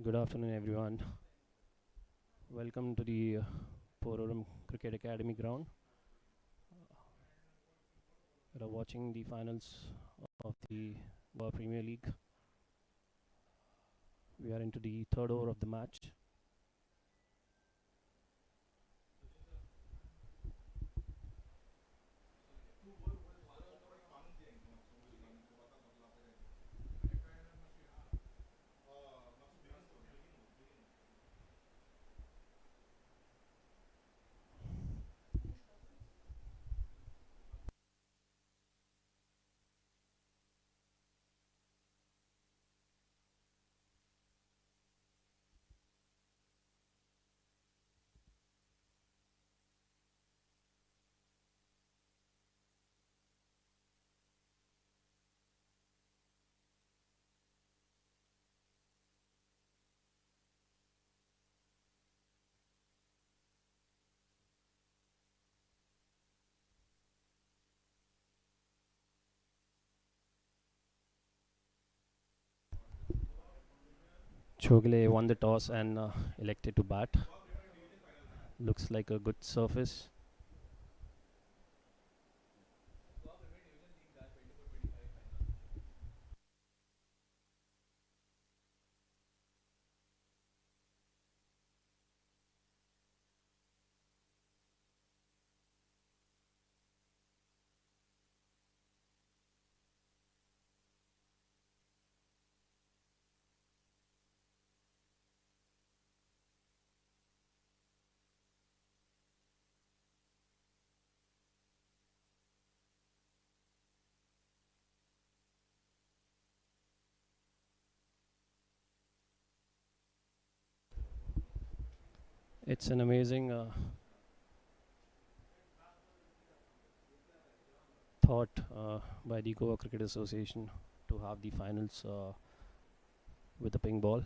Good afternoon, everyone. Welcome to the Pororum Cricket Academy ground. We are watching the finals of the Goa Premier League. We are into the third over of the match. Chowgule won the toss and elected to bat. Looks like a good surface. It's an amazing thought by the Goa Cricket Association to have the finals with the ping ball.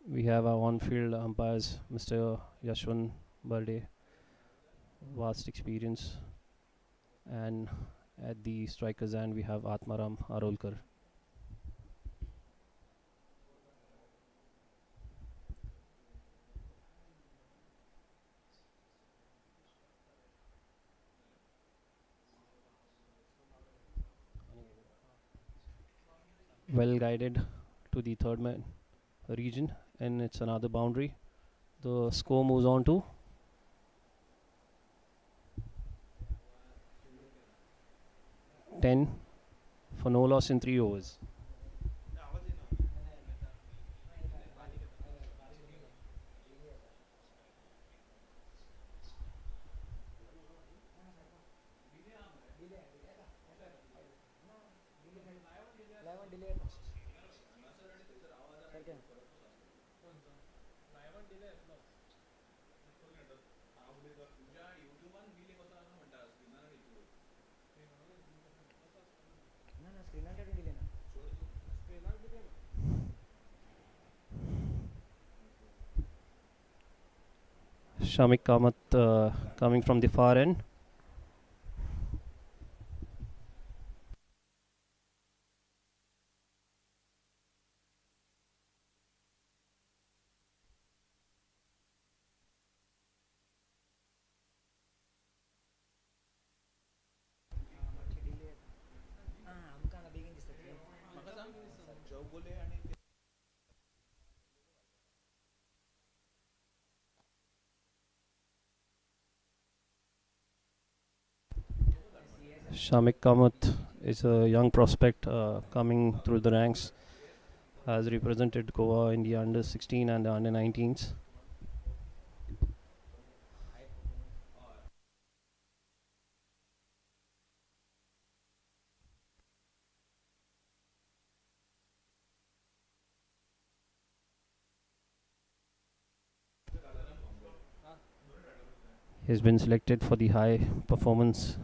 We have our on-field umpires, Mr. Yashwan Balde, vast experience, and at the strikers end we have Atmaram Arolkar. Well guided to the third man region, and it's another boundary. The score moves on to 10 for no loss in 3 overs. Shamik Kamat coming from the far end. Shamik Kamat is a young prospect coming through the ranks. Has represented Goa in the under 16 and the under 19s. He's been selected for the high performance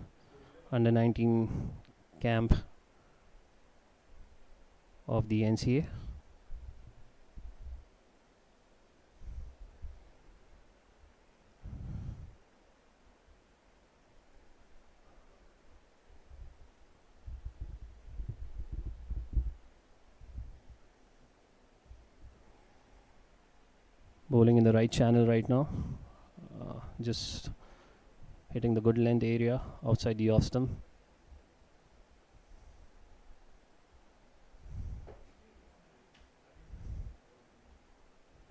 under 19 camp of the NCA. Bowling in the right channel right now. Just hitting the good length area outside the off stump.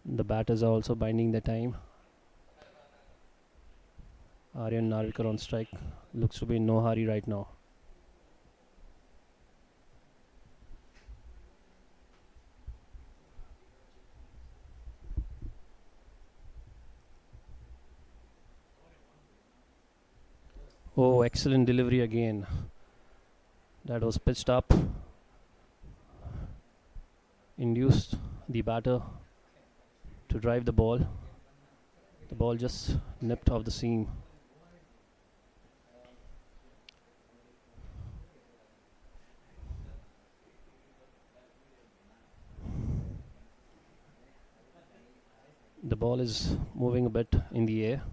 The batters are also binding the time. Aryan Narikar on strike. Looks to be in no hurry right now. Oh, excellent delivery again. That was pitched up. Induced the batter to drive the ball. The ball just nipped off the seam. The ball is moving a bit in the air.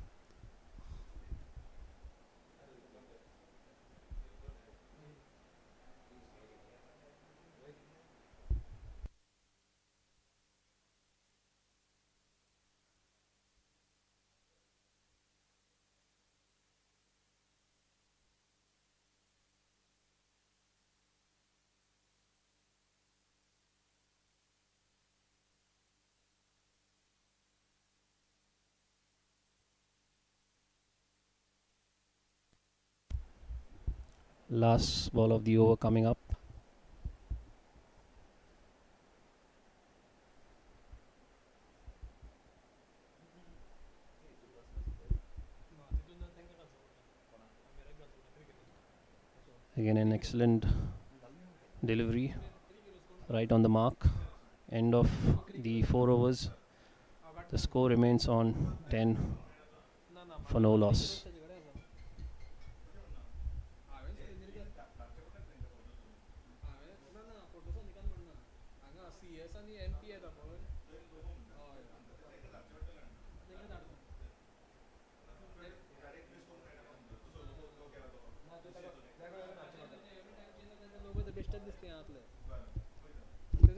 Last ball of the over coming up. Again, an excellent delivery, right on the mark. End of the 4 overs. The score remains on 10 for no loss.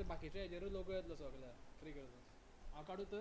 बाकीच्या हेजेरूय लोगो येतलो सगळ्या cricket हांव काडू तर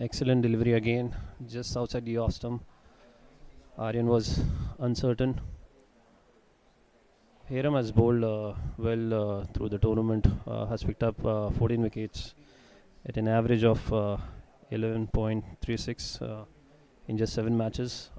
Excellent delivery again, just outside the off stump. Aryan was uncertain. Hiram has bowled well through the tournament, has picked up 14 wickets at an average of 11.36 in just 7 matches.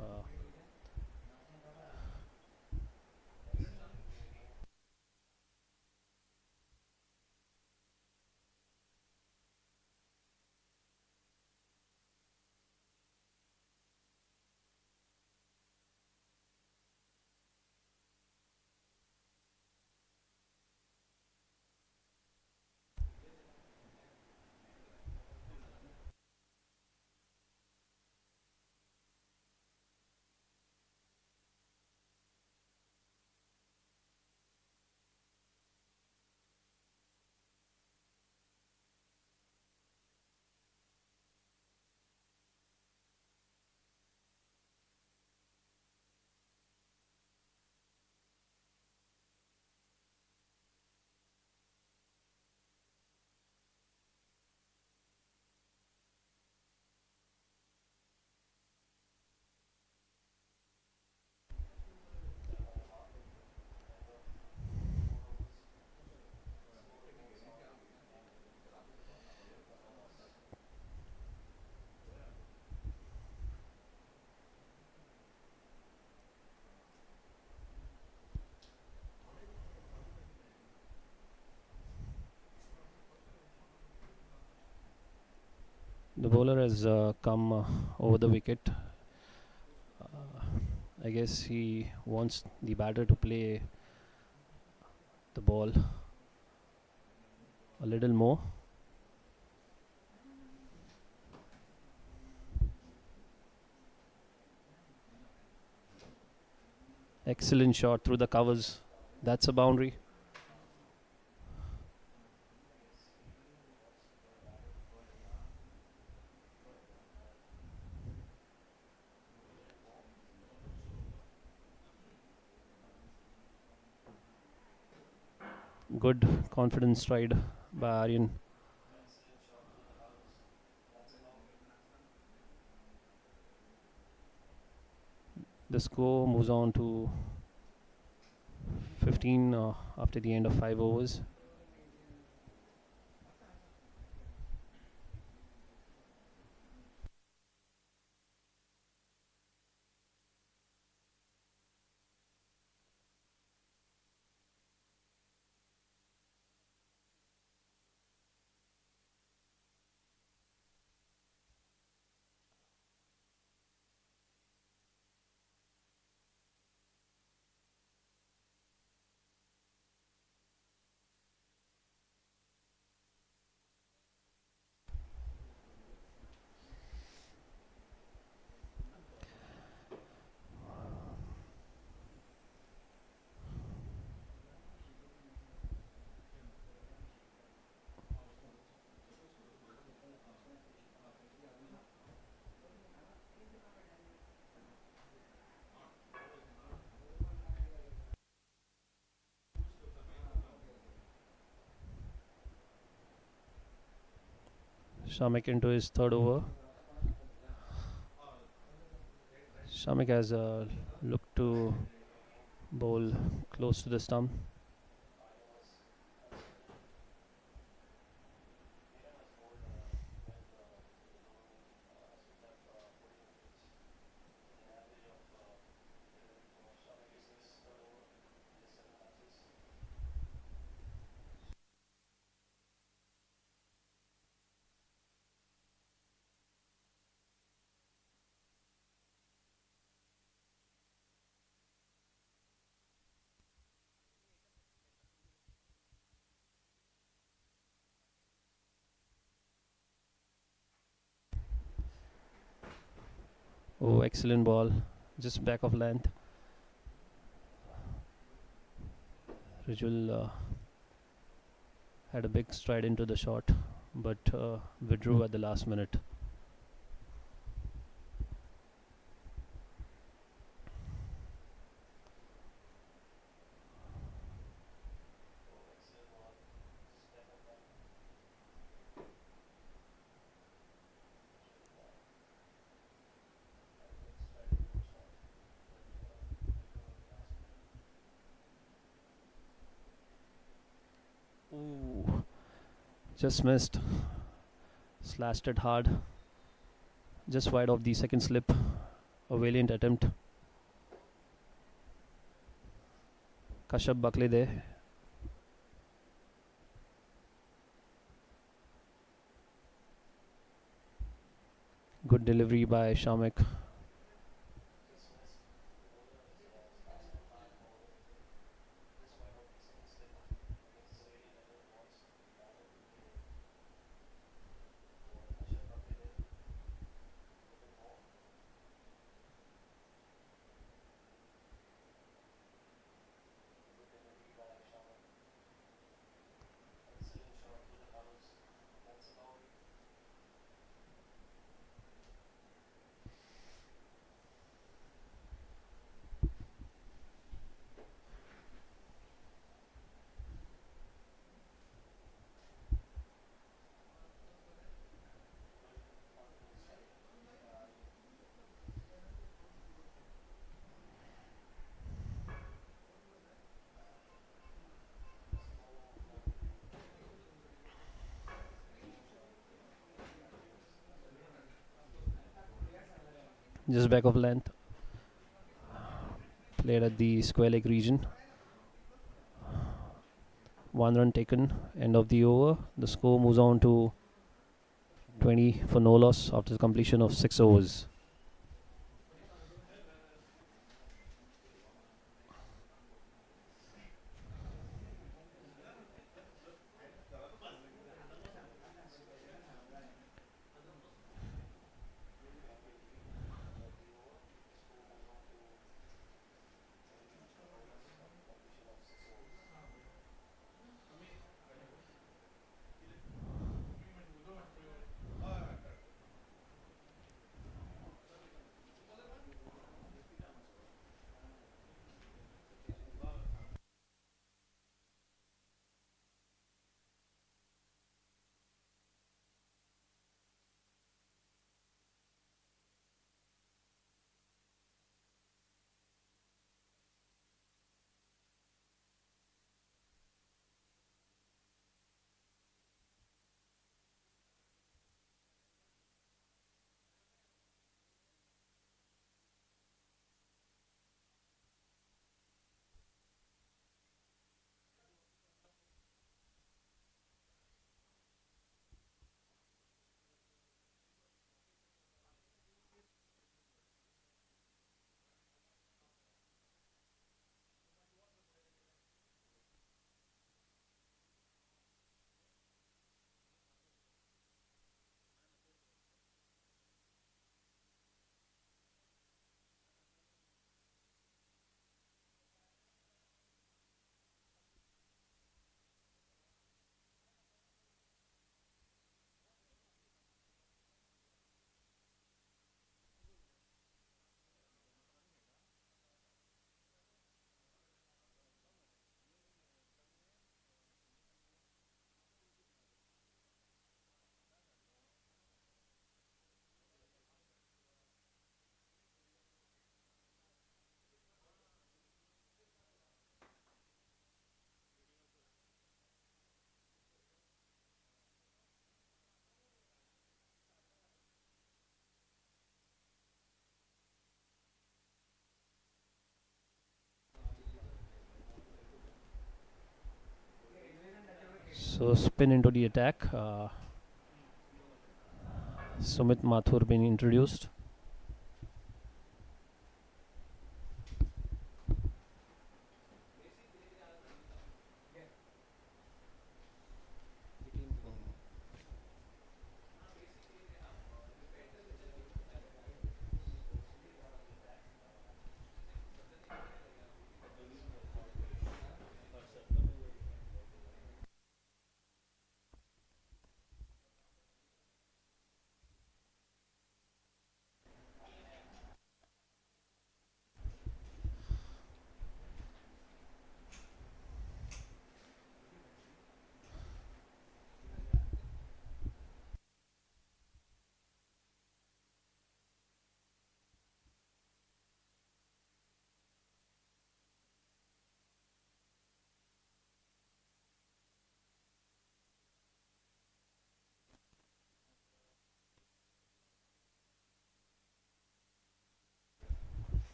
The bowler has come over the wicket. I guess he wants the batter to play the ball a little more. Excellent shot through the covers. That's a boundary. Good confident stride by Aryan. The score moves on to 15 after the end of 5 overs. Shamik into his third over. Shamik has looked to bowl close to the stump. Oh, excellent ball. Just back of length. Rijul had a big stride into the shot, but withdrew at the last minute. Just missed. Slashed it hard. Just wide of the second slip. A valiant attempt. Kashyap Bakle there. Good delivery by Shamek. Just back of length. Played at the square leg region. 1 run taken. End of the over. The score moves on to 20 for no loss after the completion of 6 overs. So spin into the attack. Sumit Mathur being introduced.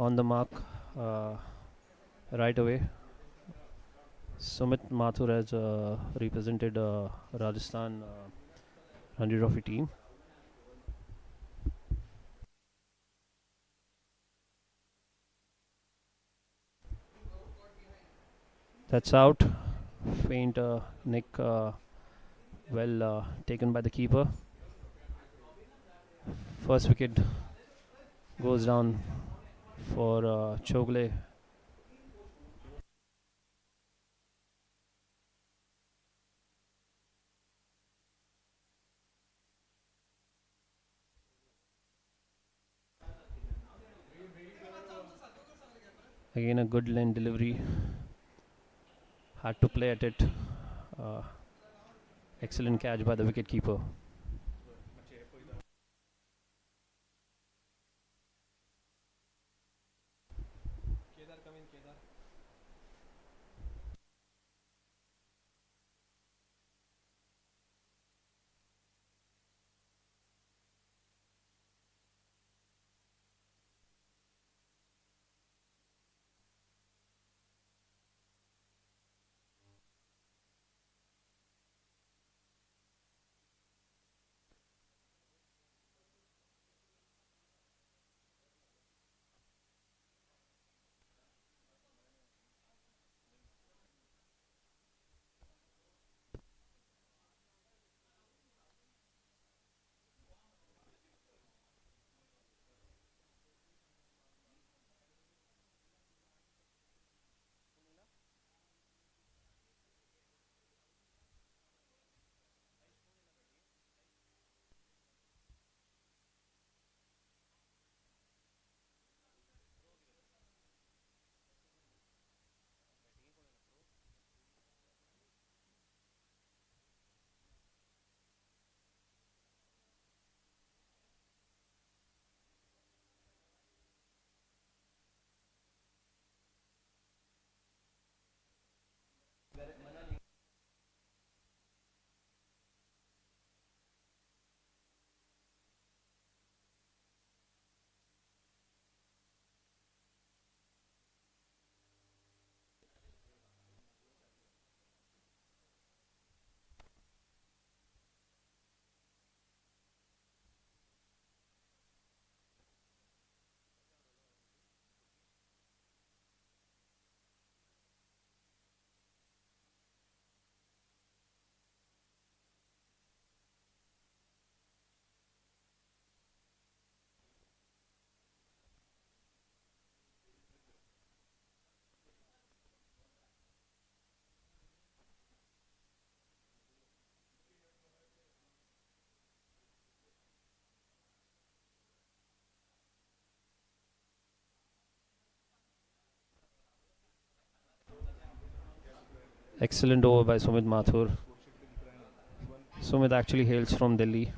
On the mark, uh, right away. Sumit Mathur has represented Rajasthan Ranji Trophy team. That's out. Faint nick, well taken by the keeper. First wicket goes down for Chowgule. Again, a good lane delivery. Had to play at it. Uh, Excellent catch by the wicket keeper. Kedar, come in, Kedar. Excellent over by Sumit Mathur. Sumit actually hails from Delhi.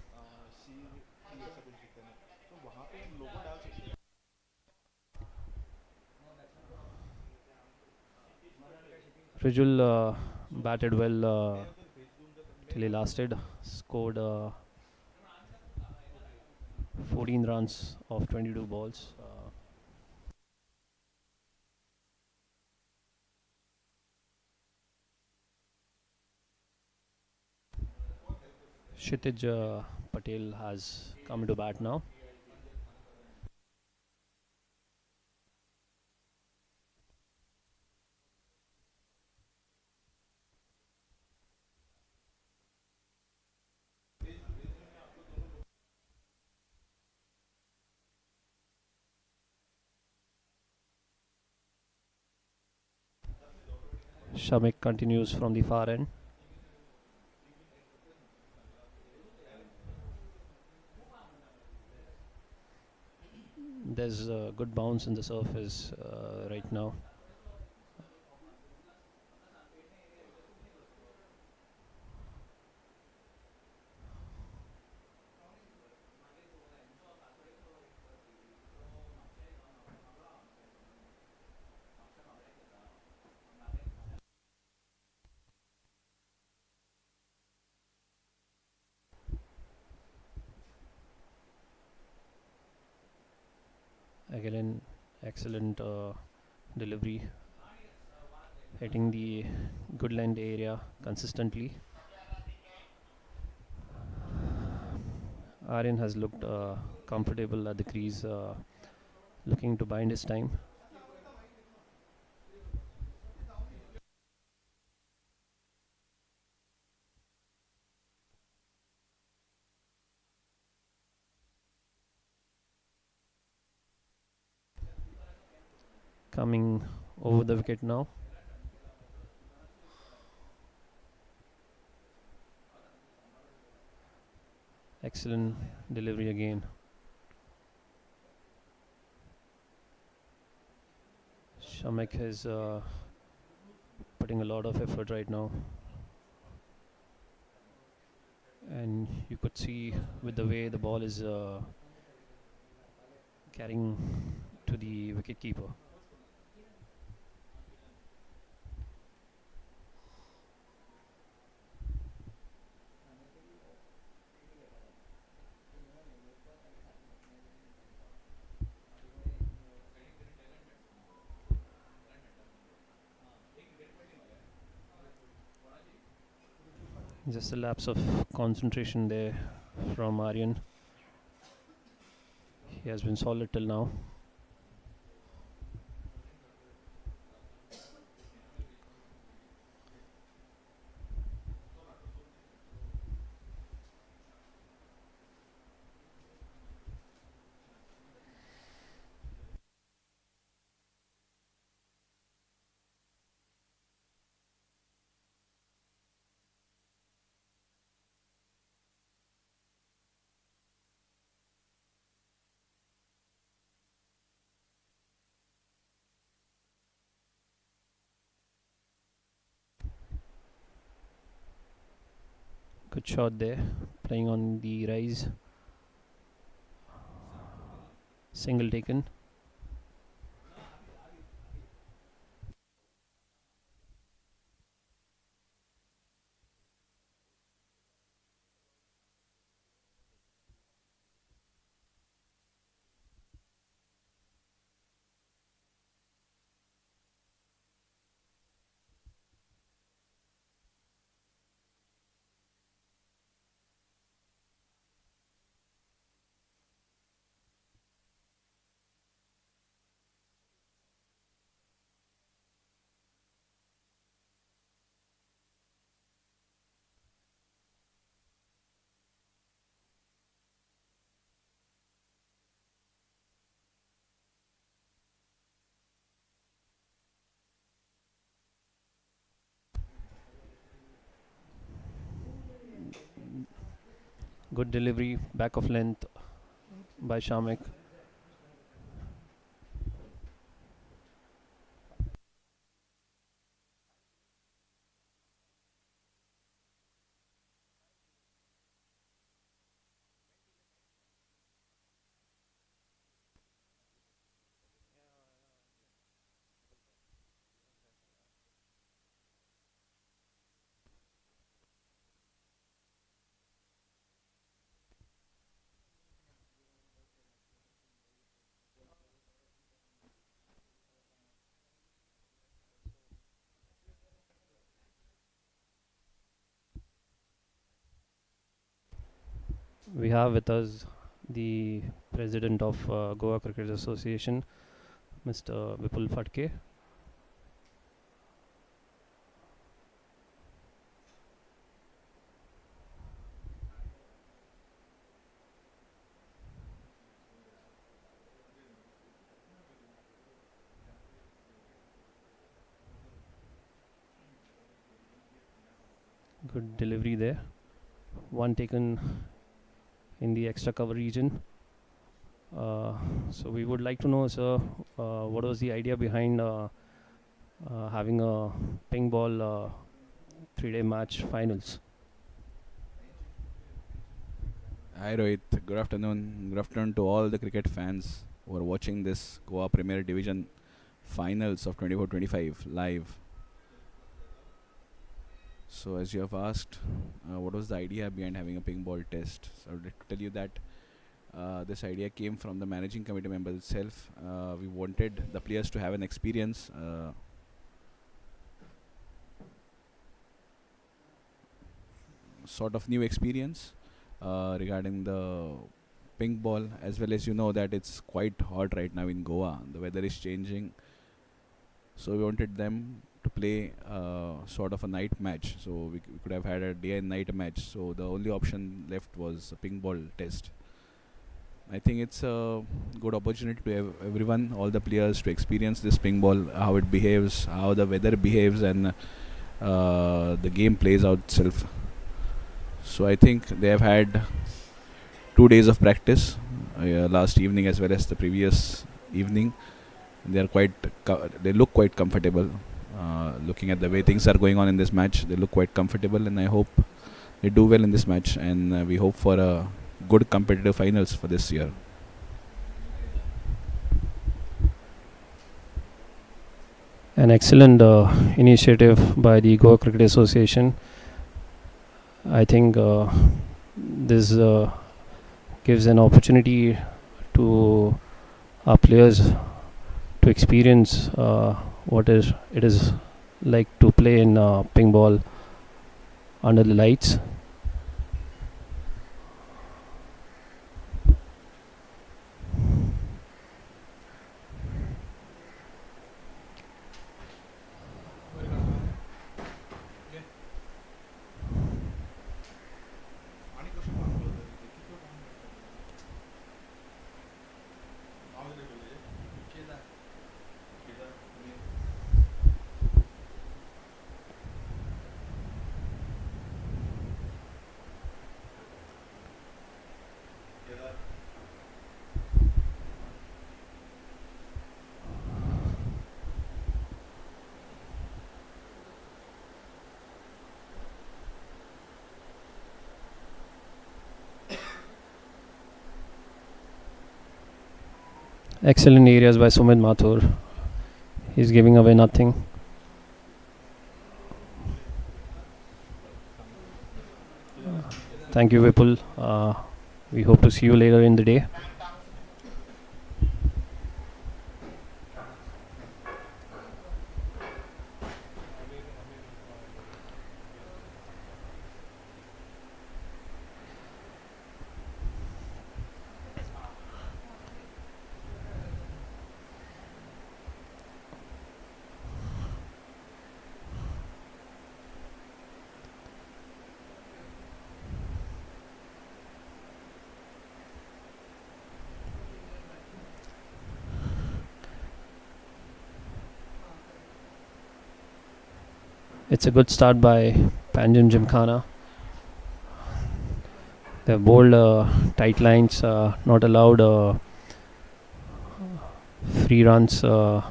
Rijul batted well till he lasted. Scored 14 runs of 22 balls. Kshitij Patel has come to bat now. Shamik continues from the far end. There's a good bounce in the surface right now. Again, Excellent delivery, hitting the good length area consistently. Aryan has looked comfortable at the crease, looking to bind his time. Coming over the wicket now. Excellent delivery again. Shamek is putting a lot of effort right now, and you could see with the way the ball is carrying to the wicket keeper. Just a lapse of concentration there from Aryan. He has been solid till now. Good shot there, playing on the rise. Single taken. Good delivery, back of length by Shamek. We have with us the president of Goa Cricket Association, Mr. Vipul Fatke. Good delivery there. One taken in the extra cover region. So we would like to know, sir, what was the idea behind having a ping ball 3-day match finals? Hi Rohit, good afternoon. Good afternoon to all the cricket fans who are watching this Goa Premier Division finals of 24-25 live. So as you have asked, what was the idea behind having a ping ball test? So I would like to tell you that This idea came from the managing committee members itself. We wanted the players to have an experience, sort of new experience regarding the pink ball, as well as you know that it's quite hot right now in Goa. The weather is changing, so we wanted them to play sort of a night match. So we could have had a day and night match. So the only option left was a pink ball test. I think it's a good opportunity to have everyone, all the players, to experience this ping ball, how it behaves, how the weather behaves, and the game plays out itself. So I think they have had 2 days of practice, last evening as well as the previous evening. They are they look quite comfortable. Looking at the way things are going on in this match, they look quite comfortable, and I hope they do well in this match. And we hope for a good competitive finals for this year. An excellent initiative by the Goa Cricket Association. I think this gives an opportunity to our players to experience what it is like to play in ping ball under the lights. Excellent areas by Sumit Mathur. He's giving away nothing. Thank you, Vipul. We hope to see you later in the day. It's a good start by Panjim Gymkhana. They have bowled tight lines, not allowed free runs to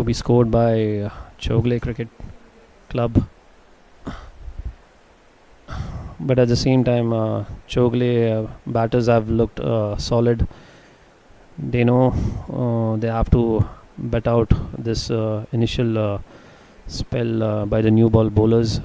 be scored by Chowgule Cricket Club. But at the same time, Chowgule batters have looked solid. They know they have to bat out this initial spell by the new ball bowlers.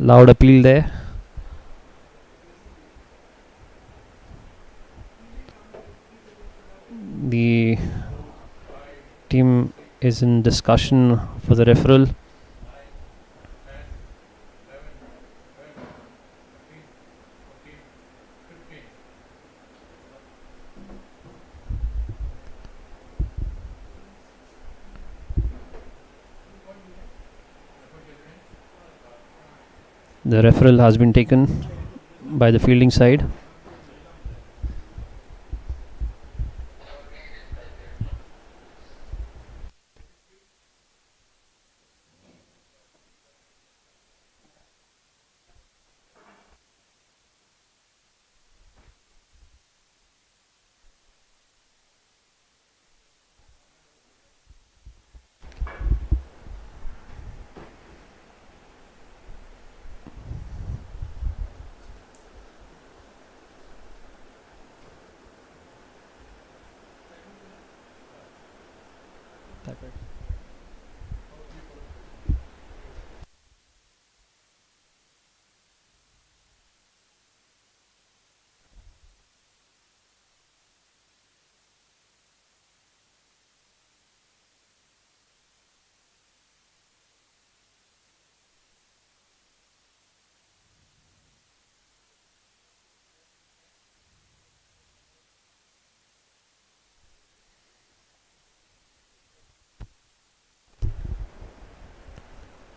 Loud appeal there. The team is in discussion for the referral. The referral has been taken by the fielding side.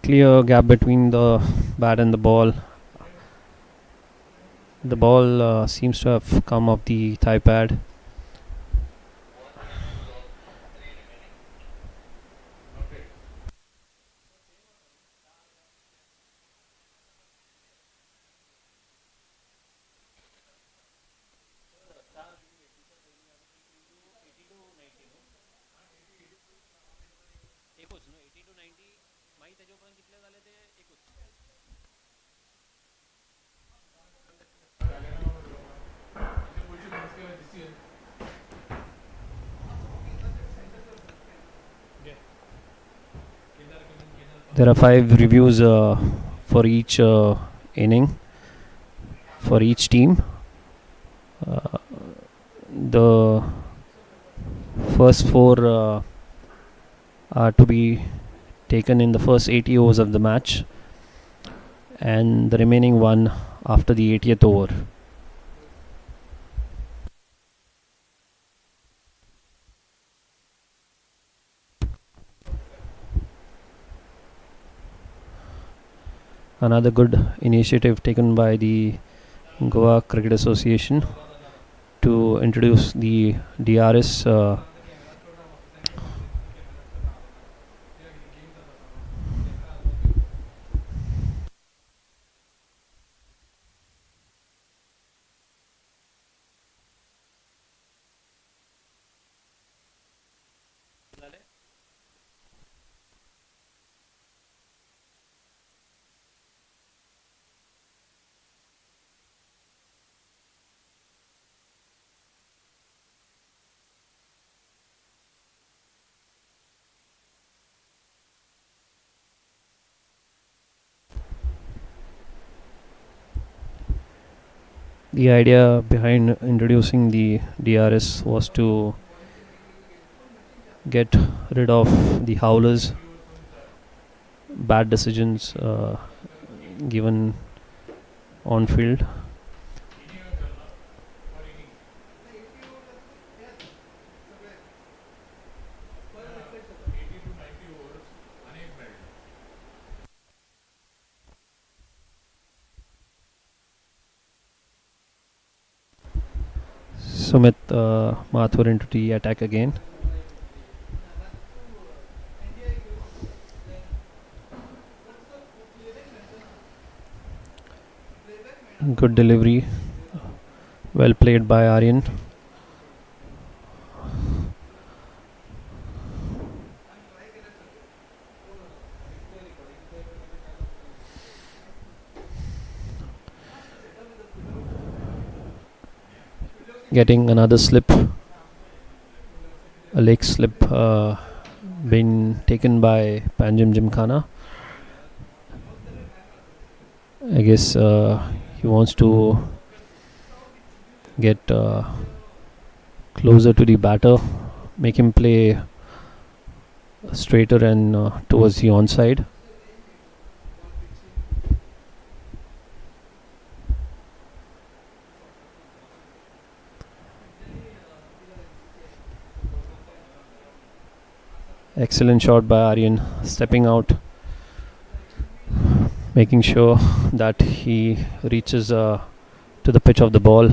Clear gap between the bat and the ball. The ball seems to have come off the thigh pad. There are 5 reviews for each inning for each team. The first 4 are to be taken in the first 80 overs of the match, and the remaining 1 after the 80th over. Another good initiative taken by the Goa Cricket Association to introduce the DRS The idea behind introducing the DRS was to get rid of the howlers, bad decisions given on field. Sumit Mathur into the attack again. Good delivery. Well played by Aryan. Getting another slip, a leg slip been taken by Panjim Gymkhana, I guess he wants to get closer to the batter, make him play straighter and towards the onside. Excellent shot by Aryan, stepping out, making sure that he reaches to the pitch of the ball.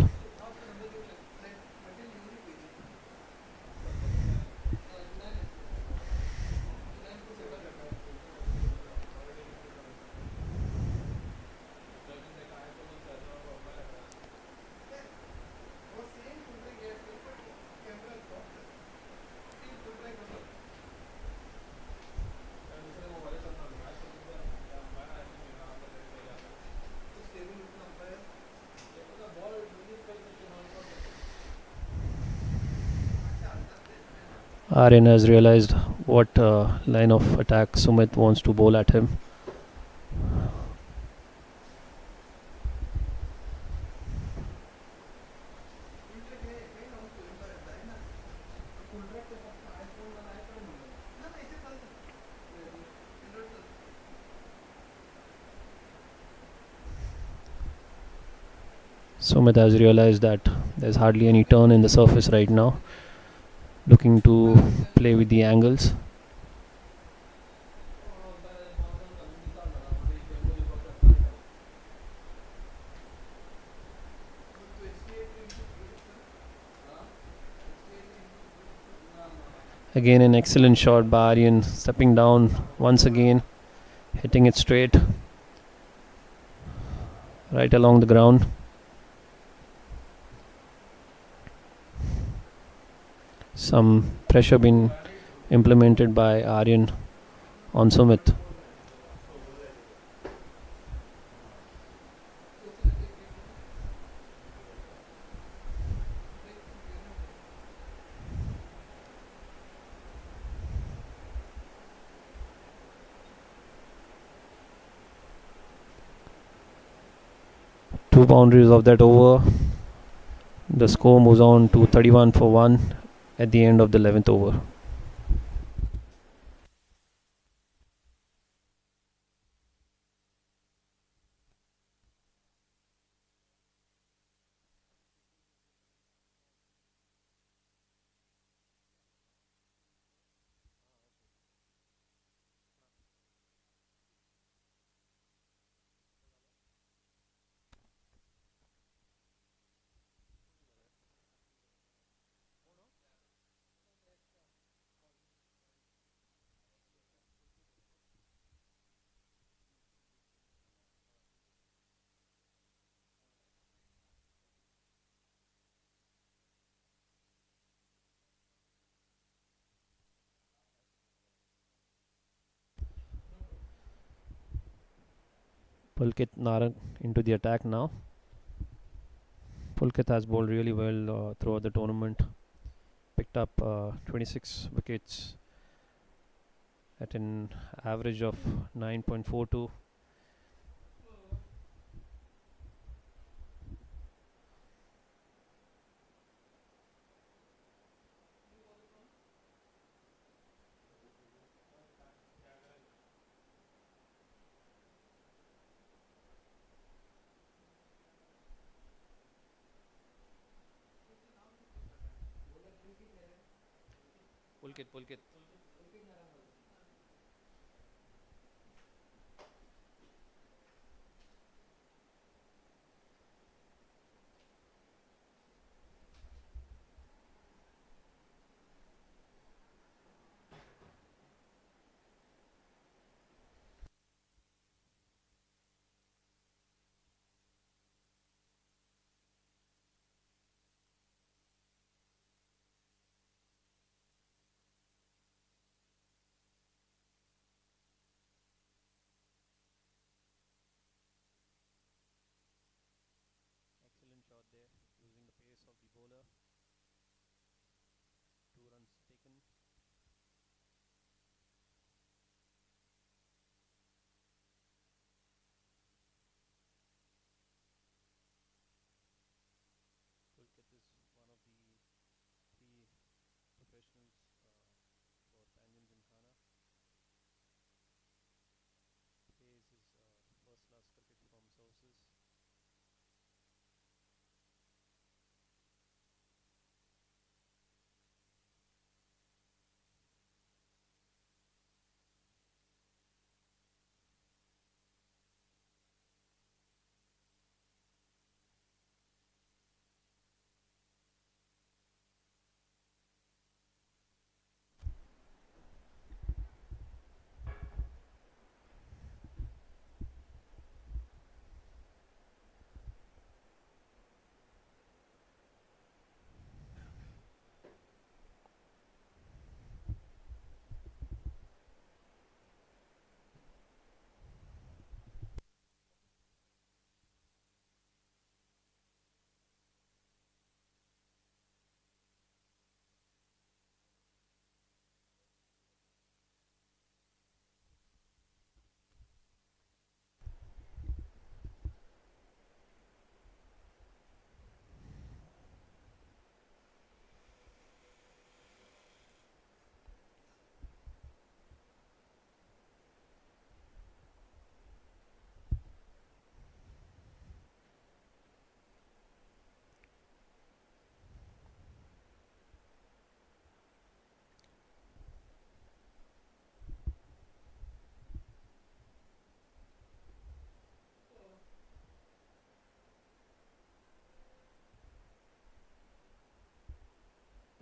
Aryan has realized what line of attack Sumit wants to bowl at him. Sumit has realized that there's hardly any turn in the surface right now, looking to play with the angles. Again, an excellent shot by Aryan, stepping down once again, hitting it straight right along the ground. Some pressure being implemented by Aryan on Sumit. Two boundaries of that over. The score moves on to 31 for 1 at the end of the 11th over. Pulkit Narak into the attack now. Pulkit has bowled really well throughout the tournament. Picked up 26 wickets at an average of 9.42. Pulkit.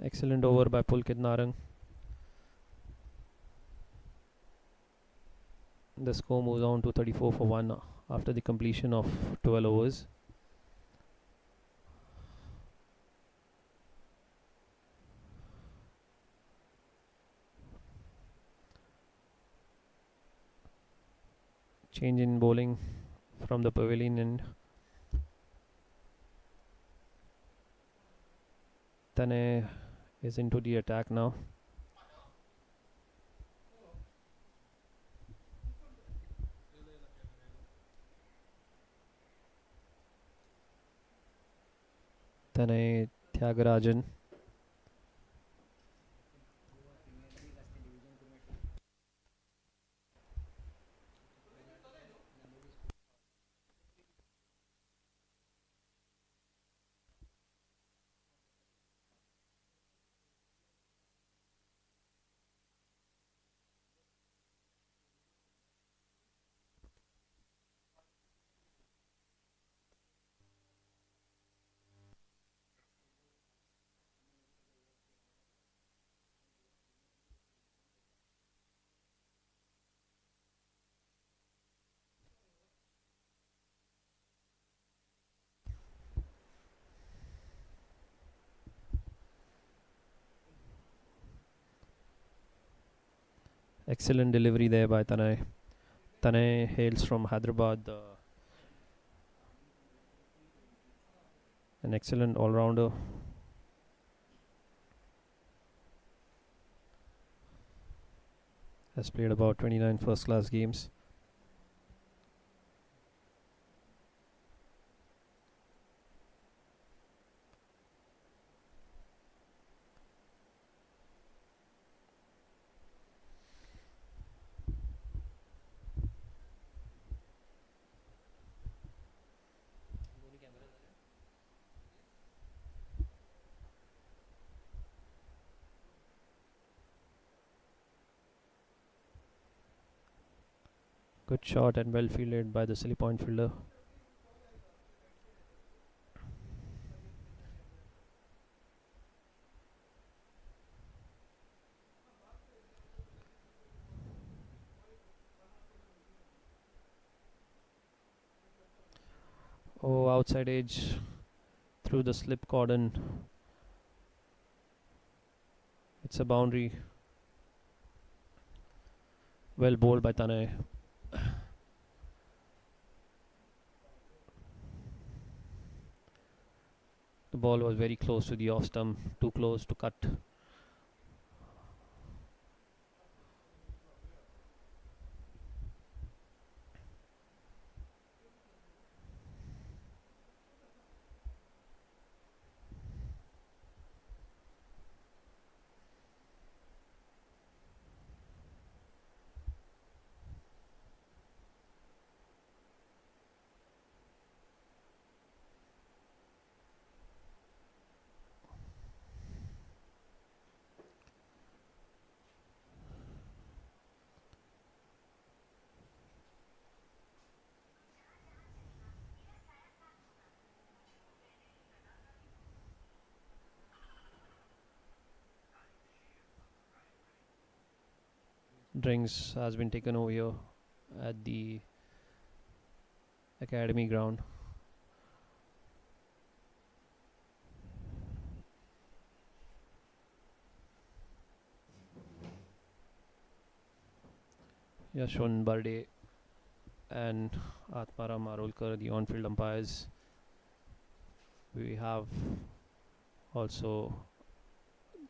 Excellent over by Pulkit Narang. The score moves on to 34 for 1 after the completion of 12 overs. Change in bowling from the pavilion end. Tane is into the attack now. Tane Tyagarajan. Excellent delivery there by Tanay. Tanay hails from Hyderabad. An excellent all-rounder. Has played about 29 first-class games. Good shot and well fielded by the silly point fielder. Oh, outside edge through the slip cordon. It's a boundary. Well bowled by Tanay. The ball was very close to the off stump, too close to cut. Drinks has been taken over here at the academy ground. Yashwan Barde and Atmaram Arolkar, the on-field umpires. We have also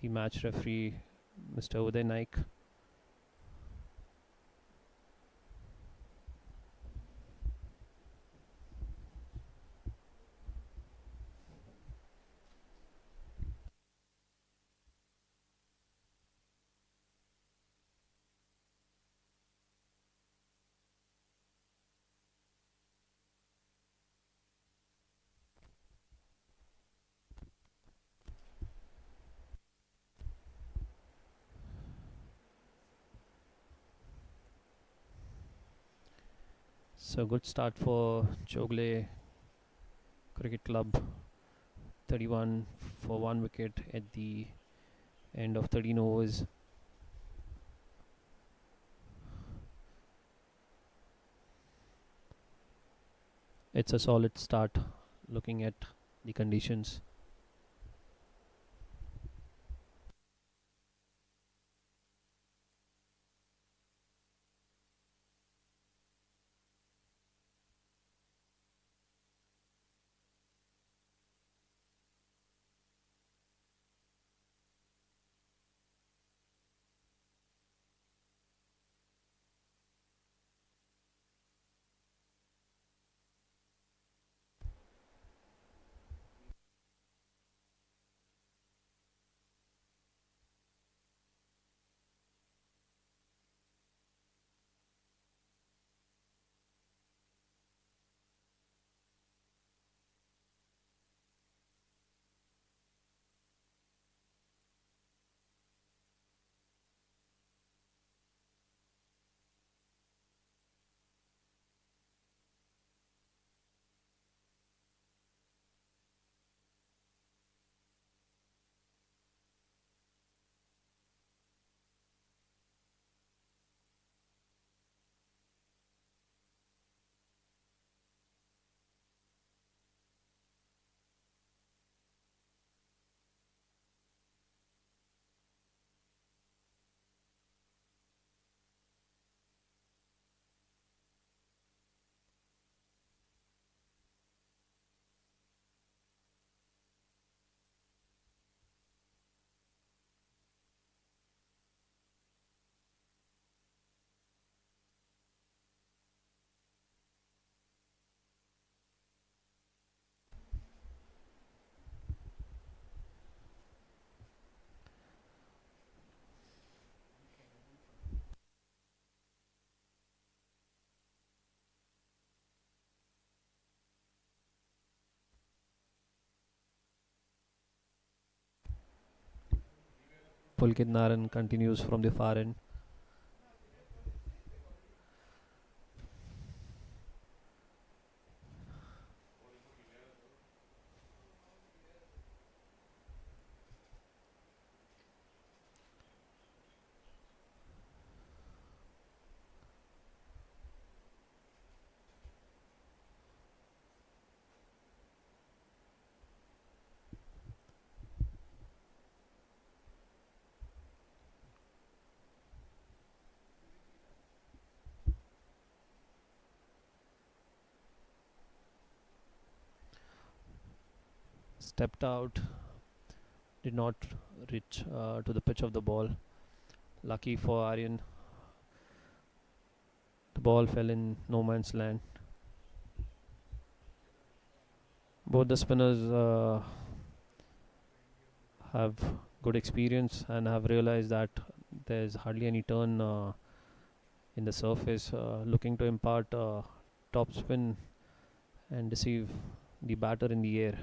the match referee, Mr. Uday Naik. So good start for Chowgule Cricket Club. 31 for 1 wicket at the End of 13 overs. It's a solid start looking at the conditions. Pulkit Naran continues from the far end. Stepped out, did not reach to the pitch of the ball. Lucky for Aryan, the ball fell in no man's land. Both the spinners have good experience and have realized that there's hardly any turn in the surface, looking to impart top spin and deceive the batter in the air.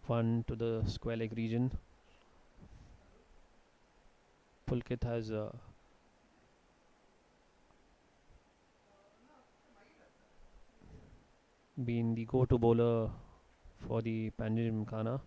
One to the square leg region. Pulkit has been the go-to bowler for the Panjim Gymkhana.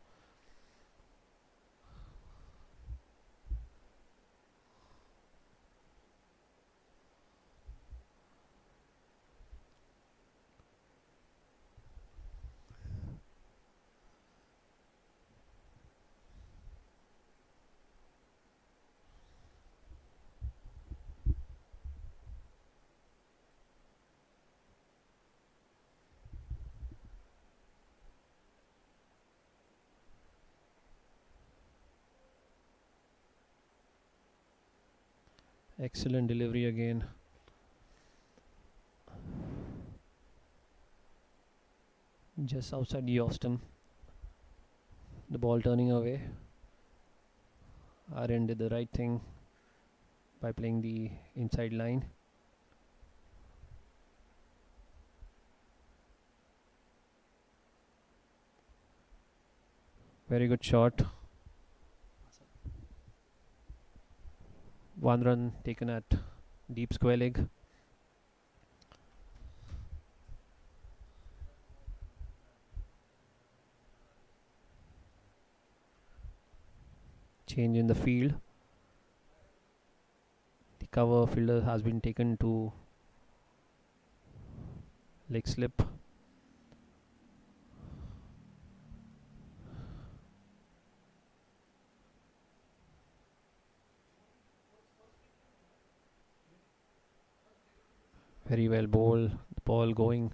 Excellent delivery again. Just outside the Austin. The ball turning away. Aryan did the right thing by playing the inside line. Very good shot. 1 run taken at deep square leg. Change in the field. The cover fielder has been taken to leg slip. Very well bowled. The ball going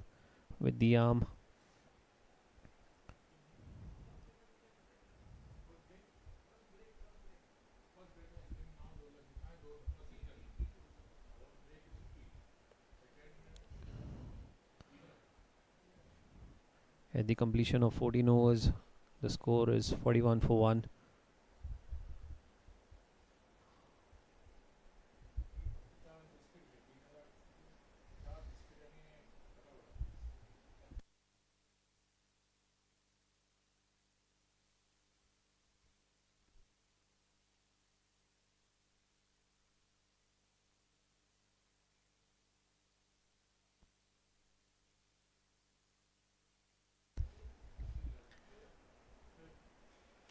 with the arm. At the completion of 14 overs, the score is 41 for 1.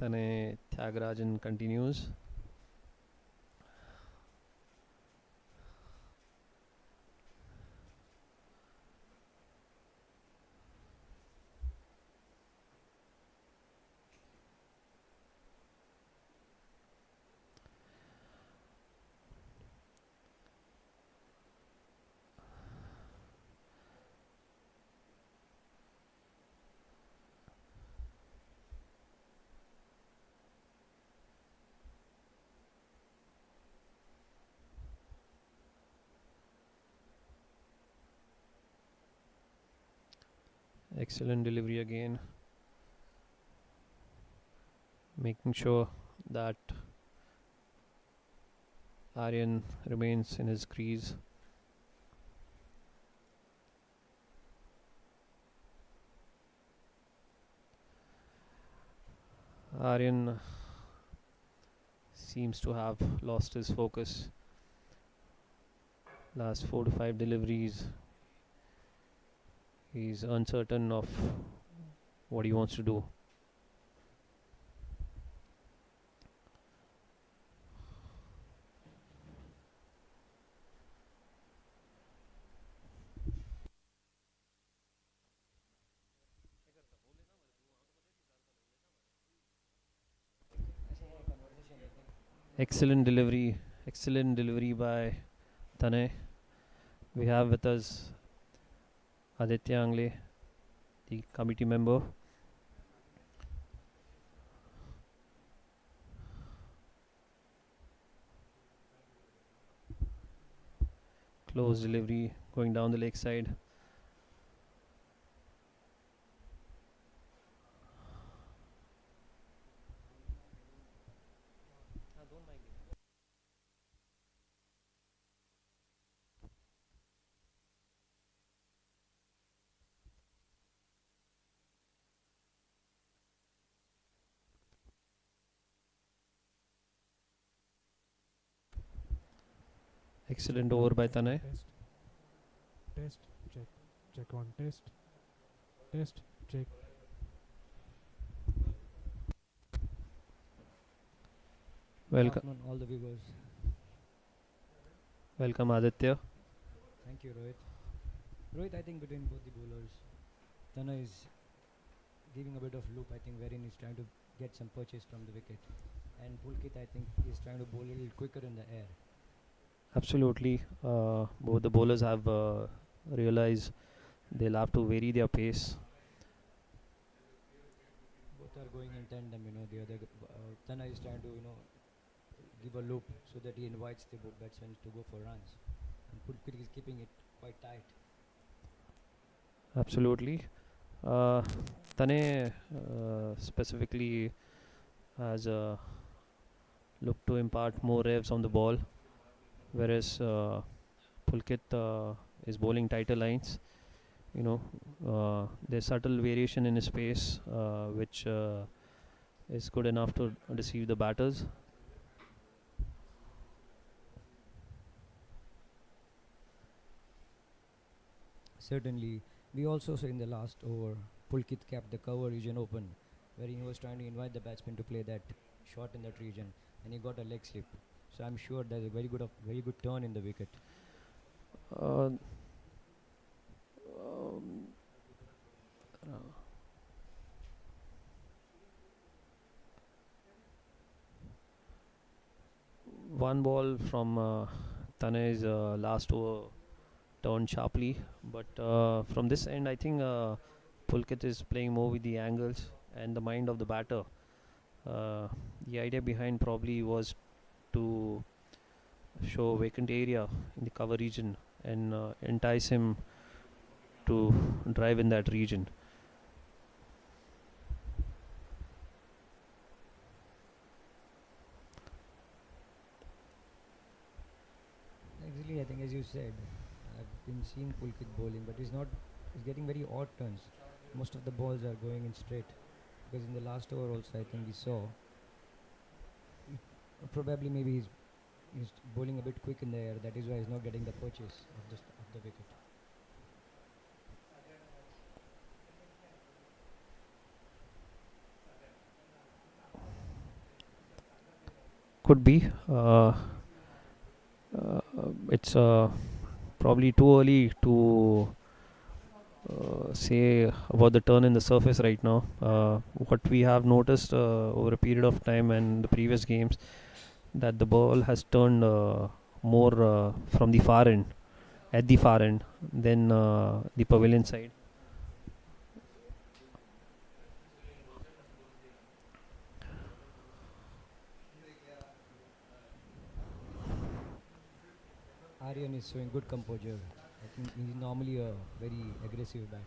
Tane Tyagarajan continues. Excellent delivery again. Making sure that Aryan remains in his crease. Aryan seems to have lost his focus. Last 4 to 5 deliveries, he's uncertain of what he wants to do. Excellent delivery by Tanay. We have with us Aditya Angle, the committee member. Close delivery going down the leg side. Excellent over by Tanay. Test, check on test, check. Welcome, all the viewers. welcome Aditya. Thank you, Rohit. Rohit, I think between both the bowlers, Tana is giving a bit of loop, I think, wherein he's trying to get some purchase from the wicket. And Pulkit, I think, is trying to bowl a little quicker in the air. Absolutely. Both the bowlers have realized they'll have to vary their pace. Both are going in tandem, the other Tana is trying to, give a loop so that he invites the batsmen to go for runs. And Pulkit is keeping it quite tight. Absolutely. Tane specifically has looked to impart more revs on the ball, whereas Pulkit is bowling tighter lines. There's subtle variation in his pace, which is good enough to deceive the batters. Certainly, we also saw in the last over, Pulkit kept the cover region open, wherein he was trying to invite the batsman to play that shot in that region, and he got a leg slip. So I'm sure there's a very good turn in the wicket. Uh, um, One ball from Tanay's last over turned sharply, but from this end, I think Pulkit is playing more with the angles and the mind of the batter. Uh, the idea behind probably was to show vacant area in the cover region and entice him to drive in that region. Actually, I think as you said, I've been seeing Pulkit bowling, but he's getting very odd turns. Most of the balls are going in straight. Because in the last over also, I think we saw, probably maybe he's bowling a bit quick in the air. That is why he's not getting the purchase of the wicket. Could be. It's probably too early to say about the turn in the surface right now. What we have noticed over a period of time and the previous games, that the ball has turned more from the far end, at the far end, than the pavilion side. Aryan is showing good composure. I think he's normally a very aggressive bat,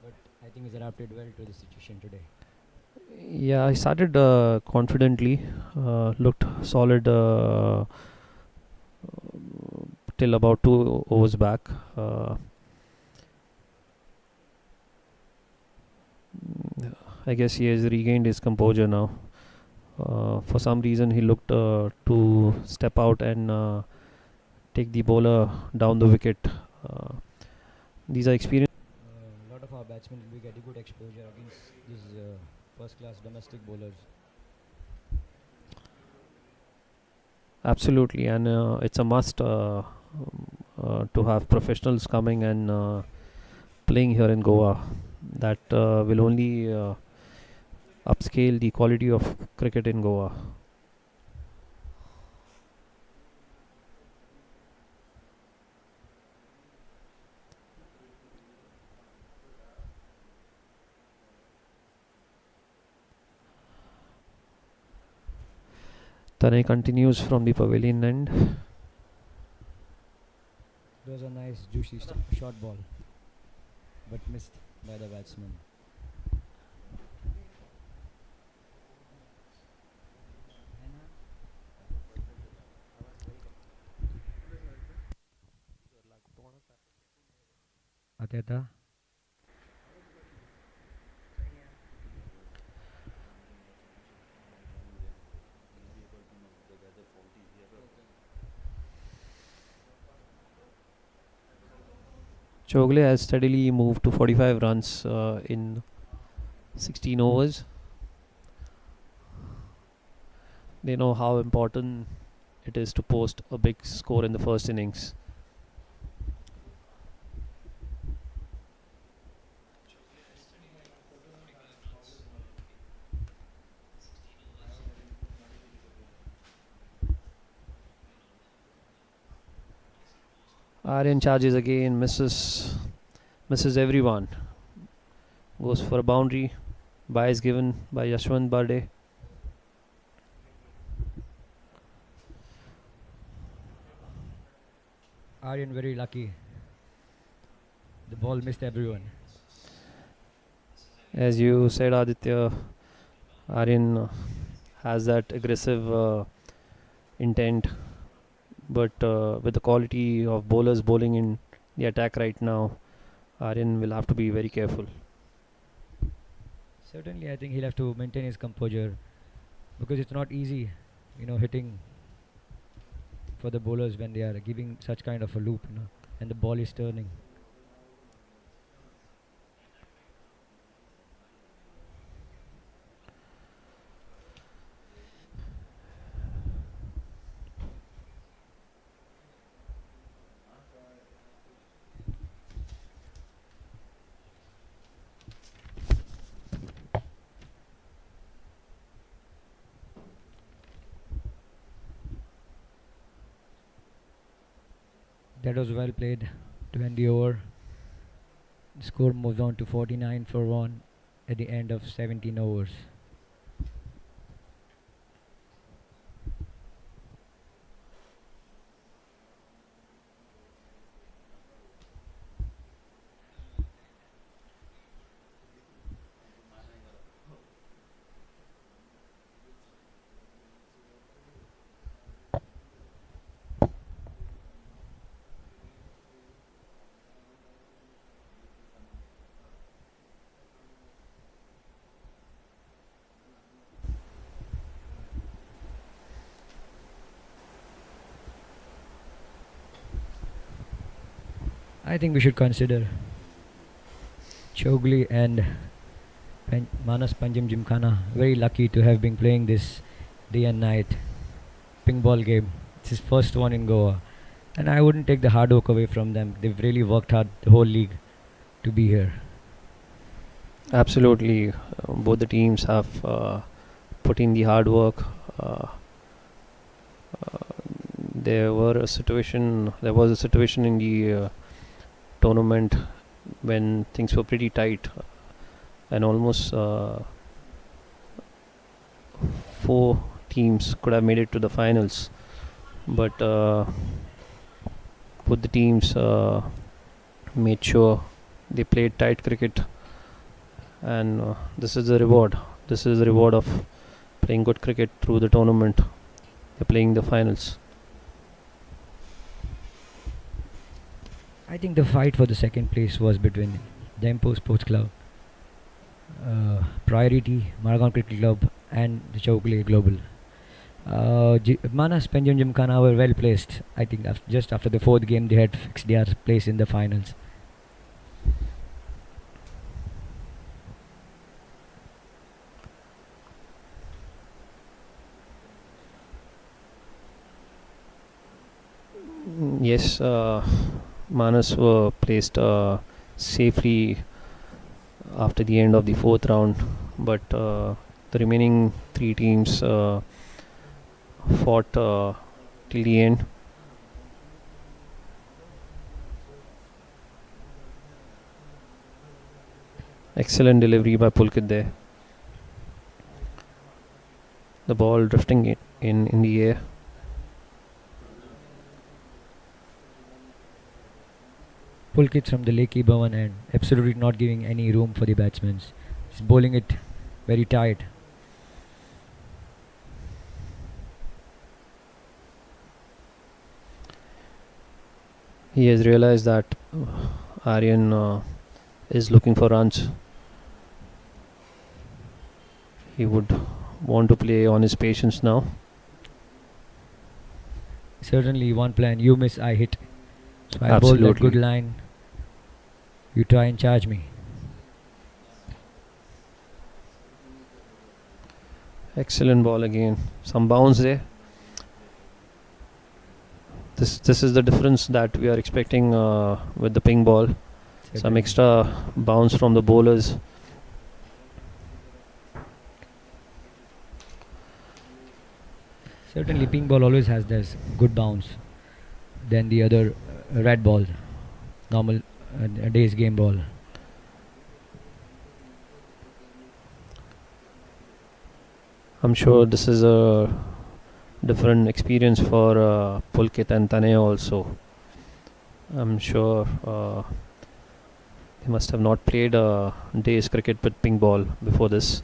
but I think he's adapted well to the situation today. Yeah, I started confidently, looked solid till about 2 overs back. I guess he has regained his composure now. For some reason, he looked to step out and take the bowler down the wicket. These are experience. A lot of our batsmen will be getting good exposure against these first-class domestic bowlers. Absolutely, and it's a must to have professionals coming and playing here in Goa. That will only upscale the quality of cricket in Goa. Tanay continues from the pavilion end. It was a nice, juicy short ball, but missed by the batsman. Ateta. Chowgule has steadily moved to 45 runs in 16 overs. They know how important it is to post a big score in the first innings. Aryan charges again, misses everyone. Goes for a boundary. Bye is given by Yashwant Barde. Aryan very lucky. The ball missed everyone. As you said, Aditya, Aryan has that aggressive intent, but with the quality of bowlers bowling in the attack right now, Aryan will have to be very careful. Certainly, I think he'll have to maintain his composure because it's not easy, hitting for the bowlers when they are giving such kind of a loop, and the ball is turning. That was well played to end the over. The score moves on to 49 for 1 at the end of 17 overs. I think we should consider Chowgule and Manas Panjim Gymkhana very lucky to have been playing this day and night ping ball game. It's his first one in Goa, and I wouldn't take the hard work away from them. They've really worked hard, the whole league, to be here. Absolutely, both the teams have put in the hard work. There was a situation in the tournament when things were pretty tight, and almost 4 teams could have made it to the finals, but both the teams made sure they played tight cricket, and this is the reward. This is the reward of playing good cricket through the tournament. They're playing the finals. I think the fight for the second place was between Dempo Sports Club, Priority, Margon Cricket Club, and the Chowgule Global. Manas Panjim Gymkhana were well placed. I think just after the 4th game, they had fixed their place in the finals. Yes, Manas were placed safely after the end of the 4th round, but the remaining 3 teams fought till the end. Excellent delivery by Pulkit there. The ball drifting in the air. Pulkit from the Lakey Bhavan end, absolutely not giving any room for the batsmen. He's bowling it very tight. He has realized that Aryan is looking for runs. He would want to play on his patience now. Certainly one plan, you miss, I hit. So I bowled that good line. You try and charge me. Excellent ball again. Some bounce there. This is the difference that we are expecting with the ping ball. Some extra bounce from the bowlers. Certainly ping ball always has this good bounce than the other red ball, normal day's game ball. I'm sure this is a different experience for Pulkit and Tanay also. I'm sure they must have not played day's cricket with ping ball before this.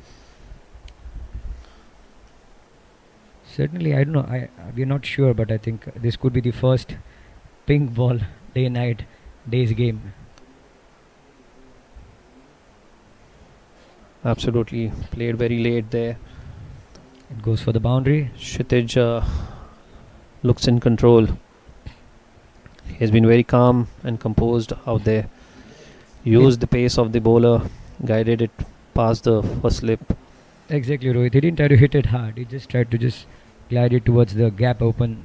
Certainly, I don't know. We're not sure, but I think this could be the first ping ball day's game. Absolutely. Played very late there. It goes for the boundary. Kshitij looks in control. He has been very calm and composed out there. Used the pace of the bowler, guided it past the first slip. Exactly, Rohit. He didn't try to hit it hard. He just tried to just glide it towards the gap open.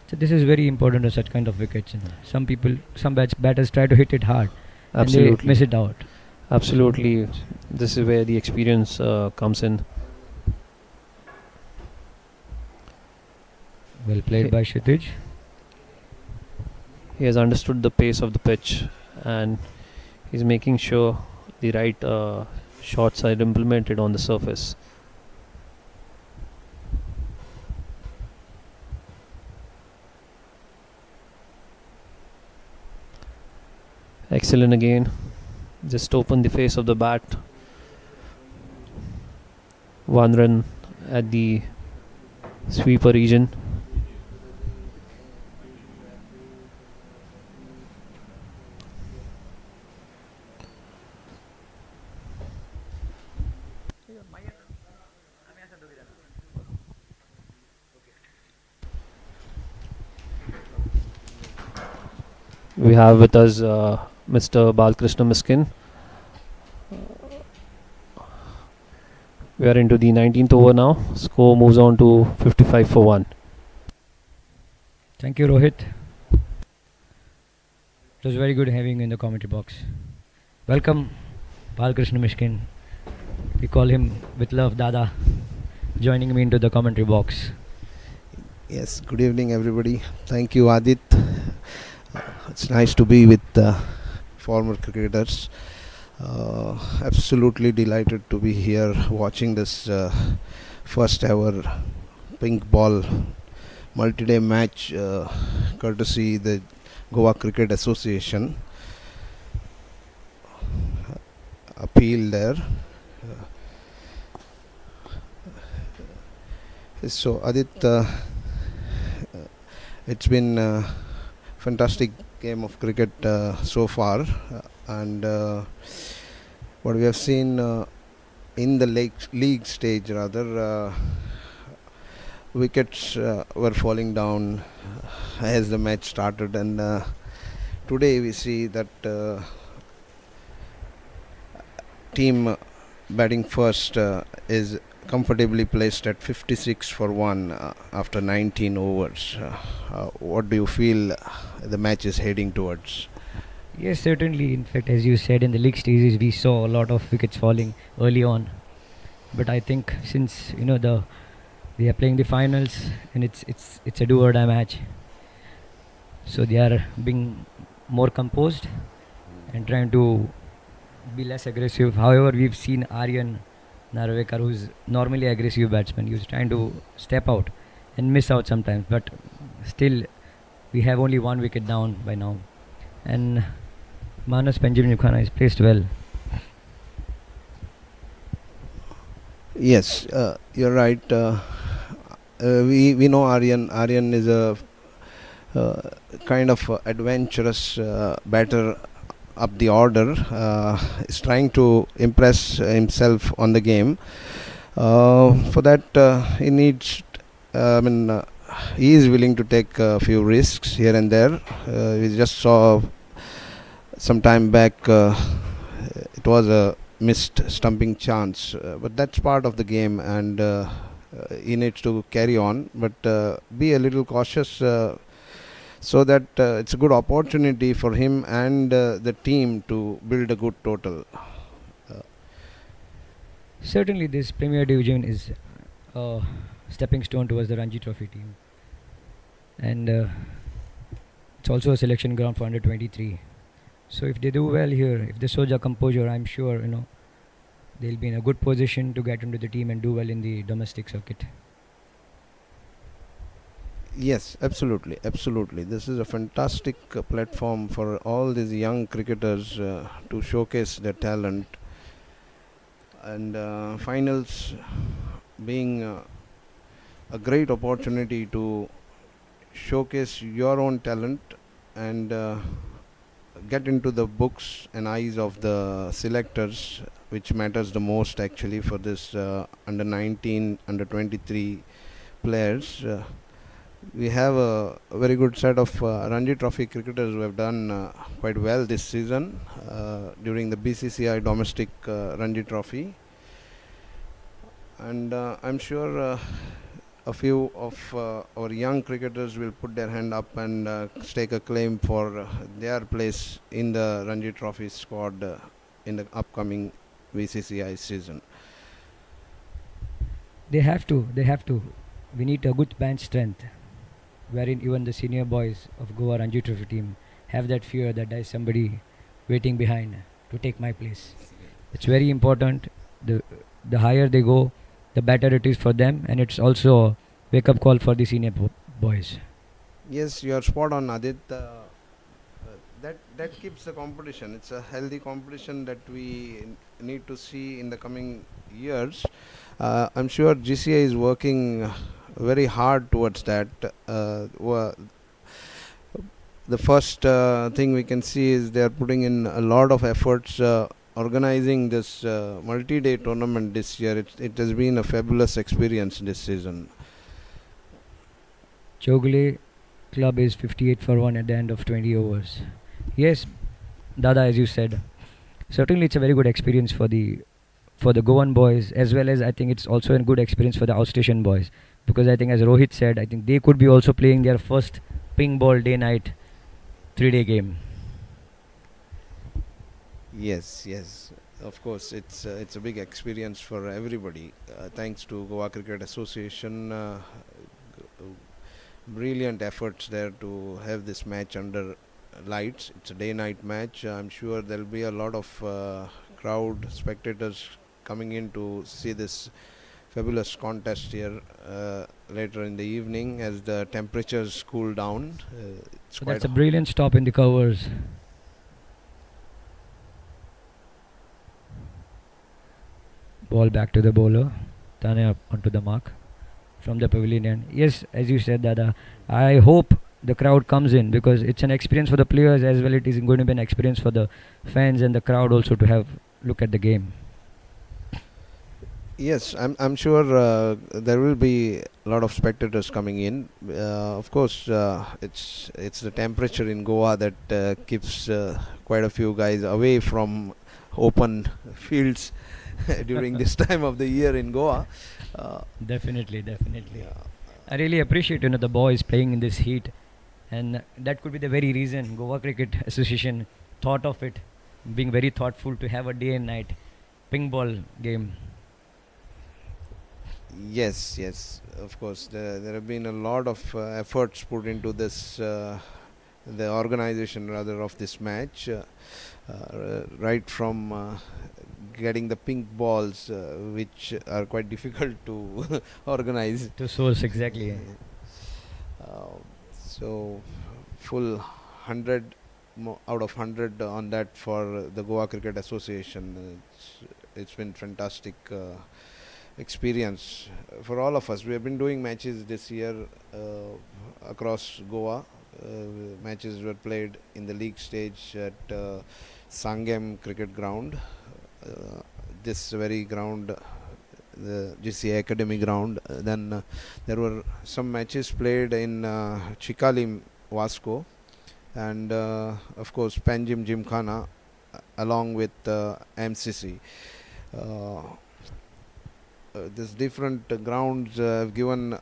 So this is very important on such kind of wickets. Some people, some batters try to hit it hard and they Absolutely. miss it out. Absolutely. This is where the experience comes in. Well played by Kshitij. He has understood the pace of the pitch and he's making sure the right shots are implemented on the surface. Excellent again. Just open the face of the bat. One run at the sweeper region. We have with us Mr. Balkrishna Miskin. We are into the 19th over now. Score moves on to 55 for 1. Thank you, Rohit. It was very good having you in the commentary box. Welcome, Balkrishna Mishkin. We call him with love Dada, joining me into the commentary box. Yes, good evening everybody. Thank you, Adit. It's nice to be with former cricketers. Absolutely delighted to be here watching this first ever pink ball multi-day match courtesy the Goa Cricket Association. Appeal there. So Adit, it's been a fantastic game of cricket so far, and what we have seen in the league stage rather, wickets were falling down as the match started, and today we see that team batting first is comfortably placed at 56 for 1 after 19 overs. What do you feel the match is heading towards? Yes, certainly. In fact, as you said, in the league stages, we saw a lot of wickets falling early on. But I think since they are playing the finals and it's a do or die match, so they are being more composed and trying to be less aggressive. However, we've seen Aryan Narvekar, who's normally aggressive batsman, he was trying to step out and miss out sometimes. But still, we have only 1 wicket down by now, and Manas Panjim Gymkhana is placed well. Yes, you're right. We know Aryan is a kind of adventurous batter up the order. Is trying to impress himself on the game. For that, he needs. He is willing to take a few risks here and there. We just saw some time back. It was a missed stumping chance, but that's part of the game, and he needs to carry on, but be a little cautious so that it's a good opportunity for him and the team to build a good total. Certainly, this Premier Division is a stepping stone towards the Ranji Trophy team, and it's also a selection ground for under 23. So if they do well here, if they show their composure, I'm sure they'll be in a good position to get into the team and do well in the domestic circuit. Yes, absolutely. This is a fantastic platform for all these young cricketers to showcase their talent, and finals being a great opportunity to showcase your own talent and get into the books and eyes of the selectors, which matters the most actually for this under 19, under 23 players. We have a very good set of Ranji Trophy cricketers who have done quite well this season during the BCCI domestic Ranji Trophy, and I'm sure a few of our young cricketers will put their hand up and stake a claim for their place in the Ranji Trophy squad in the upcoming BCCI season. They have to. We need a good bench strength, wherein even the senior boys of Goa Ranji Trophy team have that fear that there is somebody waiting behind to take my place. It's very important. The higher they go, the better it is for them, and it's also a wake-up call for the senior boys. Yes, you are spot on, Adit. That keeps the competition. It's a healthy competition that we need to see in the coming years. I'm sure GCA is working very hard towards that. The first thing we can see is they are putting in a lot of efforts organizing this multi-day tournament this year. It has been a fabulous experience this season. Chowgule club is 58 for 1 at the end of 20 overs. Yes, Dada, as you said, certainly it's a very good experience for the Goan boys, as well as I think it's also a good experience for the outstation boys, because I think, as Rohit said, I think they could be also playing their first ping ball day-night 3-day game. Yes, of course, it's a big experience for everybody. Thanks to Goa Cricket Association, brilliant efforts there to have this match under lights. It's a day-night match. I'm sure there'll be a lot of crowd spectators coming in to see this fabulous contest here later in the evening as the temperatures cool down. So that's a brilliant stop in the covers. Ball back to the bowler. Tane up onto the mark from the pavilion end. Yes, as you said, Dada, I hope the crowd comes in, because it's an experience for the players as well. It is going to be an experience for the fans and the crowd also to have look at the game. Yes, I'm sure there will be a lot of spectators coming in. Of course, it's the temperature in Goa that keeps quite a few guys away from open fields during this time of the year in Goa. Definitely. Yeah. I really appreciate the boys playing in this heat, and that could be the very reason Goa Cricket Association thought of it, being very thoughtful to have a day and night ping ball game. Yes, of course. There have been a lot of efforts put into this, the organization rather of this match, right from getting the pink balls, which are quite difficult to organize. To source, exactly. So, full 100 out of 100 on that for the Goa Cricket Association. It's been fantastic experience for all of us. We have been doing matches this year across Goa. Matches were played in the league stage at Sangam Cricket Ground. This very ground, the GCA Academy ground. Then there were some matches played in Chikalim, Vasco, and of course Panjim Gymkhana along with MCC. These different grounds have given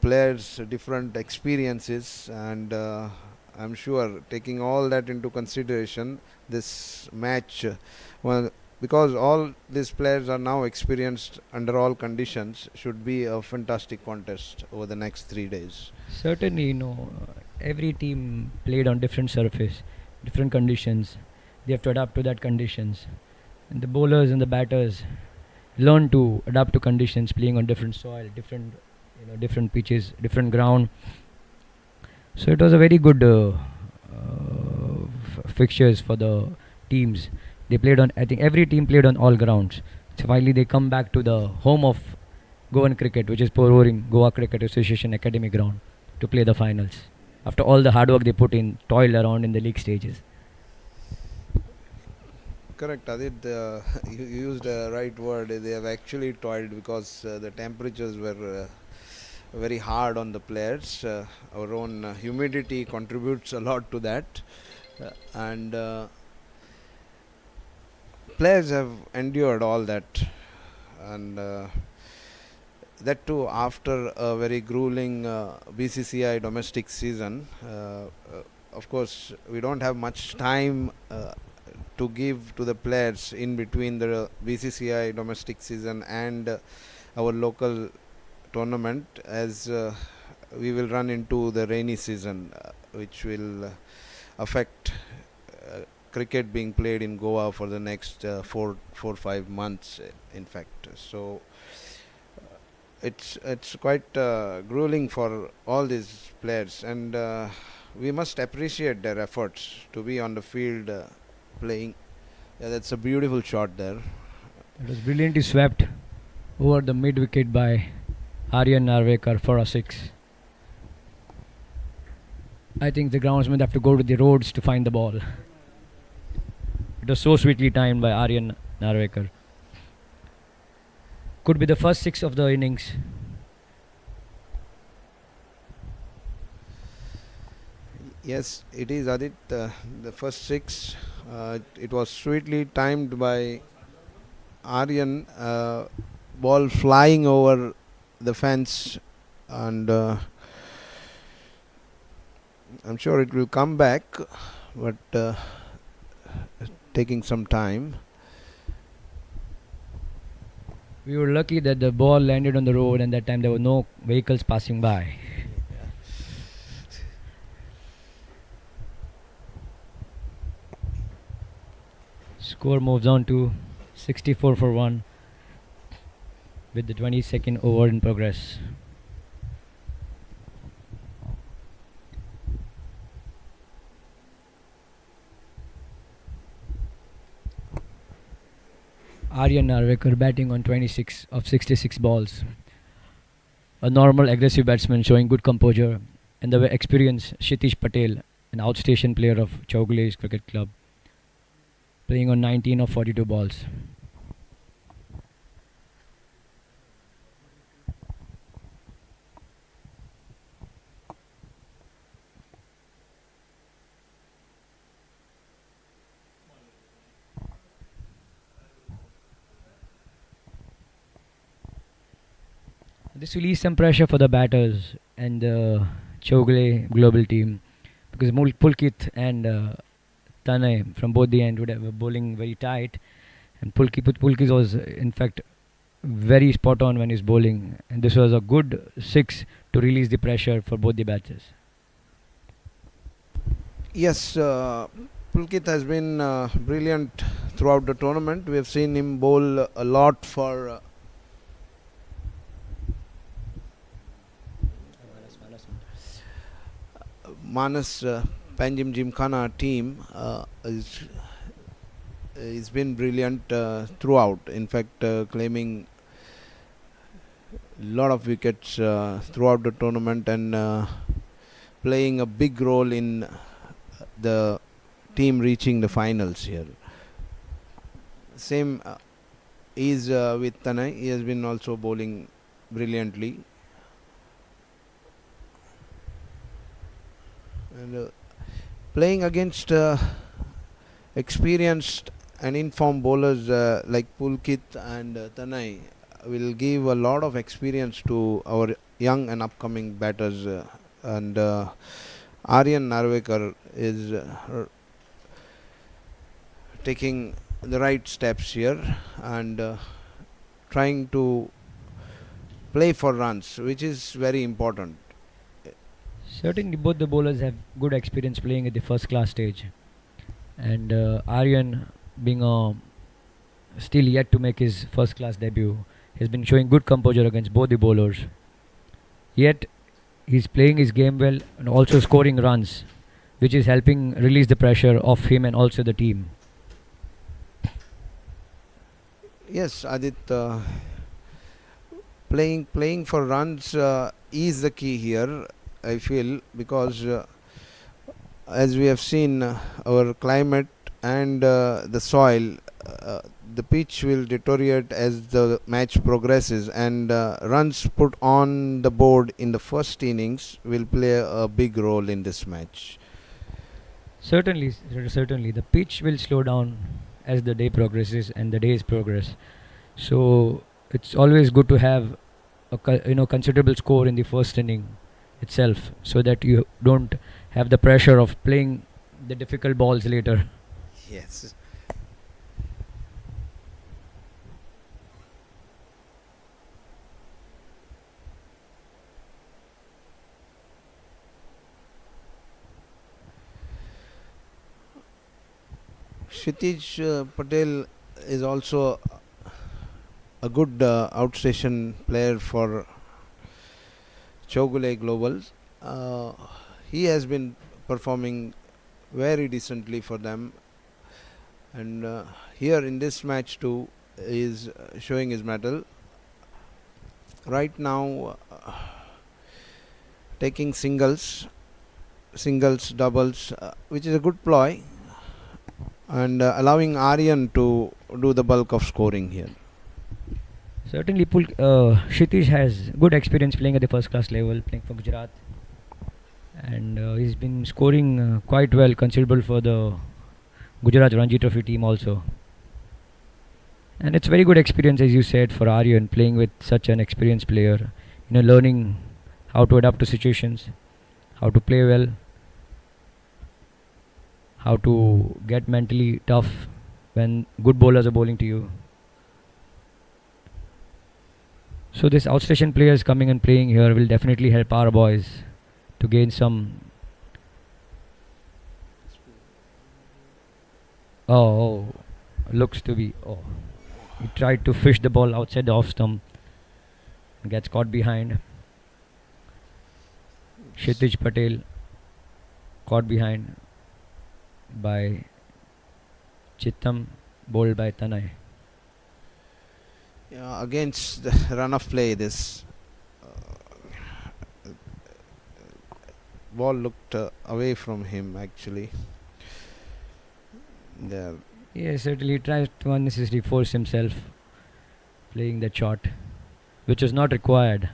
players different experiences, and I'm sure, taking all that into consideration, this match, because all these players are now experienced under all conditions, should be a fantastic contest over the next 3 days. Certainly, every team played on different surface, different conditions. They have to adapt to that conditions, and the bowlers and the batters learn to adapt to conditions, playing on different soil, different pitches, different ground. So it was a very good fixtures for the teams. They played on, I think every team played on all grounds. So finally they come back to the home of Goan cricket, which is Pororim Goa Cricket Association Academy ground, to play the finals. After all the hard work they put in, toil around in the league stages. correct, Adit. You used the right word. They have actually toiled because the temperatures were very hard on the players. Our own humidity contributes a lot to that, and players have endured all that, and that too after a very grueling BCCI domestic season. Of course, we don't have much time to give to the players in between the BCCI domestic season and our local tournament, as we will run into the rainy season, which will affect cricket being played in Goa for the next 4-5 months, in fact. So it's quite grueling for all these players, and we must appreciate their efforts to be on the field playing. Yeah, that's a beautiful shot there. It was brilliantly swept over the mid wicket by Aryan Narvekar for a 6. I think the groundsmen have to go to the roads to find the ball. It was so sweetly timed by Aryan Narvekar. Could be the first 6 of the innings. Yes, it is, Adit. The first 6. It was sweetly timed by Aryan. Ball flying over the fence, and I'm sure it will come back, but taking some time. We were lucky that the ball landed on the road, and that time there were no vehicles passing by. Score moves on to 64 for 1 with the 22nd over in progress. Aryan Narvekar batting on 26 of 66 balls. A normal aggressive batsman showing good composure, and the experienced Kshitish Patel, an outstation player of Chowgule Cricket Club, playing on 19 of 42 balls. This will ease some pressure for the batters and the Chowgule global team, because Pulkit and Tanay from both the end would have bowling very tight, and Pulkit was in fact very spot on when he's bowling, and this was a good 6 to release the pressure for both the batters. Yes, Pulkit has been brilliant throughout the tournament. We have seen him bowl a lot for Manas Panjim Gymkhana team. He's been brilliant throughout. In fact, claiming a lot of wickets throughout the tournament, and playing a big role in the team reaching the finals here. Same is with Tanay. He has been also bowling brilliantly. And playing against experienced and informed bowlers like Pulkit and Tanay will give a lot of experience to our young and upcoming batters. And Aryan Narvekar is taking the right steps here and trying to play for runs, which is very important. Certainly both the bowlers have good experience playing at the first class stage, and Aryan, being still yet to make his first class debut, has been showing good composure against both the bowlers. Yet he's playing his game well and also scoring runs, which is helping release the pressure of him and also the team. Yes, Adit, playing for runs is the key here, I feel, because as we have seen, our climate and the soil the pitch will deteriorate as the match progresses, and runs put on the board in the first innings will play a big role in this match. Certainly, certainly. The pitch will slow down as the day progresses and the days progress. So it's always good to have a considerable score in the first inning itself, so that you don't have the pressure of playing the difficult balls later. Yes. Kshitij Patel is also a good outstation player for Chowgule Global. He has been performing very decently for them, and here in this match too is showing his mettle. Right now, taking singles, doubles, which is a good ploy, and allowing Aryan to do the bulk of scoring here. Certainly, Kshitij has good experience playing at the first class level, playing for Gujarat, and he's been scoring quite well, considerable for the Gujarat Ranji Trophy team also. And it's very good experience, as you said, for Aryan, playing with such an experienced player, learning how to adapt to situations, how to play well, how to get mentally tough when good bowlers are bowling to you. So this outstation players coming and playing here will definitely help our boys to gain some. Looks to be. He tried to fish the ball outside the off stump and gets caught behind. Kshitij Patel caught behind by Chittam, bowled by Tanay. Against the run of play, this ball looked away from him actually. There. Yes, certainly he tries to unnecessarily force himself playing that shot, which is not required.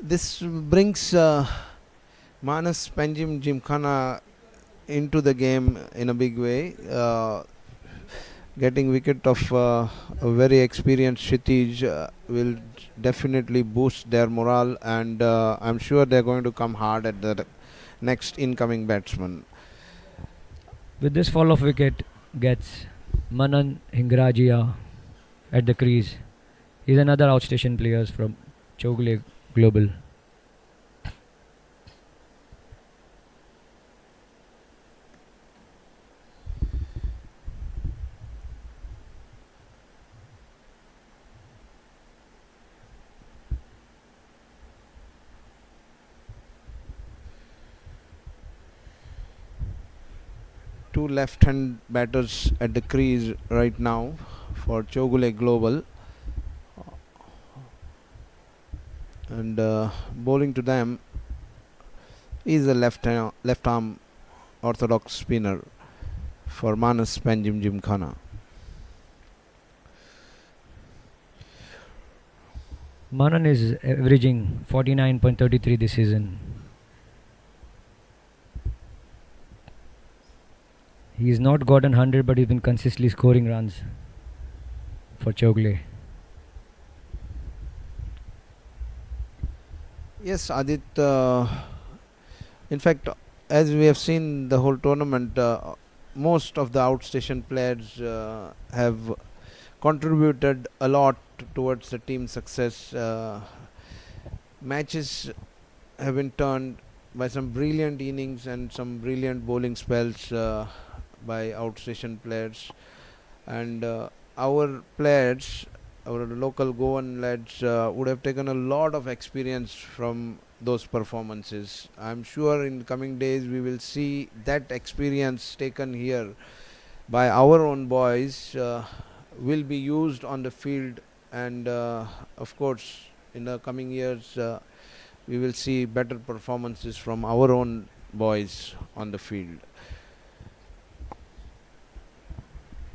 This brings Manas Panjim Gymkhana into the game in a big way. Getting wicket of a very experienced Kshitij will definitely boost their morale, and I'm sure they're going to come hard at the next incoming batsman. With this fall of wicket gets Manan Hingrajia at the crease. He's another outstation player from Chowgule Global. Two left-hand batters at the crease right now for Chowgule Global, and bowling to them is a left-arm orthodox spinner for Manas Panjim Gymkhana. Manan is averaging 49.33 this season. He's not gotten 100, but he's been consistently scoring runs for Chowgule. Yes, Adit. In fact, as we have seen the whole tournament, most of the outstation players have contributed a lot towards the team success. Matches have been turned by some brilliant innings and some brilliant bowling spells by outstation players, and our players, our local Goan lads, would have taken a lot of experience from those performances. I'm sure in coming days we will see that experience taken here by our own boys will be used on the field, and of course in the coming years we will see better performances from our own boys on the field?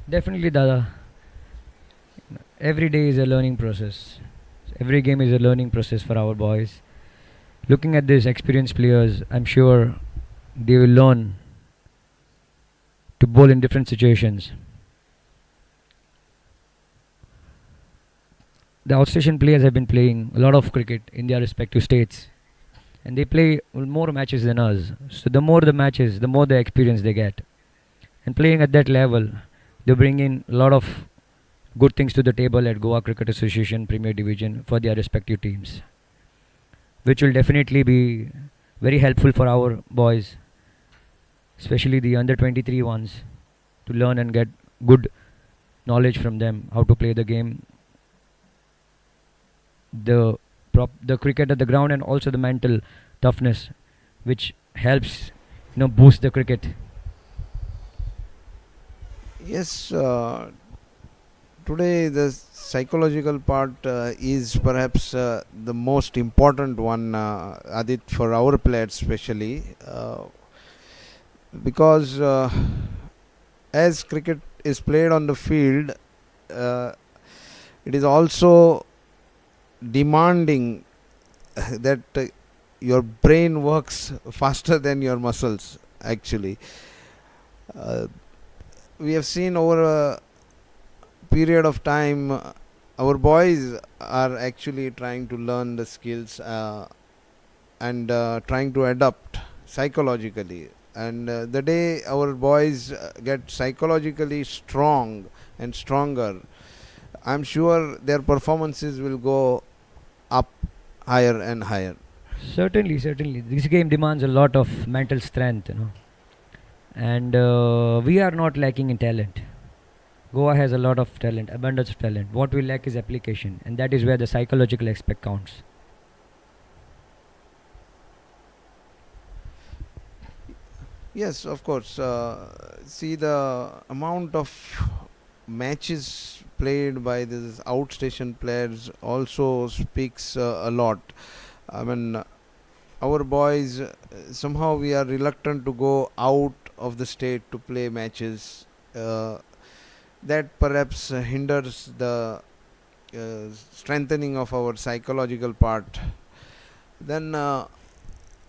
Definitely, Dada. Every day is a learning process. Every game is a learning process for our boys. Looking at these experienced players, I'm sure they will learn to bowl in different situations. The outstation players have been playing a lot of cricket in their respective states, and they play more matches than us. So the more the matches, the more the experience they get. And playing at that level, they bring in a lot of good things to the table at Goa Cricket Association Premier Division for their respective teams, which will definitely be very helpful for our boys, especially the under 23 ones, to learn and get good knowledge from them how to play the game, the cricket at the ground, and also the mental toughness, which helps boost the cricket. Yes, today the psychological part is perhaps the most important one, Adit, for our players especially, because as cricket is played on the field, it is also demanding that your brain works faster than your muscles actually. We have seen over a period of time, our boys are actually trying to learn the skills and trying to adapt psychologically. And the day our boys get psychologically strong and stronger, I'm sure their performances will go up higher and higher. Certainly, certainly. This game demands a lot of mental strength, and we are not lacking in talent. Goa has a lot of talent, abundance of talent. What we lack is application, and that is where the psychological aspect counts. Yes, of course. See, the amount of matches played by these outstation players also speaks a lot. I mean, our boys, somehow we are reluctant to go out of the state to play matches. That perhaps hinders the strengthening of our psychological part. Then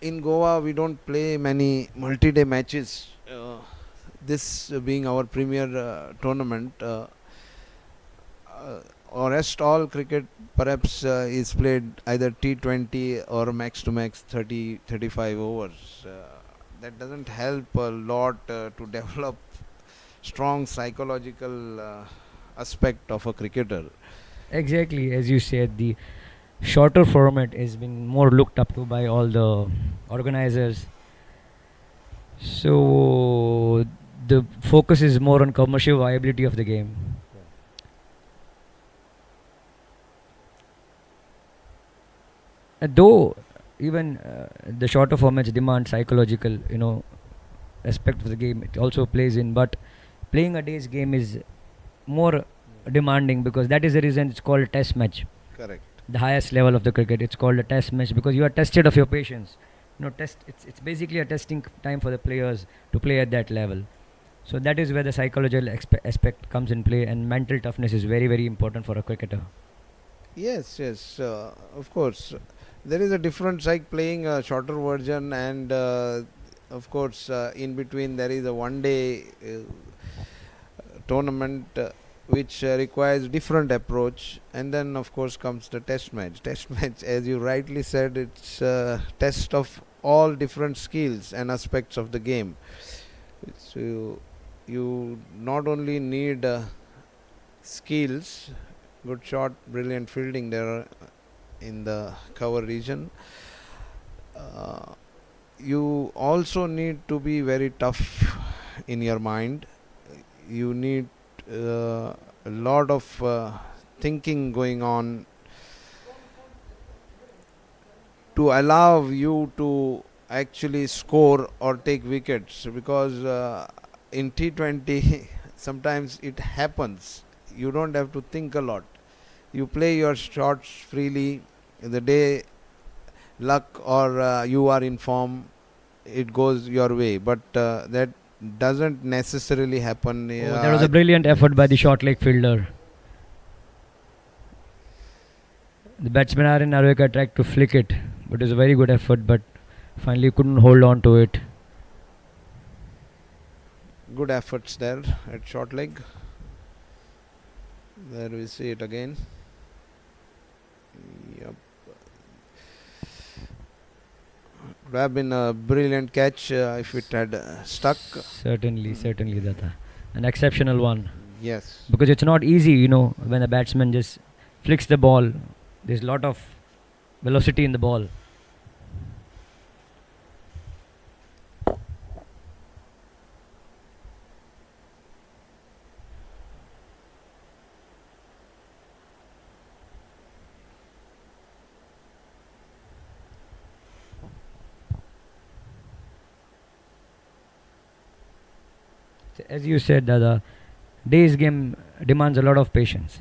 in Goa we don't play many multi-day matches. This being our premier tournament, or rest all cricket perhaps is played either T20 or max to max 30-35 overs. That doesn't help a lot to develop strong psychological aspect of a cricketer. Exactly, as you said, the shorter format is being more looked up to by all the organizers. So the focus is more on commercial viability of the game. Though even the shorter formats demand psychological, aspect of the game, it also plays in. But playing a day's game is more demanding, because that is the reason it's called a test match. Correct. The highest level of the cricket, it's called a test match, because you are tested of your patience. It's basically a testing time for the players to play at that level. So that is where the psychological aspect comes in play, and mental toughness is very, very important for a cricketer. Yes, yes, of course. There is a difference like playing a shorter version, and of course in between there is a one-day tournament which requires different approach, and then of course comes the test match. Test match, as you rightly said, it's a test of all different skills and aspects of the game. So you not only need skills, good shot, brilliant fielding there in the cover region, you also need to be very tough in your mind. You need a lot of thinking going on to allow you to actually score or take wickets, because in T20 sometimes it happens. You don't have to think a lot. You play your shots freely. The day luck or you are in form, it goes your way, but that doesn't necessarily happen. There was a brilliant effort by the short leg fielder. The batsman Aaron Narvekar tried to flick it, but it was a very good effort, but finally couldn't hold on to it. Good efforts there at short leg. There we see it again. Yep. Would have been a brilliant catch if it had stuck. Certainly, Datta. An exceptional one. Yes. Because it's not easy, when a batsman just flicks the ball. There's a lot of velocity in the ball. As you said, Dada, day's game demands a lot of patience.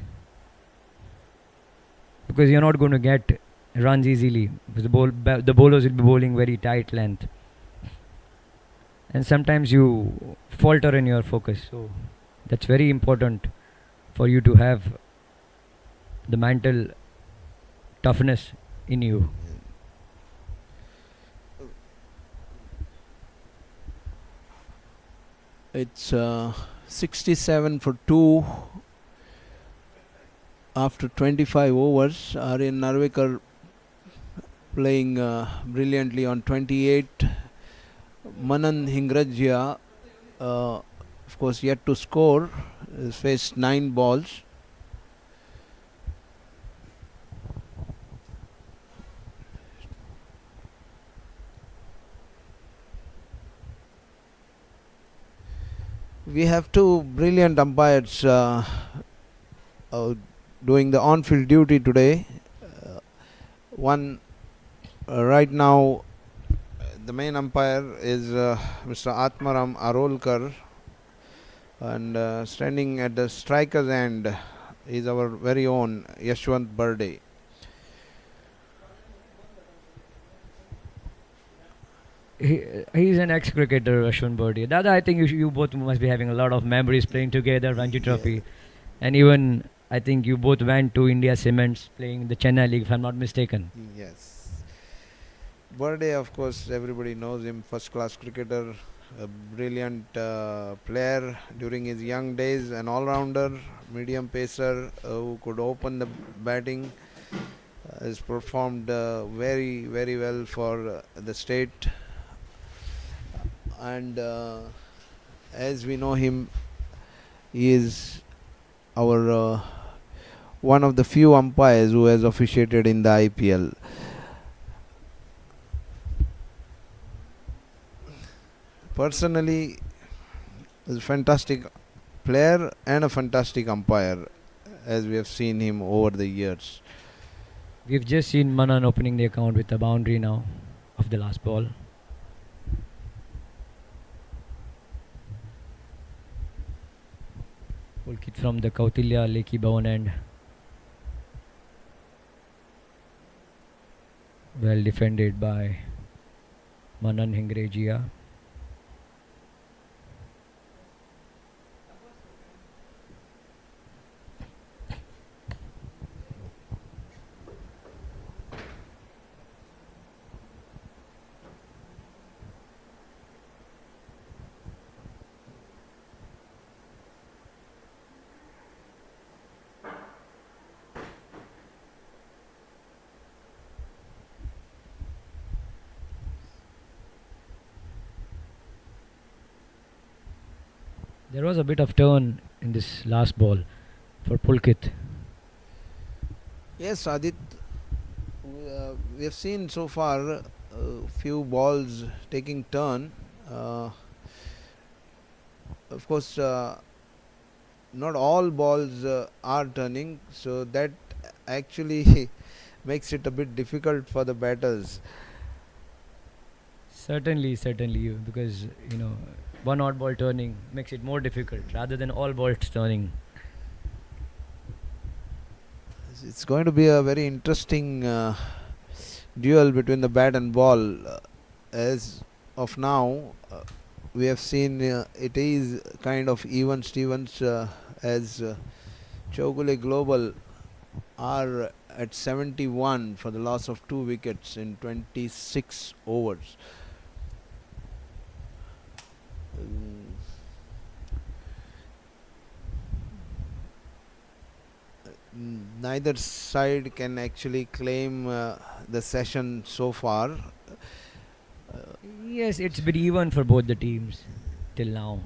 Because you're not going to get runs easily. Because the bowlers will be bowling very tight length. And sometimes you falter in your focus. So that's very important for you to have the mental toughness in you. It's 67 for 2 after 25 overs. Aryan Narvekar playing brilliantly on 28. Manan Hingrajia, of course, yet to score, has faced 9 balls. We have 2 brilliant umpires doing the on-field duty today. One right now, the main umpire is Mr. Atmaram Arolkar, and standing at the striker's end is our very own Yashwant Burde. He's an ex-cricketer, Ashwin Burde. Dada, I think you both must be having a lot of memories playing together, Ranji Trophy. And even, I think you both went to India Cements playing the Chennai League, if I'm not mistaken. Yes. Burde, of course, everybody knows him, first-class cricketer, a brilliant player during his young days, an all-rounder, medium pacer who could open the batting. Has performed very, very well for the state. And as we know him, he is our one of the few umpires who has officiated in the IPL. Personally, is a fantastic player and a fantastic umpire, as we have seen him over the years. We've just seen Manan opening the account with a boundary now of the last ball. Full kick from the Kautilya Lekhi Bhavan end. Well defended by Manan Hingrejia. There was a bit of turn in this last ball for Pulkit. Yes, Adit, we have seen so far a few balls taking turn. Of course, not all balls are turning, so that actually makes it a bit difficult for the batters. Certainly, because one odd ball turning makes it more difficult rather than all balls turning. It's going to be a very interesting duel between the bat and ball, as of now, we have seen it is kind of even Stevens as Chowgule Global are at 71 for the loss of 2 wickets in 26 overs. Neither side can actually claim the session so far. Yes, it's been even for both the teams till now.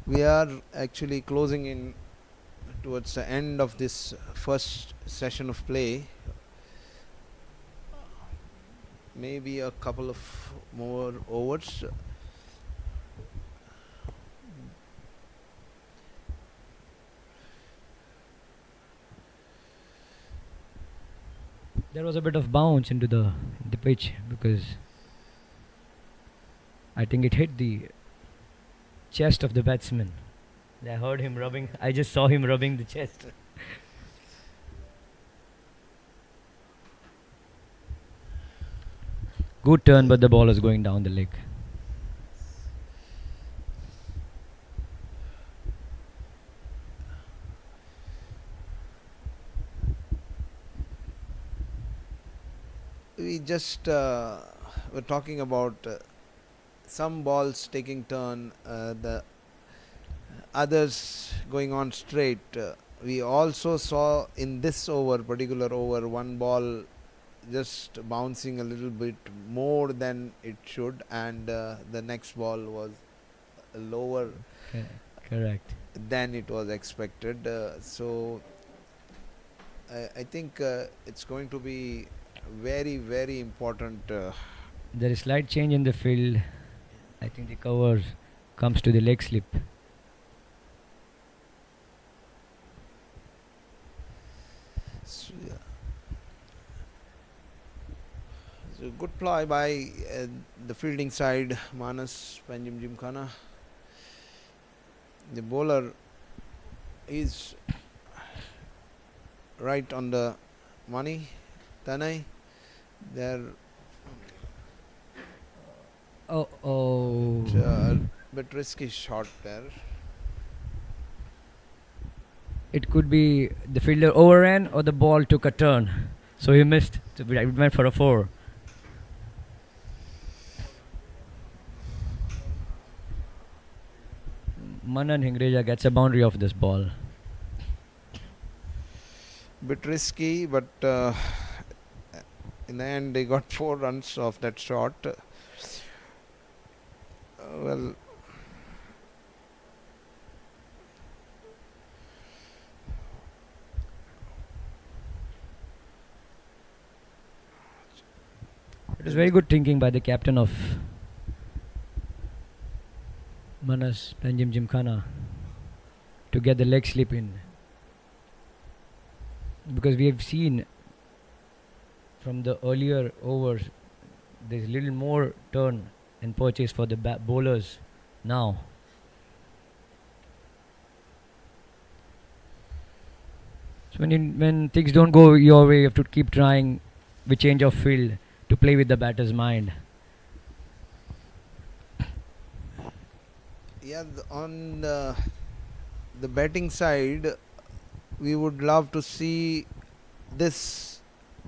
We are actually closing in towards the end of this first session of play. Maybe a couple of more overs. There was a bit of bounce into the pitch because I think it hit the chest of the batsman. I heard him rubbing. I just saw him rubbing the chest. Good turn, but the ball is going down the leg. We just were talking about some balls taking turn, the others going on straight. We also saw in this particular over, one ball just bouncing a little bit more than it should, and the next ball was lower Correct. than it was expected. So I think it's going to be very, very important. There is slight change in the field. I think the cover comes to the leg slip. So, so good ploy by the fielding side, Manas, Panjim, Gymkhana. The bowler is right on the money. Tanai, they're a bit risky shot there. It could be the fielder overran or the ball took a turn. So he missed. So it went for a 4. Manan Hingreja gets a boundary off this ball. Bit risky, but in the end they got 4 runs off that shot. Well, it was very good thinking by the captain of Manas Panjim Gymkhana to get the leg slip in, because we have seen from the earlier overs there's a little more turn and purchase for the bowlers now. So when things don't go your way, you have to keep trying with change of field to play with the batter's mind. yeah, on the batting side, we would love to see this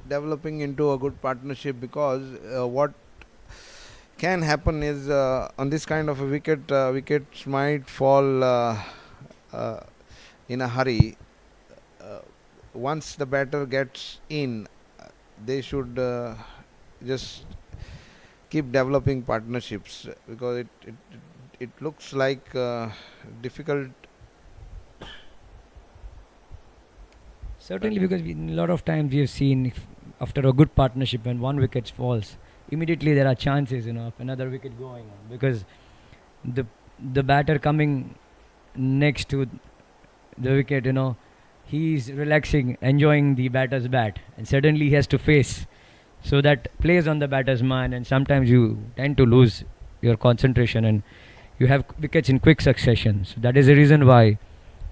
developing into a good partnership, because what can happen is on this kind of a wicket, wickets might fall in a hurry. Once the batter gets in, they should just keep developing partnerships, because it looks like difficult. Certainly, because a lot of times we have seen after a good partnership, when one wicket falls, immediately there are chances, of another wicket going on, because the batter coming next to the wicket, he's relaxing, enjoying the batter's bat, and suddenly he has to face So that plays on the batter's mind, and sometimes you tend to lose your concentration and you have wickets in quick succession. So that is the reason why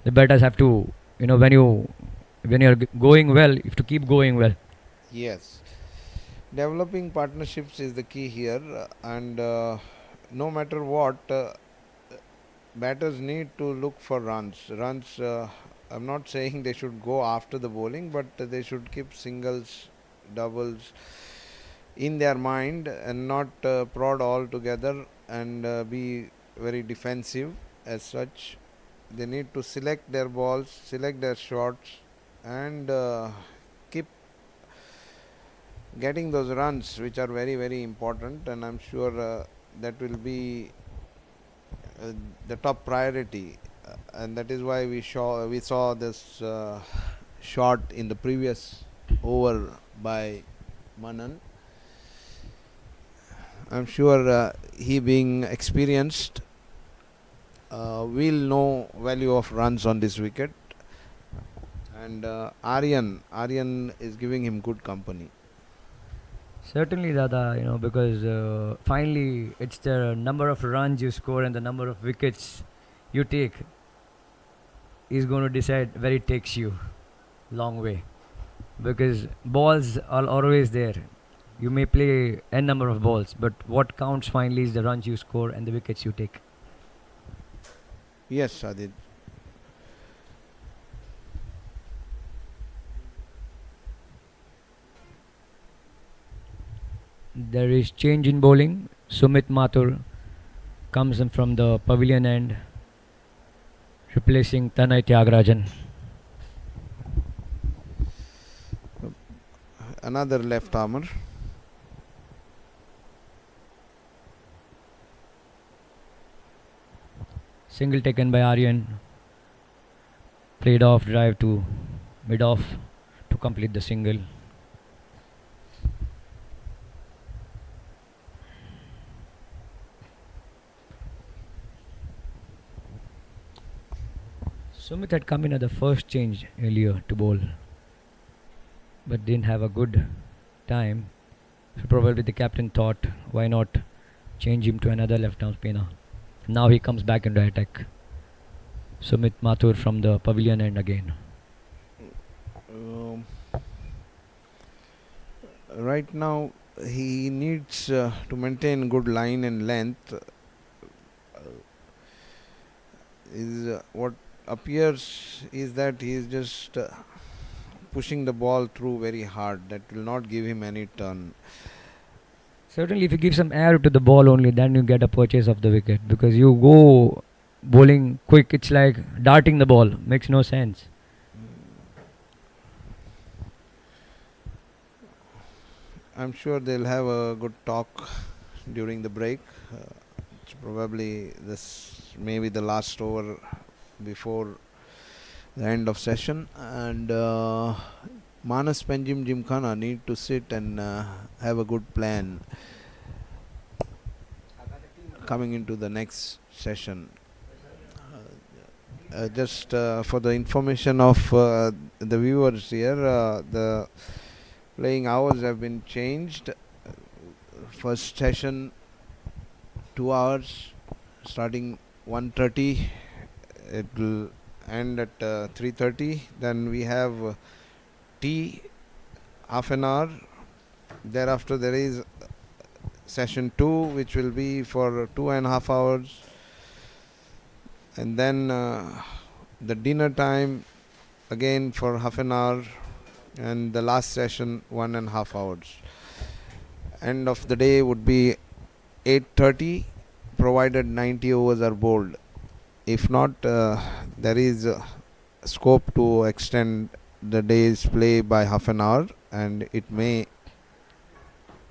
the batters have to, when you're going well, you have to keep going well. Yes. Developing partnerships is the key here, and no matter what, batters need to look for runs. I'm not saying they should go after the bowling, but they should keep singles, doubles in their mind and not prod all together and be very defensive as such. They need to select their balls, select their shots, and keep getting those runs, which are very, very important. And I'm sure that will be the top priority, and that is why we saw this shot in the previous over by Manan. I'm sure he, being experienced, will know value of runs on this wicket, and Aryan is giving him good company. Certainly, Dada, because finally it's the number of runs you score and the number of wickets you take is going to decide where it takes you long way. Because balls are always there. You may play n number of balls, but what counts finally is the runs you score and the wickets you take. Yes, Adit. There is change in bowling. Sumit Mathur comes in from the pavilion end, replacing Tanay Tyagarajan. Another left armer. Single taken by Aryan. Played off drive to mid off to complete the single. Sumit had come in at the first change earlier to bowl, but didn't have a good time. So probably the captain thought, why not change him to another left-arm spinner. Now he comes back into attack. Sumit Mathur from the pavilion end again. Right now he needs to maintain good line and length. What appears is that he is just pushing the ball through very hard. That will not give him any turn. Certainly if you give some air to the ball only, then you get a purchase of the wicket. Because you go bowling quick, it's like darting the ball. Makes no sense. I'm sure they'll have a good talk during the break. Probably this may be the last over before the end of session, and Manas, Panjim, Gymkhana need to sit and have a good plan coming into the next session. Just for the information of the viewers here, the playing hours have been changed. First session 2 hours, starting 1:30. It will end at 3:30. Then we have tea, half an hour. Thereafter there is session 2, which will be for 2.5 hours. And then the dinner time again for half an hour, and the last session 1.5 hours. End of the day would be 8:30, provided 90 overs are bowled. If not, there is scope to extend the day's play by half an hour, and it may.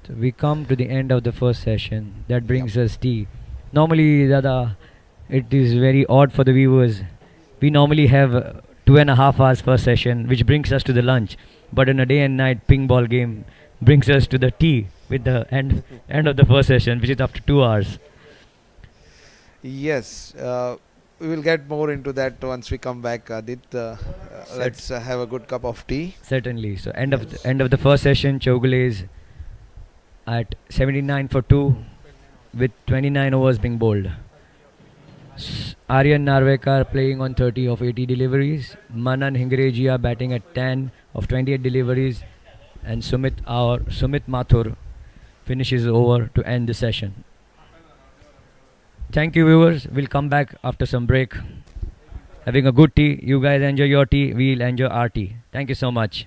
So we come to the end of the first session. That brings us tea. Normally, Dada, it is very odd for the viewers. We normally have 2.5 hours per session, which brings us to the lunch. But in a day and night ping ball game brings us to the tea with the end of the first session, which is after 2 hours. Yes, we will get more into that once we come back, Adit. Let's have a good cup of tea. Certainly. So end of the first session, Chowgule is at 79 for 2 with 29 overs being bowled. Aryan Narvekar playing on 30 of 80 deliveries. Manan Hingrejia batting at 10 of 28 deliveries. And Sumit Mathur finishes over to end the session. Thank you, viewers. We'll come back after some break. Having a good tea. You guys enjoy your tea. We'll enjoy our tea. Thank you so much.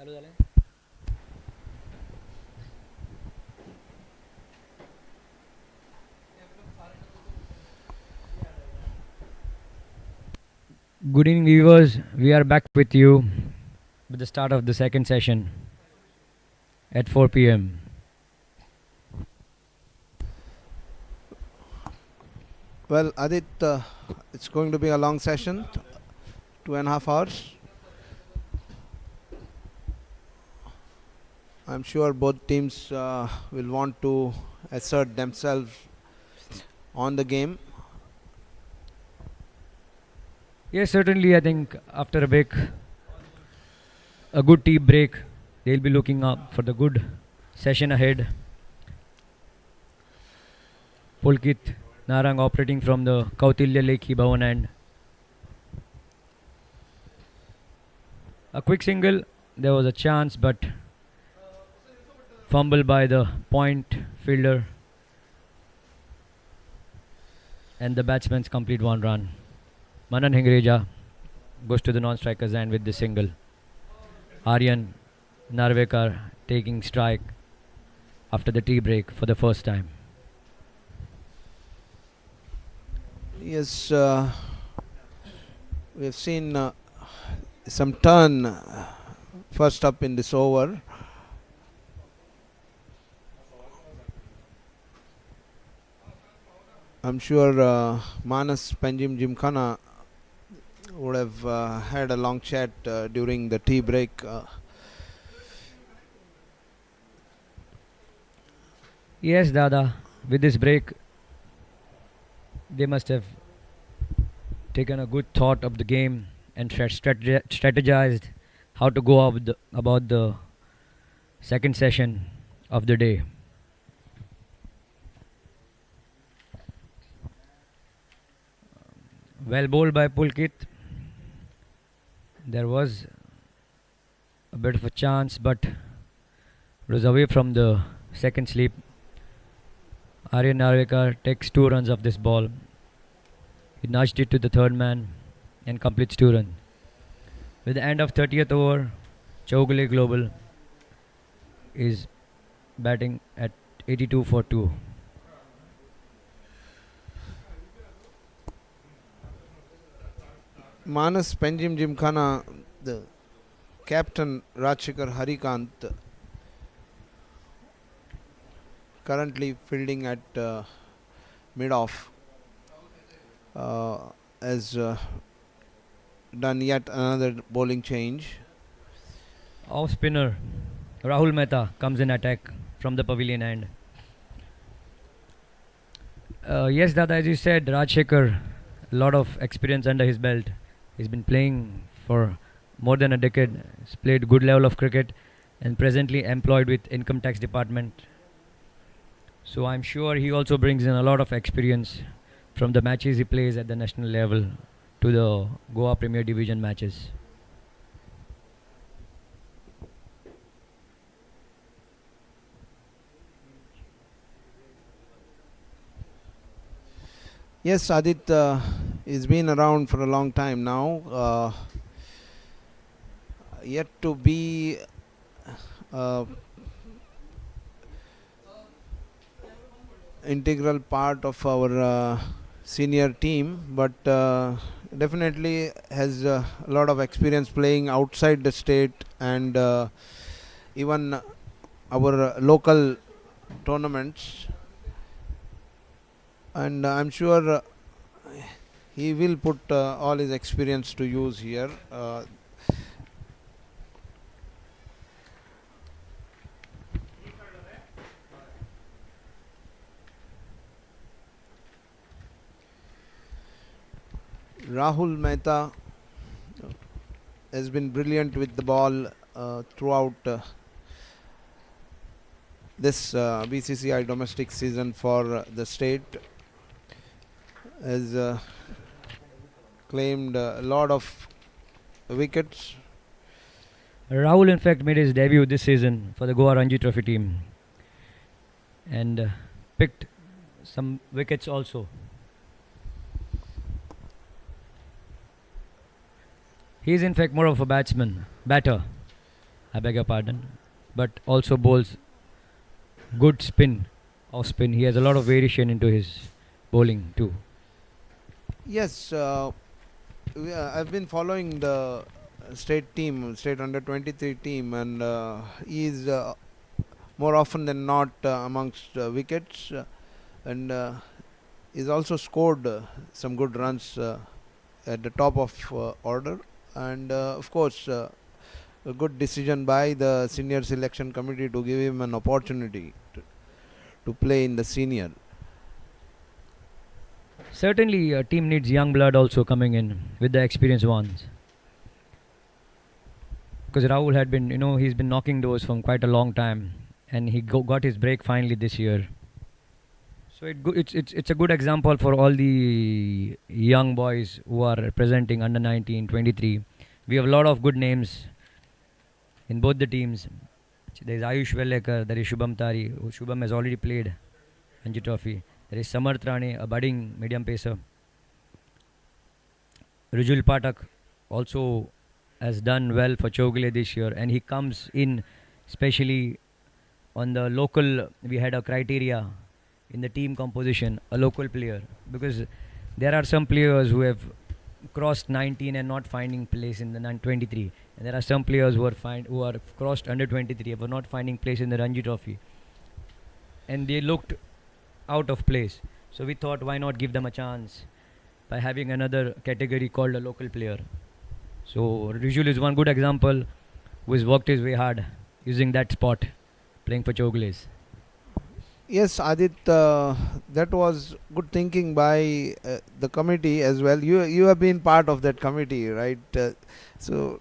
चालू झालंय. Good evening, viewers. We are back with you with the start of the second session at 4 p.m. Well, Adit, it's going to be a long session, 2.5 hours. I'm sure both teams will want to assert themselves on the game. Yes, certainly. I think after a break, a good tea break, they'll be looking up for the good session ahead. Pulkit Narang operating from the Kautilya Lekhi Bhavan end. A quick single, there was a chance, but fumble by the point fielder, and the batsman's complete one run. Manan Hingreja goes to the non-strikers end with the single. Aryan Narvekar taking strike after the tea break for the first time. Yes, we have seen some turn first up in this over. I'm sure Manas, Panjim, Gymkhana would have had a long chat during the tea break. Yes, Dada, with this break, they must have taken a good thought of the game and strategized how to go about the second session of the day. Well bowled by Pulkit. There was a bit of a chance, but it was away from the second sleep. Aryan Narvekar takes 2 runs off this ball. He nudged it to the third man and completes 2 runs. With the end of 30th over, Chowgule Global is batting at 82 for 2. Manas, Panjim, Gymkhana, the captain Rajshekhar Harikant currently fielding at mid-off has done yet another bowling change. Off spinner Rahul Mehta comes in attack from the pavilion end. Yes, Dada, as you said, Rajshekhar, a lot of experience under his belt. He's been playing for more than a decade. He's played good level of cricket and presently employed with Income Tax Department. So I'm sure he also brings in a lot of experience from the matches he plays at the national level to the Goa Premier Division matches. Yes, Adit has been around for a long time now. Yet to be integral part of our senior team, but definitely has a lot of experience playing outside the state and even our local tournaments. And I'm sure he will put all his experience to use here. Rahul Mehta has been brilliant with the ball throughout this BCCI domestic season for the state. Has claimed a lot of wickets. Rahul, in fact, made his debut this season for the Goa Ranji Trophy team and picked some wickets also. He is in fact more of a batter. I beg your pardon, but also bowls good off spin. He has a lot of variation into his bowling too. Yes, I've been following the state under 23 team, and he is more often than not amongst wickets, and he's also scored some good runs at the top of order, and of course a good decision by the senior selection committee to give him an opportunity to play in the senior. Certainly, a team needs young blood also coming in with the experienced ones. Because Rahul had been, he's been knocking doors from quite a long time, and he got his break finally this year. So it's a good example for all the young boys who are representing under 19, 23. We have a lot of good names in both the teams. There is Ayush Vellekar, there is Shubham Tari. Shubham has already played Ranji Trophy. There is Samarth Rane, a budding medium pacer. Rujul Patak also has done well for Chowgule this year, and he comes in especially on the local. We had a criteria in the team composition, a local player, because there are some players who have crossed 19 and not finding place in the 23, and there are some players who are crossed under 23 but not finding place in the Ranji Trophy, and they looked out of place. So we thought, why not give them a chance by having another category called a local player. So Rijul is one good example who has worked his way hard using that spot, playing for Chowgules. Yes, Adit, that was good thinking by the committee as well. You have been part of that committee, right? So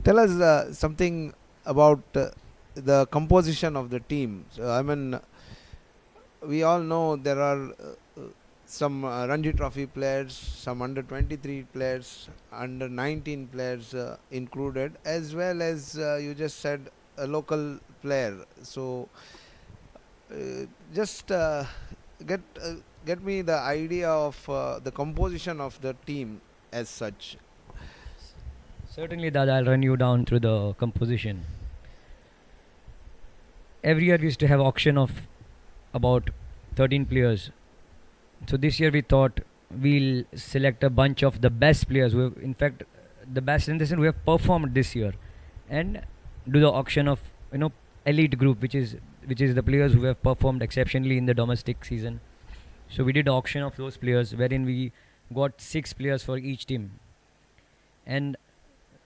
tell us something about the composition of the team. So, I mean, we all know there are some Ranji Trophy players, some under 23 players, under 19 players included, as well as you just said a local player. So just get me the idea of the composition of the team as such. Certainly, Dada, I'll run you down through the composition. Every year we used to have auction of about 13 players. So this year we thought we'll select a bunch of the best players who have, in fact, the best in this and who have performed this year, and do the auction of elite group, which is the players who have performed exceptionally in the domestic season. So we did auction of those players, wherein we got 6 players for each team, and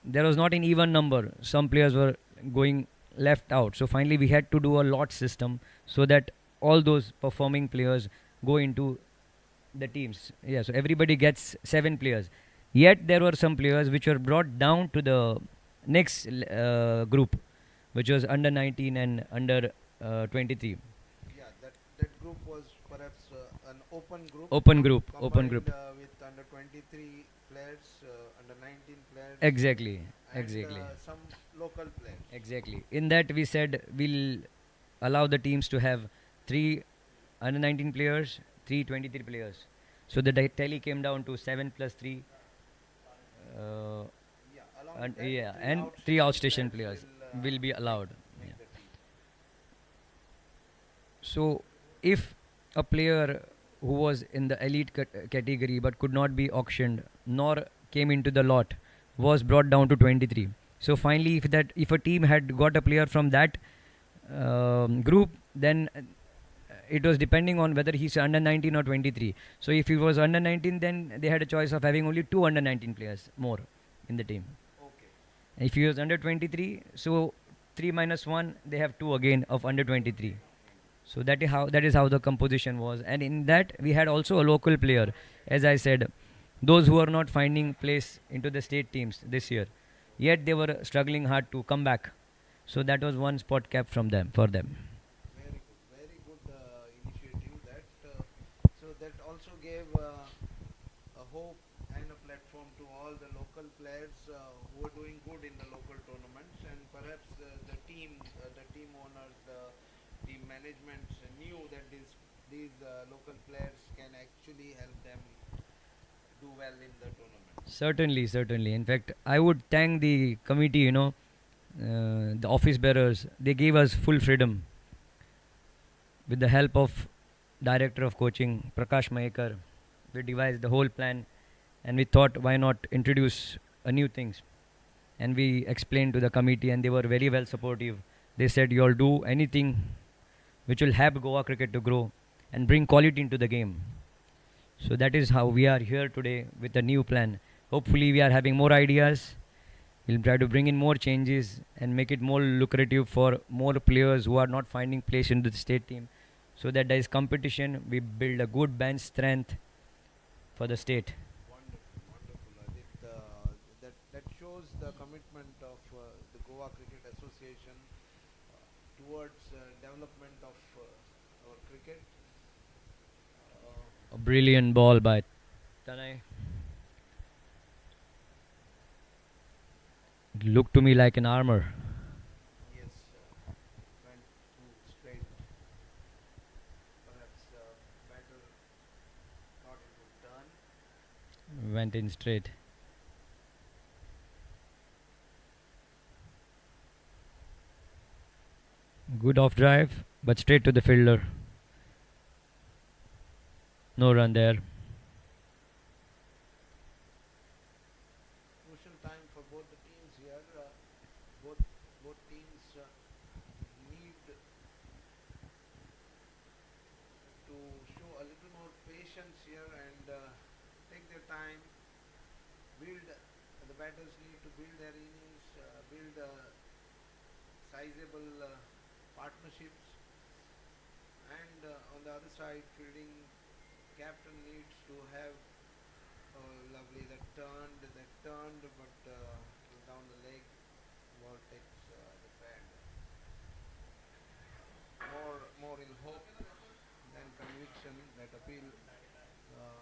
there was not an even number. Some players were going left out, so finally we had to do a lot system so that all those performing players go into the teams. Yeah, so everybody gets 7 players. Yet there were some players which were brought down to the next group, which was under 19 and under 23. Yeah, that group was perhaps an open group. Open group. With under 23 players, under 19 players. Exactly. And some local players. Exactly. In that we said we'll allow the teams to have 3 under 19 players, 3 23 players. So the tally came down to 7 plus 3. And 3 outstation players will be allowed. Yeah. So if a player who was in the elite category but could not be auctioned nor came into the lot was brought down to 23. So finally, if a team had got a player from that group, then it was depending on whether he's under 19 or 23. So if he was under 19, then they had a choice of having only 2 under 19 players more in the team. Okay. If he was under 23, so 3 minus 1, they have 2 again of under 23. So that is how the composition was. And in that we had also a local player. As I said, those who are not finding place into the state teams this year, yet they were struggling hard to come back. So that was one spot kept for them. Very good initiative. So that also gave a hope and a platform to all the local players who were doing good in the local tournaments, and perhaps the team owners, the team management knew that these local players can actually help them do well in the tournament. Certainly. In fact, I would thank the committee, the office bearers, they gave us full freedom. With the help of director of coaching, Prakash Mahekar, we devised the whole plan, and we thought, why not introduce new things? And we explained to the committee, and they were very well supportive. They said, you'll do anything which will help Goa cricket to grow and bring quality into the game. So that is how we are here today with a new plan. Hopefully we are having more ideas. We'll try to bring in more changes and make it more lucrative for more players who are not finding place in the state team. So that there is competition, we build a good bench strength for the state. Wonderful. I think that shows the commitment of the Goa Cricket Association towards development of our cricket. A brilliant ball by Tanay. It looked to me like an armor. Yes, went too straight. Perhaps batter thought it would turn. Went in straight. Good off drive, but straight to the fielder. No run there. Crucial time for both the teams here. Both teams need to show a little more patience here and take their time. The batters need to build their innings, build sizable partnerships, and on the other side, fielding captain needs to have lovely that turned, but down the leg, ball takes the pad. More in hope than conviction. That appeal,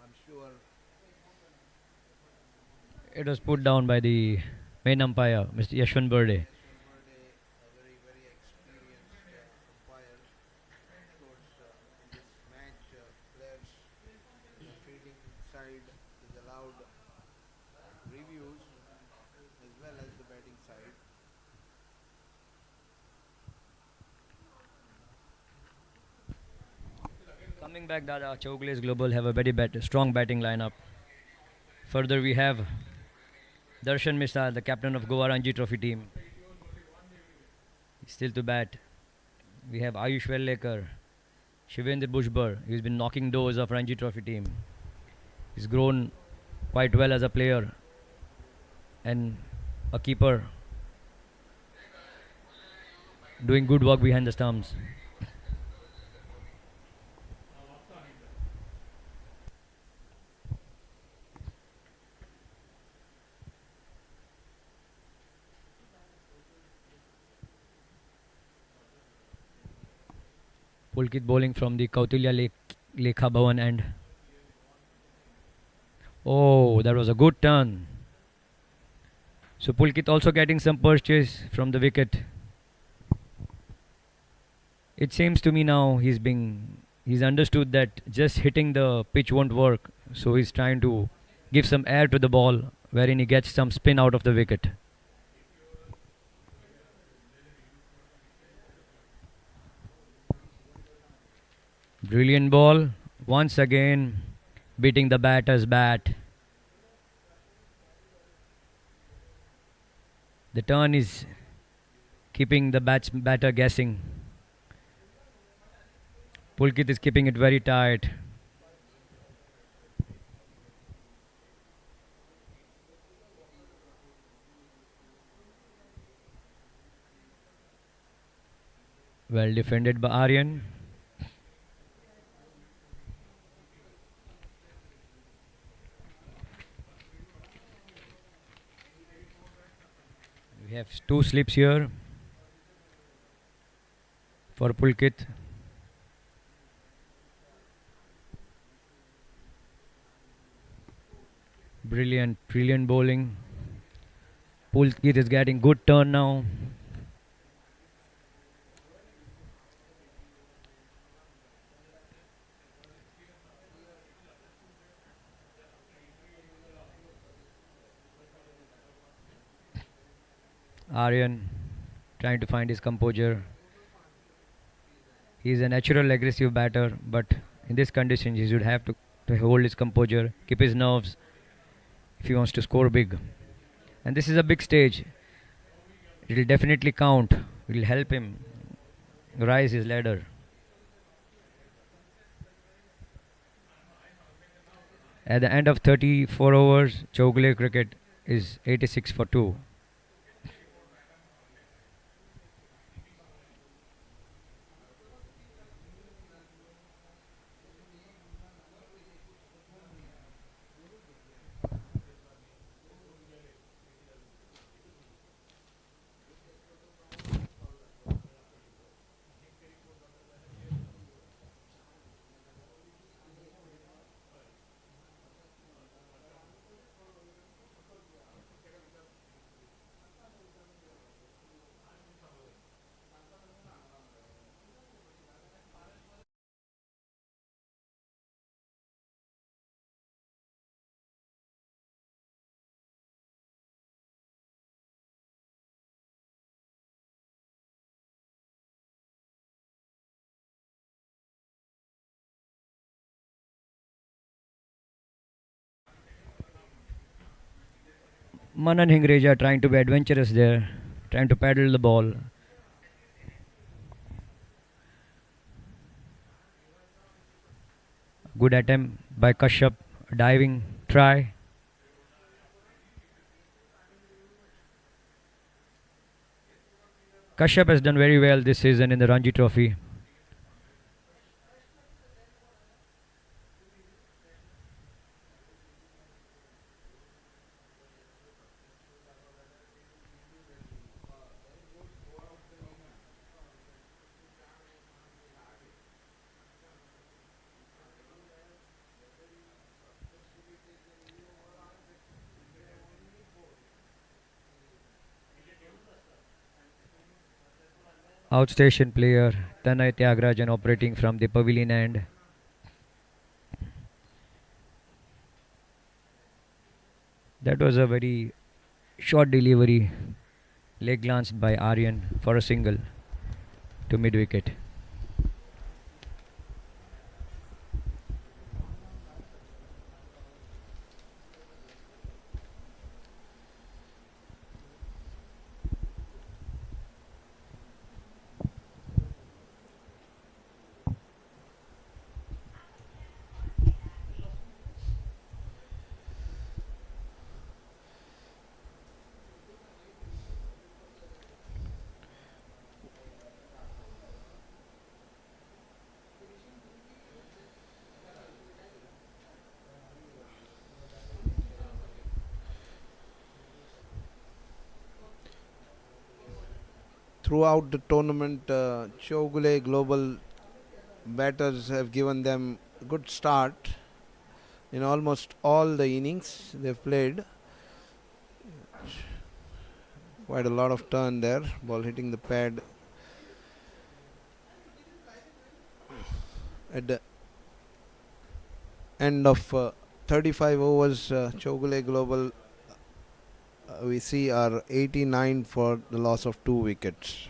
I'm sure. It was put down by the main umpire, Mr. Yashwant Burde. A very experienced umpire. Of course, in this match, players in the fielding side is allowed reviews as well as the batting side. Coming back, Dada, Chowgule Global have a very strong batting lineup. Further, we have Darshan Mishra, the captain of Goa Ranji Trophy team. He's still to bat. We have Ayush Vellekar, Shivendra Bushbar. He's been knocking doors of Ranji Trophy team. He's grown quite well as a player and a keeper, doing good work behind the stumps. Pulkit bowling from the Kautilya Lekha Bhavan end. Oh, that was a good turn. So Pulkit also getting some purchase from the wicket. It seems to me now he's understood that just hitting the pitch won't work. So he's trying to give some air to the ball wherein he gets some spin out of the wicket. Brilliant ball. Once again, beating the batter's bat. The turn is keeping the batter guessing. Pulkit is keeping it very tight. Well defended by Aryan. We have two slips here for Pulkit. Brilliant bowling. Pulkit is getting good turn now. Aryan trying to find his composure. He is a natural aggressive batter, but in this condition he should have to hold his composure, keep his nerves if he wants to score big. And this is a big stage. It will definitely count. It will help him rise his ladder. At the end of 34 overs, Chowgule cricket is 86 for 2. Manan Hingreja trying to be adventurous there, trying to paddle the ball. Good attempt by Kashyap, diving try. Kashyap has done very well this season in the Ranji Trophy. Outstation player Tanay Tyagarajan operating from the pavilion end. That was a very short delivery, leg glanced by Aryan for a single to mid wicket. Throughout the tournament, Chowgule Global batters have given them a good start in almost all the innings they've played. Quite a lot of turn there, ball hitting the pad. At the end of 35 overs, Chowgule Global we see are 89 for the loss of 2 wickets.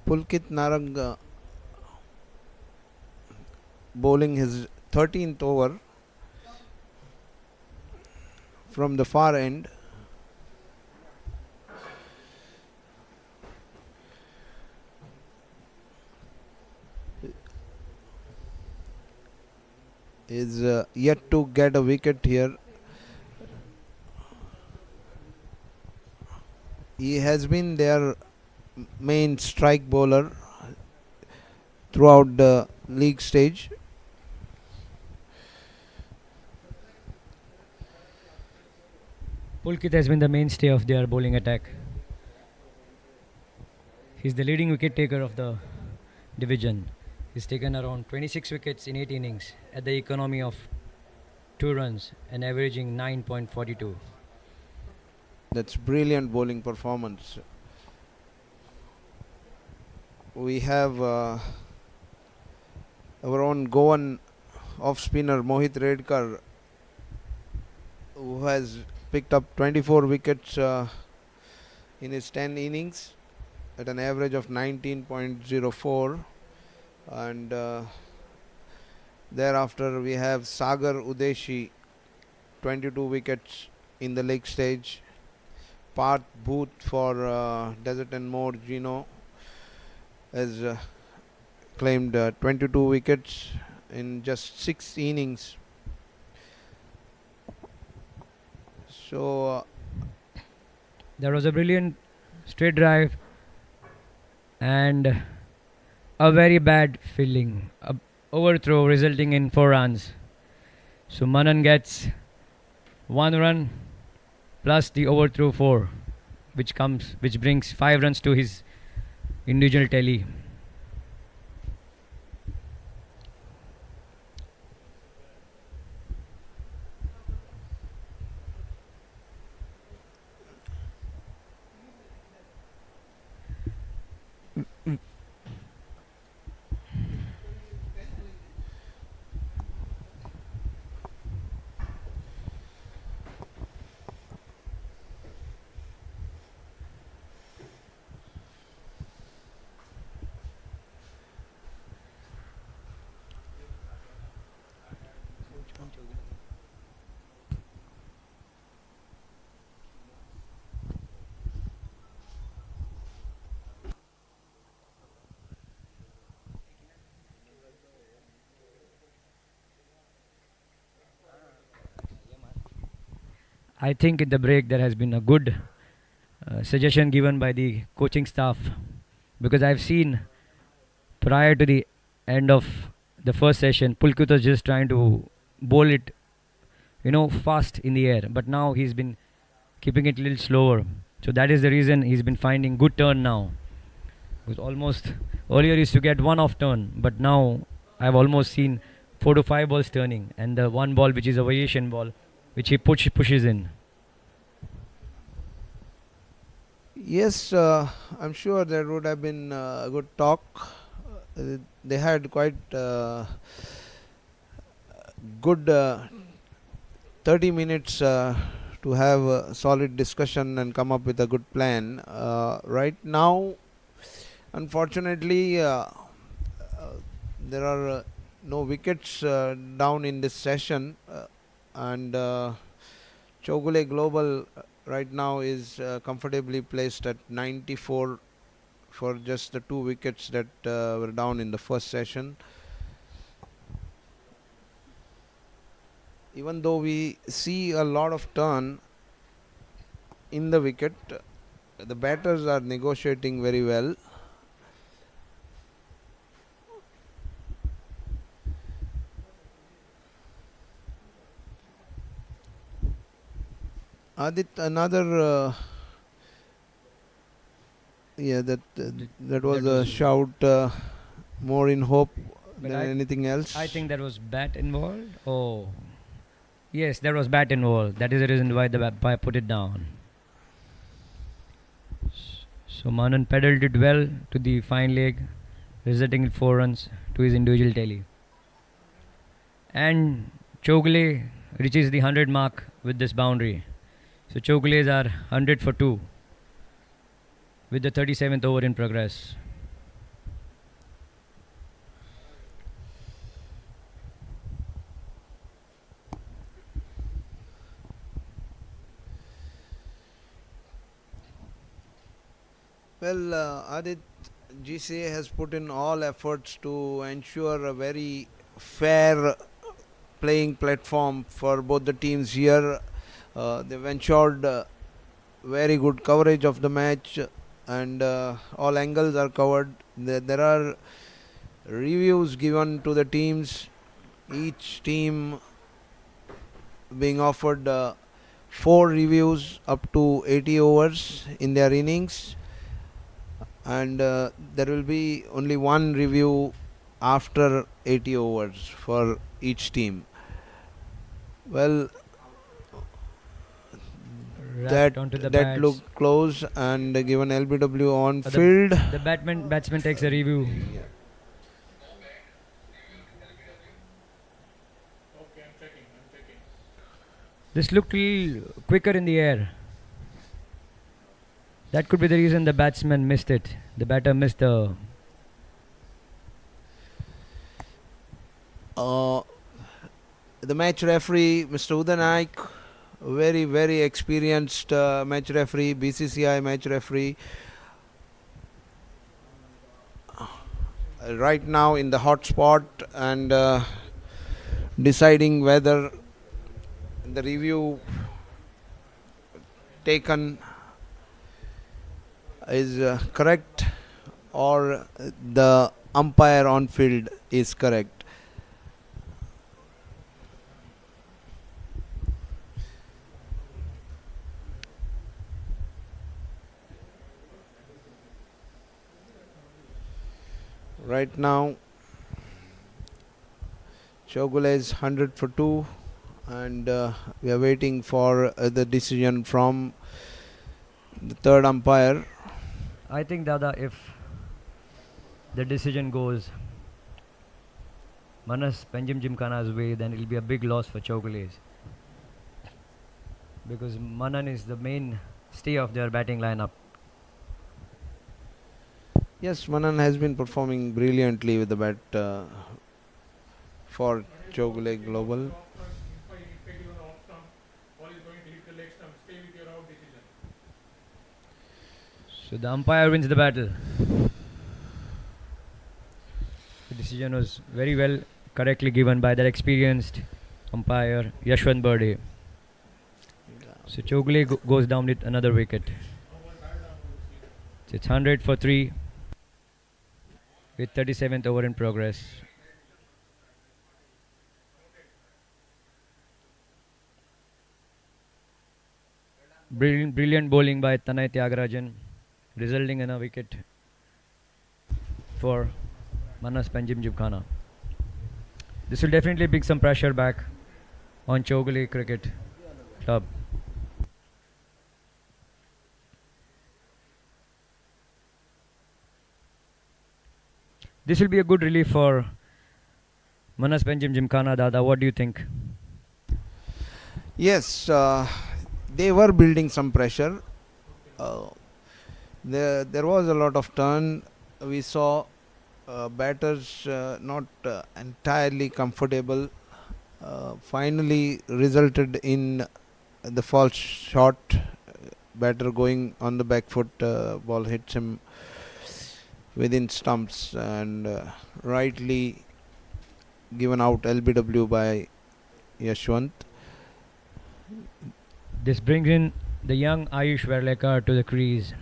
Pulkit Narang bowling his 13th over from the far end. Is yet to get a wicket here. He has been their main strike bowler throughout the league stage. Pulkit has been the mainstay of their bowling attack. He's the leading wicket taker of the division. He's taken around 26 wickets in 8 innings at the economy of 2 runs and averaging 9.42. That's brilliant bowling performance. We have our own Goan off spinner Mohit Redkar, who has picked up 24 wickets in his 10 innings at an average of 19.04, and thereafter we have Sagar Udeshi, 22 wickets in the leg stage. Parth Booth for Desert and More Gino has claimed 22 wickets in just 6 innings. So There was a brilliant straight drive and a very bad fielding. A overthrow resulting in 4 runs. So Manan gets 1 run plus the overthrow 4, which brings 5 runs to his individual tally. I think in the break there has been a good suggestion given by the coaching staff, because I've seen prior to the end of the first session, Pulkit was just trying to bowl it, fast in the air, but now he's been keeping it a little slower. So that is the reason he's been finding good turn now. Because almost earlier he used to get 1 off turn, but now I've almost seen 4 to 5 balls turning, and the 1 ball which is a variation ball, which he pushes in. yes, I'm sure there would have been a good talk. They had quite good 30 minutes to have a solid discussion and come up with a good plan. Right now, unfortunately, there are no wickets down in this session, and Chowgule Global right now is comfortably placed at 94 for just the 2 wickets that were down in the first session. Even though we see a lot of turn in the wicket, the batters are negotiating very well. Adit, another that was a shout more in hope But than anything else. I think there was bat involved. Oh, yes, there was bat involved. That is the reason why the umpire put it down. So Manan pedalled it well to the fine leg, resulting in 4 runs to his individual tally. And Chowgule reaches the 100 mark with this boundary. So Chowgules are 100 for 2 with the 37th over in progress. Well, Adit, GCA has put in all efforts to ensure a very fair playing platform for both the teams here. They've ensured very good coverage of the match, and all angles are covered. There are reviews given to the teams, each team being offered 4 reviews up to 80 overs in their innings, and there will be only one review after 80 overs for each team. Well, Wrapped onto the that bats. looked close and given LBW on The field. The batsman takes a review. Okay, I'm checking. This looked quicker in the air. That could be the reason the batsman missed it. The batter missed the. The match referee, Mr. Udanaik, very, very experienced match referee, BCCI match referee. Right now in the hot spot and deciding whether the review taken is correct or the umpire on field is correct. Right now, Chowgule is 100 for 2, and we are waiting for the decision from the third umpire. I think, Dada, if the decision goes Manas Panjim Gymkhana's way, then it will be a big loss for Chowgule's. Because Manan is the main stay of their batting lineup. Yes, Manan has been performing brilliantly with the bat for Chowgule Global. If I give an off stump, ball is going to hit the leg stump. Stay with your out decision. So the umpire wins the battle. The decision was very well correctly given by that experienced umpire Yashwant Burde. So Chowgule goes down with another wicket. So it's 100 for 3 with 37th over in progress. Brilliant bowling by Tanay Tyagarajan, resulting in a wicket for Manas Panjim Gymkhana. This will definitely bring some pressure back on Chowgule Cricket Club. This will be a good relief for Manas Panjim Gymkhana. Dada, what do you think? Yes, they were building some pressure. There was a lot of turn. We saw batters not entirely comfortable. Finally resulted in the false shot. Batter going on the back foot, ball hits him within stumps and rightly given out LBW by Yashwant. This brings in the young Ayush Verlekar to the crease.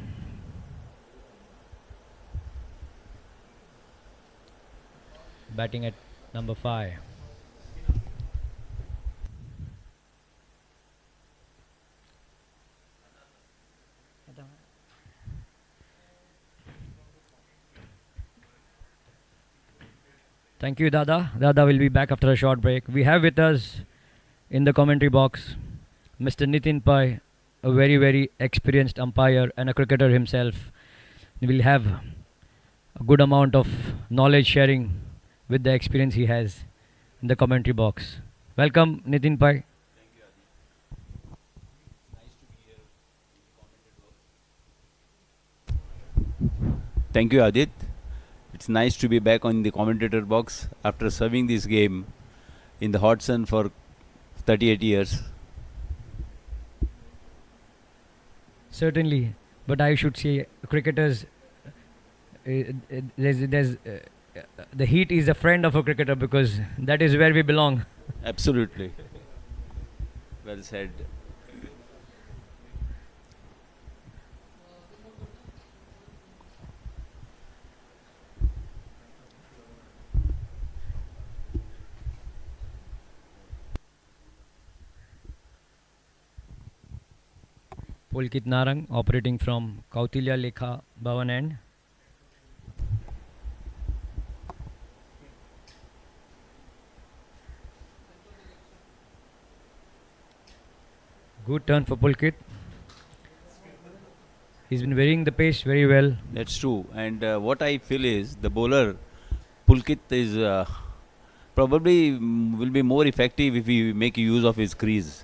Batting at number 5. Thank you, Dada. Dada will be back after a short break. We have with us in the commentary box Mr. Nitin Pai, a very, very experienced umpire and a cricketer himself. He will have a good amount of knowledge sharing with the experience he has in the commentary box. Welcome, Nitin Pai. Thank you, Adit. It's nice to be back on the commentator box after serving this game in the hot sun for 38 years. Certainly, but I should say cricketers, there's the heat is a friend of a cricketer because that is where we belong. Absolutely. Well said. Pulkit Narang operating from Kautilya Lekha Bhavan end. Good turn for Pulkit. He's been varying the pace very well. That's true. And what I feel is the bowler Pulkit is probably will be more effective if we make use of his crease.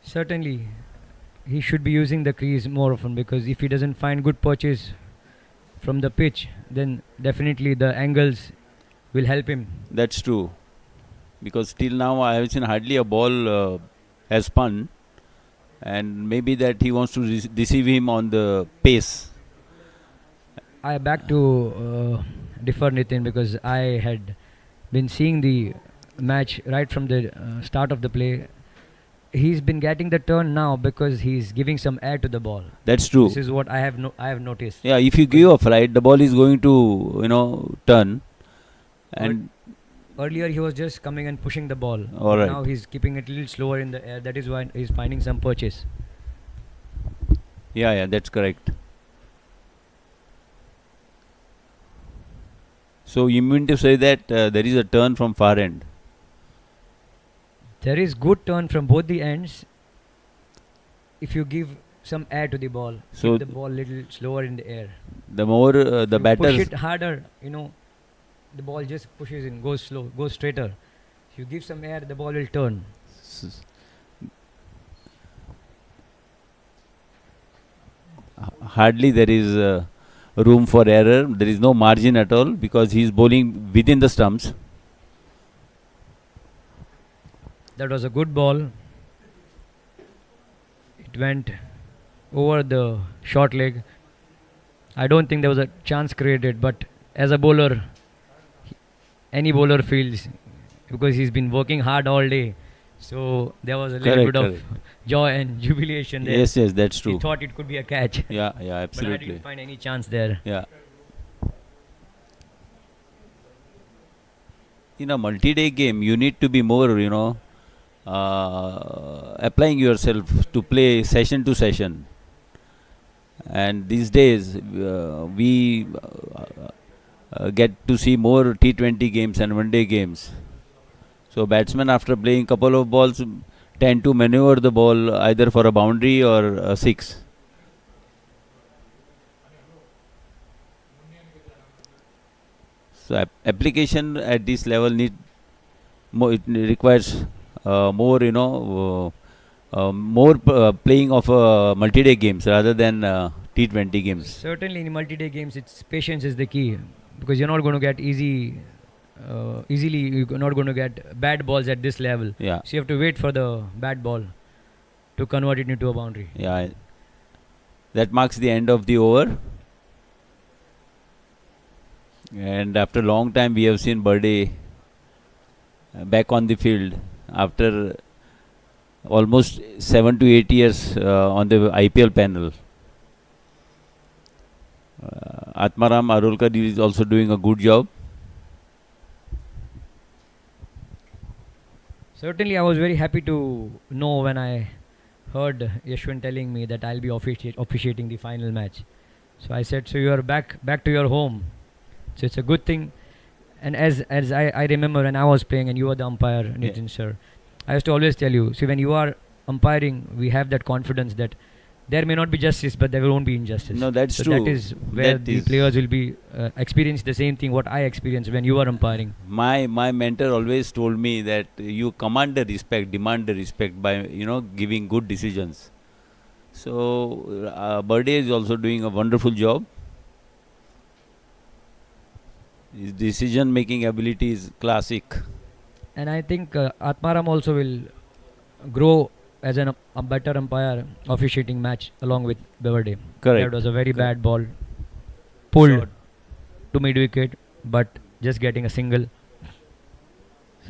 Certainly, he should be using the crease more often, because if he doesn't find good perches from the pitch, then definitely the angles will help him. That's true. Because till now I have seen hardly a ball has spun, and maybe that he wants to deceive him on the pace. I back to defer Nitin, because I had been seeing the match right from the start of the play. He's been getting the turn now because he's giving some air to the ball. That's true. This is what I have noticed. Yeah, if you give a flight, the ball is going to turn. And Earlier he was just coming and pushing the ball. All right. Now he's keeping it a little slower in the air. That is why he's finding some perches. yeah, that's correct. So you mean to say that there is a turn from far end? There is good turn from both the ends if you give some air to the ball. So keep the ball little slower in the air. the more the You batter. push it harder, the ball just pushes in, goes slow, goes straighter. If you give some air, the ball will turn. Hardly there is room for error. There is no margin at all because he is bowling within the stumps. That was a good ball. It went over the short leg. I don't think there was a chance created, but as a bowler, any bowler feels, because he's been working hard all day. So there was a little Correct, bit of joy and jubilation there. Yes, that's true. He thought it could be a catch. Yeah, But I absolutely. didn't find any chance there. Yeah. In a multi-day game, you need to be more, applying yourself to play session to session. And these days, we get to see more T20 games and one-day games. So batsmen, after playing couple of balls, tend to maneuver the ball either for a boundary or a six. So application at this level need more. It requires more, playing of multi-day games rather than T20 games. Certainly in multi-day games, it's patience is the key, because you're not going to get easily you're not going to get bad balls at this level. Yeah, So you have to wait for the bad ball to convert it into a boundary. yeah. That marks the end of the over. And after a long time, we have seen Birdie back on the field after almost 7 to 8 years on the IPL panel. Atmaram Arulkar is also doing a good job. Certainly, I was very happy to know when I heard Yashwant telling me that I'll be officiating the final match. So I said, so you are back to your home. So it's a good thing. And as I remember when I was playing and you were the umpire, Nitin sir, I used to always tell you, see, when you are umpiring, we have that confidence that there may not be justice, but there won't be injustice. No, that's so true. That is where That the is- players will be experience the same thing what I experienced when you were umpiring. My mentor always told me that you command the respect, demand the respect by giving good decisions. So Birdie is also doing a wonderful job. His decision making ability is classic. And I think Atmaram also will grow as a better umpire officiating match along with Beverde. Correct. That was a very Correct. bad ball. Pulled Short. to mid wicket, but just getting a single.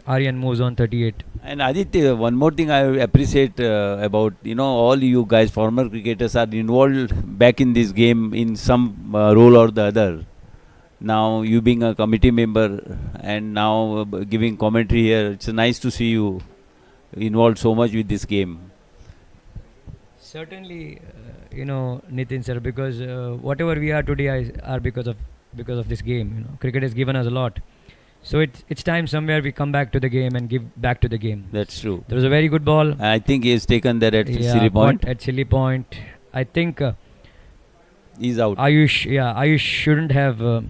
Aryan moves on 38. And Aditya, one more thing I appreciate about all you guys, former cricketers, are involved back in this game in some role or the other. Now you being a committee member and now giving commentary here, it's nice to see you involved so much with this game. Certainly, Nitin sir, because whatever we are today are because of this game. Cricket has given us a lot. So it's time somewhere we come back to the game and give back to the game. That's true. There was a very good ball. I think he has taken that at Yeah, silly point. at silly point. I think He's out. Ayush shouldn't have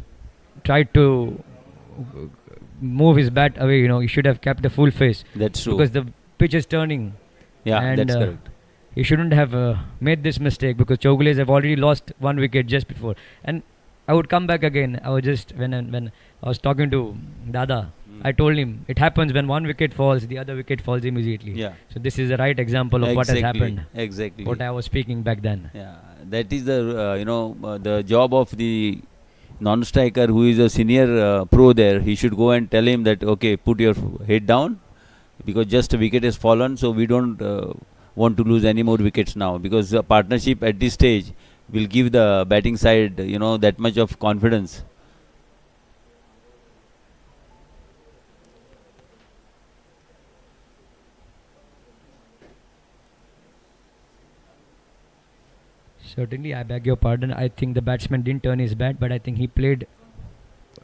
tried to move his bat away. He should have kept the full face That's true. because the pitch is turning. Yeah, and, that's correct. He shouldn't have made this mistake because Chowgules have already lost 1 wicket just before. And I would come back again. I was just when I was talking to Dada, I told him it happens when 1 wicket falls, the other wicket falls immediately. Yeah. So this is the right example of what has happened. Exactly. What I was speaking back then. Yeah, that is the the job of the non-striker who is a senior pro there. He should go and tell him that okay, put your head down because just a wicket has fallen, so we don't want to lose any more wickets now because the partnership at this stage will give the batting side that much of confidence. Certainly, I beg your pardon. I think the batsman didn't turn his bat, but I think he played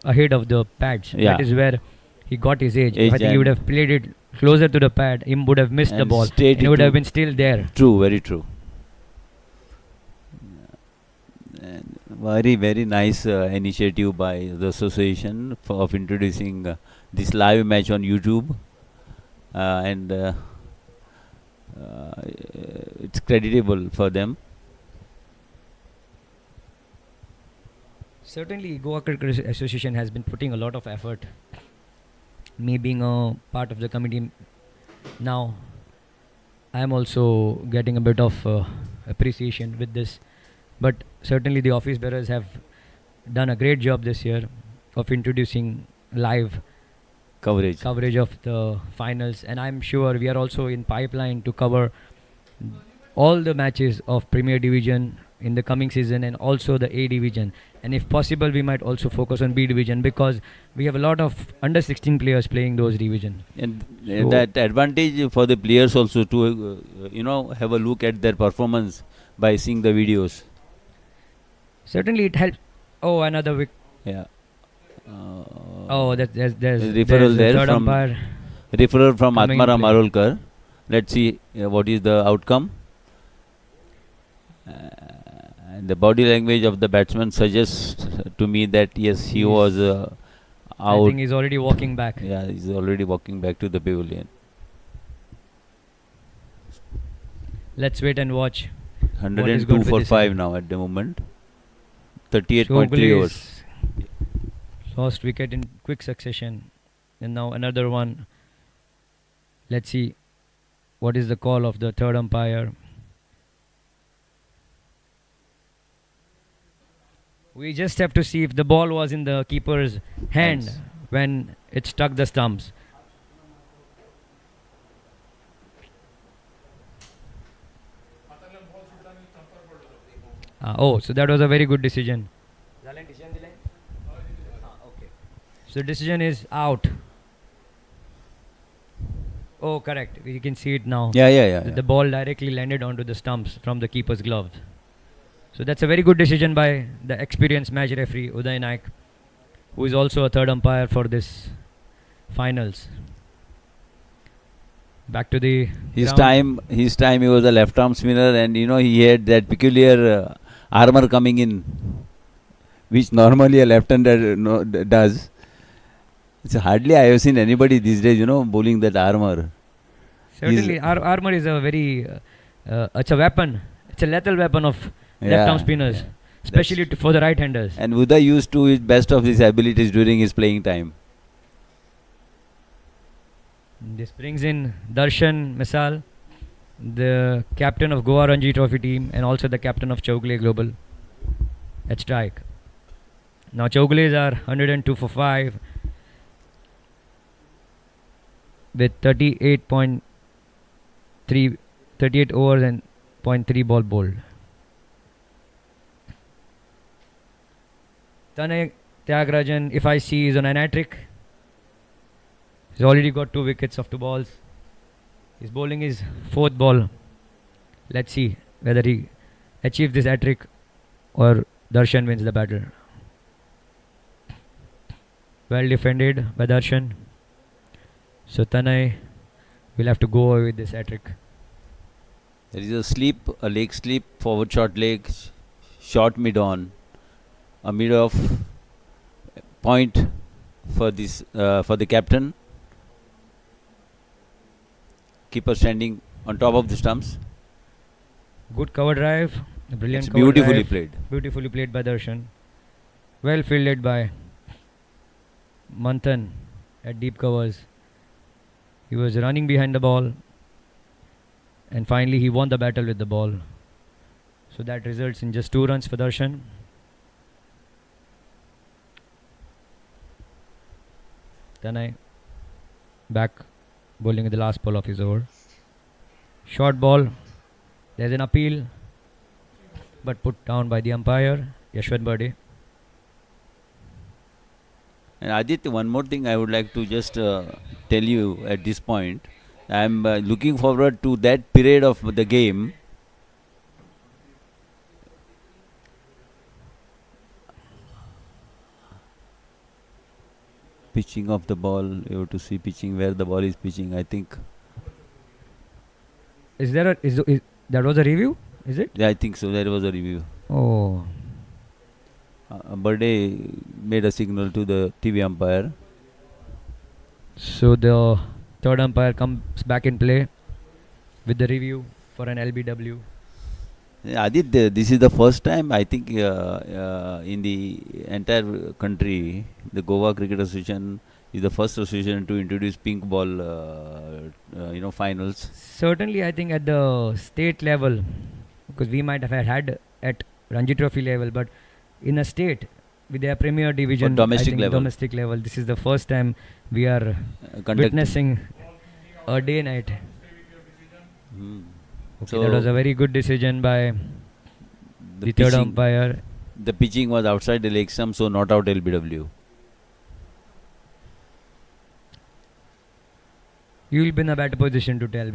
ahead of the pads. Yeah. That is where he got his edge. If I think he and- would have played it closer to the pad, he would have missed the And ball. straight And he would have into- been still there. True, very true. And very, very nice initiative by the association of introducing this live match on YouTube. And it's creditable for them. Certainly, Goa Cricket Association has been putting a lot of effort. Me being a part of the committee now, I am also getting a bit of appreciation with this. But certainly the office bearers have done a great job this year of introducing live Coverage. of the finals, and I'm sure we are also in pipeline to cover all the matches of Premier Division in the coming season and also the A Division. And if possible, we might also focus on B Division because we have a lot of under 16 players playing those division. And So- that advantage for the players also to have a look at their performance by seeing the videos. Certainly, it helps. Oh, another wicket. Yeah. Oh, there's Referral the there third from umpire. Referral from coming in Atmaram play. Arolkar. Let's see what is the outcome. And the body language of the batsman suggests to me that yes, he He's- was I out. think he's already walking back. Yeah, he's already walking back to the pavilion. Let's wait and watch. 102 with for this 5 inning? now at the moment. 38.3 Chowgule overs. lost wicket in quick succession, and now another one. Let's see what is the call of the third umpire. We just have to see if the ball was in the keeper's hand Hands. when it struck the stumps. So that was a very good decision. So the decision is out. Oh, correct. You can see it now. Yeah. The ball directly landed onto the stumps from the keeper's glove. So that's a very good decision by the experienced match referee Uday Naik, who is also a third umpire for this finals. Back to the His ground. time he was a left arm spinner, and he had that peculiar armor coming in, which normally a left-hander does. It's hardly I have seen anybody these days, bowling that armor. Certainly, armor is a very, it's a weapon. It's a lethal weapon of left-arm spinners, yeah. especially for the right-handers. And Uday used to his best of his abilities during his playing time. This brings in Darshan Misal, the captain of Goa Ranji Trophy team and also the captain of Chowgule Global at strike. Now Chowgules are 102 for 5 with 38 overs and 0.3 ball bowled. Tanay Tyagarajan, if I see, is on an hat-trick. He's already got 2 wickets of 2 balls. He's bowling his fourth ball. Let's see whether he achieves this hat-trick or Darshan wins the battle. Well defended by Darshan. So Tanay will have to go away with this hat-trick. There is a sleep, a leg sleep, forward short leg, short mid on, a mid off point for this for the captain. Keeper standing on top of the stumps. Good cover drive. A brilliant It's cover beautifully drive. played. Beautifully played by Darshan. Well fielded by Manthan at deep covers. He was running behind the ball and finally he won the battle with the ball. So that results in just 2 runs for Darshan. Tanay back bowling with the last ball of his over. Short ball. There's an appeal but put down by the umpire, Yashwant Bade. And Aditya, one more thing I would like to just tell you at this point. I am looking forward to that period of the game. Pitching of the ball, you have to see pitching where the ball is pitching. I think. Is there is that was a review? Is it? Yeah, I think so. There was a review. Oh, Bade made a signal to the TV umpire. so the third umpire comes back in play with the review for an LBW. Aditya, this is the first time I think in the entire country, the Goa Cricket Association is the first association to introduce pink ball, finals. Certainly, I think at the state level, because we might have had at Ranji Trophy level, but in a state with their Premier Division, domestic I think level. domestic level, this is the first time we are witnessing a day night. Hmm. Okay, So that was a very good decision by the third pitching- umpire. The pitching was outside the leg stump, so not out LBW. You will be in a better position to tell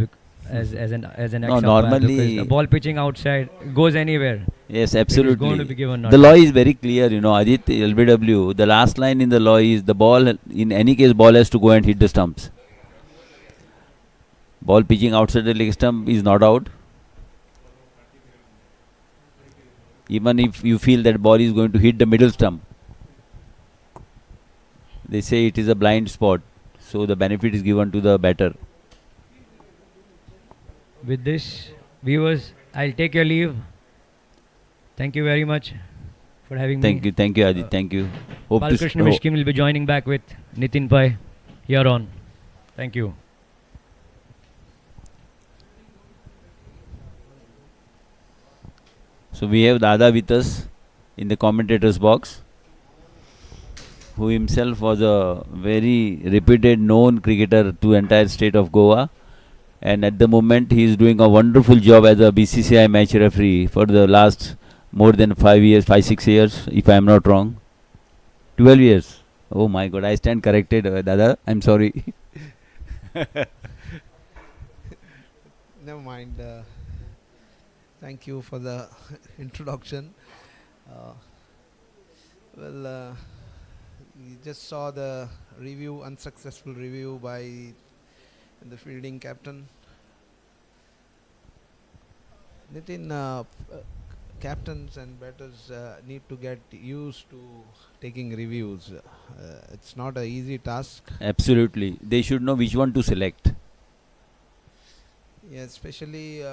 as an No, ex umpire, normally- because the ball pitching outside goes anywhere. Yes, It is absolutely. going to be given. The law is very clear, Aditya, LBW. The last line in the law is the ball, in any case, ball has to go and hit the stumps. Ball pitching outside the leg stump is not out. Even if you feel that ball is going to hit the middle stump, they say it is a blind spot, so the benefit is given to the batter. With this, viewers, I'll take your leave. Thank you very much for having Thank me. you, Aditya, thank you. Hope to Balkrishna Mishkin will be joining back with Nitin Pai here on. Thank you. So we have Dada with us in the commentators box, who himself was a very reputed, known cricketer to entire state of Goa, and at the moment he is doing a wonderful job as a BCCI match referee for the last more than 5 years, 5-6 years, if I am not wrong. 12 years. Oh my God, I stand corrected, Dada. I'm sorry. Never mind. Thank you for the introduction. We just saw the review, unsuccessful review by the fielding captain. Nitin, captains and batters need to get used to taking reviews. It's not an easy task. Absolutely. They should know which one to select. Yeah, especially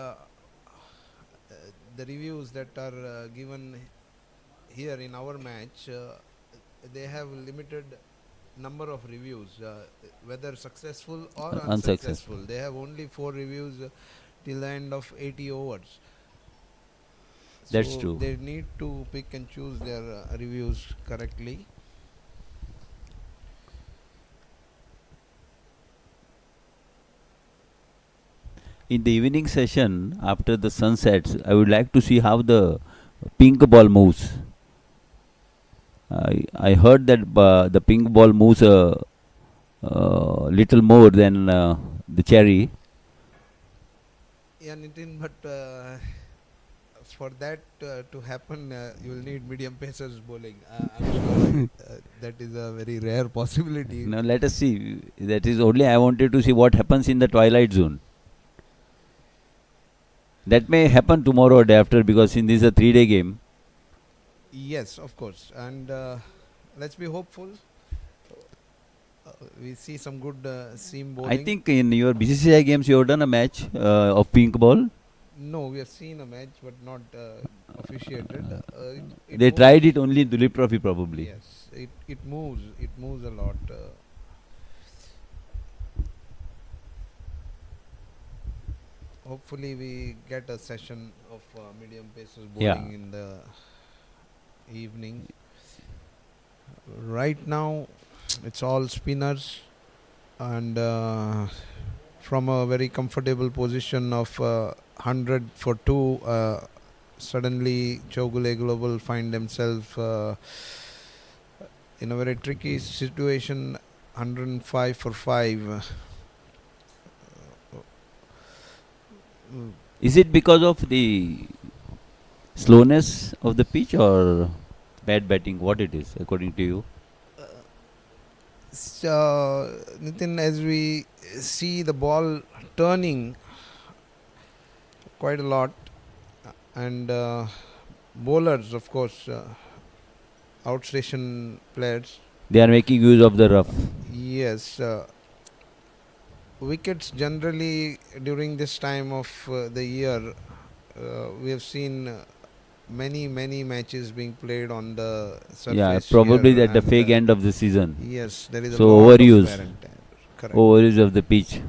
the reviews that are given here in our match, they have limited number of reviews, whether successful or Unsuccessful. unsuccessful. They have only 4 reviews till the end of 80 overs. That's So true. they need to pick and choose their reviews correctly. In the evening session, after the sun sets, I would like to see how the pink ball moves. I heard that the pink ball moves a little more than the cherry. Yeah, Nitin, but for that to happen, you will need medium pacers bowling. I'm sure that is a very rare possibility. Now let us see. That is only I wanted to see what happens in the twilight zone. That may happen tomorrow or day after, because in this is a 3-day game. Yes, of course. And let's be hopeful. We see some good seam bowling. I think in your BCCI games you have done a match of pink ball. No, we have seen a match, but not officiated. They tried it only in Dulip Trophy probably. Yes, it moves. It moves a lot. Hopefully, we get a session of medium pacers bowling Yeah. in the evening. Right now, it's all spinners, and from a very comfortable position of 100 for 2, suddenly Chowgule Global find themselves in a very tricky situation, 105 for 5. Is it because of the slowness of the pitch or bad batting? What it is, according to you? So, Nitin, as we see the ball turning quite a lot, and bowlers, of course, outstation players. They are making use of the rough. Yes, wickets generally during this time of the year, we have seen many matches being played on the surface. Yeah, probably here, at the and, fake end of the season. Yes, there is So a lot overuse. of wear and tear. Correct. Overuse of the pitch.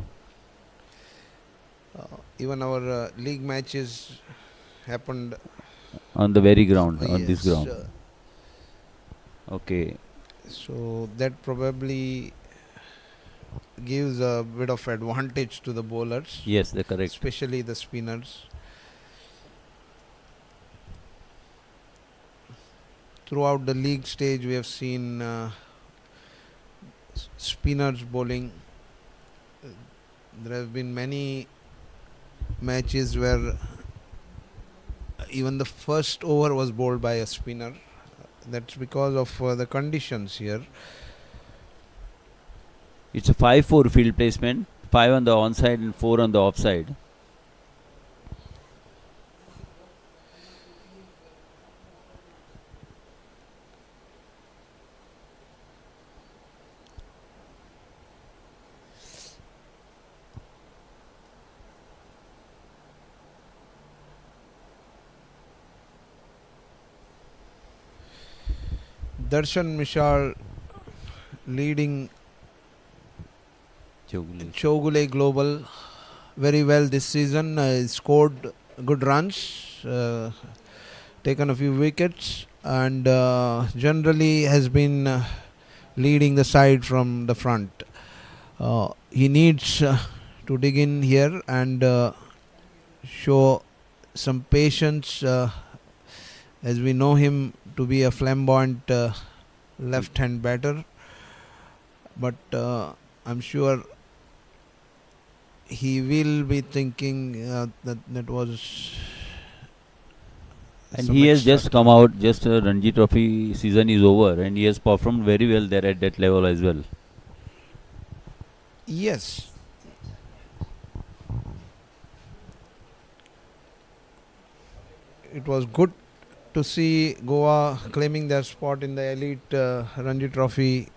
Even our league matches happened On the very ground, on this yes, ground. Okay. so that probably gives a bit of advantage to the bowlers, Yes, the correct. especially the spinners. Throughout the league stage, we have seen spinners bowling. There have been many matches where even the first over was bowled by a spinner. That's because of the conditions here. It's a 5-4 field placement. 5 on the onside and 4 on the offside. Darshan Mishal leading Chowgule Global very well this season. Scored good runs, taken a few wickets, and generally has been leading the side from the front. He needs to dig in here and show some patience, as we know him to be a flamboyant left-hand batter, but I'm sure he will be thinking that was. And some he has extra just come out, just Ranji Trophy season is over, and he has performed very well there at that level as well. Yes. It was good to see Goa claiming their spot in the elite Ranji Trophy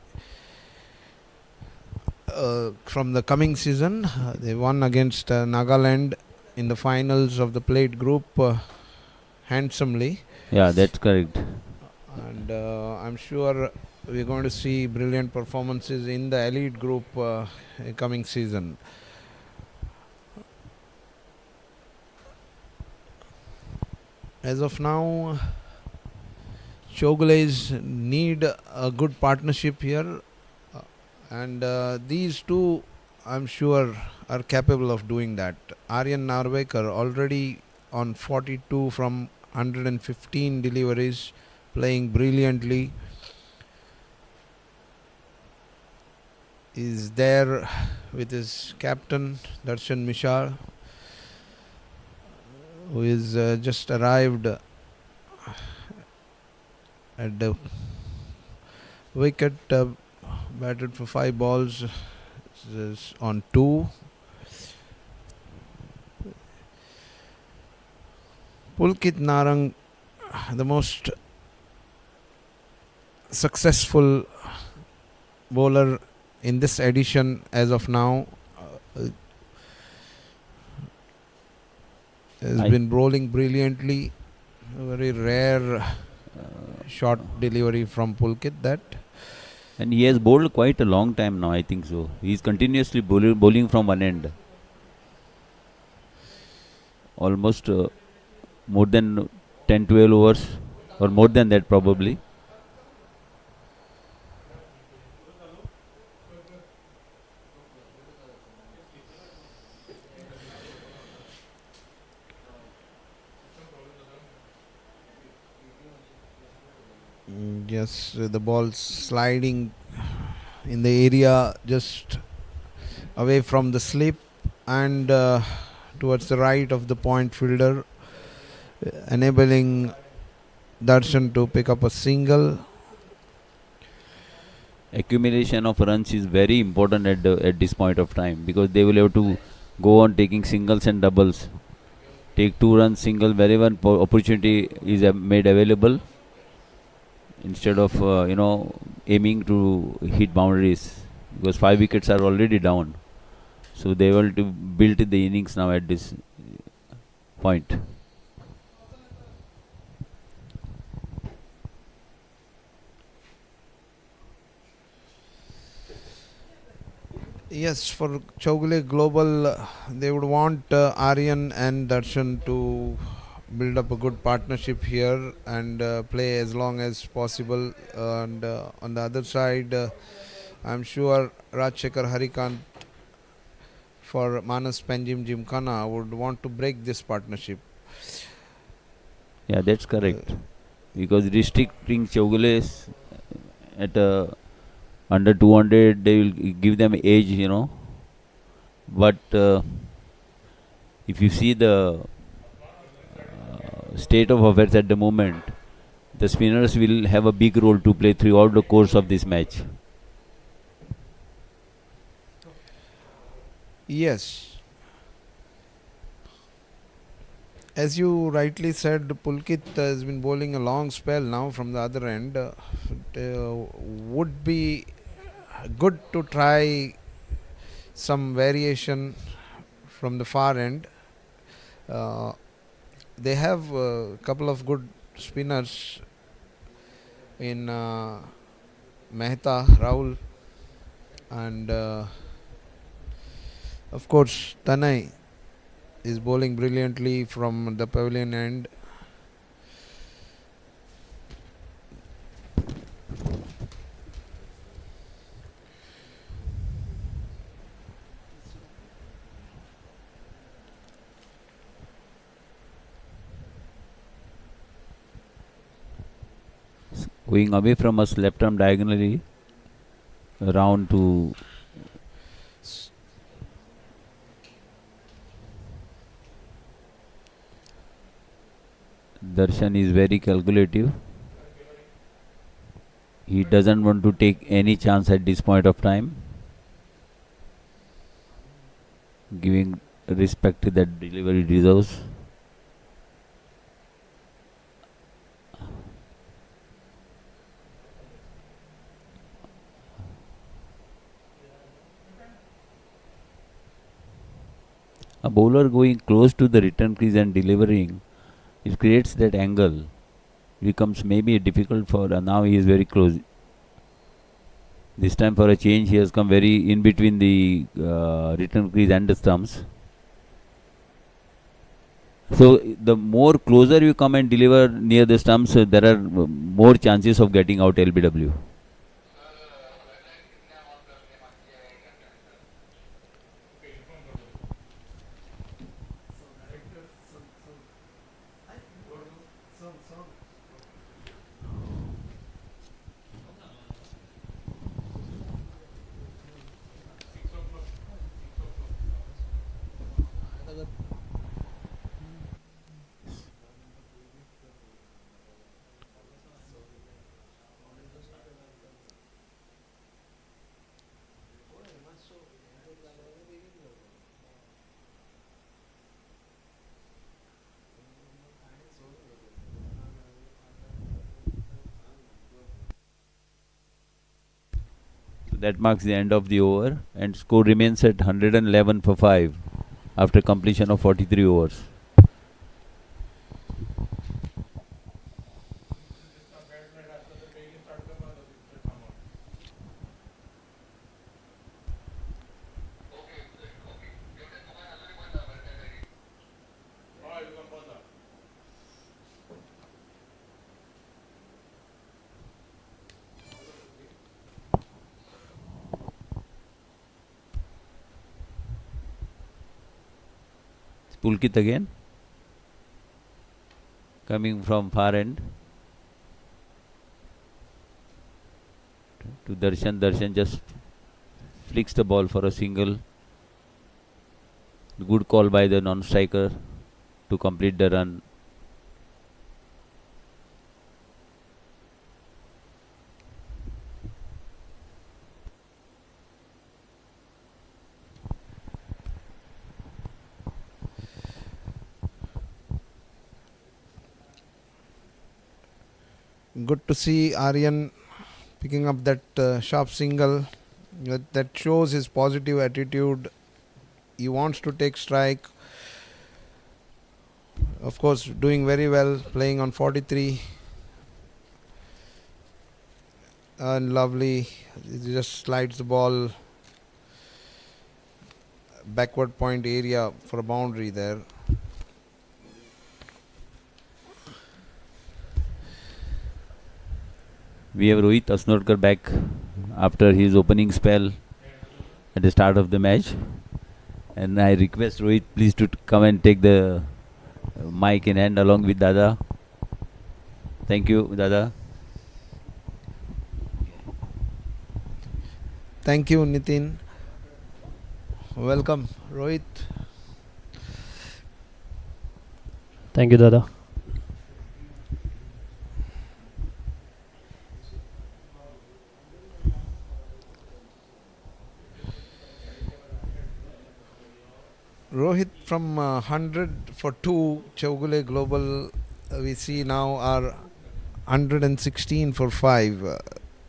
from the coming season. They won against Nagaland in the finals of the plate group handsomely. Yeah, that's correct. And I'm sure we're going to see brilliant performances in the elite group coming season. As of now, Chowgules need a good partnership here, and these two, I'm sure, are capable of doing that. Aryan Narvekar already on 42 from 115 deliveries, playing brilliantly, is there with his captain Darshan Mishal. who is just arrived at the wicket, batted for 5 balls, is on 2. Pulkit Narang, the most successful bowler in this edition as of now, has been bowling brilliantly. A very rare short delivery from Pulkit that. And he has bowled quite a long time now, I think so. He is continuously bowling from one end. Almost more than 10-12 overs, or more than that probably. Yes, the ball sliding in the area just away from the slip and towards the right of the point fielder, enabling Darshan to pick up a single. Accumulation of runs is very important at this point of time, because they will have to go on taking singles and doubles. Take 2 runs single wherever opportunity is made available, instead of aiming to hit boundaries, because 5 wickets are already down. So they will to build the innings now at this point. Yes, for Chowgule Global, they would want Aryan and Darshan to build up a good partnership here and play as long as possible. And on the other side, I'm sure Rajshekhar Harikant for Manas Panjim Gymkhana would want to break this partnership. Yeah, that's correct. Because restricting Chowgules at under 200, they will give them age, But if you see the state of affairs at the moment, the spinners will have a big role to play throughout the course of this match. Yes. As you rightly said, Pulkit has been bowling a long spell now from the other end. Would be good to try some variation from the far end. They have a couple of good spinners in Mehta, Rahul, and of course Tanay is bowling brilliantly from the pavilion end. Going away from us left arm diagonally around to Darshan is very calculative. He doesn't want to take any chance at this point of time, giving respect to that delivery deserves. A bowler going close to the return crease and delivering, it creates that angle. Becomes maybe difficult for now he is very close. This time for a change he has come very in between the return crease and the stumps. So the more closer you come and deliver near the stumps, there are more chances of getting out LBW. that marks the end of the over, and score remains at 111 for 5 after completion of 43 overs. Pulkit again, coming from far end to Darshan. Darshan just flicks the ball for a single. Good call by the non-striker to complete the run. Good to see Aryan picking up that sharp single. That shows his positive attitude. He wants to take strike. Of course, doing very well, playing on 43. And lovely. He just slides the ball backward point area for a boundary there. We have Rohit Asnodkar back after his opening spell at the start of the match, and I request Rohit please to come and take the mic in hand along with Dada. Thank you, Dada. Thank you, Nitin. Welcome, Rohit. Thank you, Dada. Rohit, from 100 for 2, Chowgule Global, we see now are 116 for 5,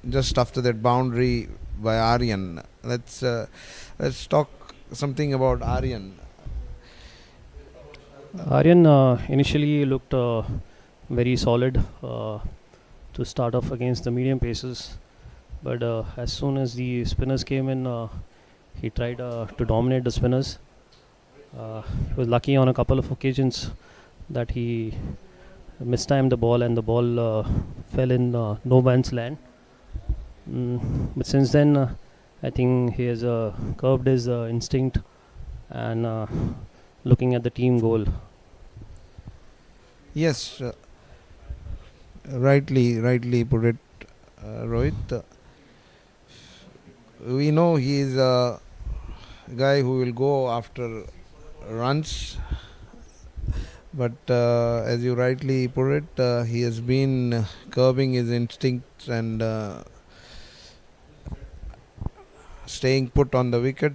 just after that boundary by Aryan. Let's talk something about Aryan. Aryan initially looked very solid to start off against the medium paces, but as soon as the spinners came in, he tried to dominate the spinners. He was lucky on a couple of occasions that he mistimed the ball and the ball fell in no man's land. But since then, I think he has curbed his instinct and looking at the team goal. Yes, rightly put it, Rohit. We know he is a guy who will go after runs, but as you rightly put it, he has been curbing his instincts and staying put on the wicket.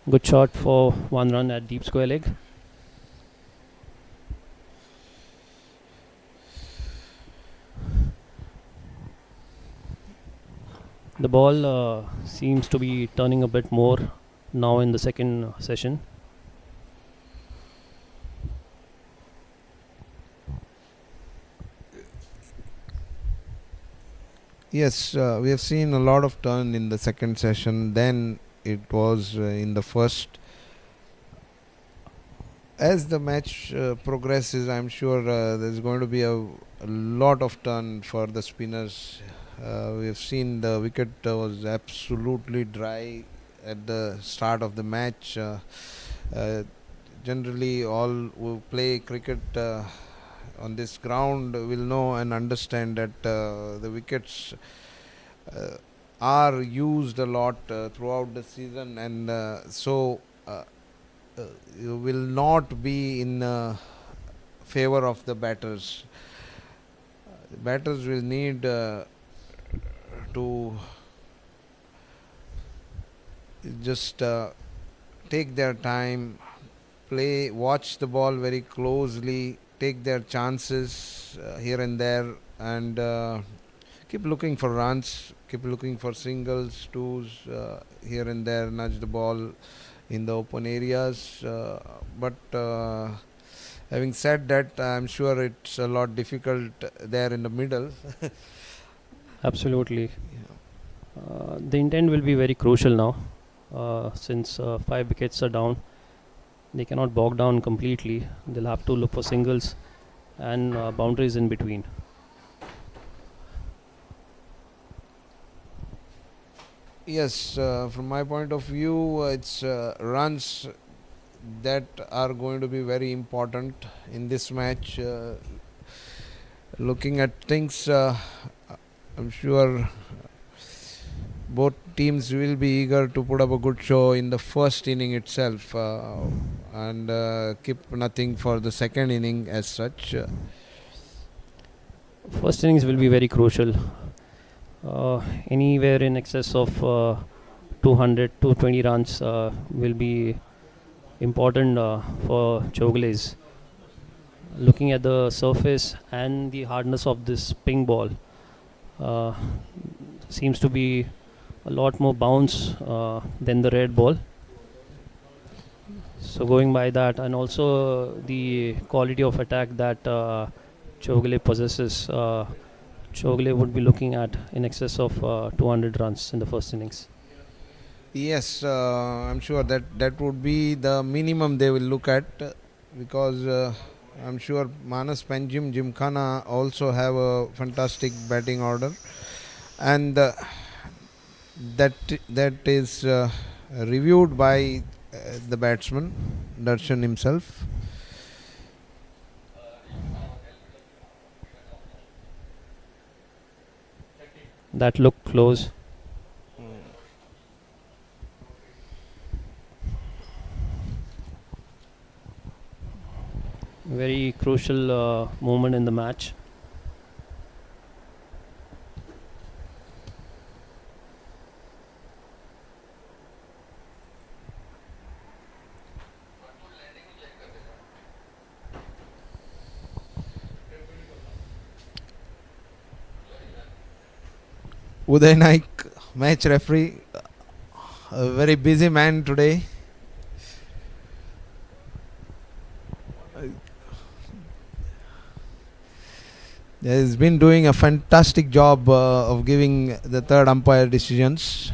Good shot for 1 run at deep square leg. The ball seems to be turning a bit more now in the second session. Yes, we have seen a lot of turn in the second session. Then it was in the first. As the match progresses, I'm sure there's going to be a lot of turn for the spinners. We have seen the wicket was absolutely dry at the start of the match. Generally, all who play cricket on this ground will know and understand that the wickets are used a lot throughout the season, and so you will not be in favor of the batters. Batters will need to just take their time, watch the ball very closely, take their chances here and there, and keep looking for runs, keep looking for singles, twos, here and there, nudge the ball in the open areas. But having said that, I'm sure it's a lot difficult there in the middle. Absolutely. The intent will be very crucial now, since 5 wickets are down. They cannot bog down completely. They'll have to look for singles and boundaries in between. Yes, from my point of view, it's runs that are going to be very important in this match. Looking at things, I'm sure both teams will be eager to put up a good show in the first inning itself, and keep nothing for the second inning as such. First innings will be very crucial. Anywhere in excess of 200, 220 runs will be important for Chowgule's. Looking at the surface and the hardness of this ping ball, seems to be a lot more bounce than the red ball. So going by that, and also the quality of attack that Chowgule possesses, Chowgule would be looking at in excess of 200 runs in the first innings. Yes, I'm sure that would be the minimum they will look at, because I'm sure Manas, Panjim, Gymkhana also have a fantastic batting order, and that is reviewed by the batsman Darshan himself. That looked close. Very crucial moment in the match. Uday Naik, match referee, a very busy man today. He's been doing a fantastic job of giving the third umpire decisions.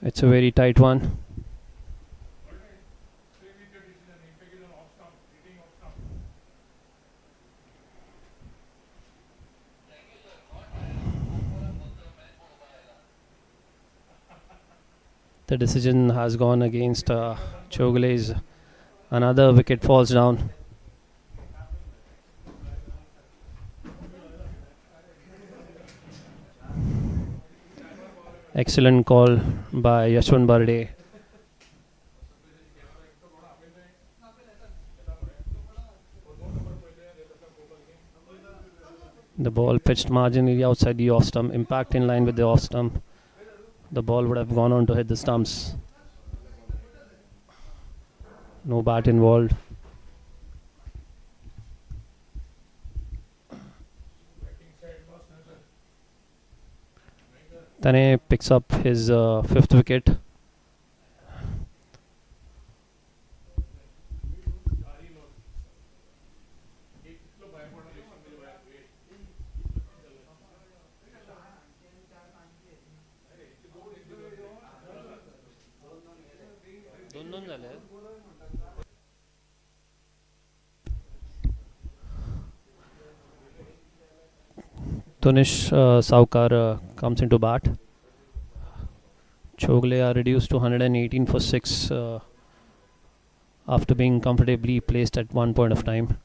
It's a very tight one. The decision has gone against Chowgule's. Another wicket falls down. Excellent call by Yashwant Barde. The ball pitched marginally outside the off stump. Impact in line with the off stump. The ball would have gone on to hit the stumps. No bat involved. Tane picks up his fifth wicket. Tunish Saukar comes into bat. Chowgule are reduced to 118 for 6 after being comfortably placed at one point of time.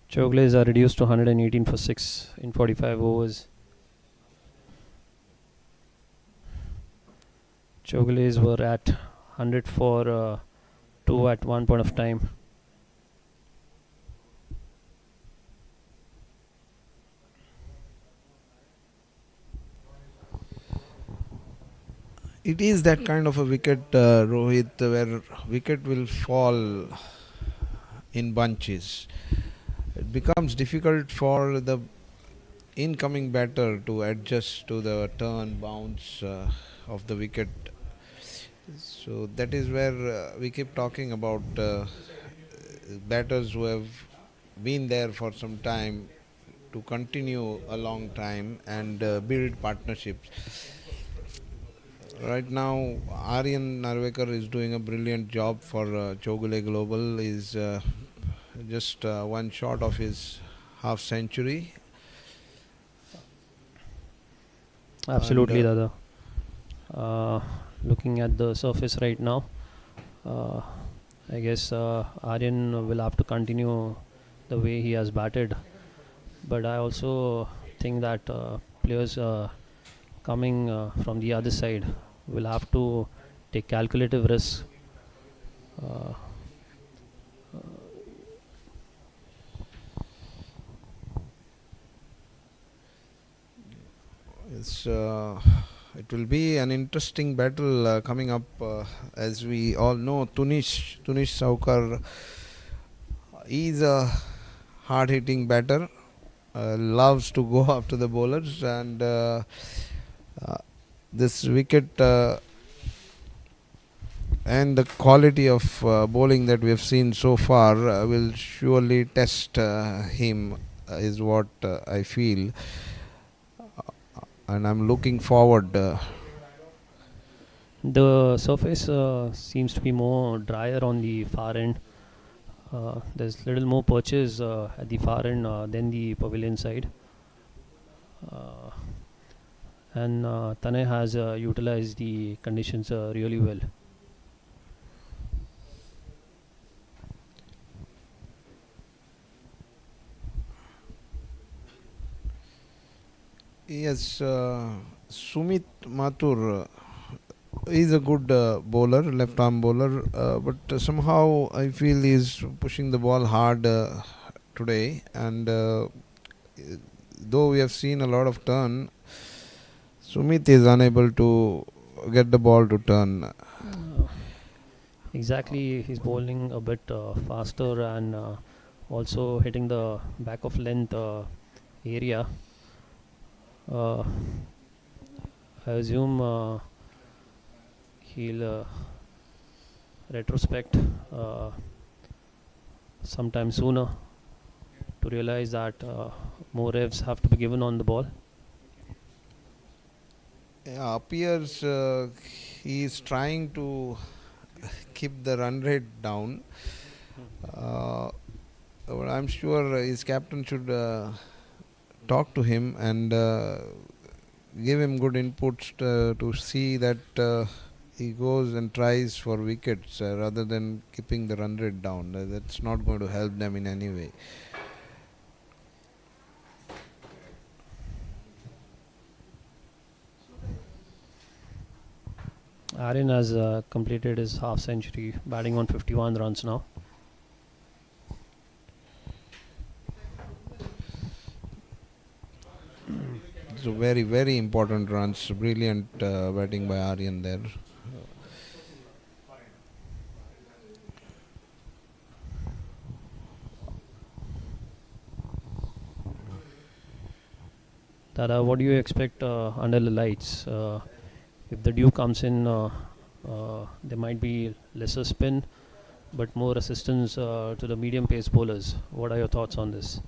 Chowgules are reduced to 118 for 6 in 45 overs. Chowgules were at 100 for 2 at one point of time. It is that kind of a wicket, Rohit, where wicket will fall in bunches. It becomes difficult for the incoming batter to adjust to the turn bounce of the wicket. So that is where we keep talking about batters who have been there for some time to continue a long time and build partnerships. Right now, Aryan Narvekar is doing a brilliant job for Chowgule Global. Is just one short of his half century. Absolutely, Dada. Looking at the surface right now, I guess Aryan will have to continue the way he has batted. But I also think that players coming from the other side will have to take calculative risks. It will be an interesting battle coming up. As we all know, Tunish Saukar is a hard-hitting batter. Loves to go after the bowlers, and this wicket and the quality of bowling that we have seen so far will surely test him, is what I feel. And I'm looking forward. The surface seems to be more drier on the far end. There's little more perches at the far end than the pavilion side. And Tane has utilized the conditions really well. Yes, Sumit Mathur is a good bowler, left arm bowler, but somehow I feel he's pushing the ball hard today. And though we have seen a lot of turn, Sumit is unable to get the ball to turn. Exactly, he's bowling a bit faster and also hitting the back of length area. I assume he'll retrospect sometime sooner to realize that more revs have to be given on the ball. Yeah, appears he is trying to keep the run rate down. But I'm sure his captain should talk to him and give him good inputs to see that he goes and tries for wickets rather than keeping the run rate down. That's not going to help them in any way. Aryan has completed his half century, batting on 51 runs now. So very, very important runs. Brilliant batting by Aryan there. Dada, what do you expect under the lights? If the dew comes in, there might be lesser spin, but more assistance to the medium pace bowlers. What are your thoughts on this?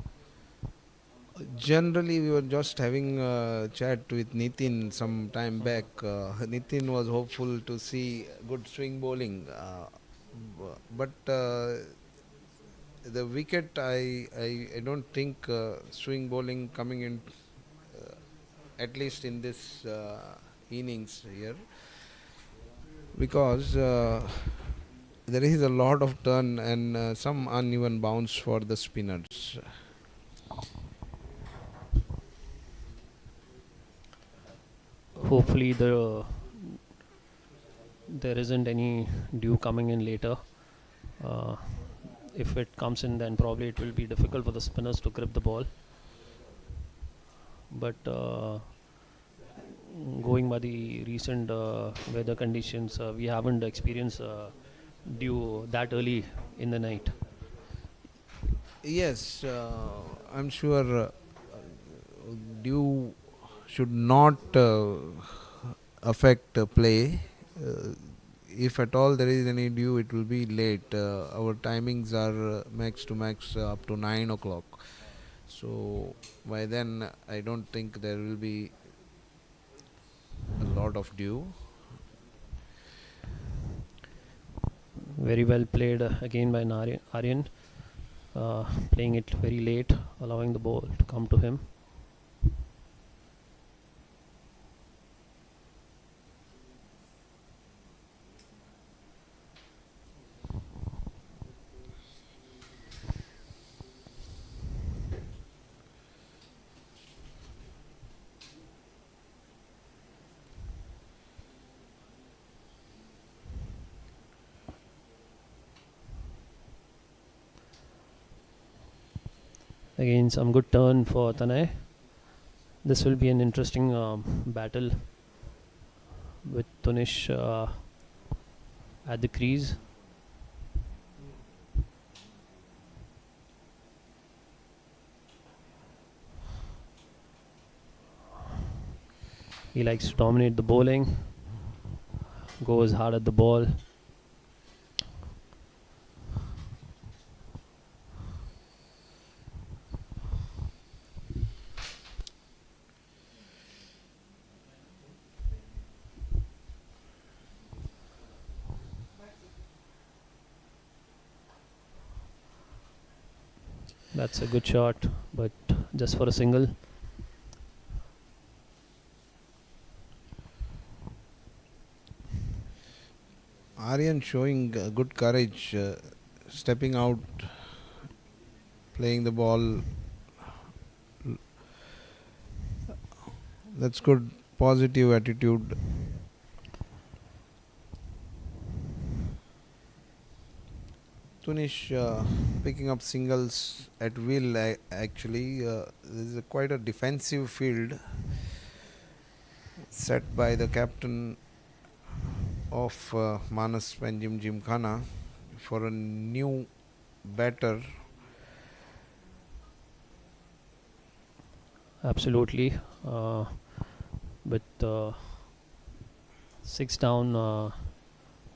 Generally, we were just having a chat with Nitin some time back. Nitin was hopeful to see good swing bowling, but the wicket, I don't think swing bowling coming in, at least in this innings here, because there is a lot of turn and some uneven bounce for the spinners. Hopefully, there isn't any dew coming in later. If it comes in, then probably it will be difficult for the spinners to grip the ball. But going by the recent weather conditions, we haven't experienced dew that early in the night. Yes, I'm sure dew should not affect play. If at all there is any dew, it will be late. Our timings are max to max up to 9 o'clock. So by then, I don't think there will be a lot of dew. Very well played again by Aryan, playing it very late, allowing the ball to come to him. Again, some good turn for Tanay. This will be an interesting battle with Tunish at the crease. He likes to dominate the bowling, goes hard at the ball. That's a good shot, but just for a single. Aryan showing good courage, stepping out, playing the ball. That's good, positive attitude. Tunish picking up singles at will. Actually, this is quite a defensive field set by the captain of Manas Panjim Gymkhana for a new batter. Absolutely. With 6 down,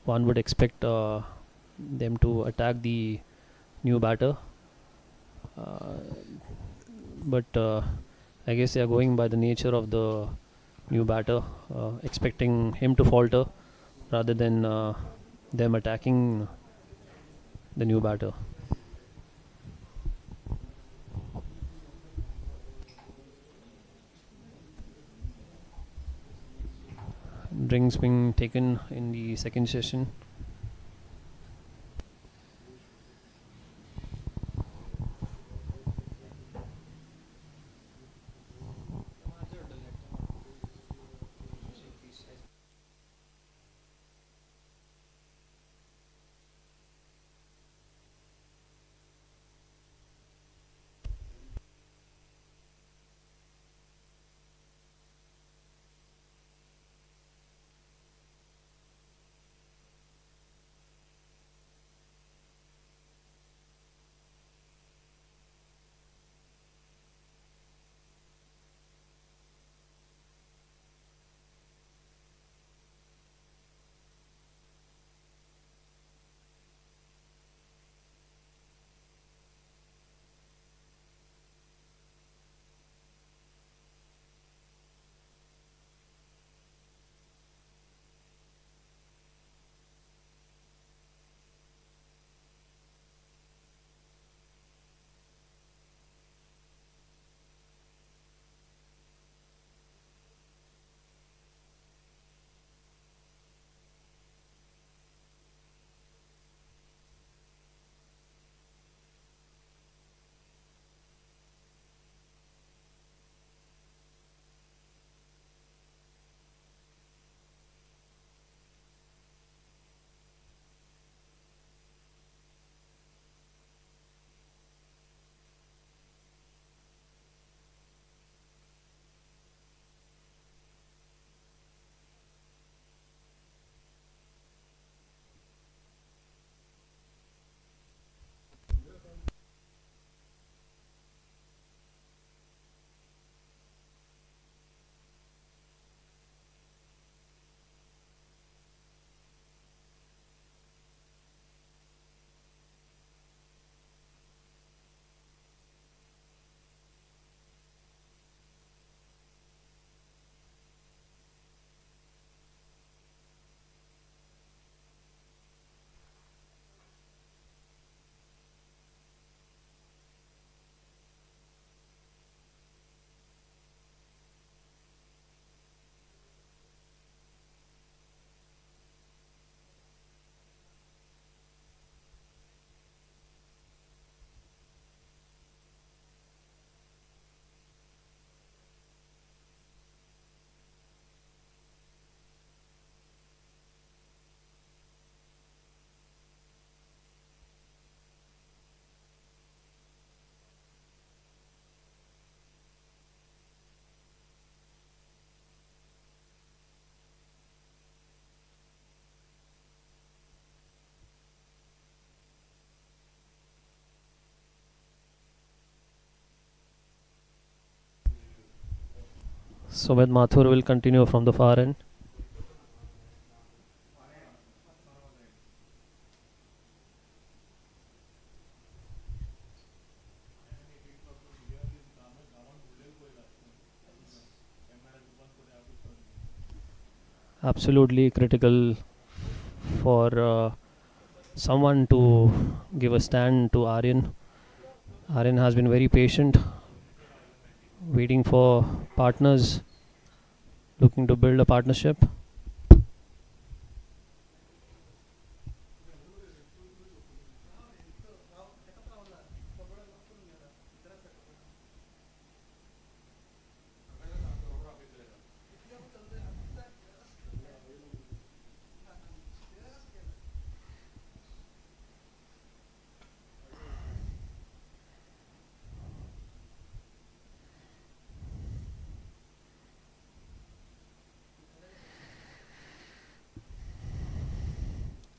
one would expect them to attack the new batter. But I guess they are going by the nature of the new batter, expecting him to falter rather than them attacking the new batter. Drinks being taken in the second session. Sumit Mathur will continue from the far end. Absolutely critical for someone to give a stand to Aryan. Aryan has been very patient, waiting for partners, looking to build a partnership.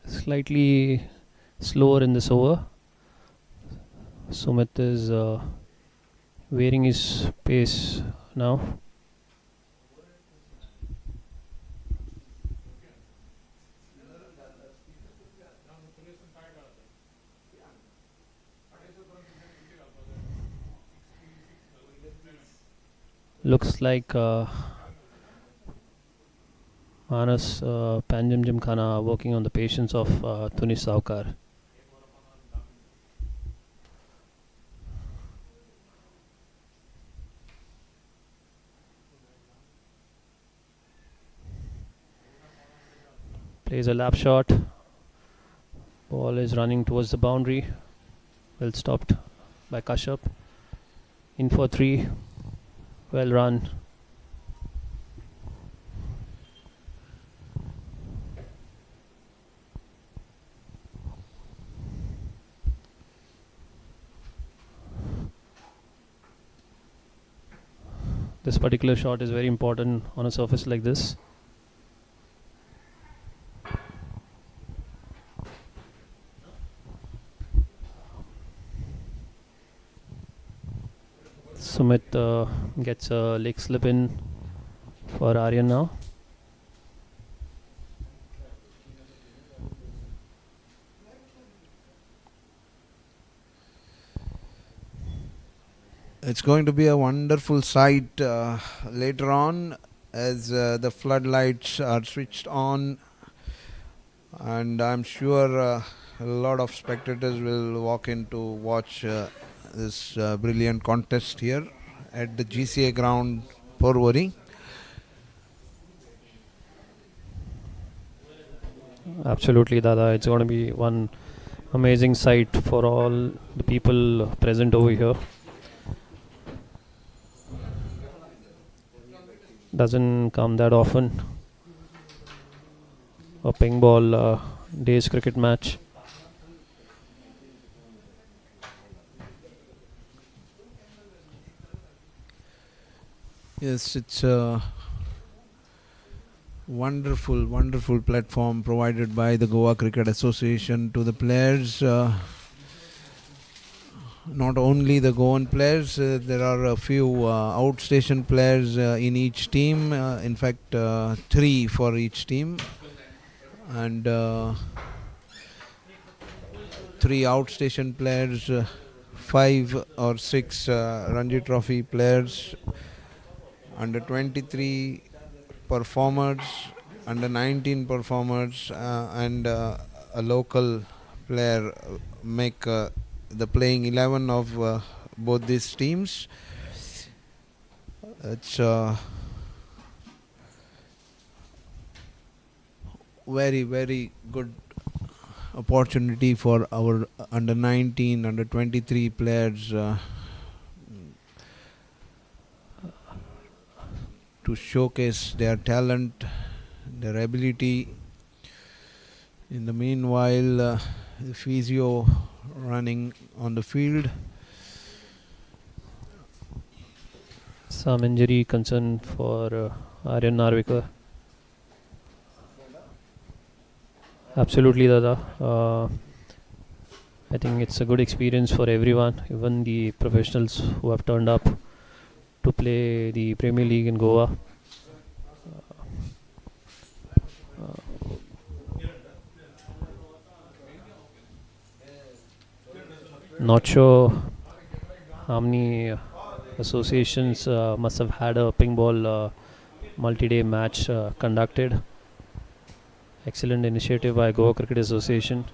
Slightly slower in this over. Sumit is varying his pace now. Looks like Manas, Panjim, Gymkhana are working on the patience of Tunis Saukar. Plays a lap shot. Ball is running towards the boundary. Well stopped by Kashyap. In for 3. Well run. This particular shot is very important on a surface like this. Sumit gets a leg slip in for Aryan now. It's going to be a wonderful sight later on as the floodlights are switched on, and I'm sure a lot of spectators will walk in to watch this brilliant contest here at the GCA ground, Porvorim. Absolutely, Dada. It's going to be one amazing sight for all the people present over here. Doesn't come that often. A ping ball days cricket match. Yes, it's a wonderful platform provided by the Goa Cricket Association to the players. Not only the Goan players, there are a few outstation players in each team. In fact, 3 for each team, and 3 outstation players, 5 or 6 Ranji Trophy players, under 23 performers, under 19 performers, and a local player make the playing 11 of both these teams. It's a very good opportunity for our under 19, under 23 players to showcase their talent, their ability. In the meanwhile, the physio running on the field. Some injury concern for Aryan Narvikar. Absolutely, Dada. I think it's a good experience for everyone, even the professionals who have turned up to play the Premier League in Goa. Not sure how many associations must have had a ping ball multi-day match conducted. Excellent initiative by Goa Cricket Association.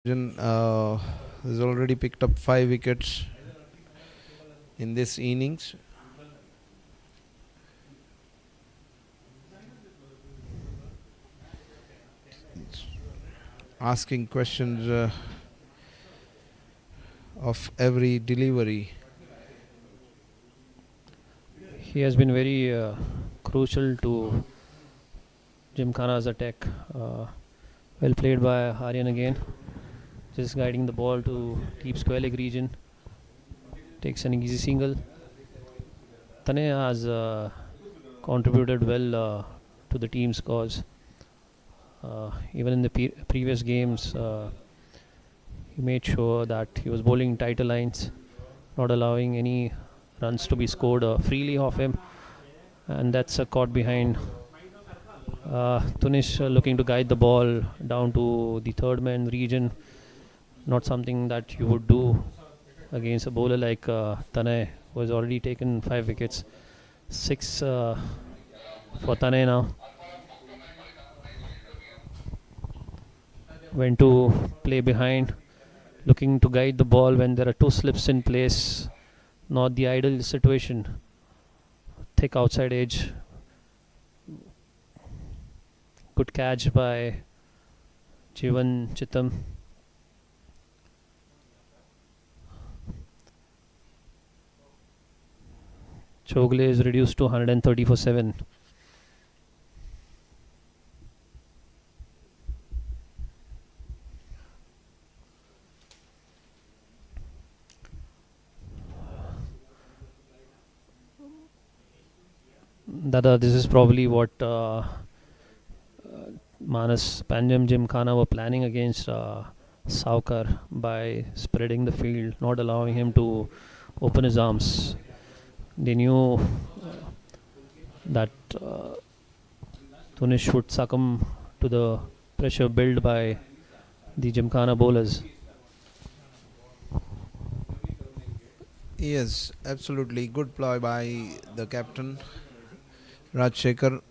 Has already picked up 5 wickets in this innings. Asking questions of every delivery. He has been very crucial to Gymkhana's attack. Well played by Aryan again. Just guiding the ball to deep square leg region. Takes an easy single. Tane has contributed well to the team's cause. Even in the previous games, he made sure that he was bowling tighter lines, not allowing any runs to be scored freely off him, and that's a caught behind. Tunish looking to guide the ball down to the third man region, not something that you would do against a bowler like Tanay, who has already taken 5 wickets. 6 for Tanay now. Went to play behind, looking to guide the ball when there are 2 slips in place. Not the ideal situation. Thick outside edge. Good catch by Jivan Chitam. Chowgule is reduced to 130 for 7. Dada, this is probably what Manas, Panjim, Gymkhana were planning against Saukar by spreading the field, not allowing him to open his arms. They knew that Tunish would succumb to the pressure built by the Gymkhana bowlers. Yes, absolutely. Good ploy by the captain, Rajshekhar.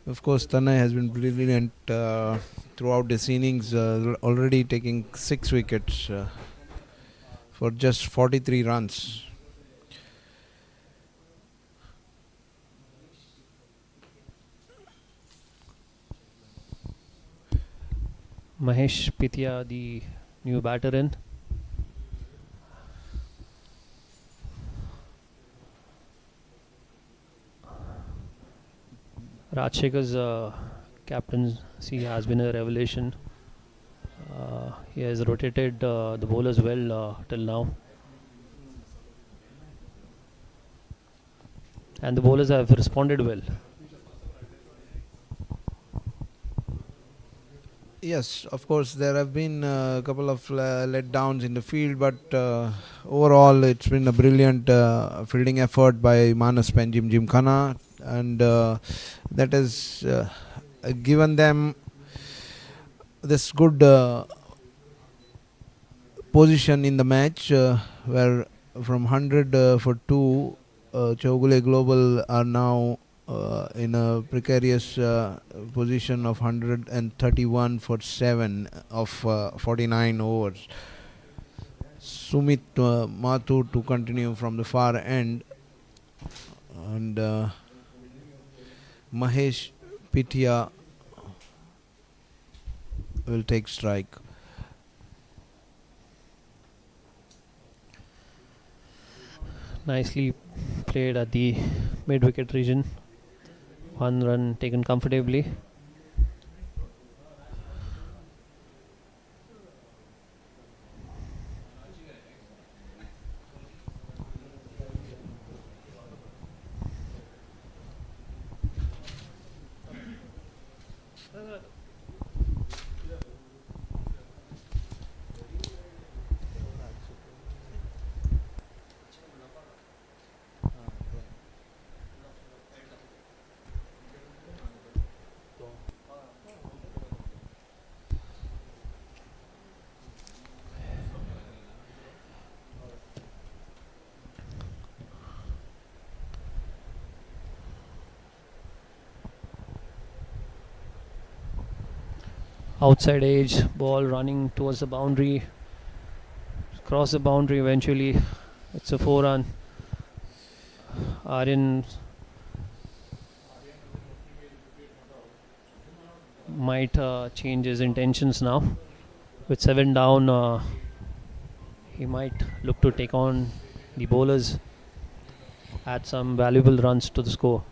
Of course, Tanay has been brilliant throughout this innings, already taking 6 wickets for just 43 runs. Mahesh Pitya, the new batter in. Rajshekhar's captaincy has been a revelation. He has rotated the bowlers well till now. And the bowlers have responded well. Yes, of course, there have been a couple of letdowns in the field, but overall it's been a brilliant fielding effort by Manas Panjim Gymkhana, and that has given them this good position in the match, where from 100 for 2, Chowgule Global are now in a precarious position of 131 for 7 of 49 overs. Sumit Mathur to continue from the far end, and Mahesh Pitya will take strike. Nicely played at the mid-wicket region. 1 run taken comfortably. outside edge, ball running towards the boundary, cross the boundary eventually. It's a 4 run. Aryan might change his intentions now. With 7 down, he might look to take on the bowlers, add some valuable runs to the score.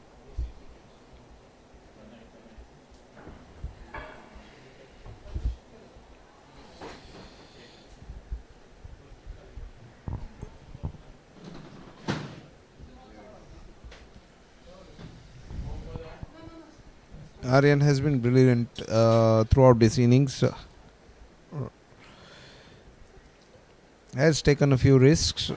Aryan has been brilliant throughout this innings. Has taken a few risks.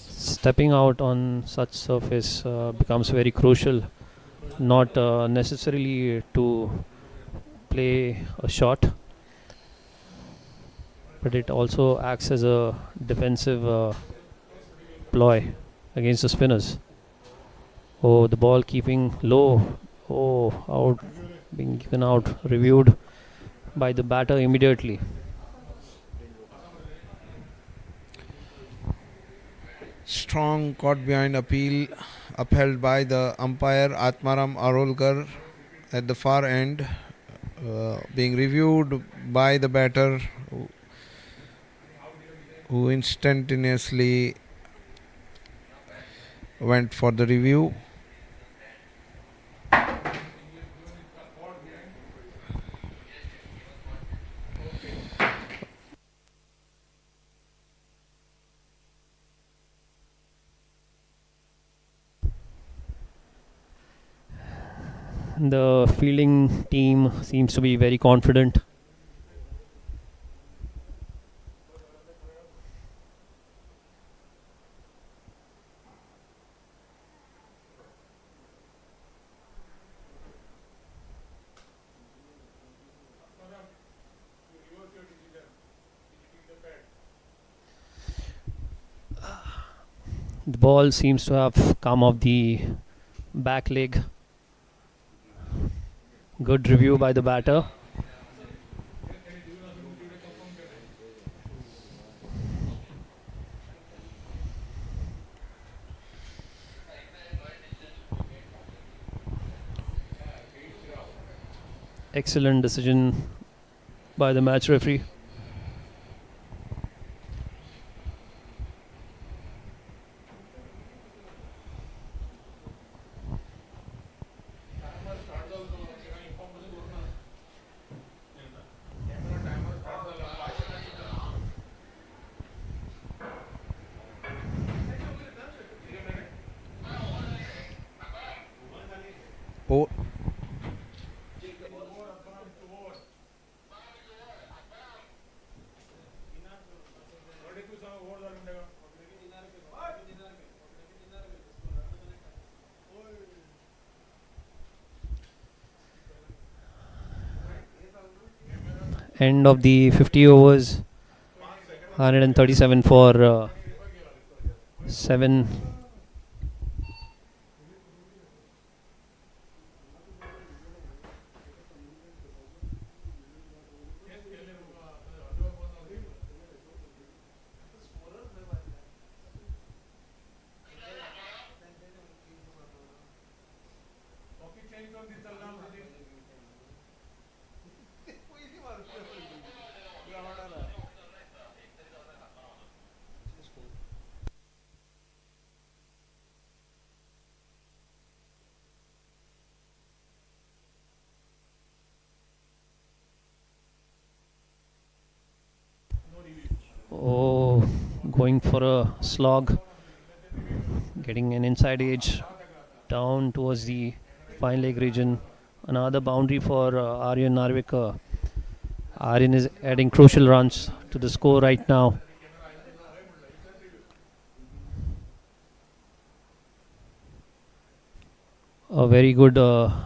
Stepping out on such surface becomes very crucial, not necessarily to play a shot, but it also acts as a defensive ploy against the spinners. Oh, the ball keeping low. Oh, out, being given out, reviewed by the batter immediately. Strong caught behind appeal upheld by the umpire Atmaram Arolkar at the far end, being reviewed by the batter who instantaneously went for the review. The fielding team seems to be very confident. The ball seems to have come off the back leg. Good review by the batter. Excellent decision by the match referee. Oh, End of the 50 overs. 137 for 7. Oh, going for a slog, getting an inside edge down towards the fine leg region. Another boundary for Aryan Narvik. Aryan is adding crucial runs to the score right now. A very good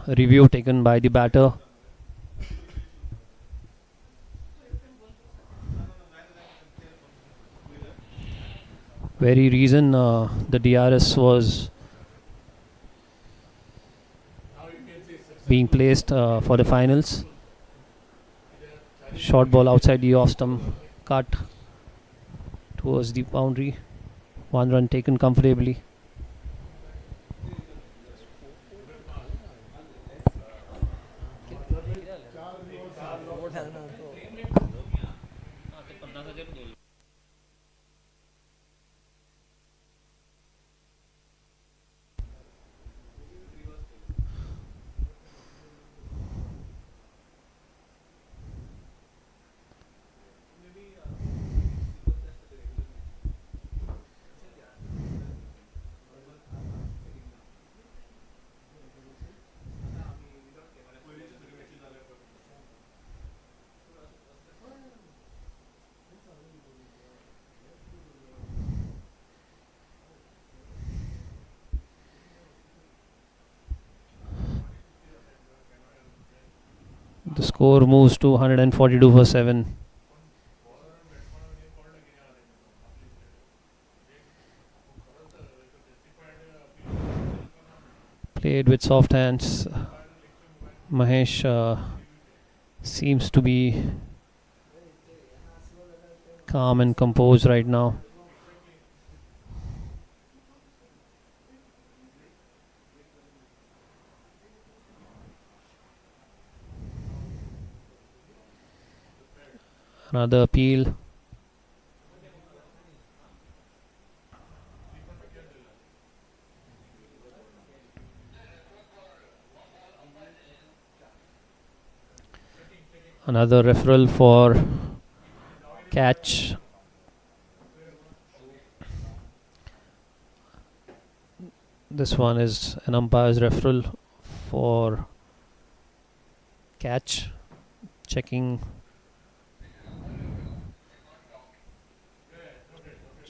review taken by the batter. very reason the DRS was being placed for the finals. Short ball outside the off stump, cut towards the boundary. 1 run taken comfortably. The score moves to 142 for 7. Played with soft hands. Mahesh seems to be calm and composed right now. Another appeal. Another referral for catch. This one is an umpire's referral for catch.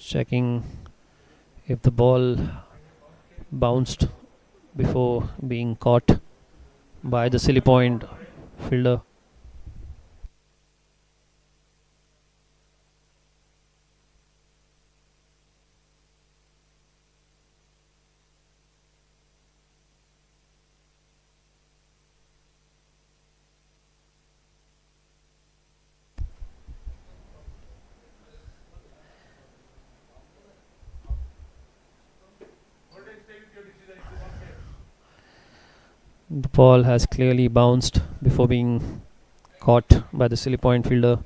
Checking if the ball bounced before being caught by the silly point fielder. The ball has clearly bounced before being caught by the silly point fielder.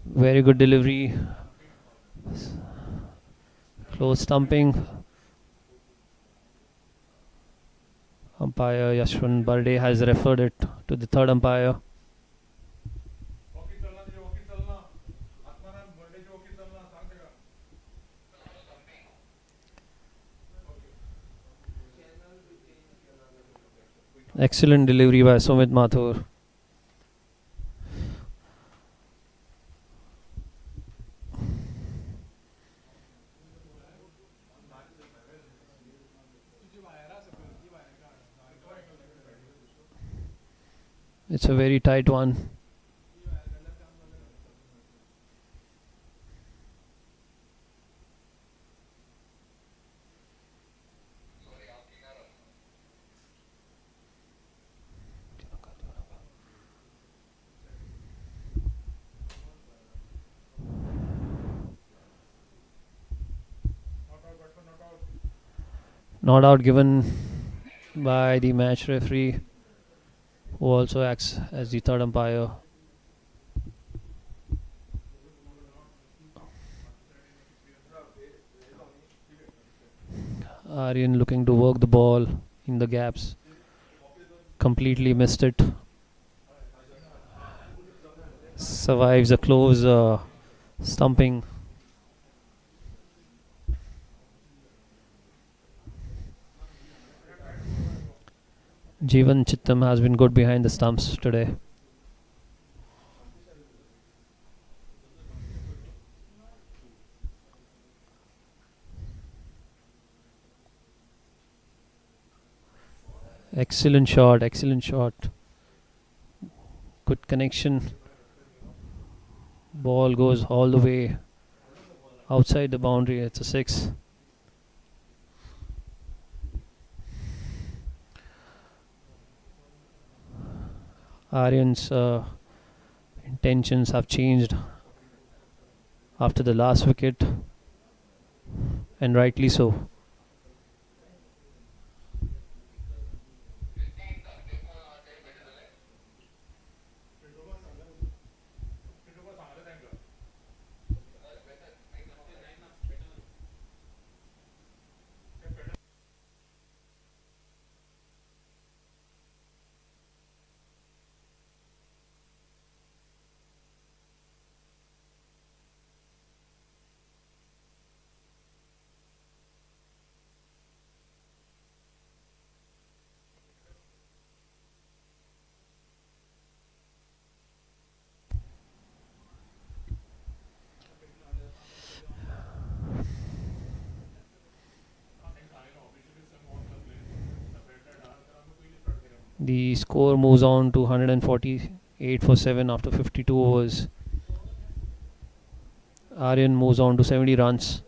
Very good delivery. Close stumping. umpire Yashwant Barde has referred it to the third umpire. वकील चलना चाहिए, वकील चलना, Atmaram birthday के वकील चलना, सांग देगा. Excellent delivery by Sumit Mathur. It's a very tight one. Not out given by the match referee, who also acts as the third umpire. Aryan looking to work the ball in the gaps. Completely missed it. Survives a close stumping. Jeevan Chittam has been good behind the stumps today. Excellent shot, excellent shot. Good connection. Ball goes all the way outside the boundary. It's a 6. Aryan's intentions have changed after the last wicket, and rightly so. The score moves on to 148 for 7 after 52 overs. Aryan moves on to 70 runs.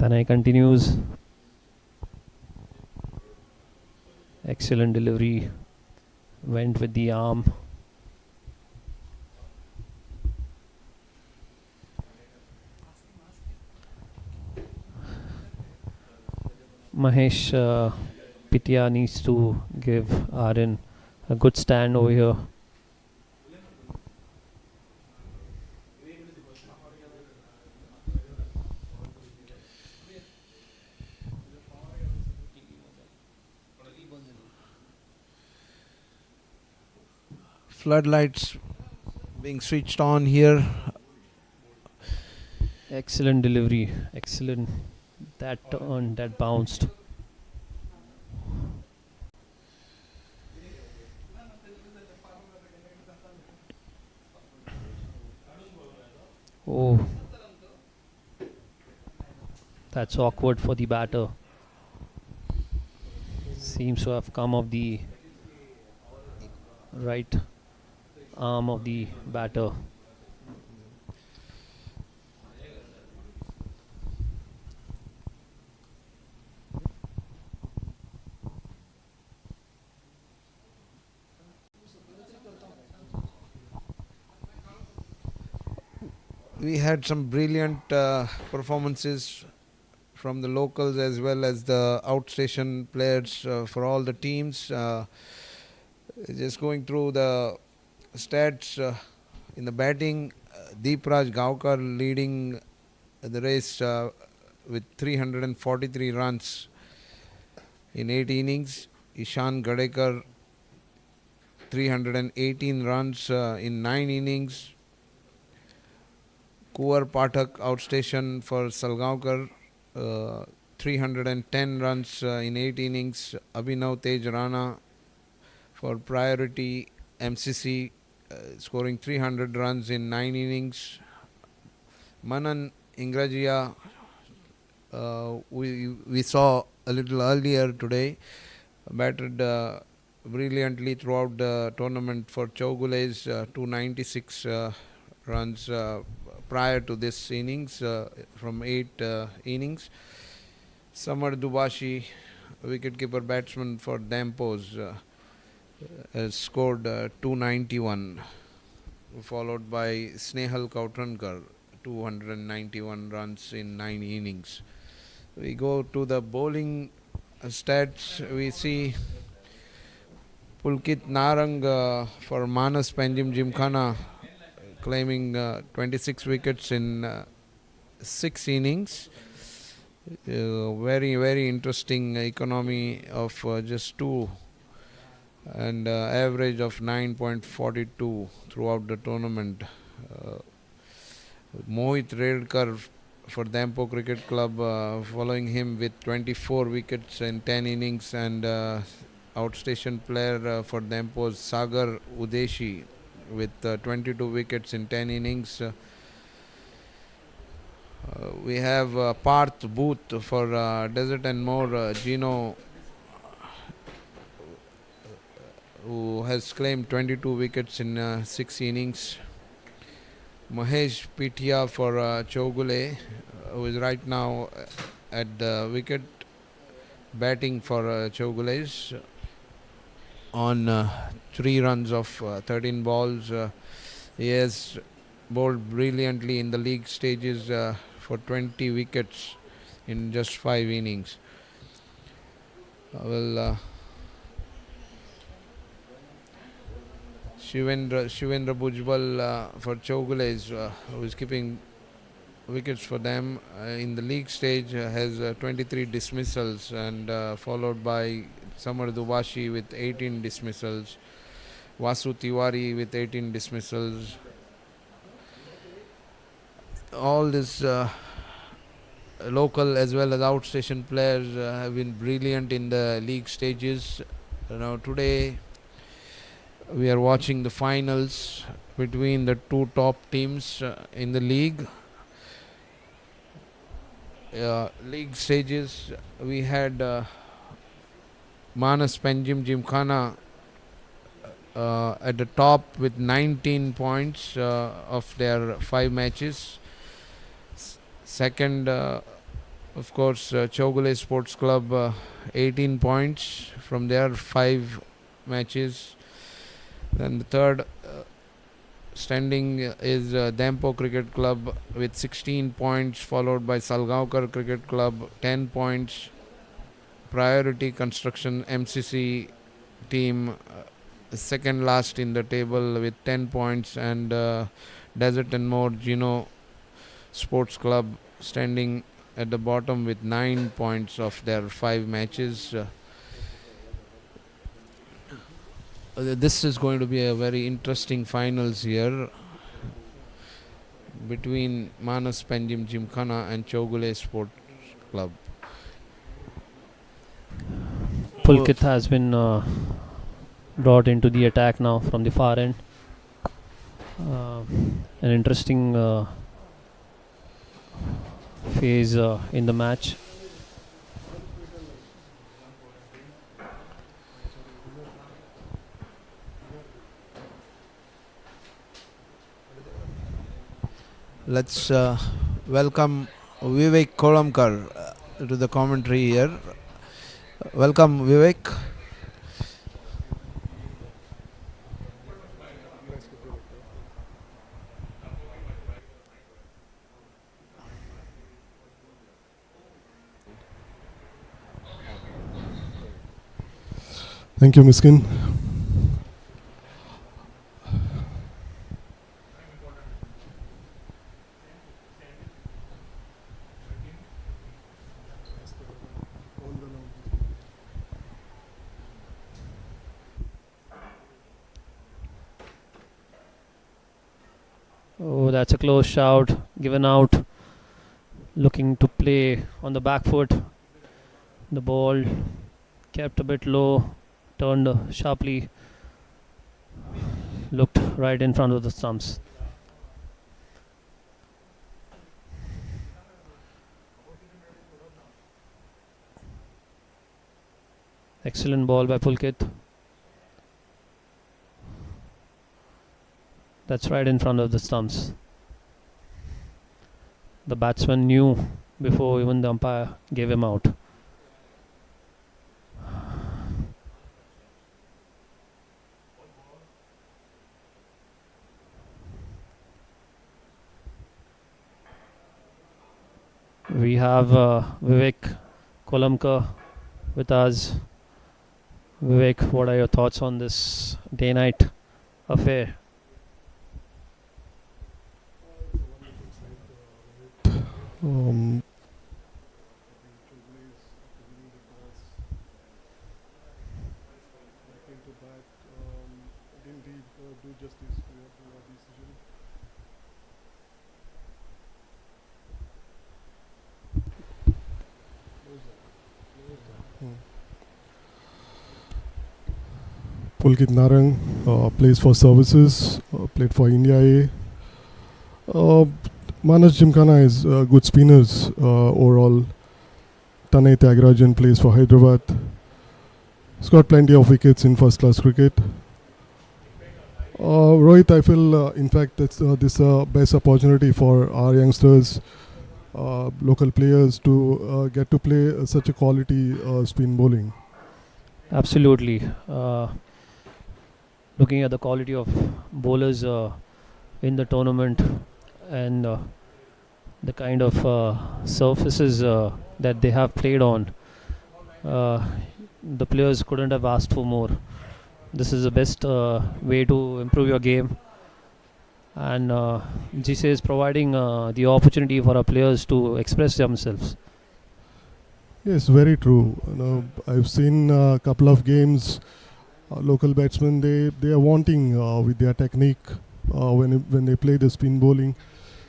Tanay continues. Excellent delivery. Went with the arm. Mahesh Pitya needs to give Aryan a good stand over here. Floodlights being switched on here. Excellent delivery. Excellent. That turn, that bounced. Oh, that's awkward for the batter. Seems to have come off the right arm of the batter. We had some brilliant performances from the locals as well as the outstation players for all the teams. Just going through the stats in the batting, Deepraj Gaokar leading the race with 343 runs in 8 innings. Ishan Gadekar 318 runs in 9 innings. Kuwar Pathak outstation for Salgaonkar, 310 runs in 8 innings. Abhinav Tej Rana for Priority MCC, scoring 300 runs in 9 innings. Manan Ingrajia, we saw a little earlier today, batted brilliantly throughout the tournament for Chowgule's 296 runs prior to this innings from 8 innings. Samar Dubashi, wicketkeeper batsman for Dampos, has scored 291, followed by Snehal Kautrankar, 291 runs in 9 innings. We go to the bowling stats. We see Pulkit Narang for Manas Panjim Gymkhana claiming 26 wickets in 6 innings. Very, very interesting economy of just 2 and average of 9.42 throughout the tournament. Mohit Redkar for Dampo Cricket Club following him with 24 wickets in 10 innings, and outstation player for Dampo's Sagar Udeshi with 22 wickets in 10 innings. We have Parth Booth for Desert and More, Gino, who has claimed 22 wickets in 6 innings. Mahesh Pithia for Chowgule, who is right now at the wicket batting for Chowgule's on 3 runs of 13 balls. He has bowled brilliantly in the league stages for 20 wickets in just 5 innings. Shivendra Bhujbal for Chowgule's, who is keeping wickets for them in the league stage, has 23 dismissals, and followed by Samar Dubashi with 18 dismissals, Vasu Tiwari with 18 dismissals. All this local as well as outstation players have been brilliant in the league stages. Now today we are watching the finals between the 2 top teams in the league. League stages, we had Manas Panjim Gymkhana at the top with 19 points of their 5 matches. Second, of course, Chowgule Sports Club, 18 points from their 5 matches. Then the third standing is Dampo Cricket Club with 16 points, followed by Salgaonkar Cricket Club, 10 points. Priority Construction MCC team, second last in the table with 10 points, and Desert and More Gino Sports Club standing at the bottom with 9 points of their 5 matches. This is going to be a very interesting finals here between Manas Panjim Gymkhana and Chowgule Sports Club. Pulkit has been brought into the attack now from the far end. An interesting phase in the match. Let's welcome Vivek Kolamkar to the commentary here. Welcome, Vivek. Thank you, Miskin. Oh, that's a close shout. Given out. Looking to play on the back foot. The ball kept a bit low. Turned sharply. Looked right in front of the stumps. Excellent ball by Pulkit. That's right in front of the stumps. The batsman knew before even the umpire gave him out. We have Vivek Kolamkar with us. Vivek, what are your thoughts on this day-night affair? Um, Pulkit Narang plays for Services, played for India A. Manas Gymkhana is good spinners overall. Tanay Tyagarajan plays for Hyderabad. He's got plenty of wickets in first class cricket. Rohit, I feel in fact that's this best opportunity for our youngsters, local players to get to play such a quality spin bowling. Absolutely. Looking at the quality of bowlers in the tournament and the kind of surfaces that they have played on, the players couldn't have asked for more. This is the best way to improve your game, and GC is providing the opportunity for our players to express themselves. Yes, very true. I've seen a couple of games. Local batsmen they are wanting with their technique when they play the spin bowling.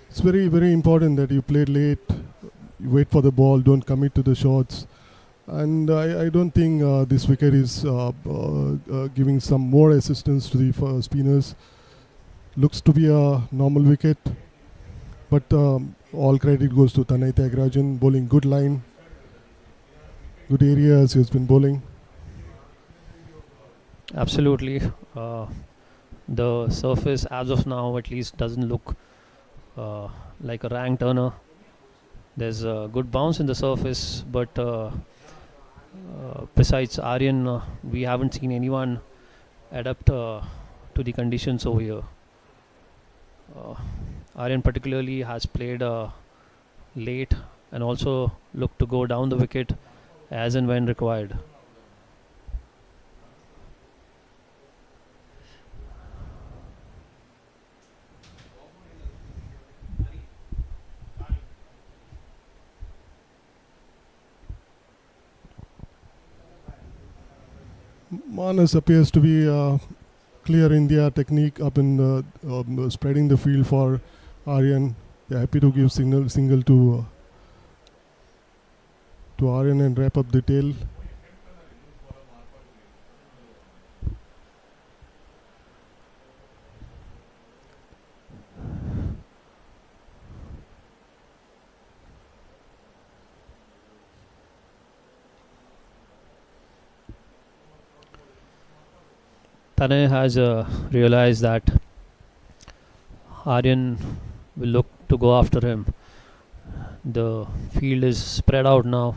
It's very, very important that you play late, you wait for the ball, don't commit to the shots. And I don't think this wicket is giving some more assistance to the spinners. Looks to be a normal wicket, but all credit goes to Tanay Tyagarajan, bowling good line, good areas he's been bowling. Absolutely. The surface as of now at least doesn't look like a rank turner. There's a good bounce in the surface, but besides Aryan, we haven't seen anyone adapt to the conditions over here. Aryan particularly has played late and also looked to go down the wicket as and when required. Manas appears to be clear in their technique up in spreading the field for Aryan. They're happy to give single to Aryan and wrap up the tail. Tanay has realized that Aryan will look to go after him. The field is spread out now,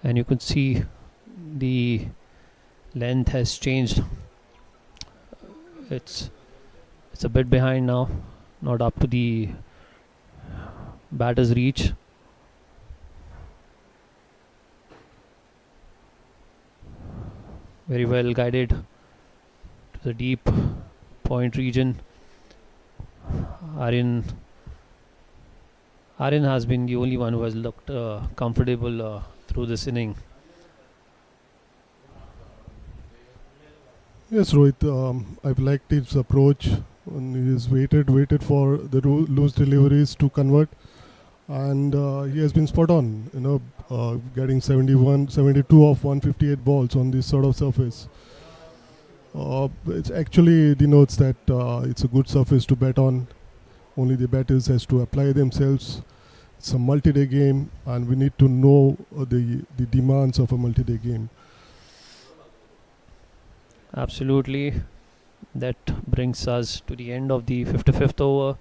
and you can see the length has changed. It's a bit behind now, not up to the batter's reach. very well guided to the deep point region. Aryan has been the only one who has looked comfortable through this inning. Yes, Rohit, I've liked his approach. He's waited for the loose deliveries to convert, and he has been spot on. Getting 72 of 158 balls on this sort of surface. It actually denotes that it's a good surface to bat on. Only the batters has to apply themselves. It's a multi-day game, and we need to know the demands of a multi-day game. Absolutely. That brings us to the end of the 55th over.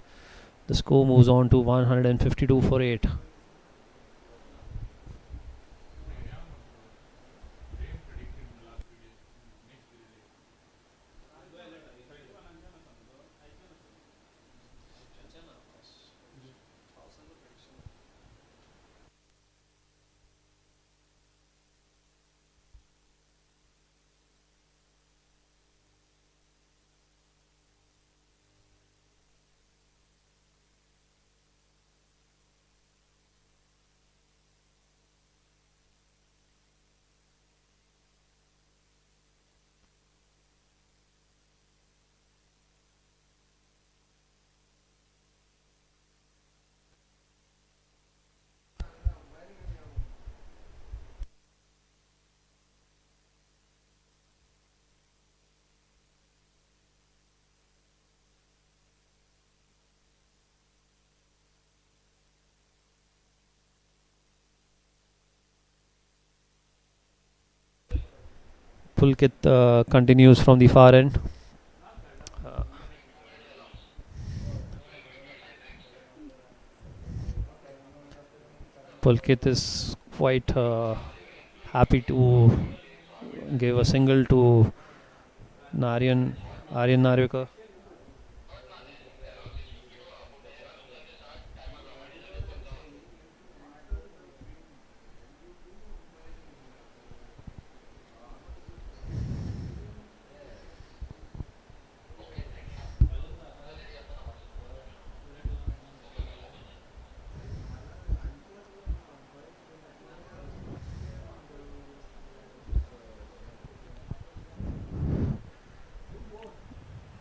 The score moves on to 152 for 8. Pulkit continues from the far end. Pulkit is quite happy to give a single to Aryan Narvika.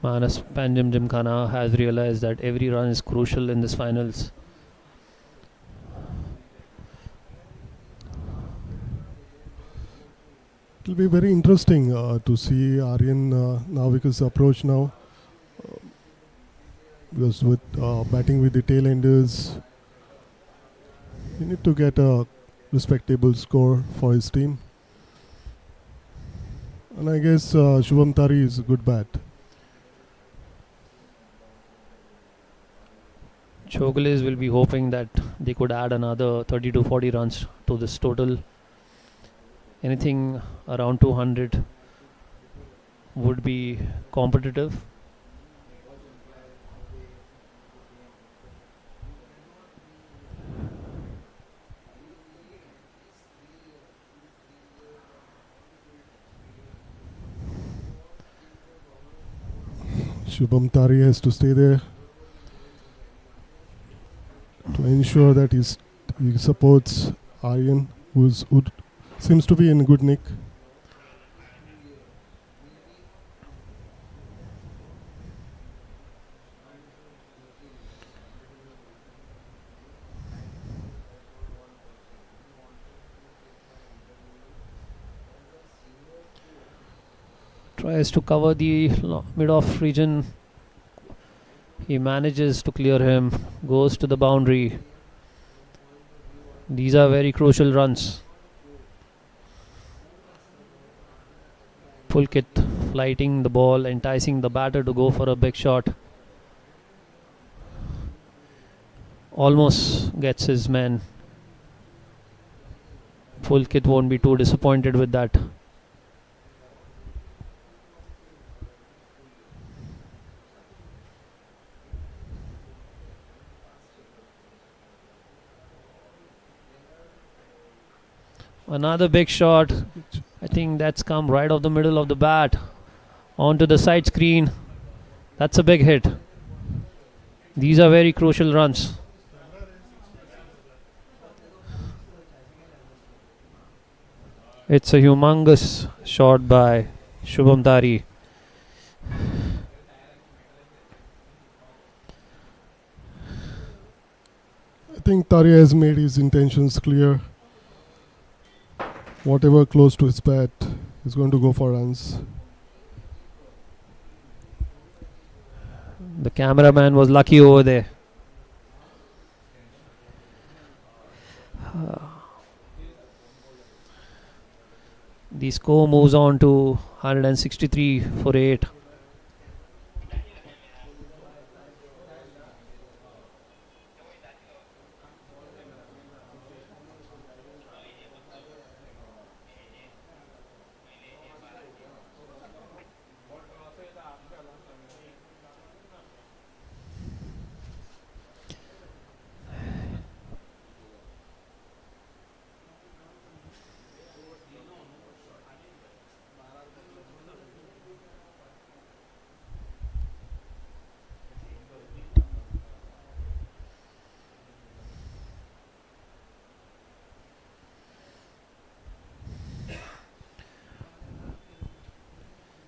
Manas Panjim Gymkhana has realized that every run is crucial in this finals. It will be very interesting to see Aryan Navika's approach now. Because with batting with the tail-enders, he need to get a respectable score for his team. And I guess Shubham Tari is a good bat. Chowgules will be hoping that they could add another 30 to 40 runs to this total. Anything around 200 would be competitive. Shubham Tari has to stay there to ensure that he supports Aryan, who seems to be in good nick. Tries to cover the mid-off region. He manages to clear him, goes to the boundary. These are very crucial runs. Pulkit flighting the ball, enticing the batter to go for a big shot. Almost gets his man. Pulkit won't be too disappointed with that. Another big shot. I think that's come right off the middle of the bat onto the side screen. That's a big hit. These are very crucial runs. It's a humongous shot by Shubham Tari. I think Tari has made his intentions clear. Whatever close to his bat, he's going to go for runs. The cameraman was lucky over there. The score moves on to 163 for 8.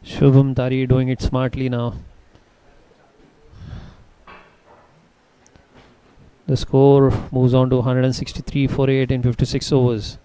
Shubham Tari doing it smartly now. The score moves on to 163 for 8 in 56 overs.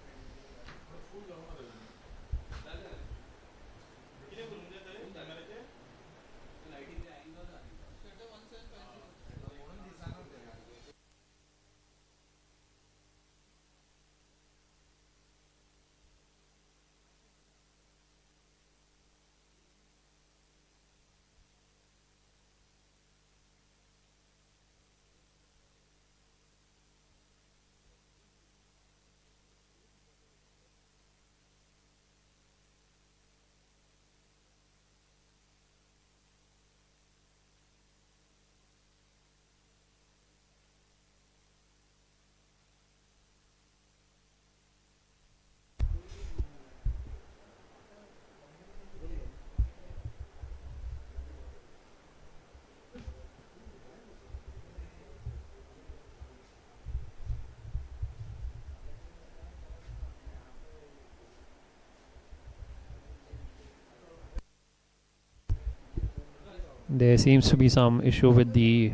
There seems to be some issue with the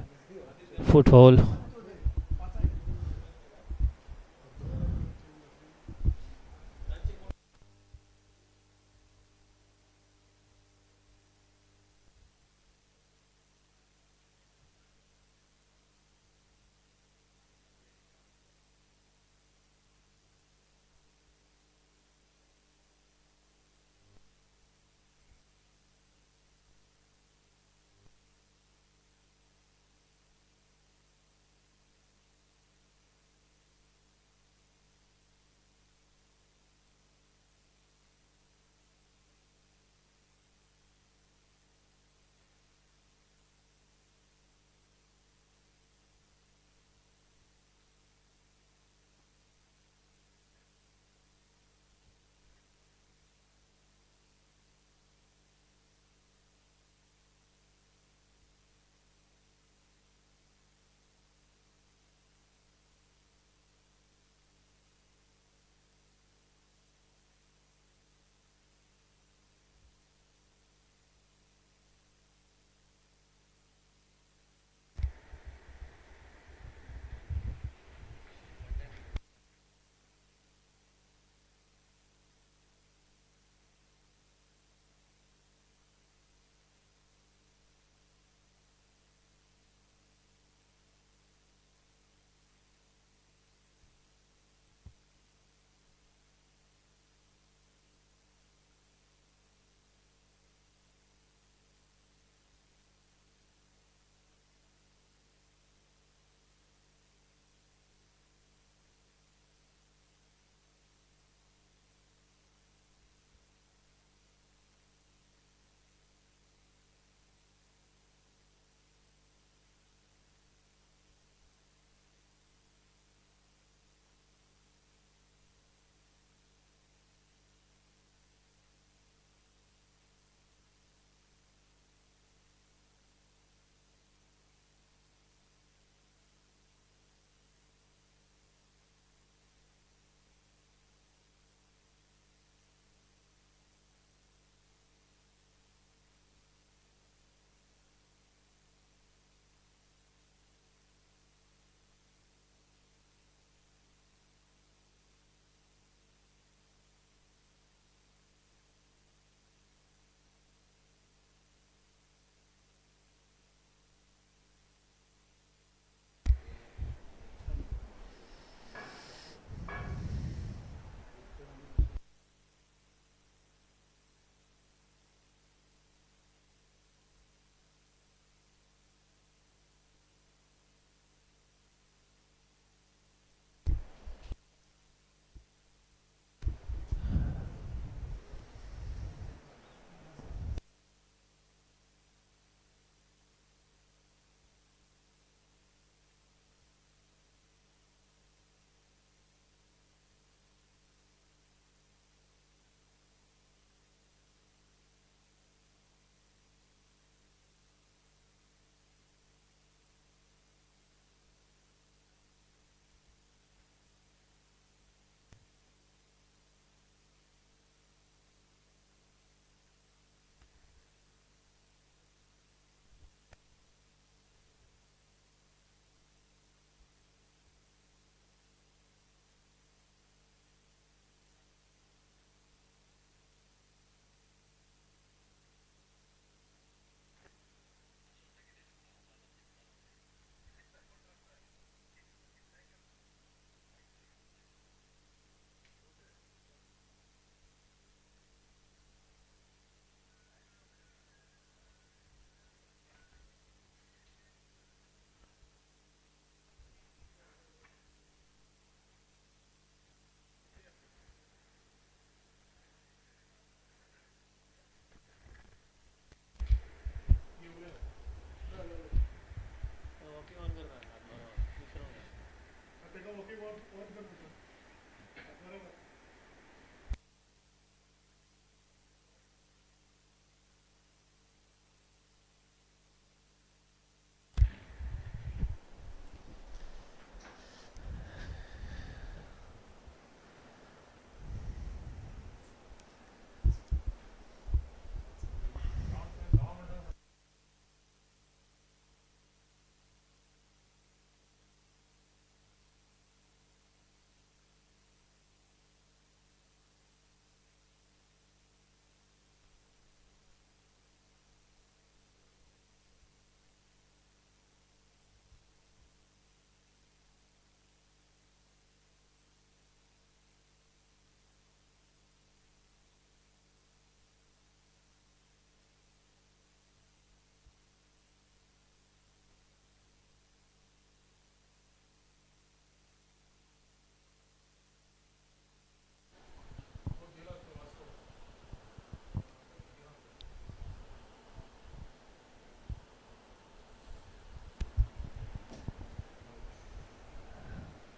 foothold.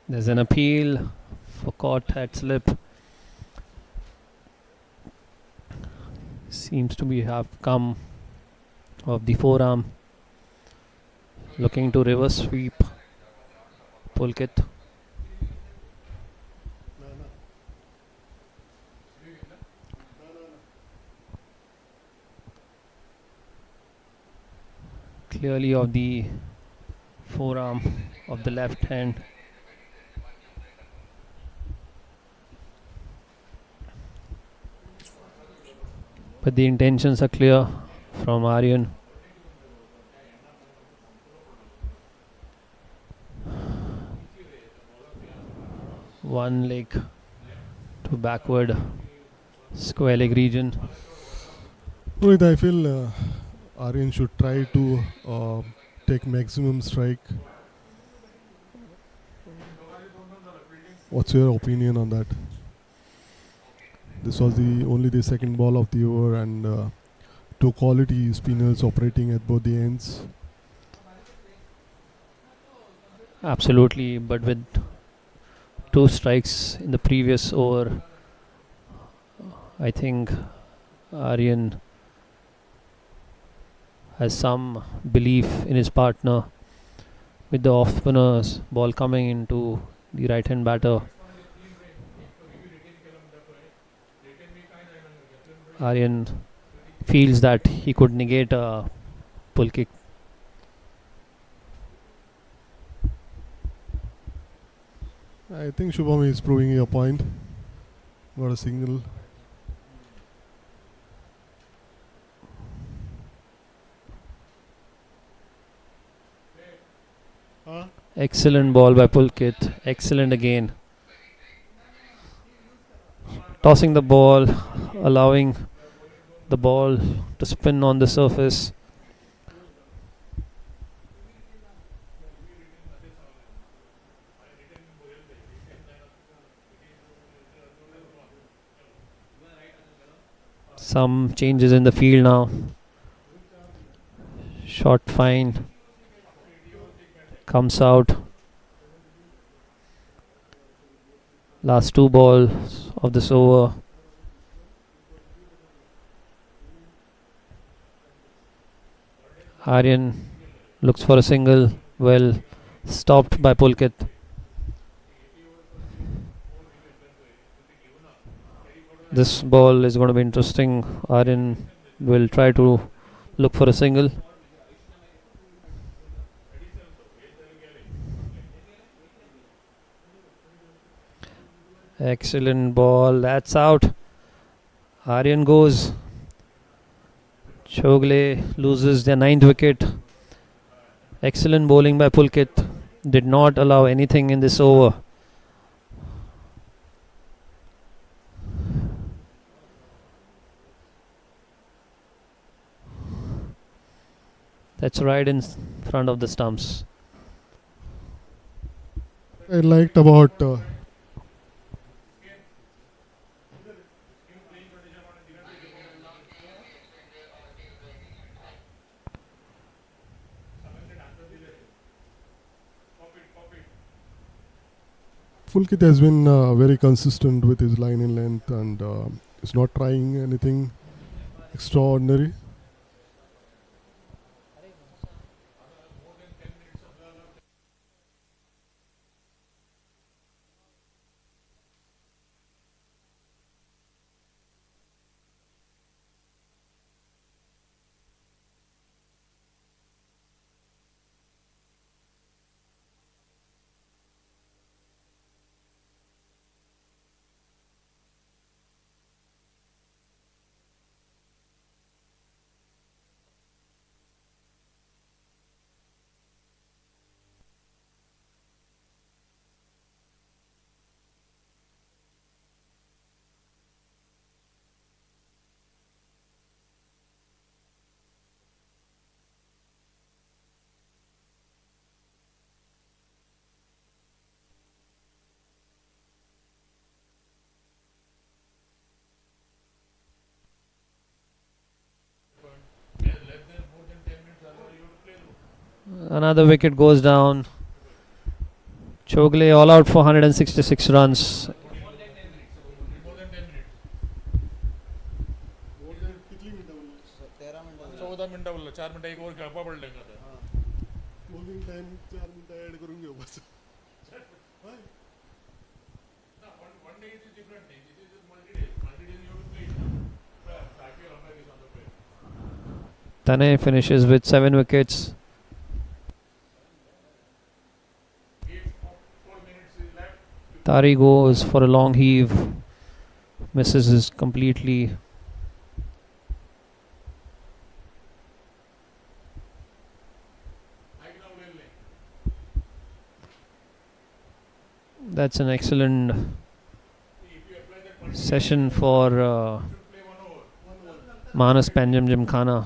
There's an appeal for caught at slip. Seems to be have come of the forearm. Looking to reverse sweep Pulkit. Clearly of the forearm of the left hand. But the intentions are clear from Aryan. One leg to backward square leg region. Rohit, I feel Aryan should try to take maximum strike. What's your opinion on that? This was only the second ball of the over, and two quality spinners operating at both the ends. Absolutely, but with two strikes in the previous over, I think Aryan has some belief in his partner. With the off spinner's ball coming into the right hand batter, Aryan feels that he could negate a pull kick. I think Shubham is proving a point. Got a single. Excellent ball by Pulkit. Excellent again. Tossing the ball, allowing the ball to spin on the surface. Some changes in the field now. Shot fine. Comes out. Last two balls of this over. Aryan looks for a single. Well stopped by Pulkit. This ball is going to be interesting. Aryan will try to look for a single. Excellent ball. That's out. Aryan goes. Chowgule loses their 9th wicket. Excellent bowling by Pulkit. Did not allow anything in this over. That's right in front of the stumps. I liked about Pulkit has been very consistent with his line in length, and is not trying anything extraordinary. Another wicket goes down. Chowgule All Out for 166 runs. more than 10 minutes. चौदा मिनटं बोललो 4 मिनटं एक over खेळपा पडलें का ते bowling time 4 मिनटं ऍड करून घेऊ बस ना one day is different thing. This is just multi-days. Multi-days you have to play it now. Back your umpire is on the play. Tane finishes with 7 wickets. If 4 minutes is left, Tari goes for a long heave. Misses is completely. I now will lane. That's an excellent If you apply that multi-day, session for you should play 1 over. Manas Panjim Gymkhana.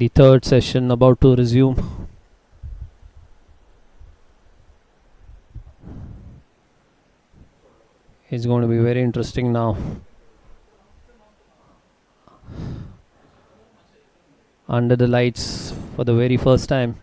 The third session about to resume. It's going to be very interesting now. Under the lights for the very first time.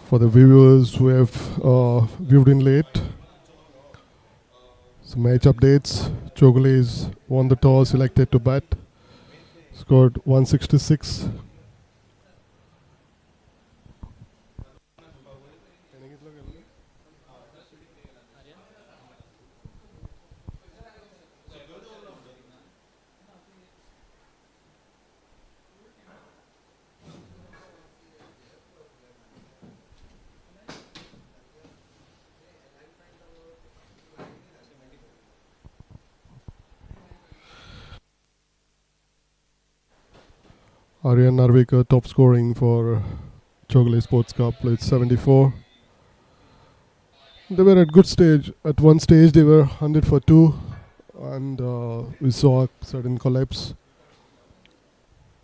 For the viewers who have viewed in late, some match updates. Chowgule has won the toss, selected to bat, scored 166. Aryan Narvekar top scoring for Chowgule Sports Cup with 74. They were at good stage. At one stage they were 100 for 2 and we saw a sudden collapse,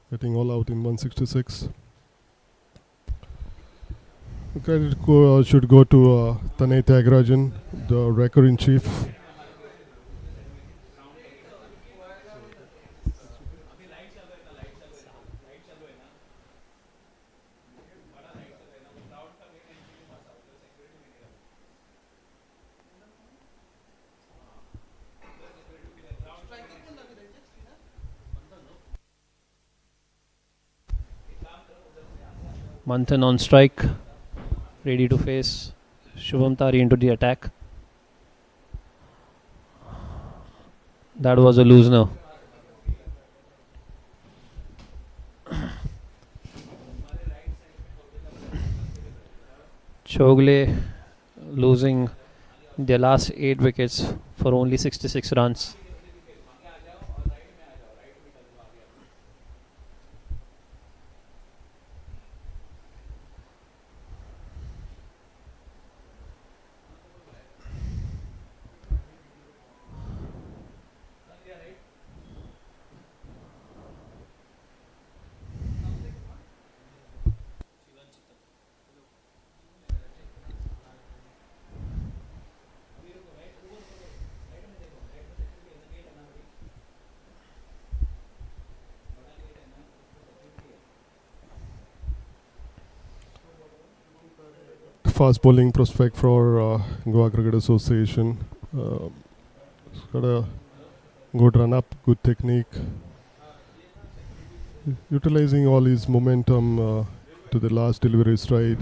getting all out in 166. The credit should go to Tanay Tyagarajan, the record-in-chief. Manthan on strike, ready to face Shubham Tari into the attack. That was a loosener. Chowgule losing their last 8 wickets for only 66 runs. Fast bowling prospect for Goa Cricket Association. He's got a good run up, good technique. Utilizing all his momentum to the last delivery stride.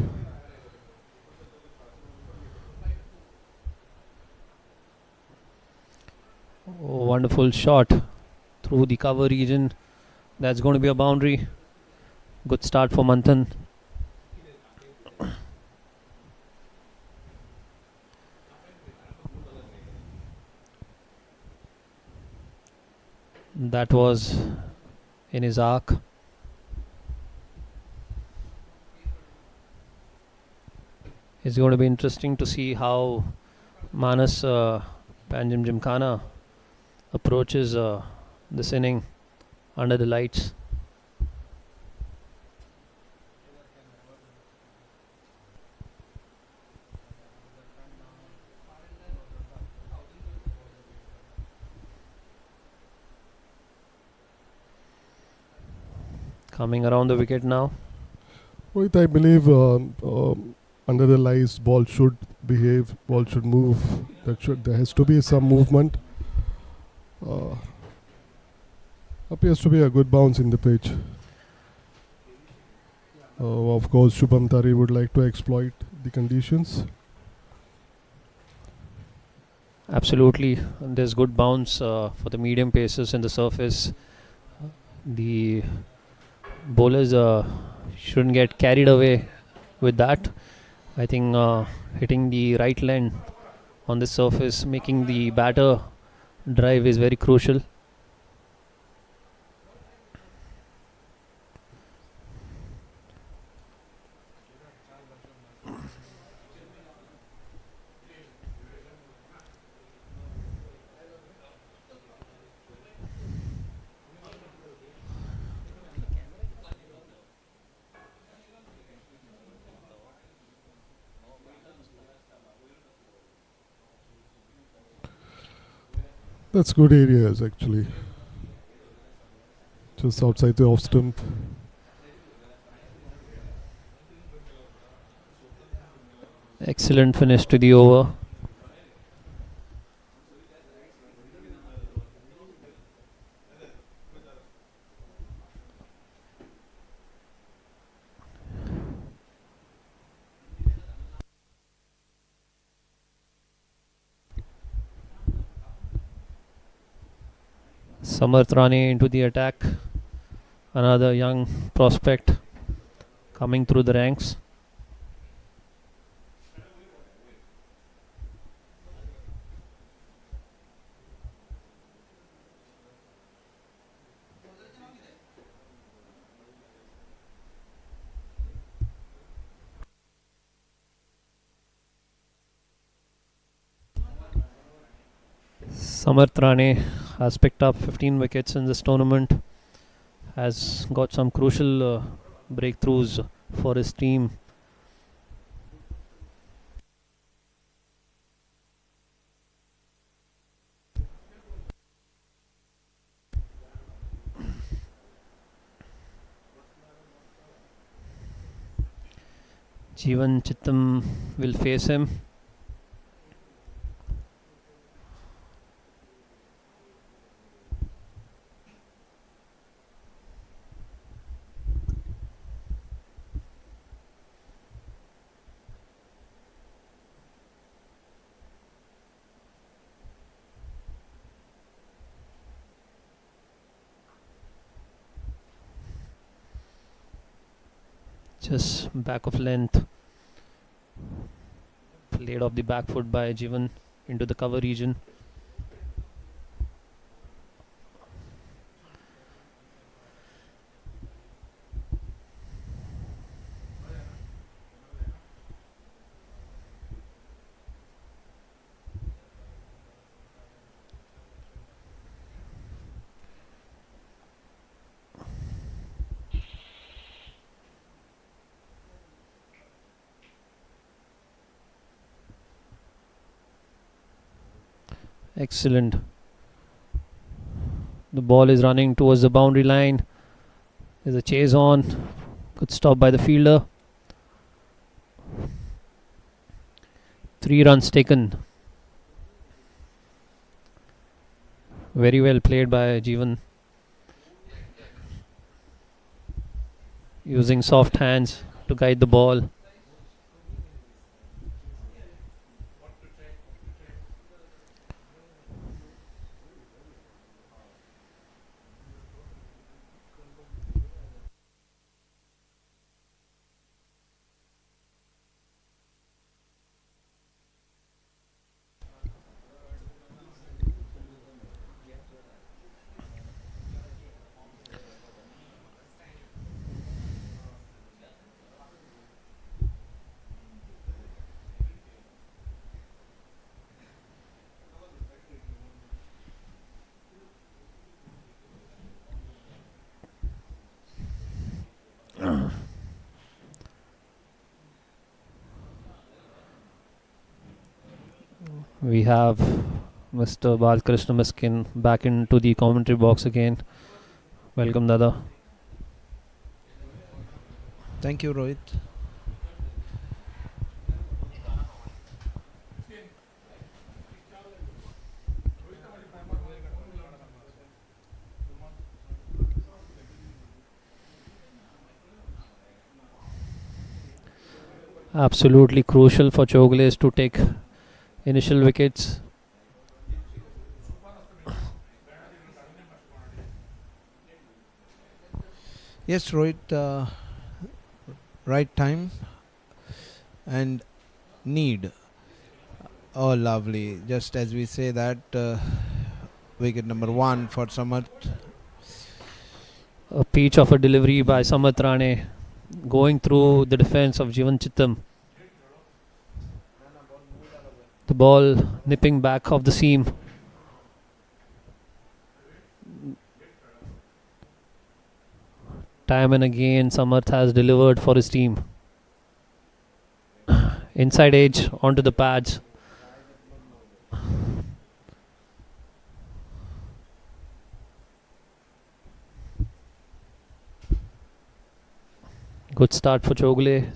Oh, wonderful shot through the cover region. That's going to be a boundary. Good start for Manthan. That was in his arc. It's going to be interesting to see how Manas Panjim Gymkhana approaches this inning under the lights. Coming around the wicket now. Rohit, I believe under the lights, ball should behave, ball should move. There has to be some movement. Appears to be a good bounce in the pitch. Of course, Shubham Tari would like to exploit the conditions. Absolutely. There's good bounce for the medium paces in the surface. The bowlers shouldn't get carried away with that. I think hitting the right length on the surface, making the batter drive is very crucial. That's good areas actually. Just outside the off stump. Excellent finish to the over. Samarth Rane into the attack. Another young prospect coming through the ranks. Samarth Rane has picked up 15 wickets in this tournament, has got some crucial breakthroughs for his team. Jeevan Chittam will face him. Just back of length, played off the back foot by Jeevan into the cover region. Excellent. The ball is running towards the boundary line. There's a chase on. Good stop by the fielder. 3 runs taken. Very well played by Jeevan. Using soft hands to guide the ball. We have Mr. Balkrishna Miskin back into the commentary box again. Welcome, Dada. Thank you, Rohit. Absolutely crucial for Chowgule to take initial wickets. Yes, Rohit, right time and need. Oh, lovely. Just as we say that, wicket number 1 for Samarth. A peach of a delivery by Samarth Rane, going through the defense of Jivan Chittam. The ball nipping back of the seam. Time and again, Samarth has delivered for his team. Inside edge onto the pads. Good start for Chowgule.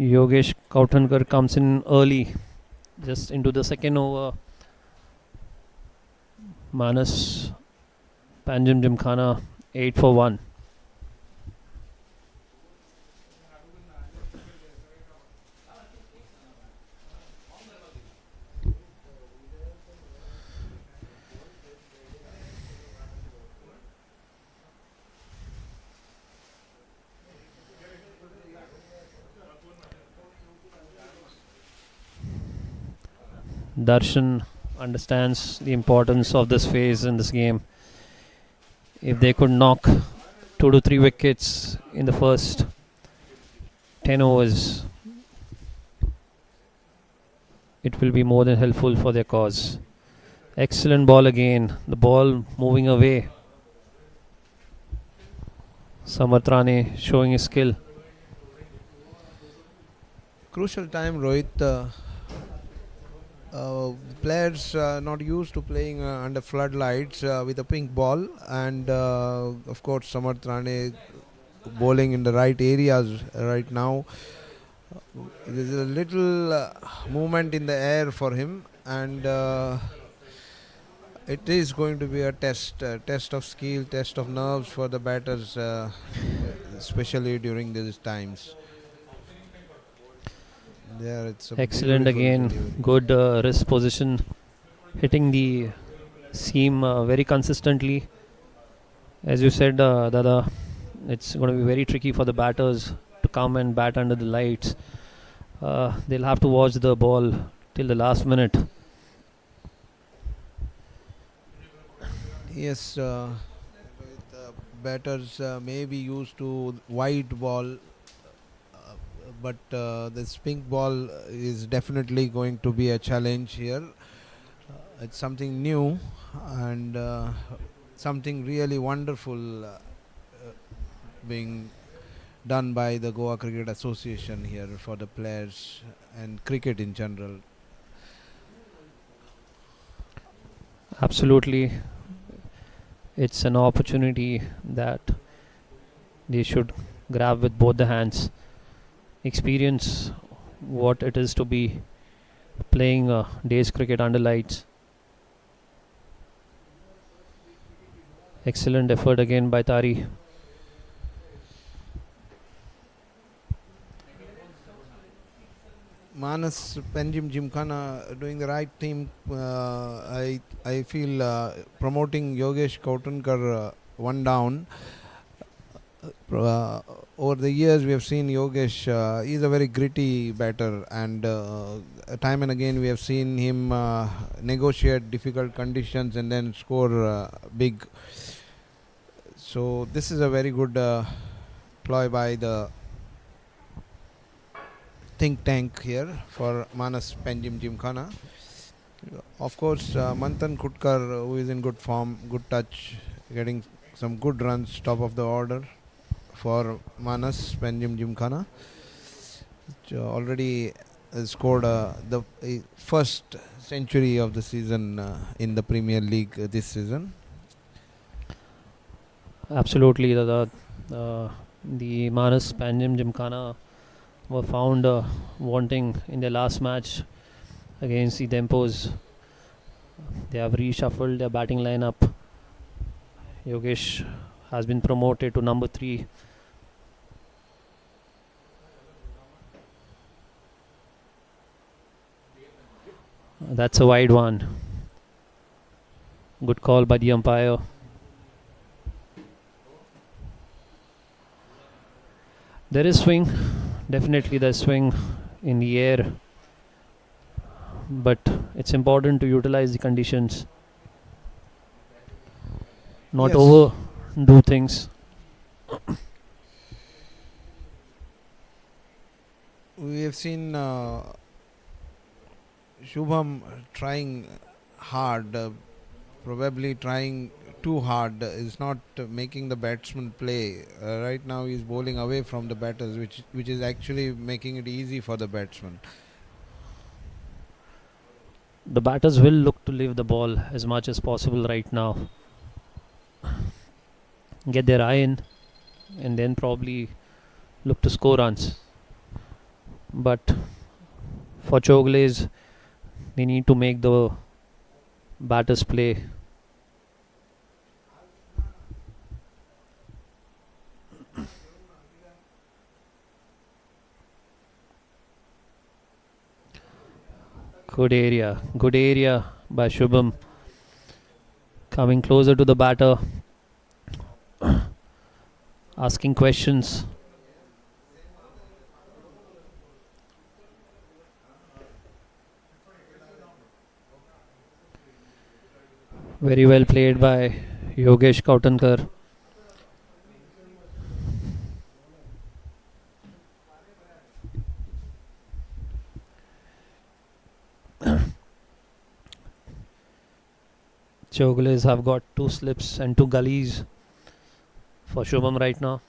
Yogesh Kautankar comes in early, just into the second over. Manas Panjim Gymkhana 8 for 1. Darshan understands the importance of this phase in this game. If they could knock 2 to 3 wickets in the first 10 overs, it will be more than helpful for their cause. Excellent ball again. The ball moving away. Samarth Rane showing his skill. Crucial time, Rohit. Players not used to playing under floodlights with a pink ball, and of course Samarth Rane bowling in the right areas right now. There is a little movement in the air for him, and it is going to be a test of skill, test of nerves for the batters, especially during these times. There, it's a Excellent again. delivery. Good wrist position, hitting the seam very consistently. As you said, Dada, it's going to be very tricky for the batters to come and bat under the lights. They'll have to watch the ball till the last minute. Yes, the batters may be used to wide ball, but this pink ball is definitely going to be a challenge here. It's something new and something really wonderful being done by the Goa Cricket Association here for the players and cricket in general. Absolutely. It's an opportunity that they should grab with both the hands. Experience what it is to be playing day's cricket under lights. Excellent effort again by Tari. Manas, Panjim, Gymkhana doing the right thing. I feel promoting Yogesh Kautankar one down. Over the years we have seen Yogesh, he is a very gritty batter, and time and again we have seen him negotiate difficult conditions and then score big. So this is a very good ploy by the think tank here for Manas Panjim Gymkhana. Of course, Manthan Khutkar, who is in good form, good touch, getting some good runs, top of the order for Manas Panjim Gymkhana, which already scored the first century of the season in the Premier League this season. Absolutely, the Manas Panjim Gymkhana were found wanting in their last match against the Dempos. They have reshuffled their batting lineup. Yogesh has been promoted to number 3. That's a wide one. Good call by the umpire. There is swing. Definitely there's swing in the air. But it's important to utilize the conditions. Not Yes. overdo things. We have seen Shubham trying hard, probably trying too hard, is not making the batsman play. Right now he's bowling away from the batters, which is actually making it easy for the batsman. The batters will look to leave the ball as much as possible right now. Get their eye in and then probably look to score runs. But for Chowgules, they need to make the batters play. Good area by Shubham. Coming closer to the batter, asking questions. Very well played by Yogesh Kautankar. Chowgules have got 2 slips and 2 gullies for Shubham right now.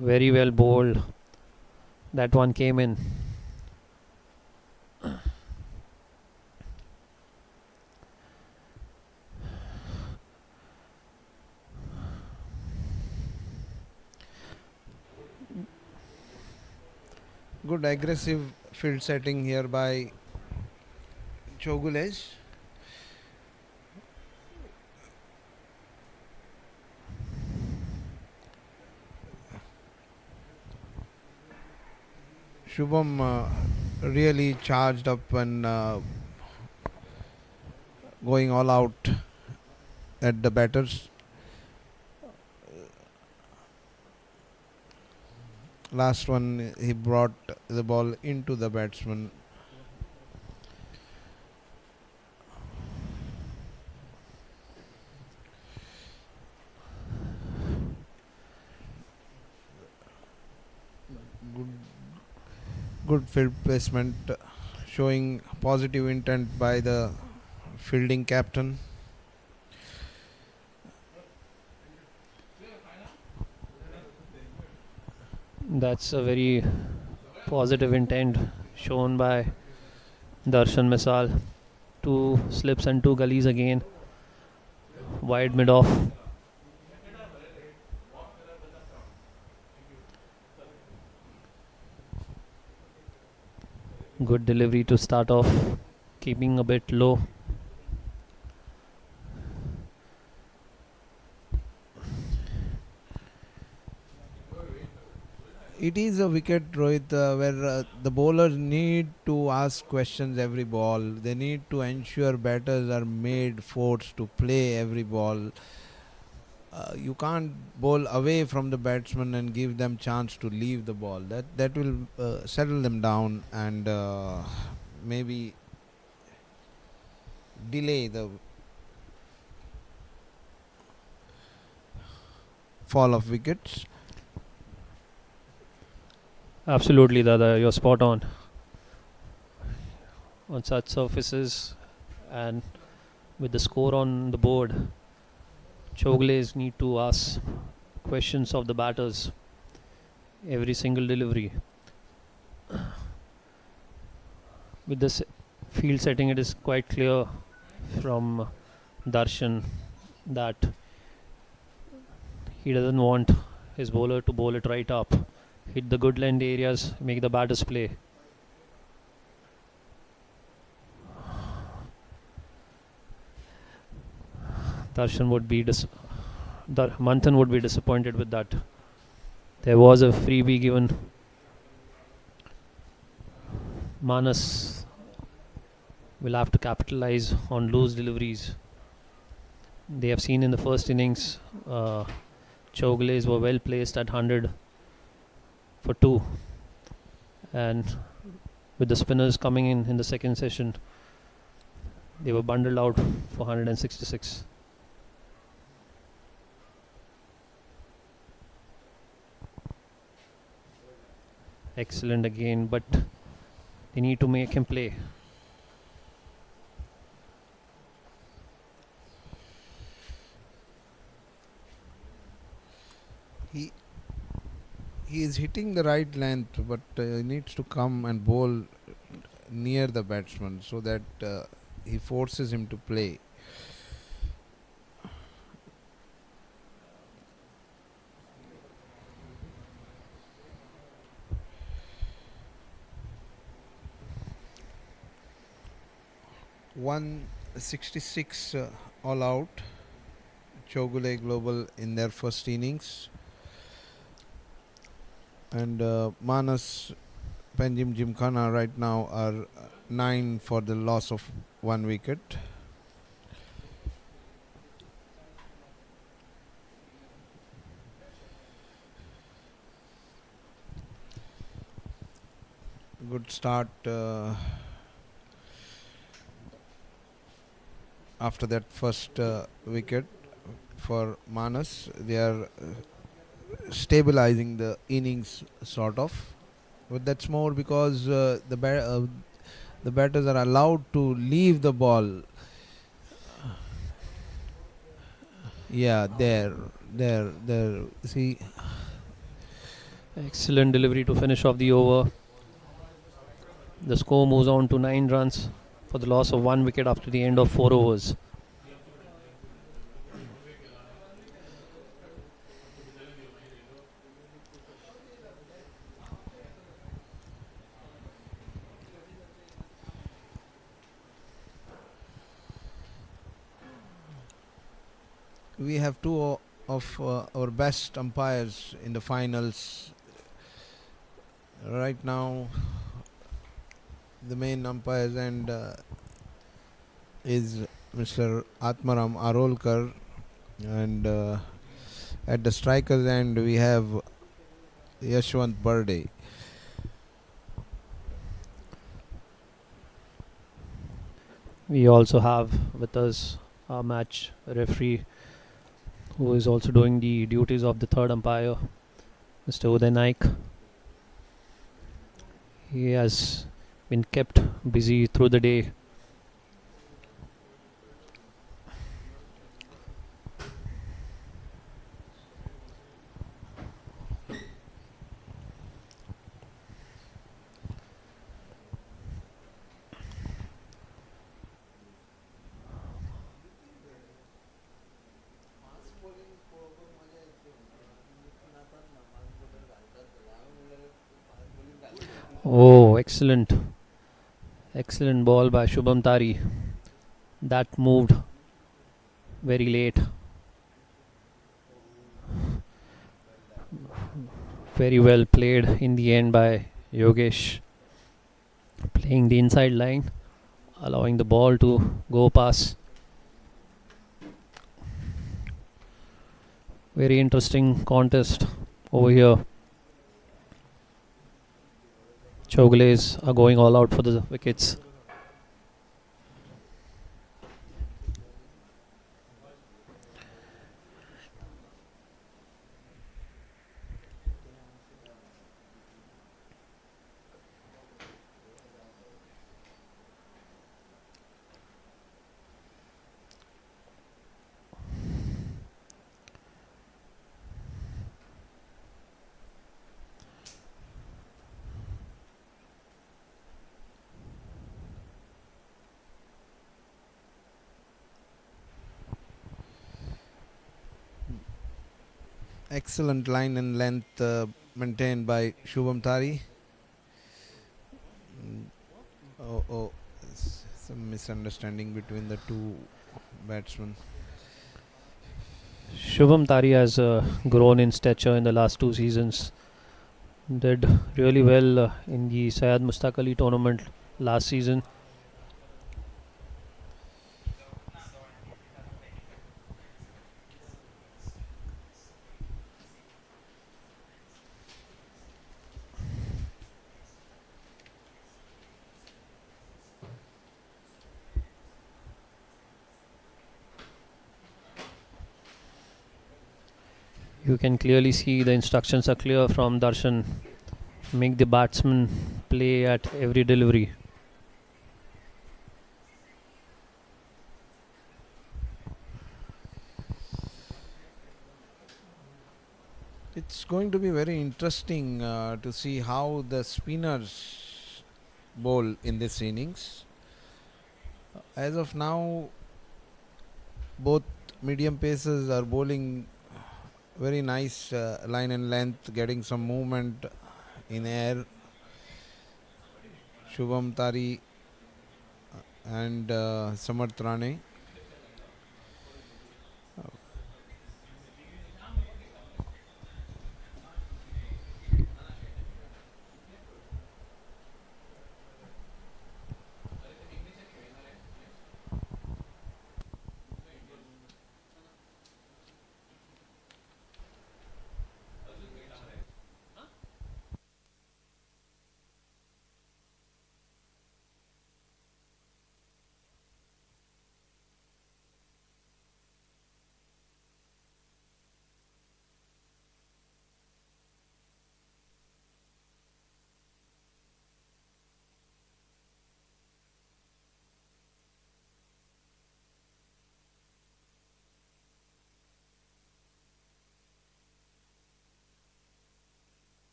Very well bowled. That one came in. Good aggressive field setting here by Chowgules. Shubham really charged up and going all out at the batters. Last one, he brought the ball into the batsman. Good field placement, showing positive intent by the fielding captain. That's a very positive intent shown by Darshan Misal. 2 slips and 2 gullies again. Wide mid off. Good delivery to start off, keeping a bit low. It is a wicket, Rohit, where the bowlers need to ask questions every ball. They need to ensure batters are made forced to play every ball. You can't bowl away from the batsman and give them chance to leave the ball. That will settle them down and maybe delay the fall of wickets. Absolutely, Dada, you're spot on. On such surfaces and with the score on the board, Chowgules need to ask questions of the batters every single delivery. With this field setting, it is quite clear from Darshan that he doesn't want his bowler to bowl it right up, hit the good length areas, make the batters play. Darshan would be Manthan would be disappointed with that. There was a freebie given. Manas will have to capitalize on loose deliveries. They have seen in the first innings, Chowgules were well placed at 100 for 2, and with the spinners coming in the second session, they were bundled out for 166. Excellent again, but they need to make him play. He is hitting the right length, but he needs to come and bowl near the batsman so that he forces him to play. (166) all out. Chowgule Global in their first innings. And Manas, Panjim, Gymkhana right now are 9 for the loss of 1 wicket. Good start after that first wicket for Manas. They are stabilizing the innings sort of, but that's more because the batters are allowed to leave the ball. Yeah, there. See, Excellent delivery to finish off the over. The score moves on to 9 runs for the loss of 1 wicket after the end of 4 overs. we have two of our best umpires in the finals right now. The main umpires and is Mr. Atmaram Arolkar, and at the strikers end we have Yashwant Burde. We also have with us our match referee, who is also doing the duties of the third umpire, Mr. Uday Naik. He has been kept busy through the day. Oh, excellent ball by Shubham Tari. That moved very late. Very well played in the end by Yogesh, playing the inside line, allowing the ball to go past. Very interesting contest over here. Chowgules are going all out for the wickets. Excellent line and length maintained by Shubham Tari. Some misunderstanding between the two batsmen. Shubham Tari has grown in stature in the last 2 seasons. Did really well in the Syed Mustaq Ali tournament last season. You can clearly see the instructions are clear from Darshan. Make the batsman play at every delivery. It's going to be very interesting to see how the spinners bowl in this innings. As of now, both medium pacers are bowling very nice line and length, getting some movement in air. Shubham Tari and Samarth Rane.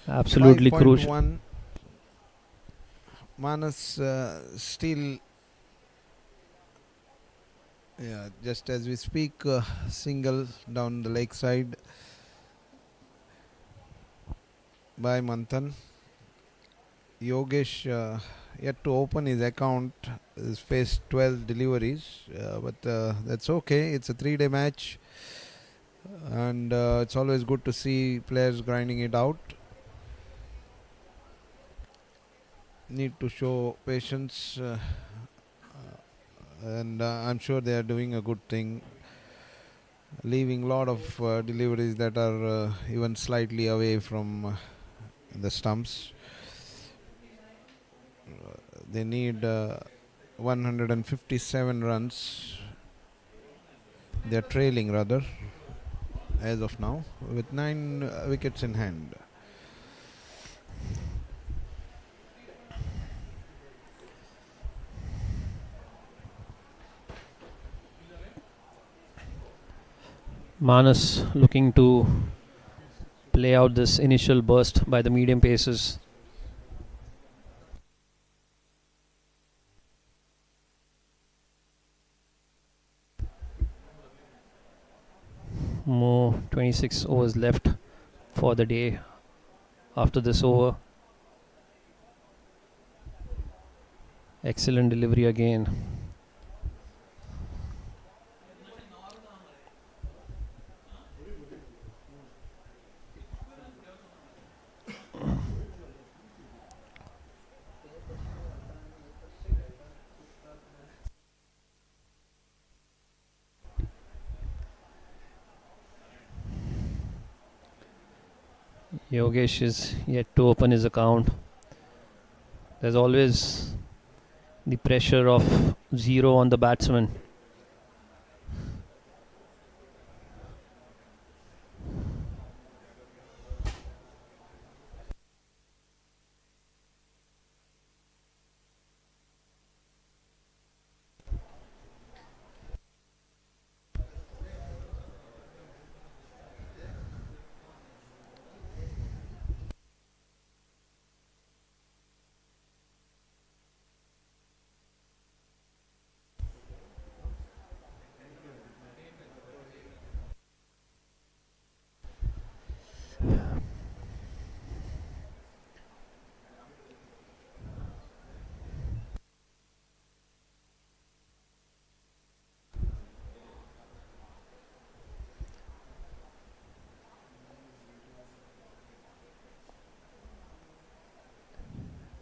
Absolutely crucial. 5.1. Manas still, just as we speak, single down the leg side by Manthan. Yogesh yet to open his account. He's faced 12 deliveries, but that's okay. It's a 3-day match, and it's always good to see players grinding it out. Need to show patience, and I'm sure they are doing a good thing, leaving a lot of deliveries that are even slightly away from the stumps. They need 157 runs. They are trailing rather as of now with 9 wickets in hand. Manas looking to play out this initial burst by the medium paces. More 26 overs left for the day after this over. Excellent delivery again. Yogesh is yet to open his account. There's always the pressure of 0 on the batsman.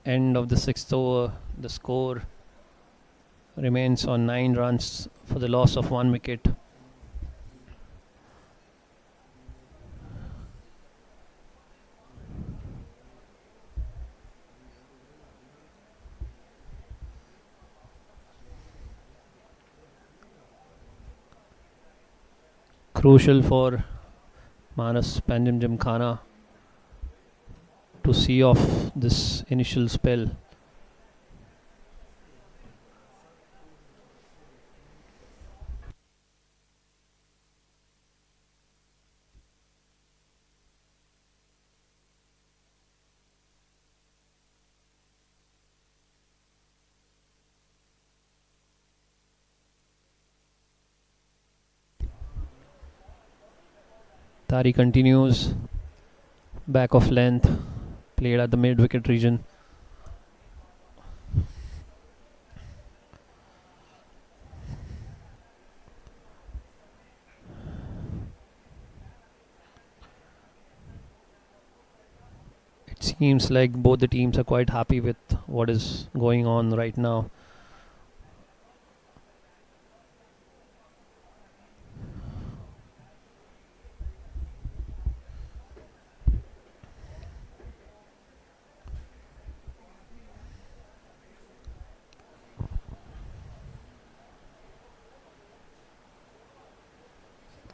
End of the 6th over, the score remains on 9 runs for the loss of 1 wicket. Crucial for Manas Panjim Gymkhana to see off this initial spell. Tari continues, back of length, played at the mid-wicket region. It seems like both the teams are quite happy with what is going on right now.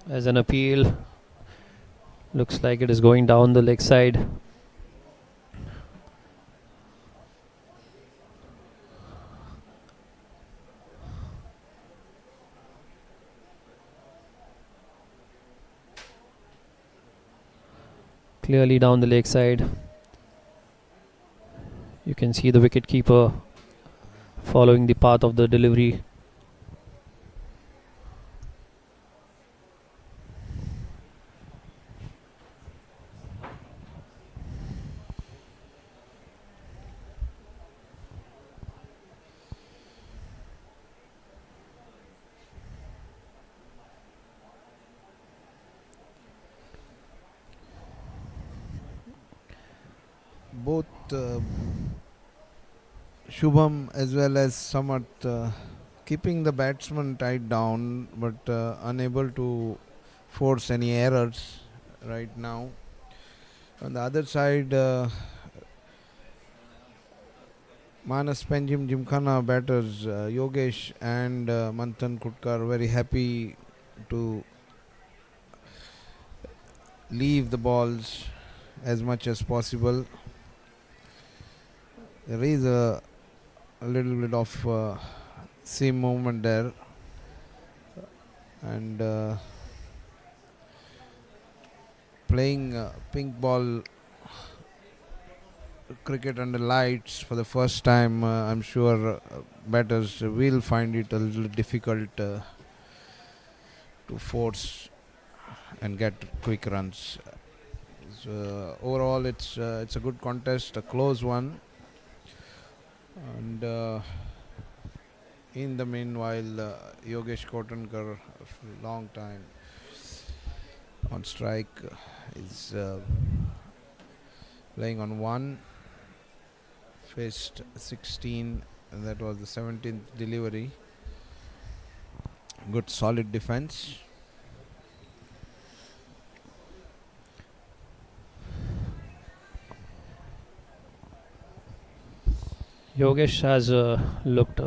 As an appeal, looks like it is going down the leg side. Clearly down the leg side. You can see the wicketkeeper following the path of the delivery. Both Shubham as well as Samarth keeping the batsman tied down, but unable to force any errors right now. On the other side, Manas Panjim Gymkhana batters Yogesh and Manthan Kutkar very happy to leave the balls as much as possible. There is a little bit of seam movement there, and playing pink ball cricket under lights for the first time, I'm sure batters will find it a little difficult to force and get quick runs. So overall, it's a good contest, a close one, and in the meanwhile, Yogesh Kotankar, for a long time on strike, is playing on 1, faced 16, and that was the 17th delivery. Good solid defense. Yogesh has looked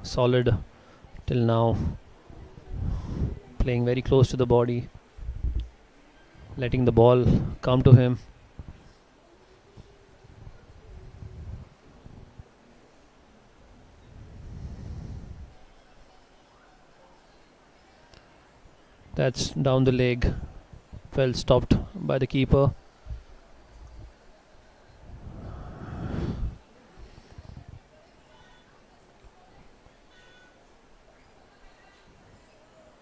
solid till now, playing very close to the body, letting the ball come to him. That's down the leg, well stopped by the keeper.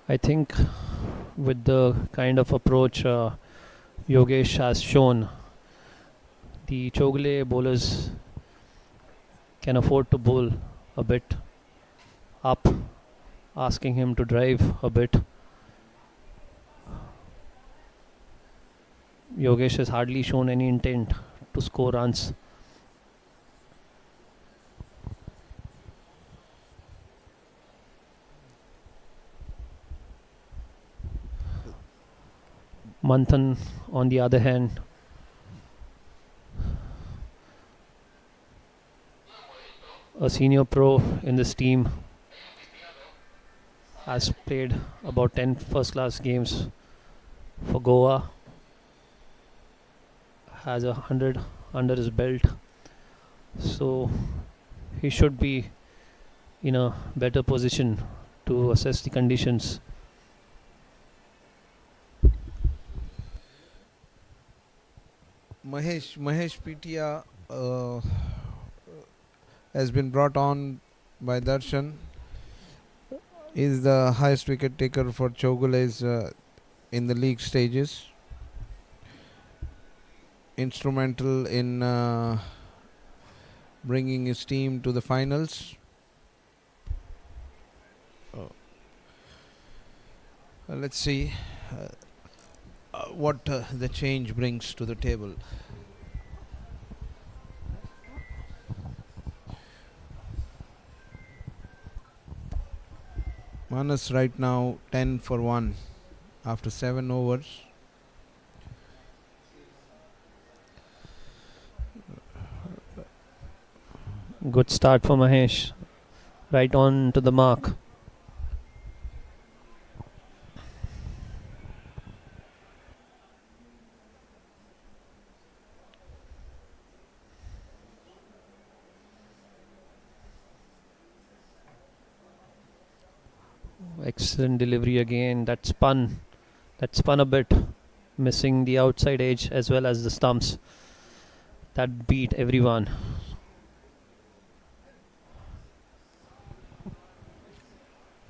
I think with the kind of approach Yogesh has shown, the Chowgule bowlers can afford to bowl a bit up, asking him to drive a bit. Yogesh has hardly shown any intent to score runs. Manthan, on the other hand, a senior pro in this team, has played about 10 first class games for Goa, has 100 under his belt, so he should be in a better position to assess the conditions. Mahesh Pitia has been brought on by Darshan. Is the highest wicket taker for Chowgule in the league stages. Instrumental in bringing his team to the finals. Let's see what the change brings to the table. Manas right now 10 for 1 after 7 overs. Good start for Mahesh, right on to the mark. Excellent delivery again. That spun a bit, missing the outside edge as well as the stumps. That beat everyone.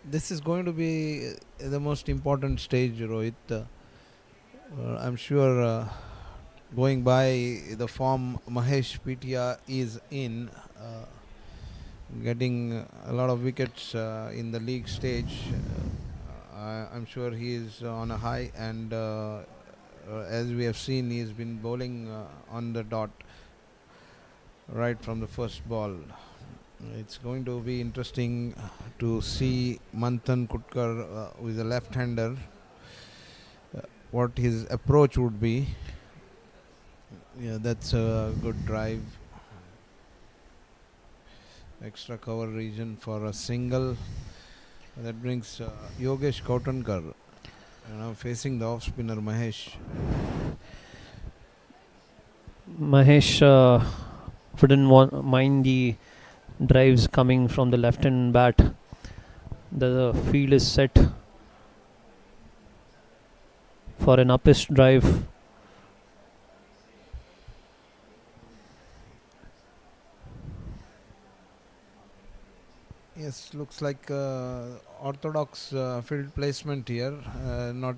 This is going to be the most important stage, Rohit. I'm sure going by the form Mahesh Pitia is in, getting a lot of wickets in the league stage. I'm sure he is on a high, and as we have seen, he has been bowling on the dot right from the first ball. It's going to be interesting to see Manthan Kutkar, who is a left-hander, what his approach would be. Yeah, that's a good drive. Extra cover region for a single. That brings Yogesh Kautankar, facing the off-spinner Mahesh. Mahesh wouldn't mind the drives coming from the left-hand bat. The field is set for an uppish drive. Yes, looks like orthodox field placement here. Not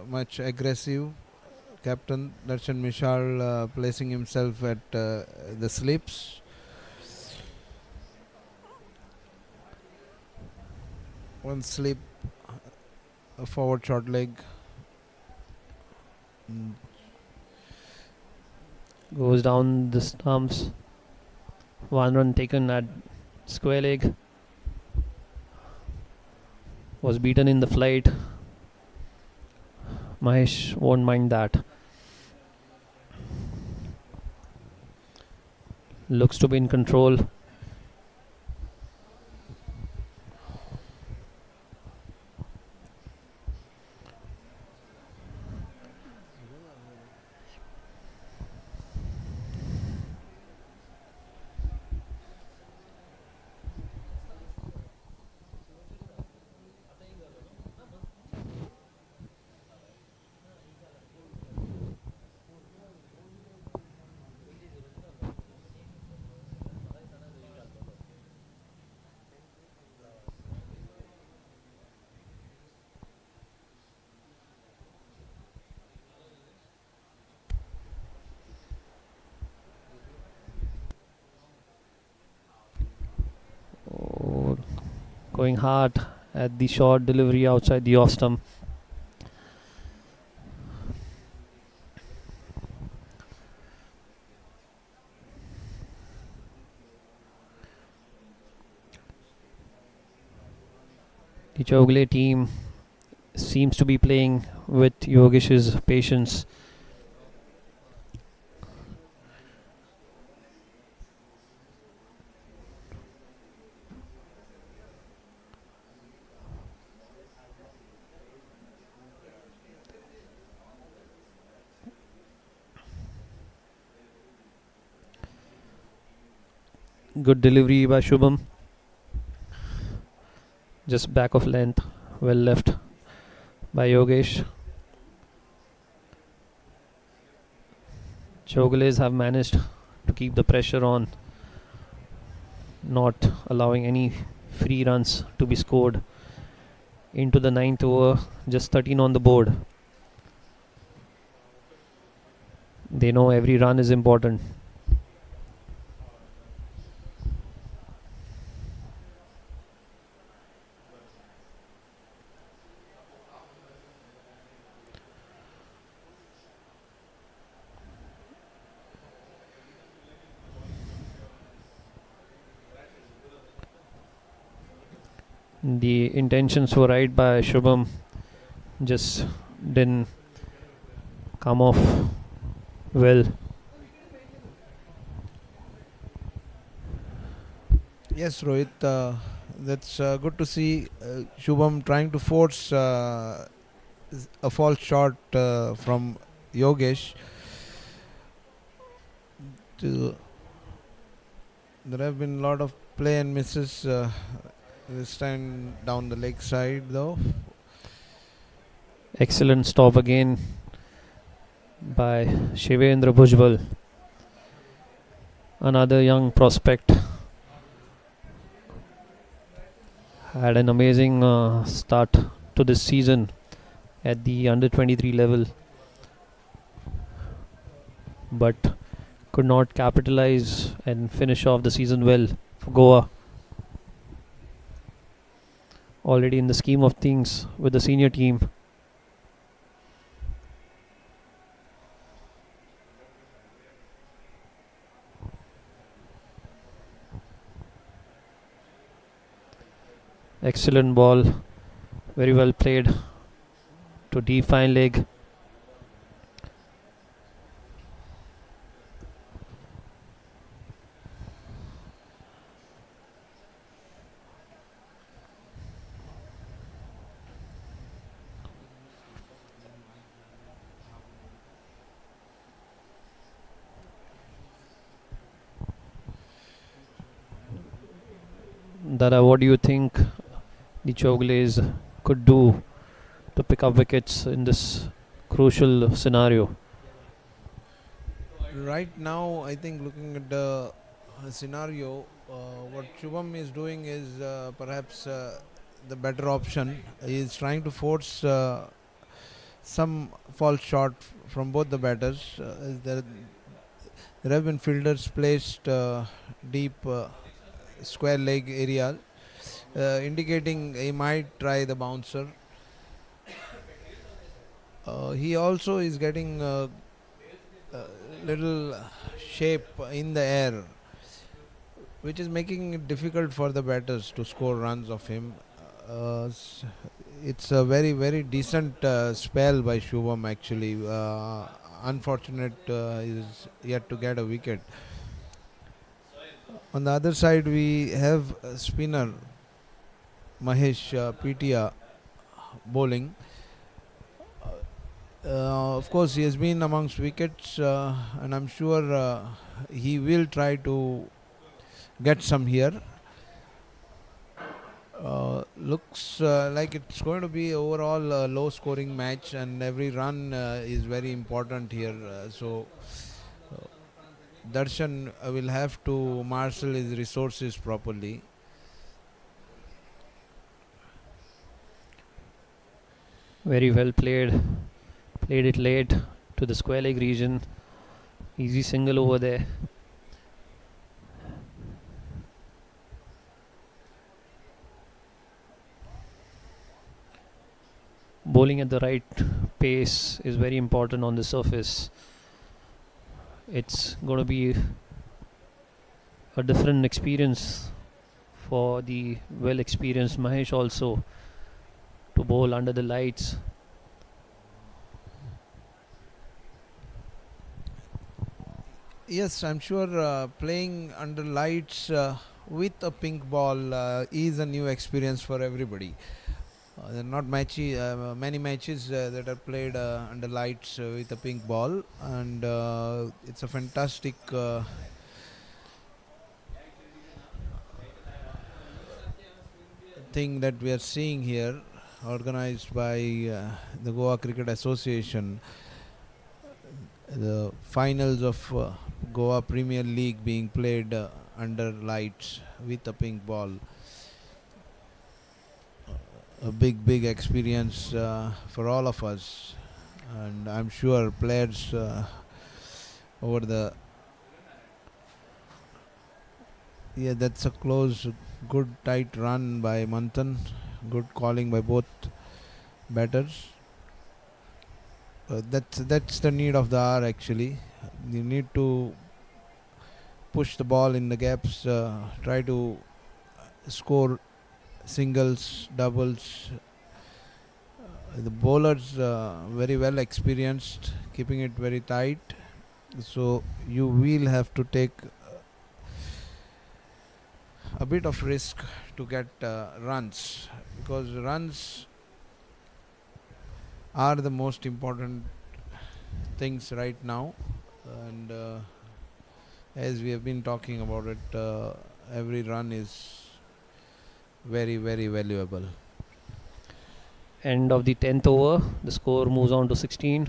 much aggressive. Captain Darshan Mishal placing himself at the slips. One slip, a forward short leg. Goes down the stumps. 1 run taken at square leg. Was beaten in the flight. Mahesh won't mind that. Looks to be in control. going hard at the short delivery outside the off stump. The Chowgule team seems to be playing with Yogesh's patience. Good delivery by Shubham. Just back of length, well left by Yogesh. Chowgules have managed to keep the pressure on, not allowing any free runs to be scored. Into the 9th over, just 13 on the board. They know every run is important. The intentions were right by Shubham, just didn't come off well. Yes, Rohit, that's good to see Shubham trying to force a false shot from Yogesh. There have been a lot of play and misses this time down the leg side though. Excellent stop again by Shivendra Bhujbal, another young prospect. Had an amazing start to this season at the under 23 level, but could not capitalize and finish off the season well for Goa. Already in the scheme of things with the senior team. Excellent ball, very well played to deep fine leg. Dada, what do you think the Chowgules could do to pick up wickets in this crucial scenario? Right now, I think looking at the scenario, what Shubham is doing is perhaps the better option. He is trying to force some false shot from both the batters. There have been fielders placed deep square leg area, indicating he might try the bouncer. He also is getting little shape in the air, which is making it difficult for the batters to score runs of him. It's a very, very decent spell by Shubham actually. Unfortunate is yet to get a wicket. On the other side, we have a spinner Mahesh Pitia bowling. Of course, he has been amongst wickets, and I'm sure he will try to get some here. Looks like it's going to be overall a low scoring match, and every run is very important here. So Darshan will have to marshal his resources properly. Very well played. Played it late to the square leg region. Easy single over there. bowling at the right pace is very important on the surface. It's going to be a different experience for the well experienced Mahesh also to bowl under the lights. Yes, I'm sure playing under lights with a pink ball is a new experience for everybody. There are not many matches that are played under lights with a pink ball, and it's a fantastic thing that we are seeing here, organized by the Goa Cricket Association. The finals of Goa Premier League being played under lights with a pink ball. A big experience for all of us, and I'm sure players over the that's a close, good tight run by Manthan, good calling by both batters. That's the need of the hour actually. You need to push the ball in the gaps, try to score singles, doubles. The bowlers very well experienced, keeping it very tight. So you will have to take a bit of risk to get runs, because runs are the most important things right now, and as we have been talking about it, every run is very valuable. End of the 10th over, the score moves on to 16.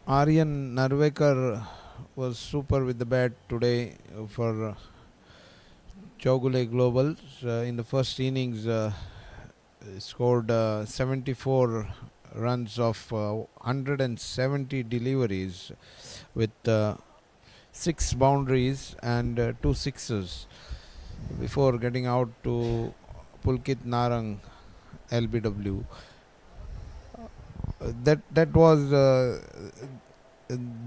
Aryan Narvekar was super with the bat today for Chowgule Global. In the first innings, scored 74 runs of 170 deliveries with 6 boundaries and 2 sixes before getting out to Pulkit Narang LBW. That was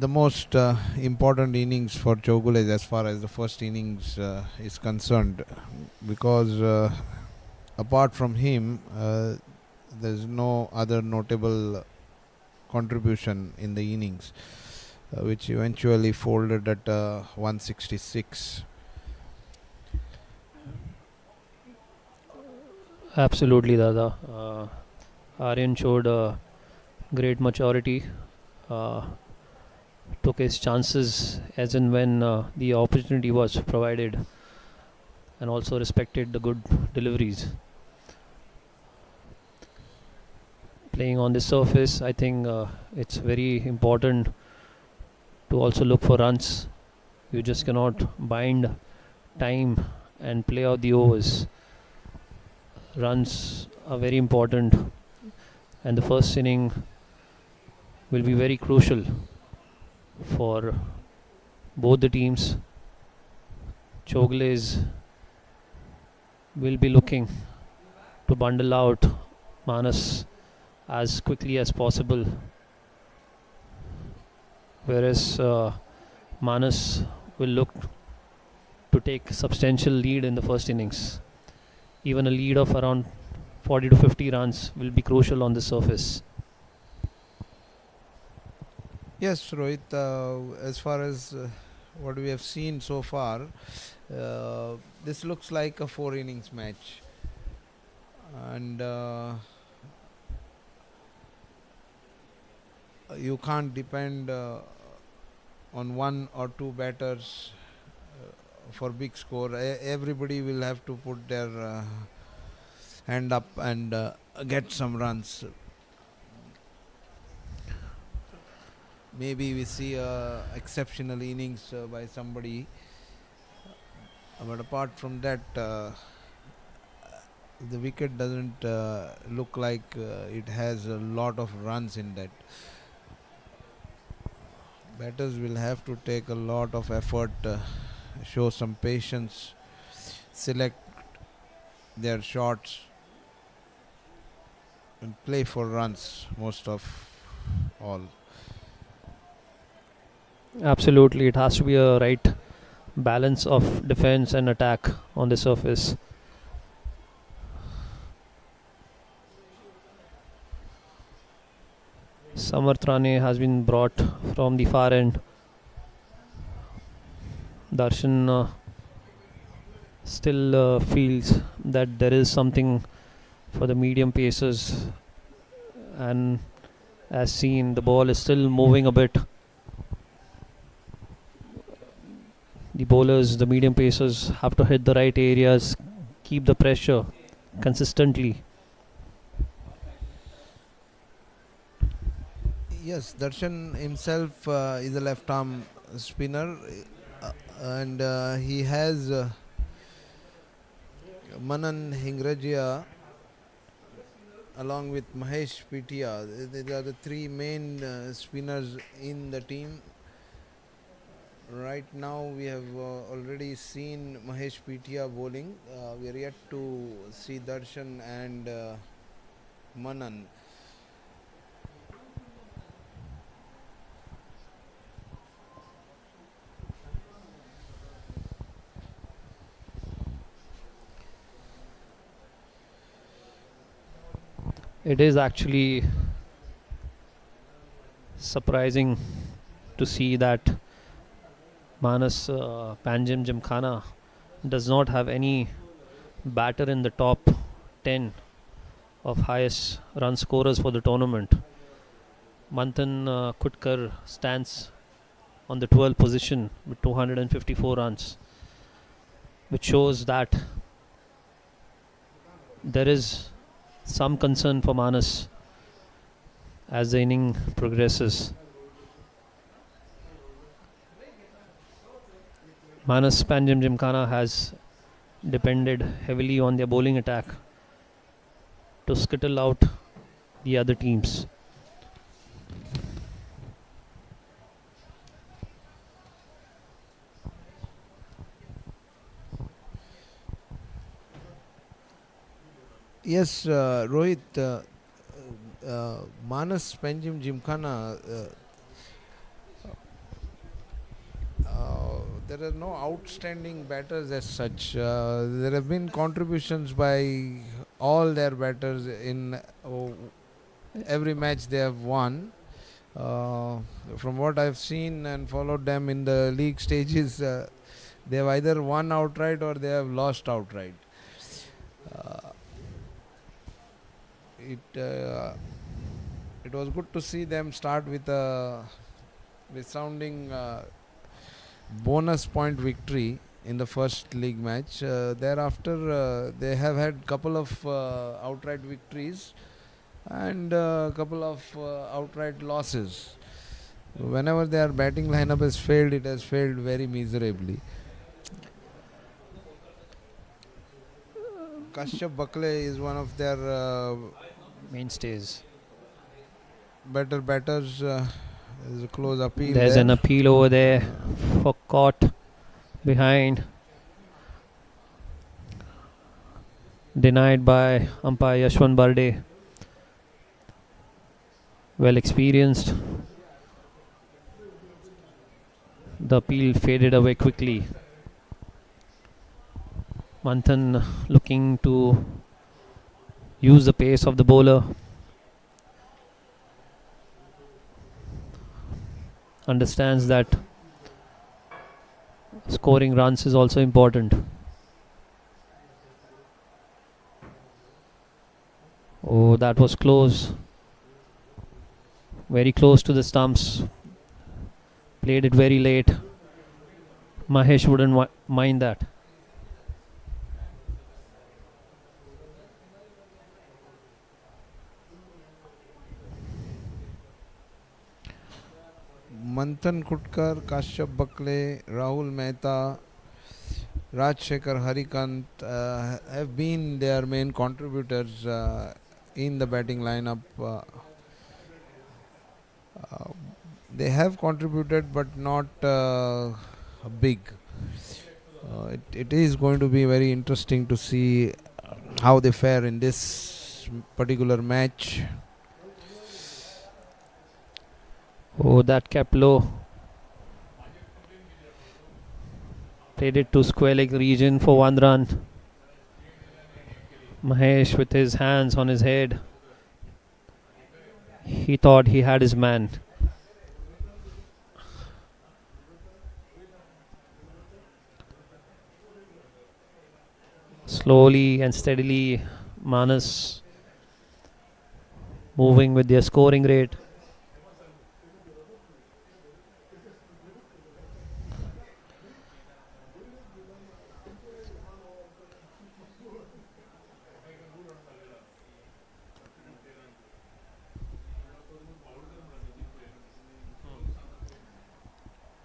the most important innings for Chowgule as far as the first innings is concerned, because apart from him, there's no other notable contribution in the innings, which eventually folded at 166. Absolutely, Dada. Aryan showed great maturity, took his chances as and when the opportunity was provided, and also respected the good deliveries. Playing on the surface, I think it's very important to also look for runs. You just cannot bind time and play out the overs. Runs are very important, and the first inning will be very crucial for both the teams. Chowgules will be looking to bundle out Manas as quickly as possible, whereas Manas will look to take substantial lead in the first innings. Even a lead of around 40 to 50 runs will be crucial on the surface. Yes, Rohit, as far as what we have seen so far, this looks like a 4 innings match, and you can't depend on one or two batters for big score. Everybody will have to put their hand up and get some runs. Maybe we see exceptional innings by somebody But apart from that, the wicket doesn't look like it has a lot of runs in that. Batters will have to take a lot of effort, show some patience, select their shots, and play for runs most of all. Absolutely, it has to be a right balance of defense and attack on the surface. Samarth Rane has been brought from the far end. Darshan still feels that there is something for the medium paces, and as seen, the ball is still moving a bit. The bowlers, the medium pacers, have to hit the right areas, keep the pressure consistently. Yes, Darshan himself is a left arm spinner, and he has Manan Hingrajia along with Mahesh Pitia. They are the three main spinners in the team. Right now we have already seen Mahesh Pitia bowling. We are yet to see Darshan and Manan. It is actually surprising to see that Manas Panjim Gymkhana does not have any batter in the top 10 of highest run scorers for the tournament. Manthan Kutkar stands on the 12th position with 254 runs, which shows that there is some concern for Manas as the inning progresses. Manas Panjim Gymkhana has depended heavily on their bowling attack to skittle out the other teams. Yes, Rohit, Manas Panjim Gymkhana, there are no outstanding batters as such. There have been contributions by all their batters in every match they have won. From what I've seen and followed them in the league stages, they have either won outright or they have lost outright. It was good to see them start with a resounding bonus point victory in the first league match. Thereafter, they have had couple of outright victories and couple of outright losses. Whenever their batting lineup has failed, it has failed very miserably. Kashyap Bakle is one of their Mainstays. better batters. There's a close appeal. There's there. an appeal over there for caught behind. Denied by umpire Yashwant Barde. Well experienced. The appeal faded away quickly. Manthan looking to use the pace of the bowler. Understands that scoring runs is also important. Oh, that was close. Very close to the stumps. Played it very late. Mahesh wouldn't mind that. Manthan Kutkar, Kashyap Bakle, Rahul Mehta, Rajshekhar, Harikant have been their main contributors in the batting lineup. They have contributed, but not big. It is going to be very interesting to see how they fare in this particular match. Oh, that kept low. Played it to square leg region for 1 run. Mahesh with his hands on his head. He thought he had his man. Slowly and steadily, Manas moving with their scoring rate.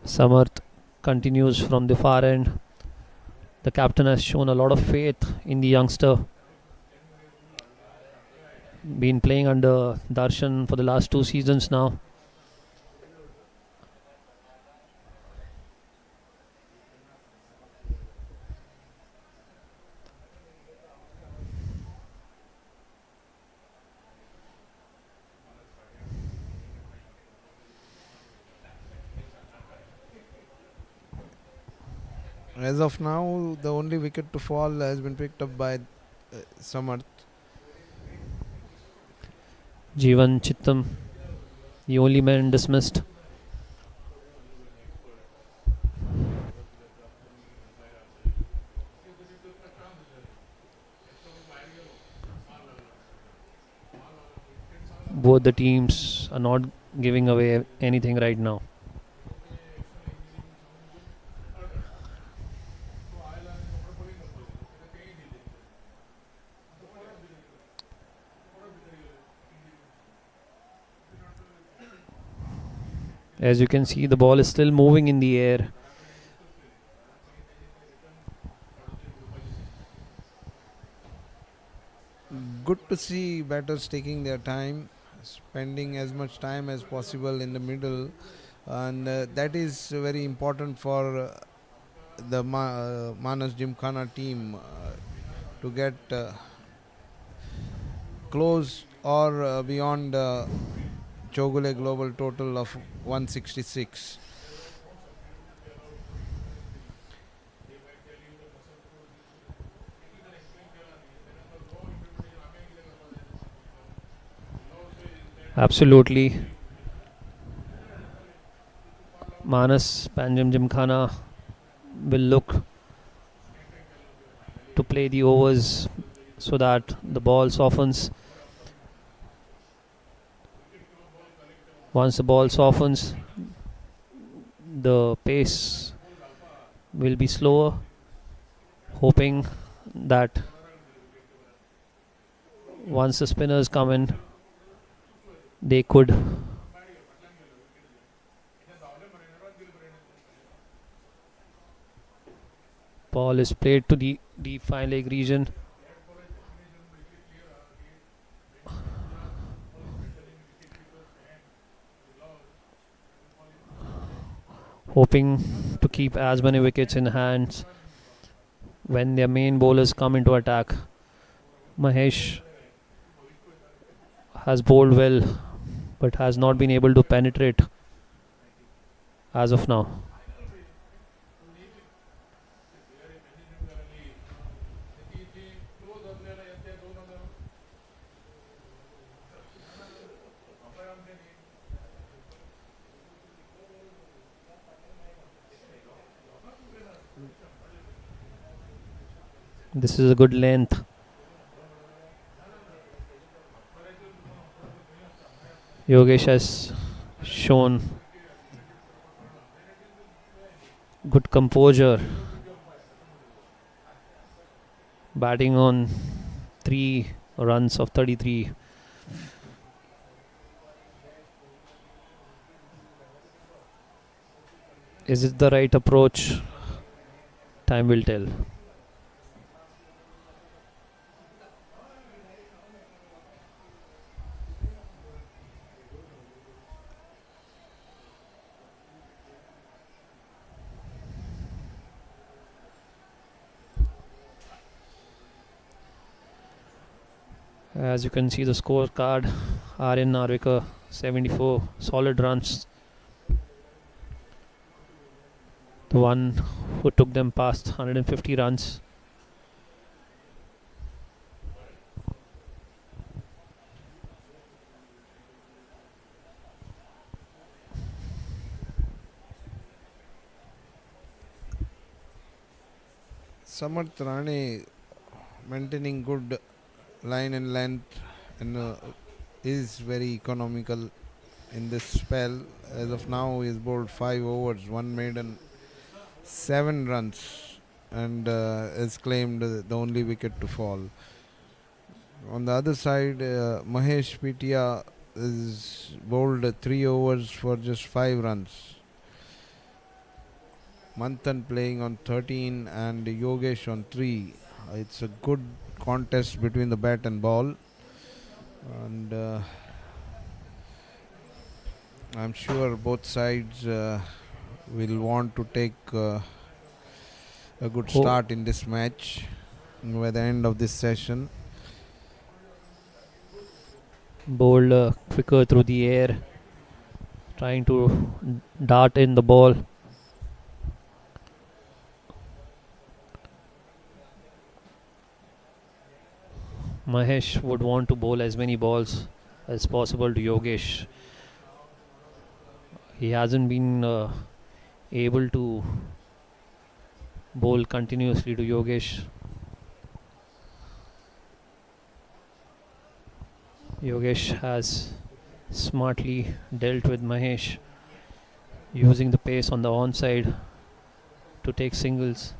Samarth continues from the far end. The captain has shown a lot of faith in the youngster. Been playing under Darshan for the last 2 seasons now. As of now, the only wicket to fall has been picked up by Samarth. Jeevan Chittam, the only man dismissed. Both the teams are not giving away anything right now. As you can see, the ball is still moving in the air. Good to see batters taking their time, spending as much time as possible in the middle, and that is very important for the Manas Gymkhana team to get close or beyond Chowgule global total of 166. Absolutely. Manas Panjim Gymkhana will look to play the overs so that the ball softens. Once the ball softens, the pace will be slower, hoping that once the spinners come in, they could ball is played to the deep fine leg region. Hoping to keep as many wickets in hands when their main bowlers come into attack. Mahesh has bowled well but has not been able to penetrate as of now. This is a good length. Yogesh has shown good composure, batting on 3 runs of 33. Is it the right approach? Time will tell. As you can see the scorecard, RN Narvika 74 solid runs. The one who took them past 150 runs. Samarth Rane maintaining good line and length and is very economical in this spell. As of now, he has bowled 5 overs, 1 maiden, 7 runs, and has claimed the only wicket to fall. On the other side, Mahesh Pitia is bowled 3 overs for just 5 runs. Manthan playing on 13 and Yogesh on 3. It's a good contest between the bat and ball, and I'm sure both sides will want to take a good start in this match by the end of this session. Bowled quicker through the air, trying to dart in the ball. Mahesh would want to bowl as many balls as possible to Yogesh. He hasn't been able to bowl continuously to Yogesh. Yogesh has smartly dealt with Mahesh, using the pace on the onside to take singles.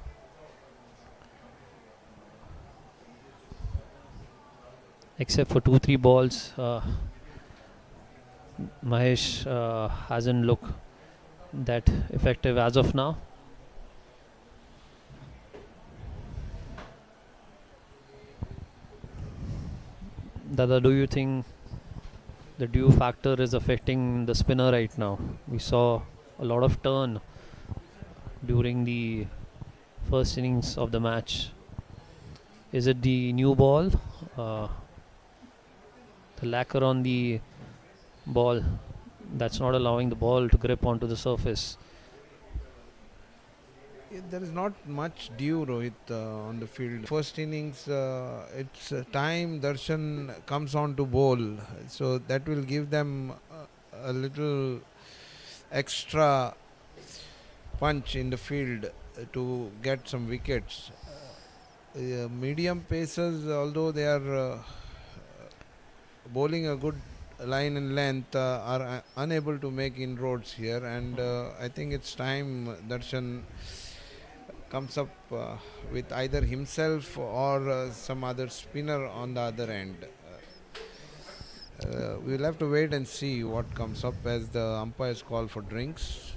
Except for 2-3 balls, Mahesh hasn't looked that effective as of now. Dada, do you think the dew factor is affecting the spinner right now? We saw a lot of turn during the first innings of the match. Is it the new ball? The lacquer on the ball that's not allowing the ball to grip onto the surface. There is not much dew, Rohit, on the field. First innings, it's time Darshan comes on to bowl, so that will give them a little extra punch in the field to get some wickets. Medium pacers, although they are bowling a good line and length, are unable to make inroads here, and I think it's time Darshan comes up with either himself or some other spinner on the other end. We'll have to wait and see what comes up as the umpires call for drinks.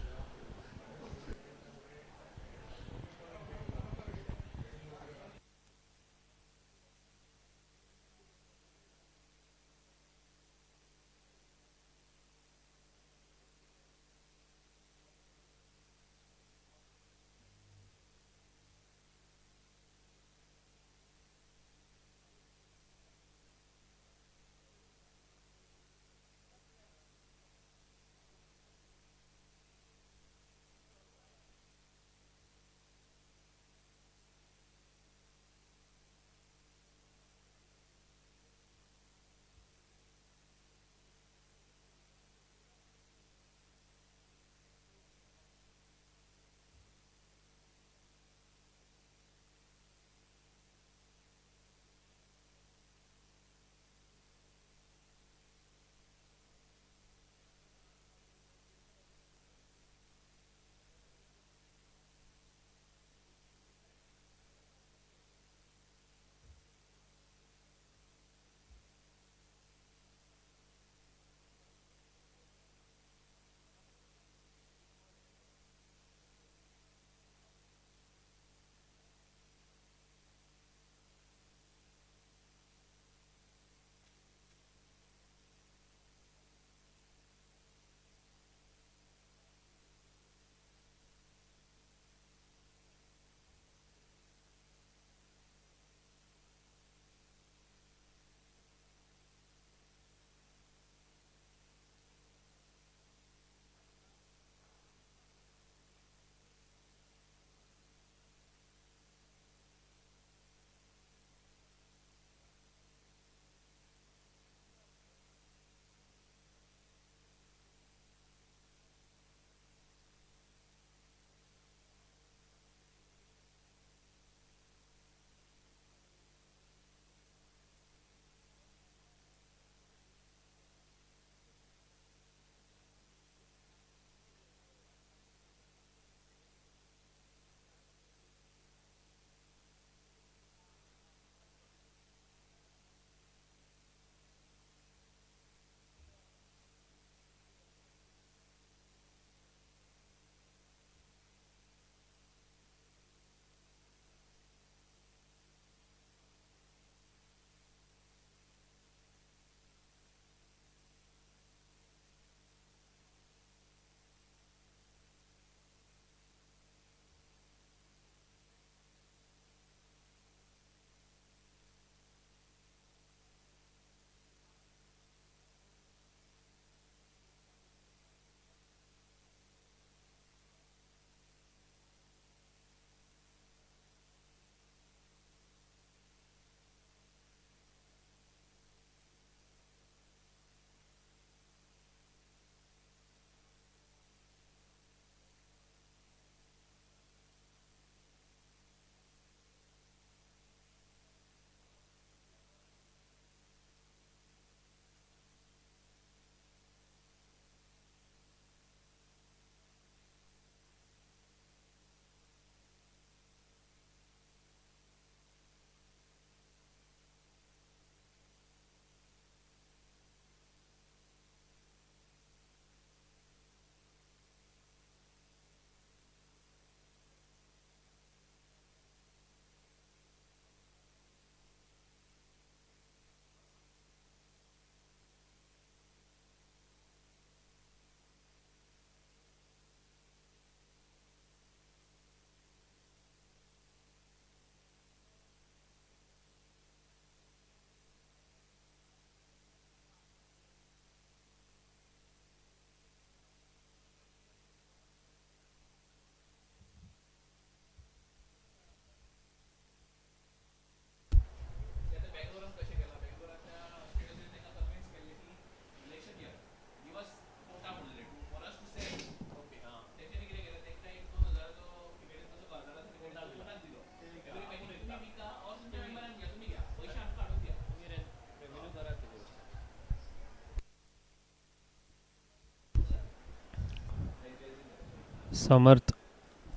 Samarth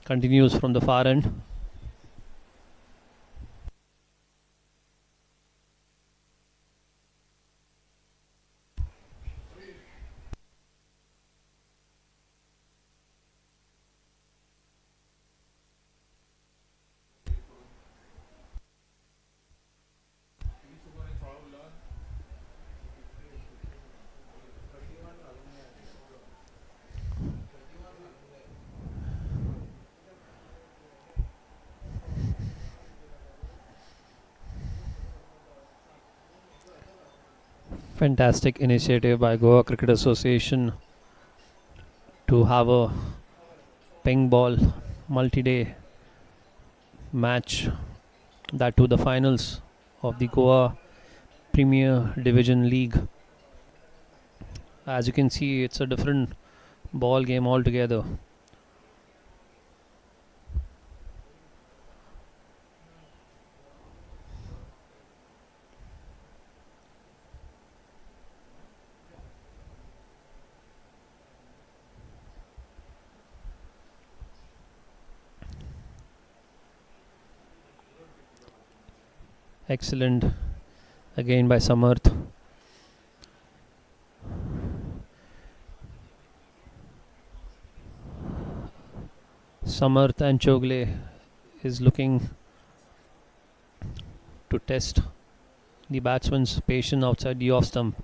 continues from the far end. Fantastic initiative by Goa Cricket Association to have a ping ball multi-day match, that to the finals of the Goa Premier Division League. As you can see, it's a different ball game altogether. Excellent again by Samarth. Samarth and Chowgule is looking to test the batsman's patience outside the off stump.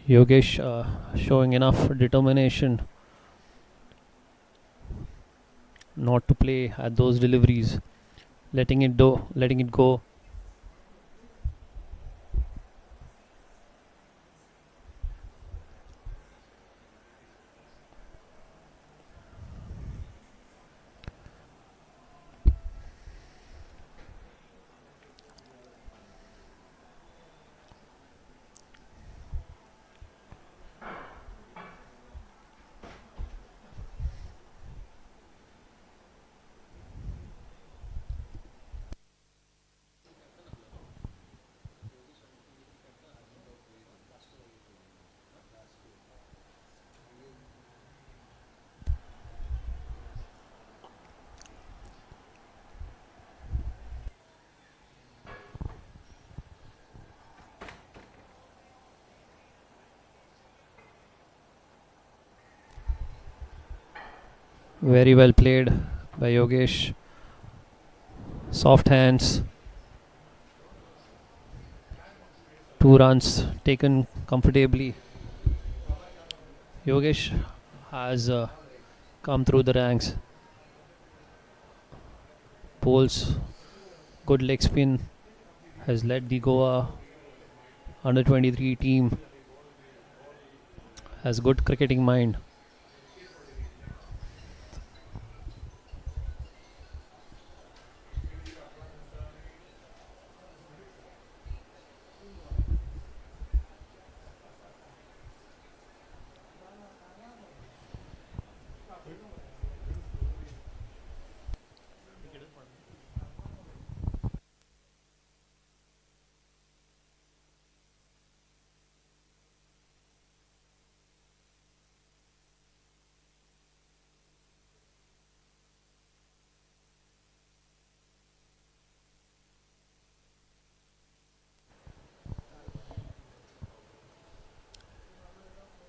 Yogesh showing enough determination not to play at those deliveries, letting it go. Very well played by Yogesh. Soft hands. 2 runs taken comfortably. Yogesh has come through the ranks. Poles, good leg spin, has led the Goa under 23 team. Has good cricketing mind.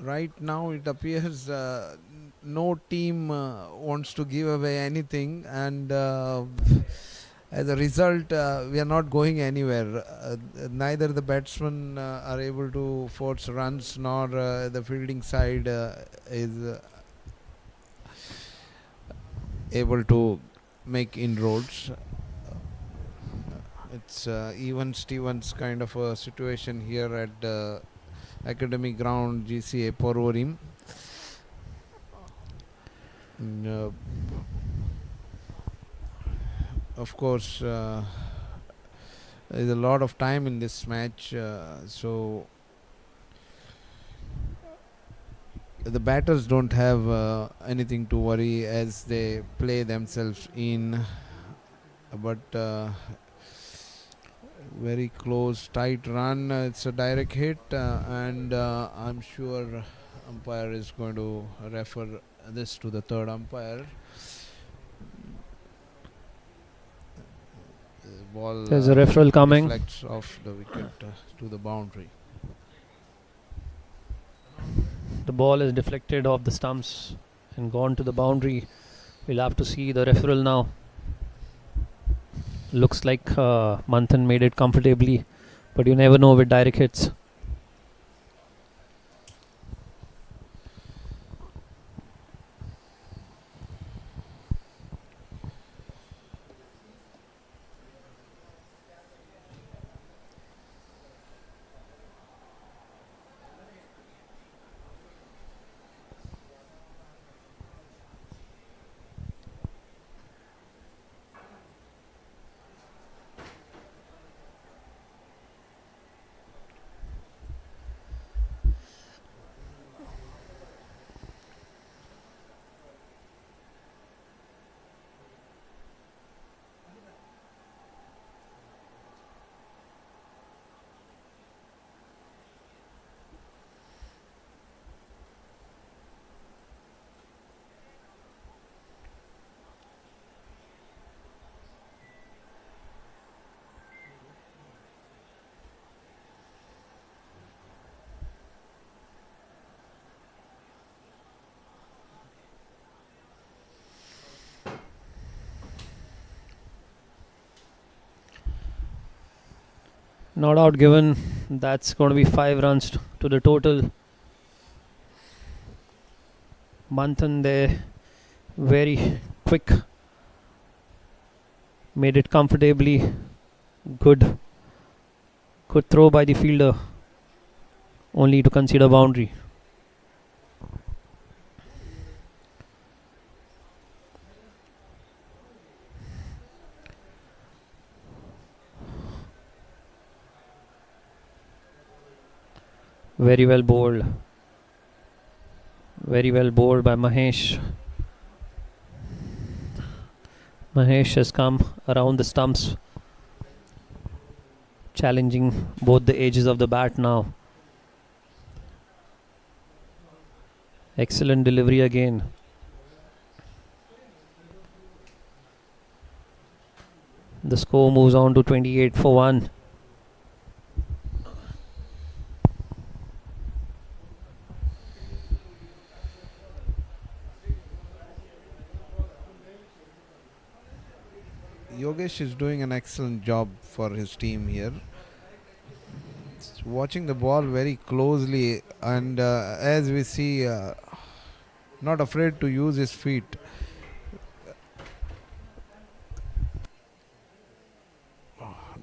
Right now it appears no team wants to give away anything, and as a result we are not going anywhere. Neither the batsmen are able to force runs, nor the fielding side is able to make inroads. It's even Stevens kind of a situation here at the academy ground GCA Porvorim. Of course there is a lot of time in this match, so the batters don't have anything to worry as they play themselves in, but very close, tight run. It's a direct hit, and I'm sure umpire is going to refer this to the third umpire. The ball There's a referral coming. deflects off the wicket to the boundary. The ball is deflected off the stumps and gone to the boundary. We'll have to see the referral now. Looks like Manthan made it comfortably, but you never know with direct hits. Not out given. That's going to be 5 runs to the total. Manthan there, very quick. Made it comfortably. Good throw by the fielder. Only to concede a boundary. Very well bowled. Very well bowled by Mahesh. Mahesh has come around the stumps, challenging both the edges of the bat now. Excellent delivery again. The score moves on to 28 for 1. Yogesh is doing an excellent job for his team here. Watching the ball very closely, and as we see, not afraid to use his feet.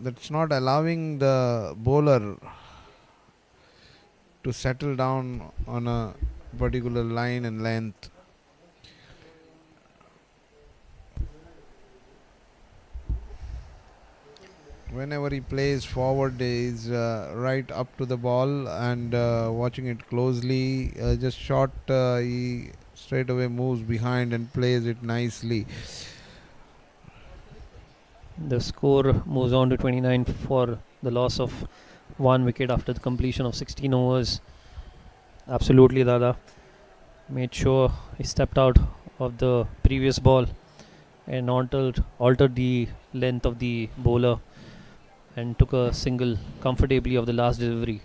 That's not allowing the bowler to settle down on a particular line and length. Whenever he plays forward, he is right up to the ball and watching it closely. Just short, he straight away moves behind and plays it nicely. The score moves on to 29 for the loss of 1 wicket after the completion of 16 overs. Absolutely, Dada. Made sure he stepped out of the previous ball and altered the length of the bowler and took a single comfortably of the last delivery.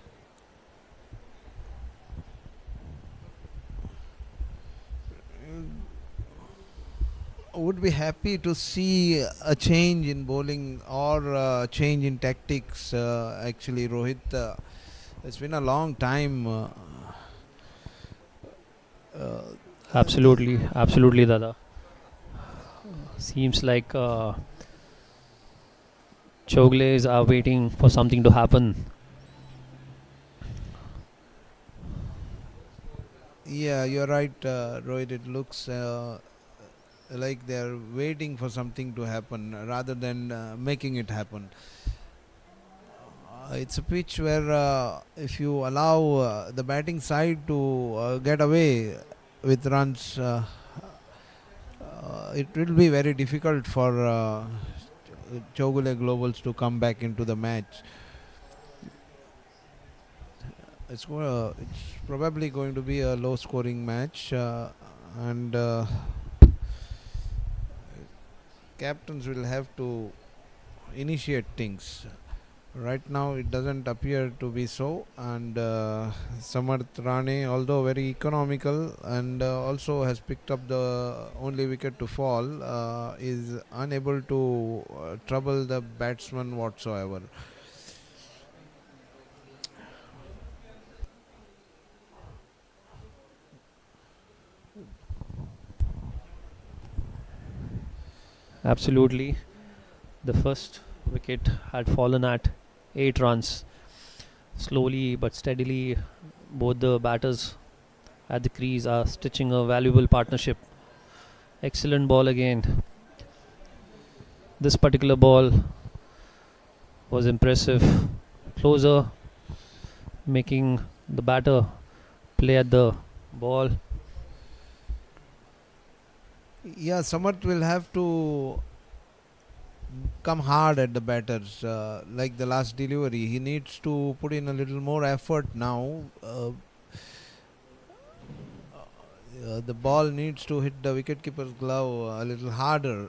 Would be happy to see a change in bowling or a change in tactics. Actually, Rohit, it's been a long time. Absolutely, Dada. Seems like Chowgules are waiting for something to happen. Yeah, you're right, Rohit. It looks like they're waiting for something to happen rather than making it happen. It's a pitch where if you allow the batting side to get away with runs, it will be very difficult for Chowgule Globals to come back into the match. it's probably going to be a low-scoring match, and captains will have to initiate things. Right now it doesn't appear to be so, and Samarth Rane, although very economical and also has picked up the only wicket to fall, is unable to trouble the batsman whatsoever. Absolutely. The first wicket had fallen at 8 runs. Slowly but steadily, both the batters at the crease are stitching a valuable partnership. Excellent ball again. This particular ball was impressive. Closer, making the batter play at the ball. Yeah, Samarth will have to come hard at the batters, like the last delivery. He needs to put in a little more effort now. The ball needs to hit the wicketkeeper's glove a little harder.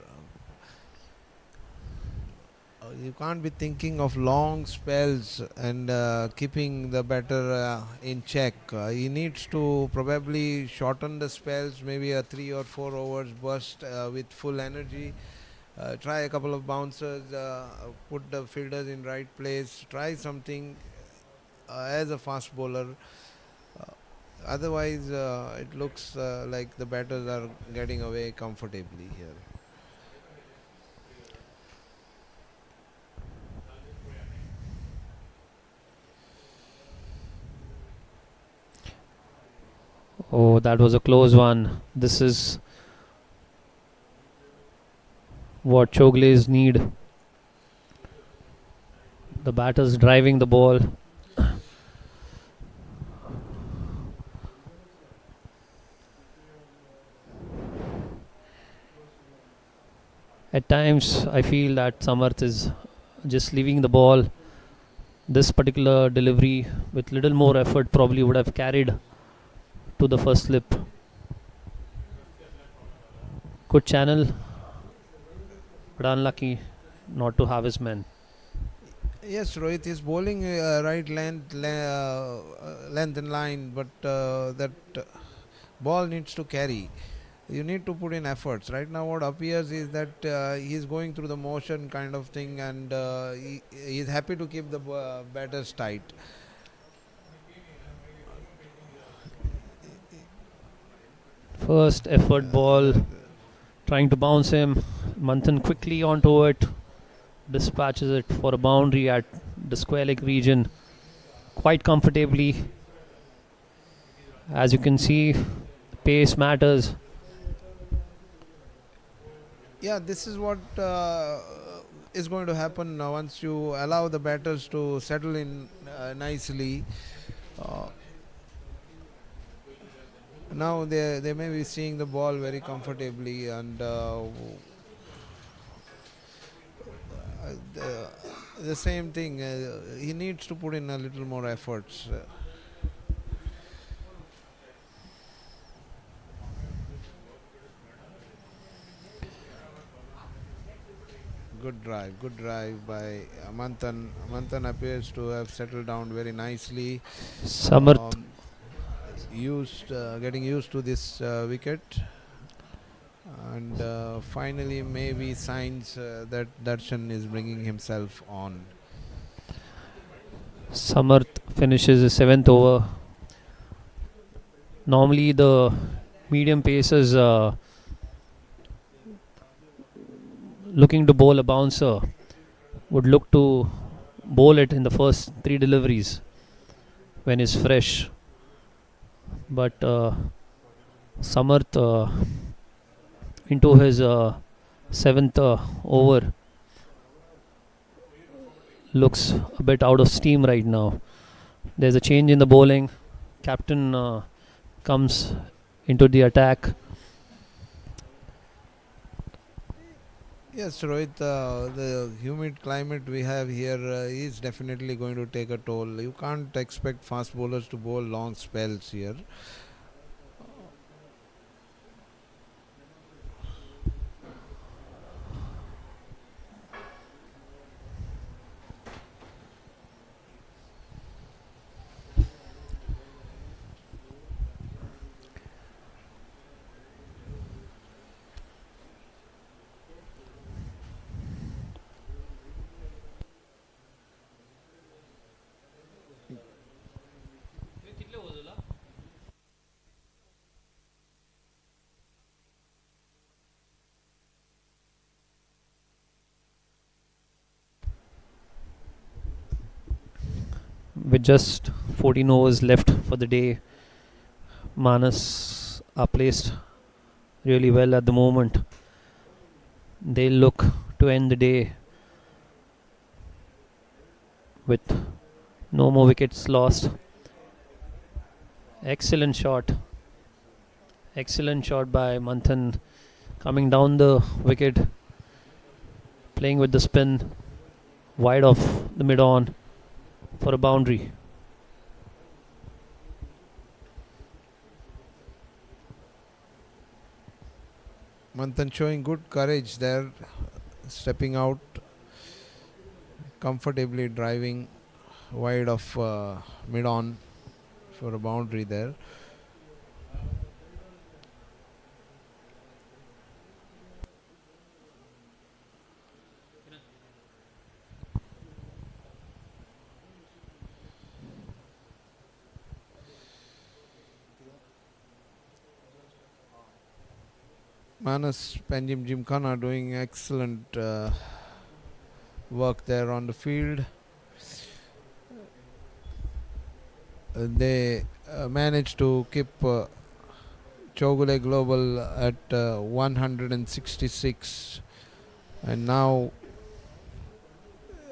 You can't be thinking of long spells and keeping the batter in check. He needs to probably shorten the spells, maybe a 3 or 4 overs burst with full energy. Try a couple of bouncers, put the fielders in right place, try something as a fast bowler. Otherwise, it looks like the batters are getting away comfortably here. Oh, that was a close one. This is what Chowgule's need. The batters driving the ball. At times, I feel that Samarth is just leaving the ball. This particular delivery, with little more effort, probably would have carried to the first slip. Good channel, but unlucky not to have his men. Yes, Rohit is bowling right length and line, but that ball needs to carry. You need to put in efforts. Right now what appears is that he is going through the motion kind of thing, and he is happy to keep the batters tight. First effort ball, trying to bounce him. Manthan quickly onto it, dispatches it for a boundary at the square leg region quite comfortably. As you can see, pace matters. Yeah, this is what is going to happen once you allow the batters to settle in nicely. Now they may be seeing the ball very comfortably, and the same thing, he needs to put in a little more efforts. Good drive by Manthan. Manthan appears to have settled down very nicely. Samarth Getting used to this wicket, and finally maybe signs that Darshan is bringing himself on. Samarth finishes his 7th over. Normally the medium pacers looking to bowl a bouncer would look to bowl it in the first 3 deliveries when he's fresh. But Samarth into his 7th over looks a bit out of steam right now. There's a change in the bowling. Captain comes into the attack. Yes, Rohit, the humid climate we have here is definitely going to take a toll. You can't expect fast bowlers to bowl long spells here. With just 14 overs left for the day, Manas are placed really well at the moment. They look to end the day with no more wickets lost. Excellent shot. Excellent shot by Manthan, coming down the wicket, playing with the spin, wide off the mid-on for a boundary. Manthan showing good courage there, stepping out, comfortably driving wide of mid-on for a boundary there. Manas, Panjim, Gymkhana doing excellent work there on the field. They managed to keep Chowgule Global at 166, and now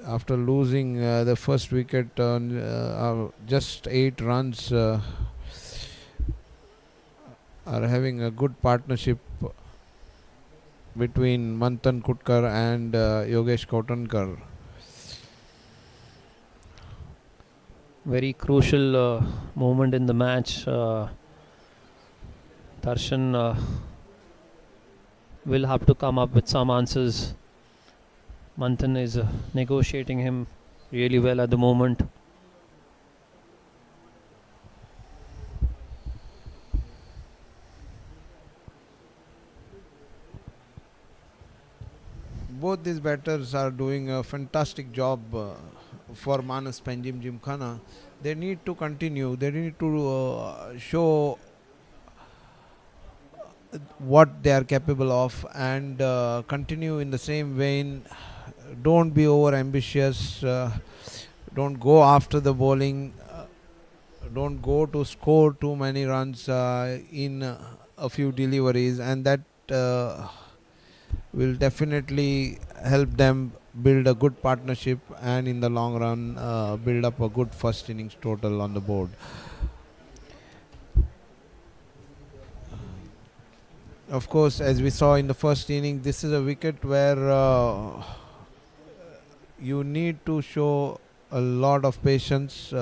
after losing the first wicket on just 8 runs, are having a good partnership between Manthan Kutkar and Yogesh Kotankar. Very crucial moment in the match. Darshan will have to come up with some answers. Manthan is negotiating him really well at the moment. Both these batters are doing a fantastic job for Manas, Panjim, Gymkhana. They need to continue. They need to show what they are capable of and continue in the same vein. Don't be over ambitious. Don't go after the bowling. Don't go to score too many runs in a few deliveries, and that will definitely help them build a good partnership and in the long run build up a good first innings total on the board. Of course, as we saw in the first inning, this is a wicket where you need to show a lot of patience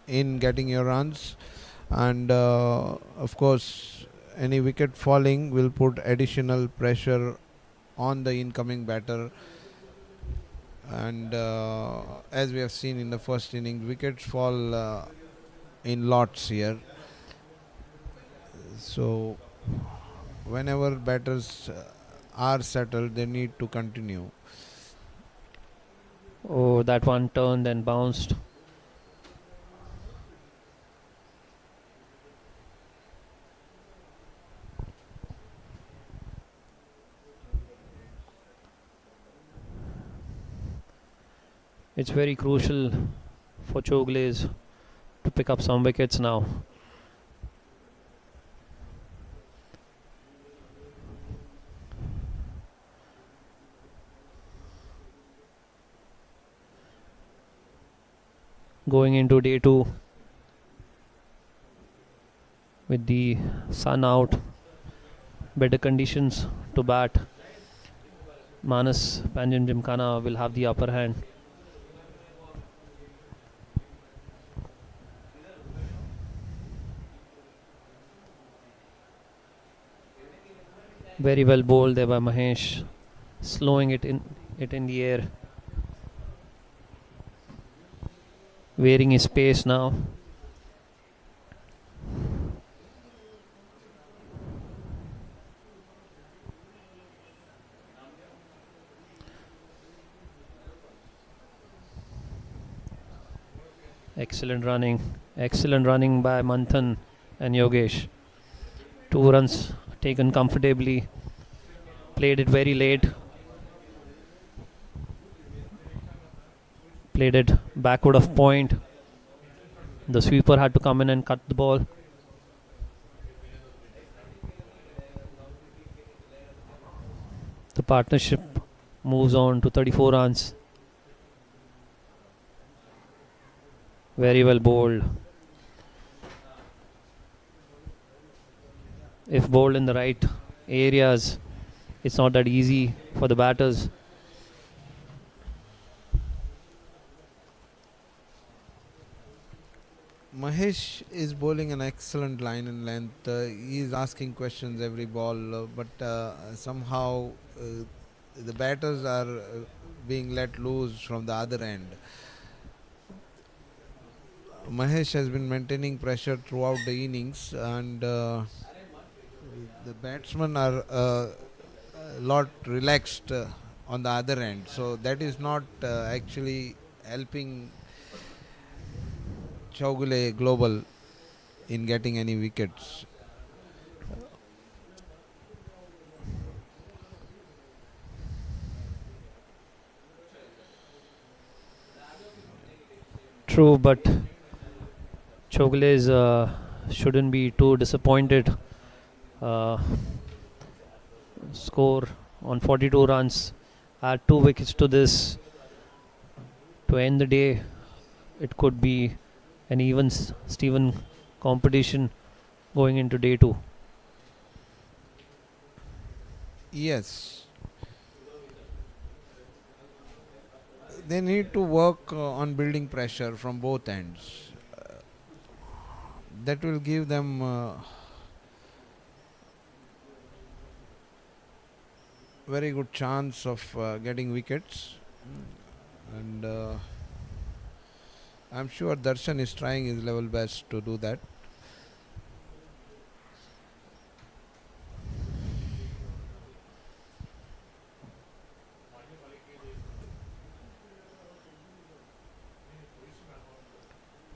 in getting your runs, and of course any wicket falling will put additional pressure on the incoming batter, and as we have seen in the first inning, wickets fall in lots here. So whenever batters are settled, they need to continue. Oh, that one turned and bounced. It's very crucial for Chowgule's to pick up some wickets now. Going into day 2 with the sun out, better conditions to bat. Manas, Panjim, Gymkhana will have the upper hand. Very well bowled there by Mahesh, slowing it in the air, varying his pace now. Excellent running by Manthan and Yogesh. 2 runs taken comfortably, played it very late, played it backward of point. The sweeper had to come in and cut the ball. The partnership moves on to 34 runs. Very well bowled. If bowled in the right areas, it's not that easy for the batters. Mahesh is bowling an excellent line and length. He is asking questions every ball, but somehow the batters are being let loose from the other end. Mahesh has been maintaining pressure throughout the innings, and the batsmen are a lot relaxed on the other end. So that is not actually helping Chowgule Global in getting any wickets. True, but Chowgule's shouldn't be too disappointed. Score on 42 runs, add 2 wickets to this. To end the day, it could be an even Steven competition going into day 2. Yes. They need to work on building pressure from both ends. That will give them very good chance of getting wickets, and I'm sure Darshan is trying his level best to do that.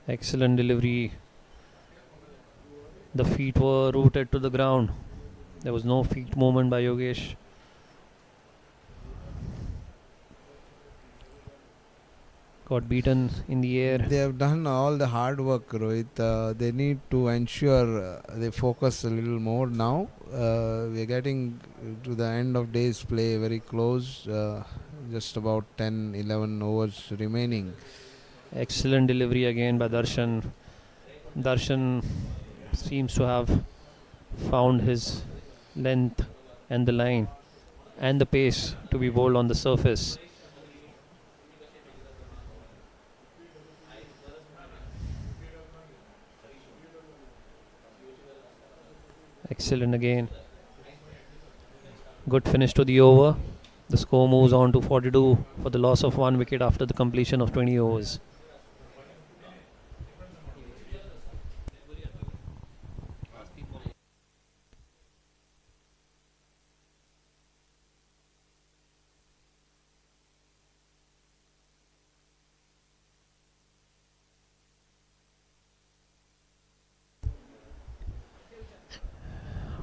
Excellent delivery. The feet were rooted to the ground. There was no feet movement by Yogesh. Got beaten in the air. They have done all the hard work, Rohit. They need to ensure they focus a little more now. We are getting to the end of day's play very close. Just about 10-11 overs remaining. Excellent delivery again by Darshan. Darshan seems to have found his length and the line and the pace to be bowled on the surface. Excellent again. Good finish to the over. The score moves on to 42 for the loss of 1 wicket after the completion of 20 overs.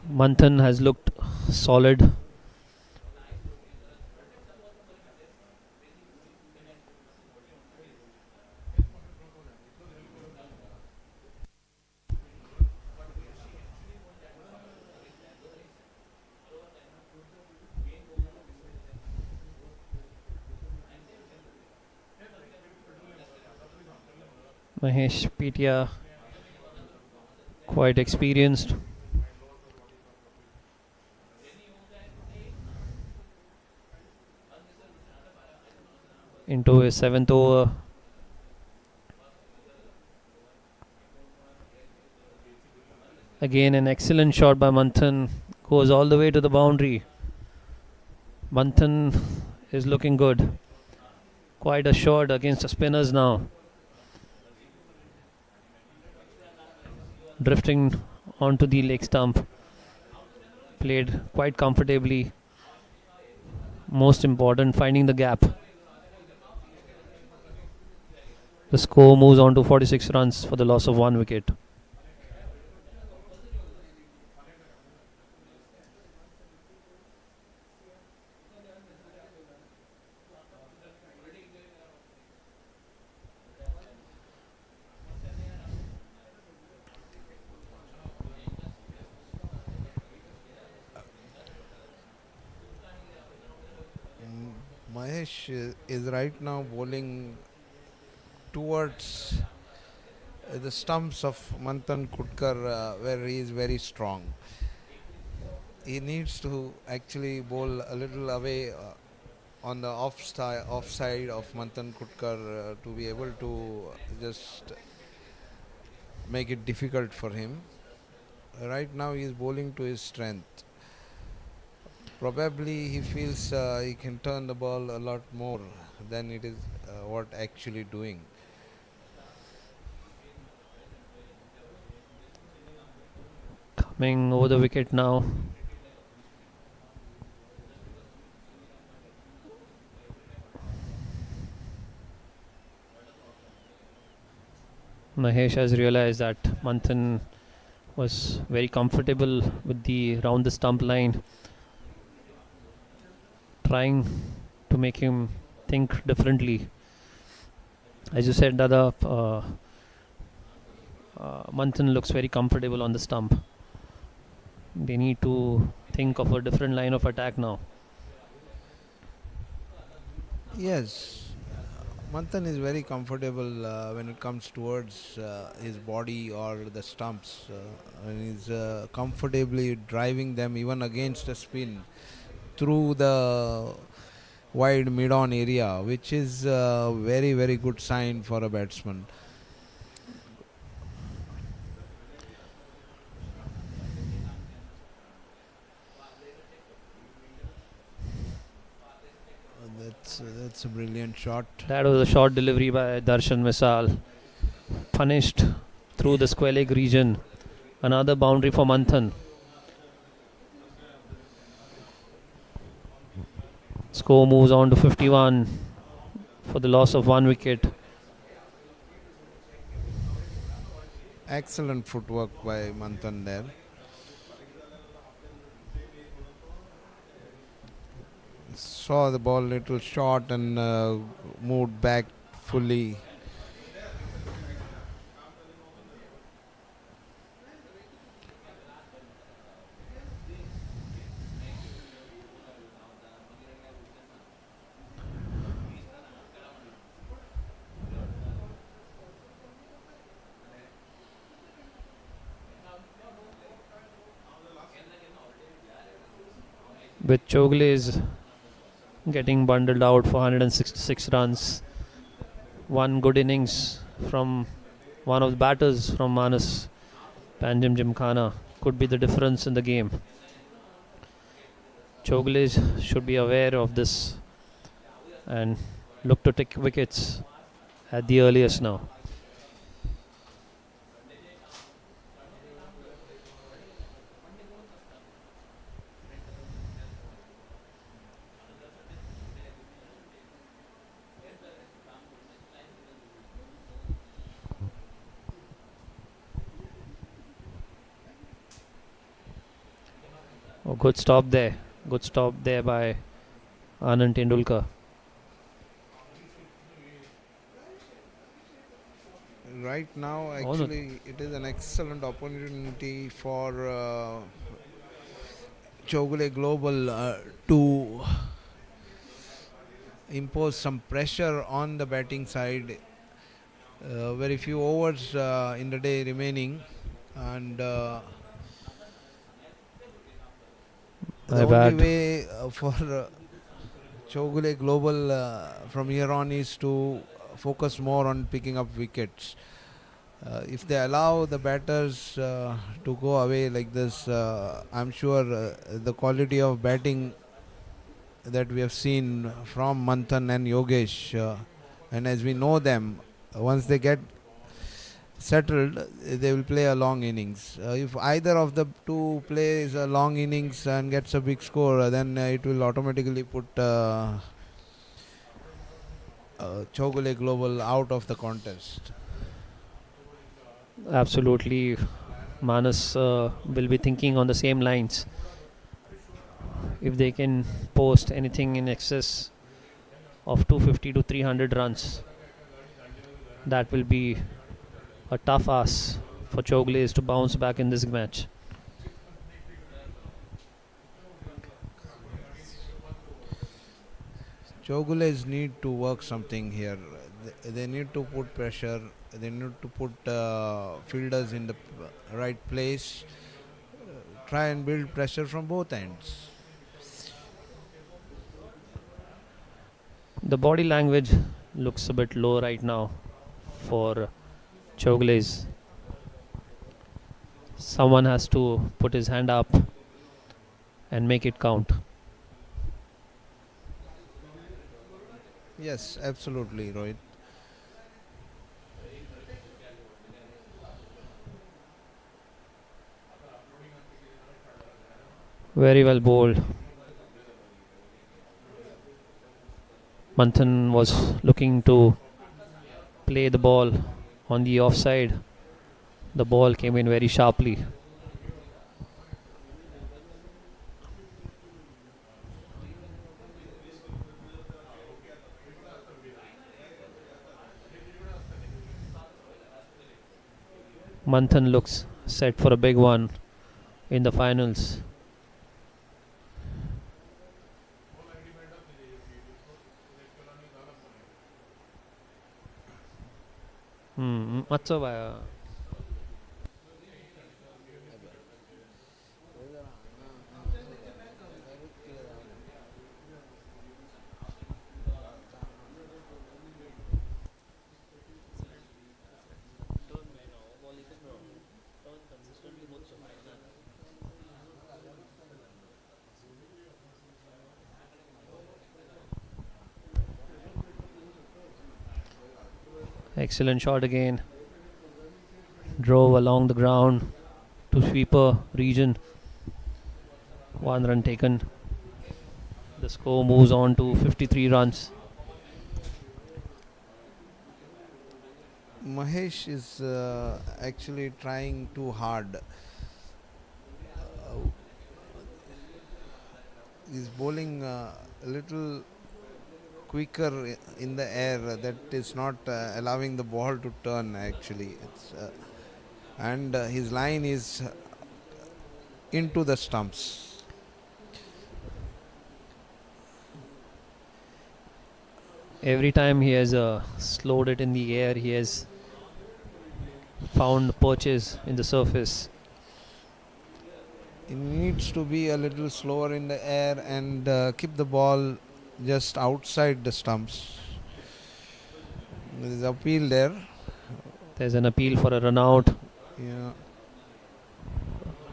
Manthan has looked solid. Mahesh Pitia, quite experienced. into his 7th over. Again, an excellent shot by Manthan. Goes all the way to the boundary. Manthan is looking good. Quite a shot against the spinners now. Drifting onto the leg stump. Played quite comfortably. Most important, finding the gap. The score moves on to 46 runs for the loss of 1 wicket. Mahesh is right now bowling towards the stumps of Manthan Kutkar, where he is very strong. He needs to actually bowl a little away on the offside of Manthan Kutkar to be able to just make it difficult for him. Right now he is bowling to his strength. Probably he feels he can turn the ball a lot more than it is what actually doing. Coming over the wicket now. Mahesh has realized that Manthan was very comfortable with the round the stump line, trying to make him think differently. As you said, Dada, Manthan looks very comfortable on the stump. They need to think of a different line of attack now. Yes, Manthan is very comfortable when it comes towards his body or the stumps, and he's comfortably driving them even against a spin through the wide mid-on area, which is a very, very good sign for a batsman. That's a brilliant shot. That was a short delivery by Darshan Misal. Punished through the square leg region. Another boundary for Manthan. Score moves on to 51 for the loss of 1 wicket. Excellent footwork by Manthan there. Saw the ball little short and moved back fully. With Chowgule is getting bundled out for 166 runs. One good innings from one of the batters from Manas, Panjim Gymkhana, could be the difference in the game. Chowgule should be aware of this and look to take wickets at the earliest now. Oh, good stop there. Good stop there by Anand Tendulkar. Right now, actually, it is an excellent opportunity for Chowgule Global to impose some pressure on the batting side. Very few overs in the day remaining, and the only way for Chowgule Global from here on is to focus more on picking up wickets. If they allow the batters to go away like this, I'm sure the quality of batting that we have seen from Manthan and Yogesh, and as we know them, once they get settled, they will play a long innings. If either of the two plays a long innings and gets a big score, then it will automatically put Chowgule Global out of the contest. Absolutely, Manas will be thinking on the same lines. If they can post anything in excess of 250 to 300 runs, that will be a tough ask for Chowgule to bounce back in this match. Chowgules need to work something here. They need to put pressure. They need to put fielders in the right place. Try and build pressure from both ends. The body language looks a bit low right now for Chowgules. Someone has to put his hand up and make it count. Yes, absolutely, Rohit. Very well bowled. Manthan was looking to play the ball on the offside. The ball came in very sharply. Manthan looks set for a big one in the finals. 맞춰봐요. Excellent shot again. Drove along the ground to sweeper region. 1 run taken. The score moves on to 53 runs. Mahesh is actually trying too hard. He's bowling a little quicker in the air. That is not allowing the ball to turn actually. And his line is into the stumps. Every time he has slowed it in the air, he has found perches in the surface. He needs to be a little slower in the air and keep the ball just outside the stumps. There is appeal there. There's an appeal for a run out. Yeah.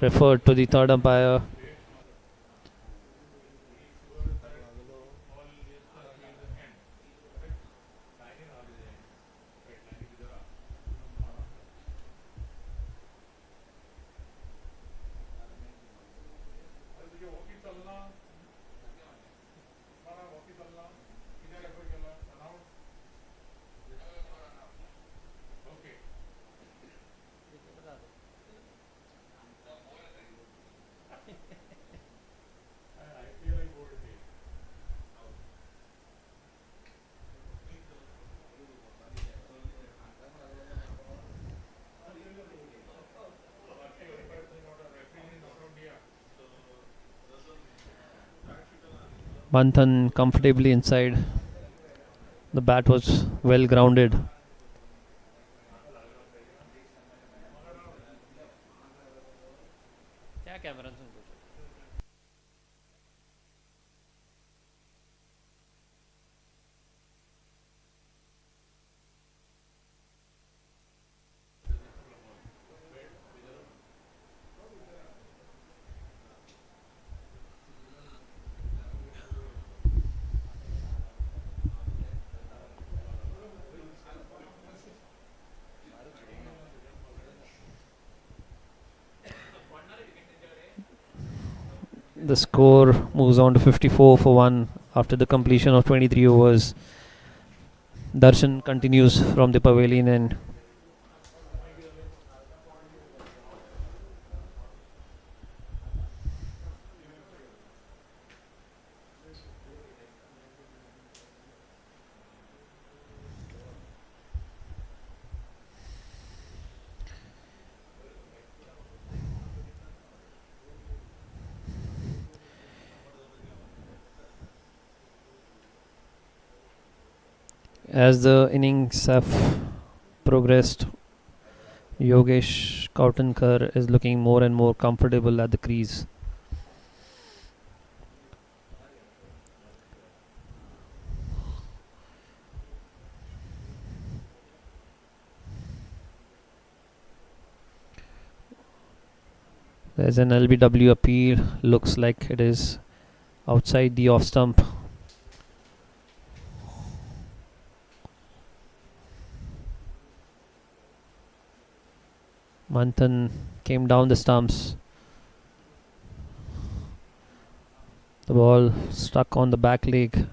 Referred to the third umpire. Manthan comfortably inside. The bat was well grounded. The score moves on to 54 for 1 after the completion of 23 overs. Darshan continues from the pavilion end. As the innings have progressed, Yogesh Kautankar is looking more and more comfortable at the crease. There's an LBW appeal, looks like it is outside the off stump. Manthan came down the stumps. The ball stuck on the back leg.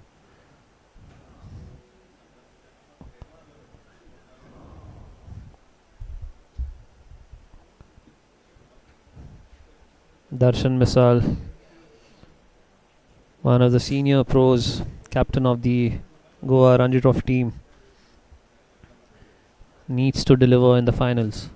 Darshan Misal, one of the senior pros, captain of the Goa Ranji Trophy team, needs to deliver in the finals.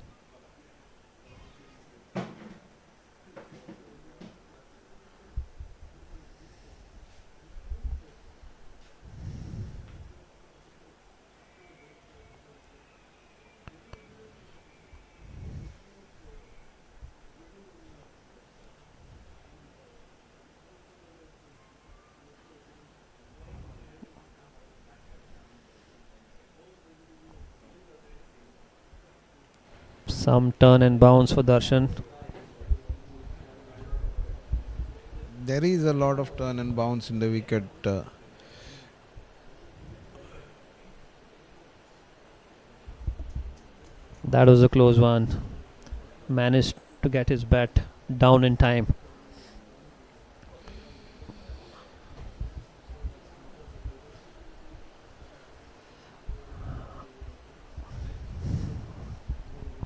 Some turn and bounce for Darshan. There is a lot of turn and bounce in the wicket. That was a close one. Managed to get his bat down in time.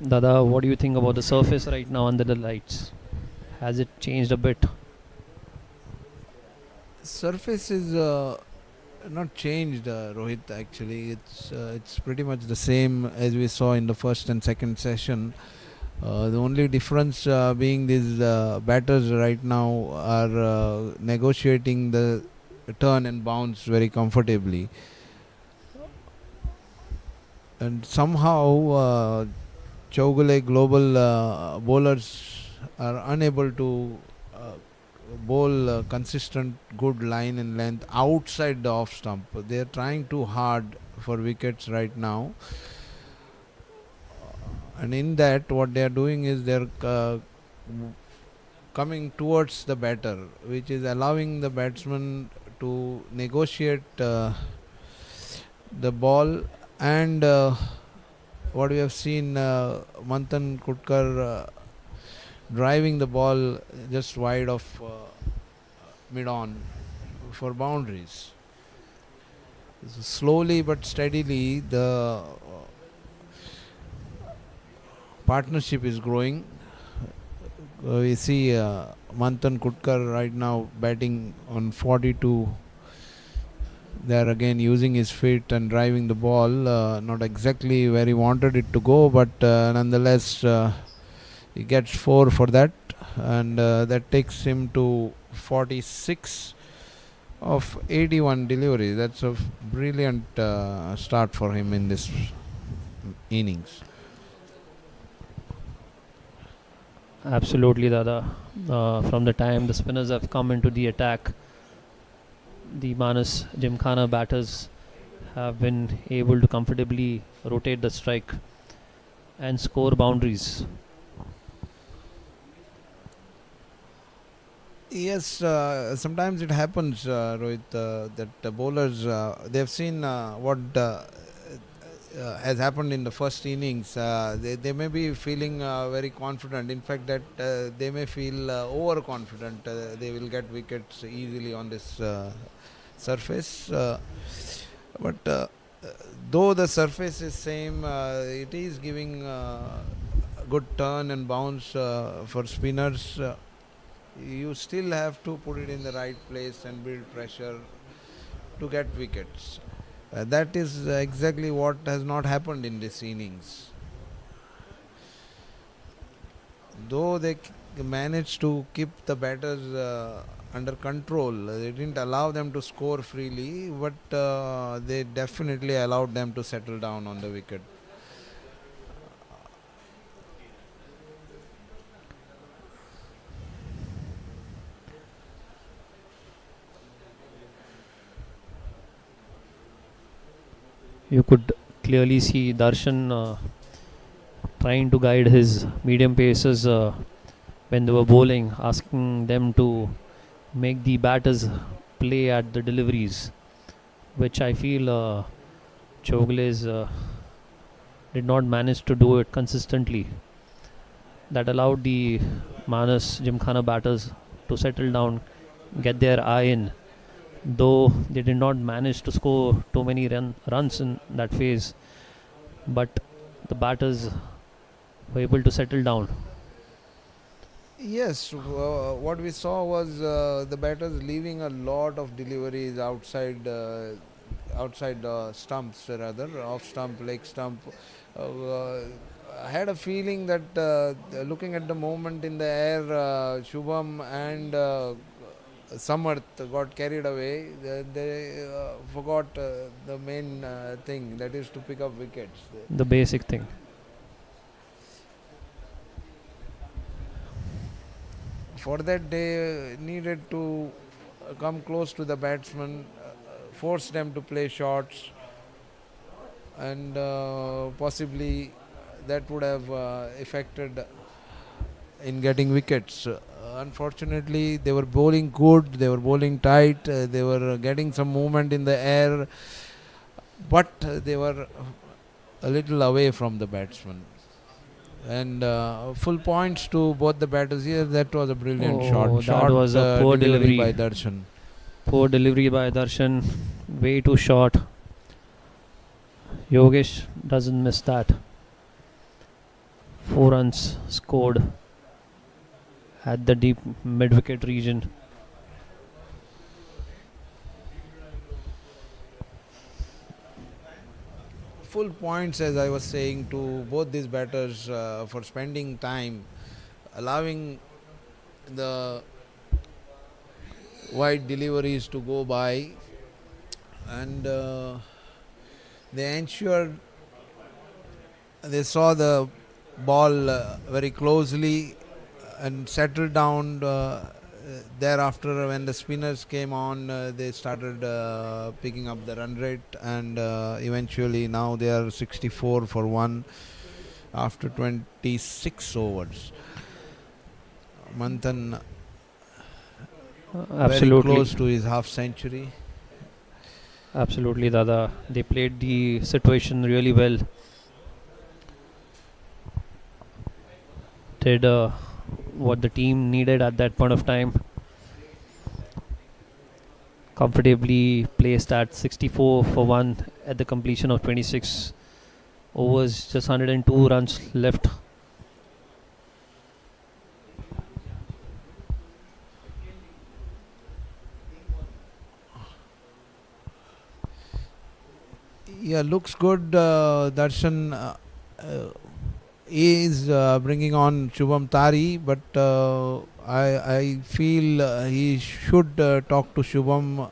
Dada, what do you think about the surface right now under the lights? Has it changed a bit? Surface is not changed, Rohit. Actually, it's pretty much the same as we saw in the first and second session. The only difference being these batters right now are negotiating the turn and bounce very comfortably, and somehow Chowgule global bowlers are unable to bowl consistent good line and length outside the off stump. They are trying too hard for wickets right now, and in that what they are doing is they are coming towards the batter, which is allowing the batsman to negotiate the ball. And what we have seen, Manthan Kutkar driving the ball just wide of mid-on for boundaries. So slowly but steadily the partnership is growing. We see Manthan Kutkar right now batting on 42. They are again using his feet and driving the ball, not exactly where he wanted it to go, but nonetheless he gets 4 for that, and that takes him to 46 of 81 deliveries. That's a brilliant start for him in this innings. Absolutely, Dada. From the time the spinners have come into the attack, the Manas Gymkhana batters have been able to comfortably rotate the strike and score boundaries. Yes, sometimes it happens, Rohit, that the bowlers, they've seen what as happened in the first innings, they may be feeling very confident. In fact, that they may feel overconfident. They will get wickets easily on this surface. But though the surface is same, it is giving good turn and bounce for spinners. You still have to put it in the right place and build pressure to get wickets. That is exactly what has not happened in this innings. Though they managed to keep the batters under control, they didn't allow them to score freely, but they definitely allowed them to settle down on the wicket. You could clearly see Darshan trying to guide his medium pacers when they were bowling, asking them to make the batters play at the deliveries, which I feel Chowgule did not manage to do it consistently. That allowed the Manas Gymkhana batters to settle down, get their eye in. Though they did not manage to score too many runs in that phase, but the batters were able to settle down. Yes, what we saw was the batters leaving a lot of deliveries outside stumps, rather off stump, leg stump. I had a feeling that looking at the moment in the air, Shubham and Samarth got carried away. They forgot the main thing, that is to pick up wickets. The basic thing. For that, they needed to come close to the batsman, force them to play shots, and possibly that would have affected in getting wickets. Unfortunately, they were bowling good, they were bowling tight, they were getting some movement in the air, but they were a little away from the batsman. And full points to both the batters here. That was a brilliant shot. That was a poor delivery by Darshan. Poor delivery by Darshan, way too short. Yogesh doesn't miss that. 4 runs scored at the deep mid-wicket region. Full points, as I was saying, to both these batters for spending time, allowing the wide deliveries to go by, and they ensured they saw the ball very closely and settled down. Thereafter, when the spinners came on, they started picking up the run rate, and eventually now they are 64 for 1 after 26 overs. Manthan very close to his half century. Absolutely, Dada. They played the situation really well. Did what the team needed at that point of time. Comfortably placed at 64 for 1 at the completion of 26 overs, just 102 runs left. Yeah, looks good. Darshan is bringing on Shubham Tari, but I feel he should talk to Shubham.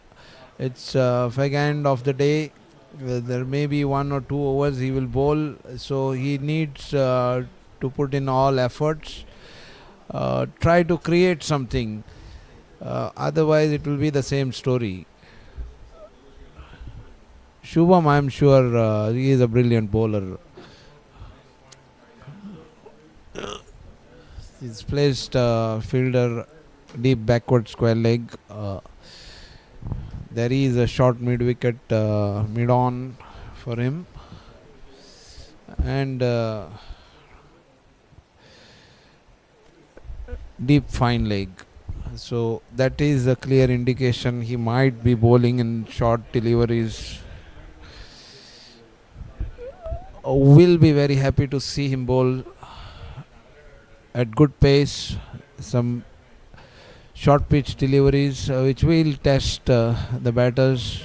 It's fag end of the day. There may be 1 or 2 overs he will bowl, so he needs to put in all efforts. Try to create something. Otherwise, it will be the same story. Shubham, I am sure he is a brilliant bowler. He's placed fielder deep backward square leg. There is a short mid wicket mid on for him. and deep fine leg. So that is a clear indication he might be bowling in short deliveries. Will be very happy to see him bowl at good pace, some short pitch deliveries which will test the batters.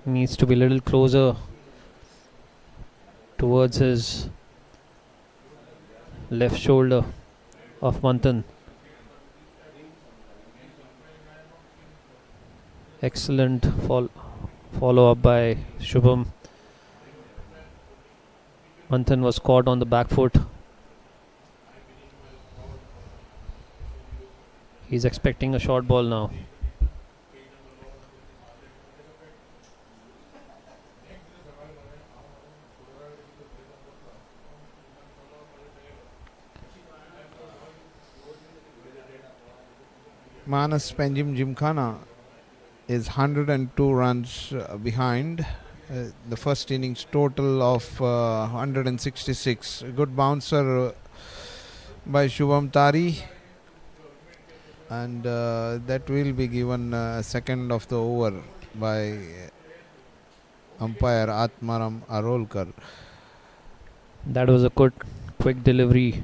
Needs to be a little closer towards his left shoulder of Manthan. Excellent follow up by Shubham. Manthan was caught on the back foot. He's expecting a short ball now. Manas Panjim Gymkhana is 102 runs behind. The first innings total of 166. Good bouncer by Shubham Tari, and that will be given second of the over by umpire Atmaram Arolkar. That was a good quick delivery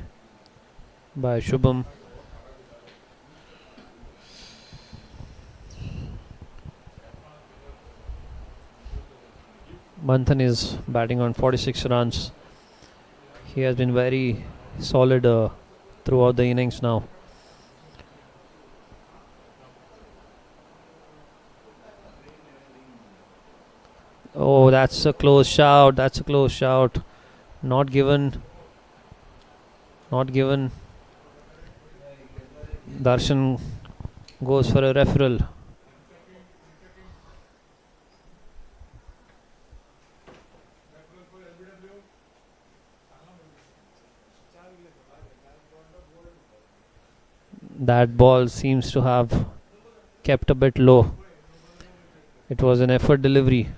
by Shubham. Manthan is batting on 46 runs. He has been very solid throughout the innings now. Oh, that's a close shout. That's a close shout. Not given. Not given. Darshan goes for a referral. That ball seems to have kept a bit low. It was an effort delivery.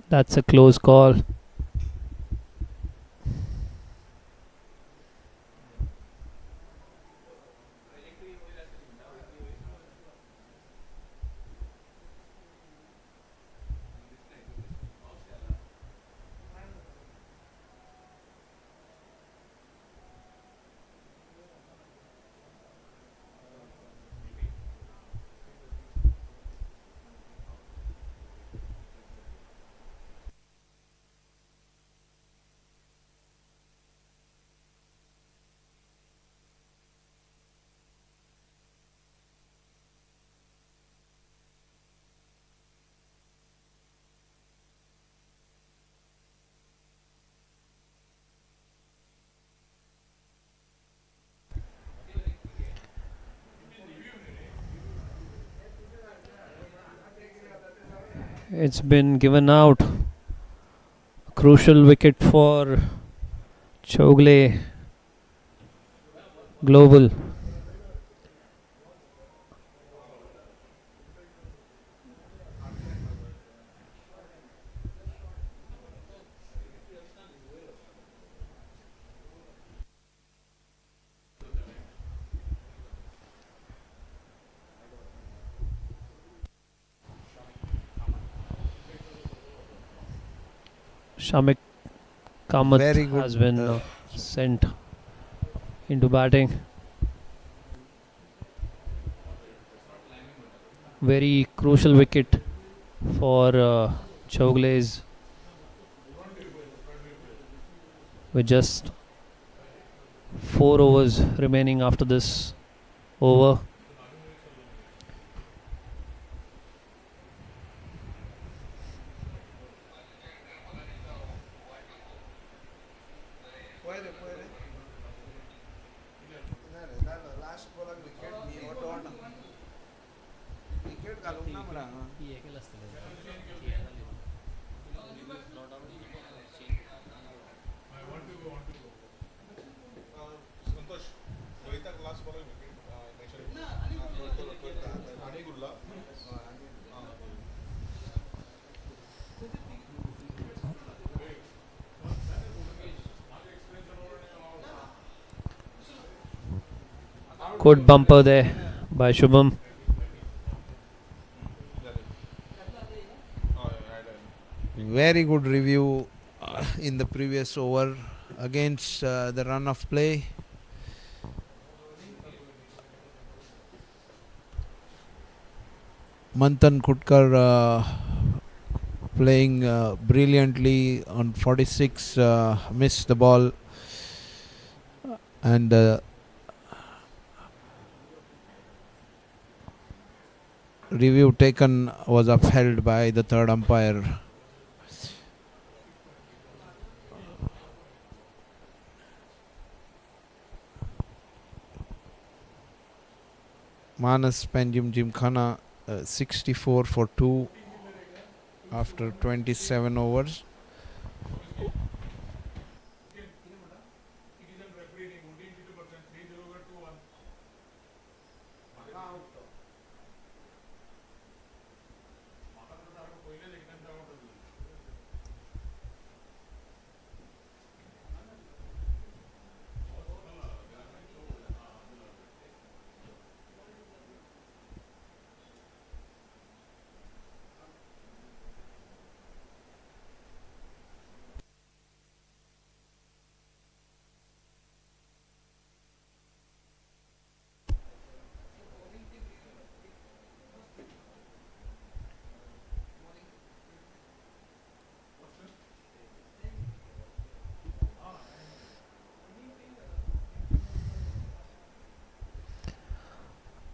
That's a close call. It's been given out. A crucial wicket for Chowgule Global. Shamik Kamath Very good, has been sent into batting. Very crucial wicket for Chowgule's with just 4 overs remaining after this over. Good bumper there by Shubham. Very good review in the previous over against the run of play. Manthan Khutkar playing brilliantly on 46, missed the ball, and review taken was upheld by the third umpire. Manas Panjim Gymkhana 64 for 2 after 27 overs.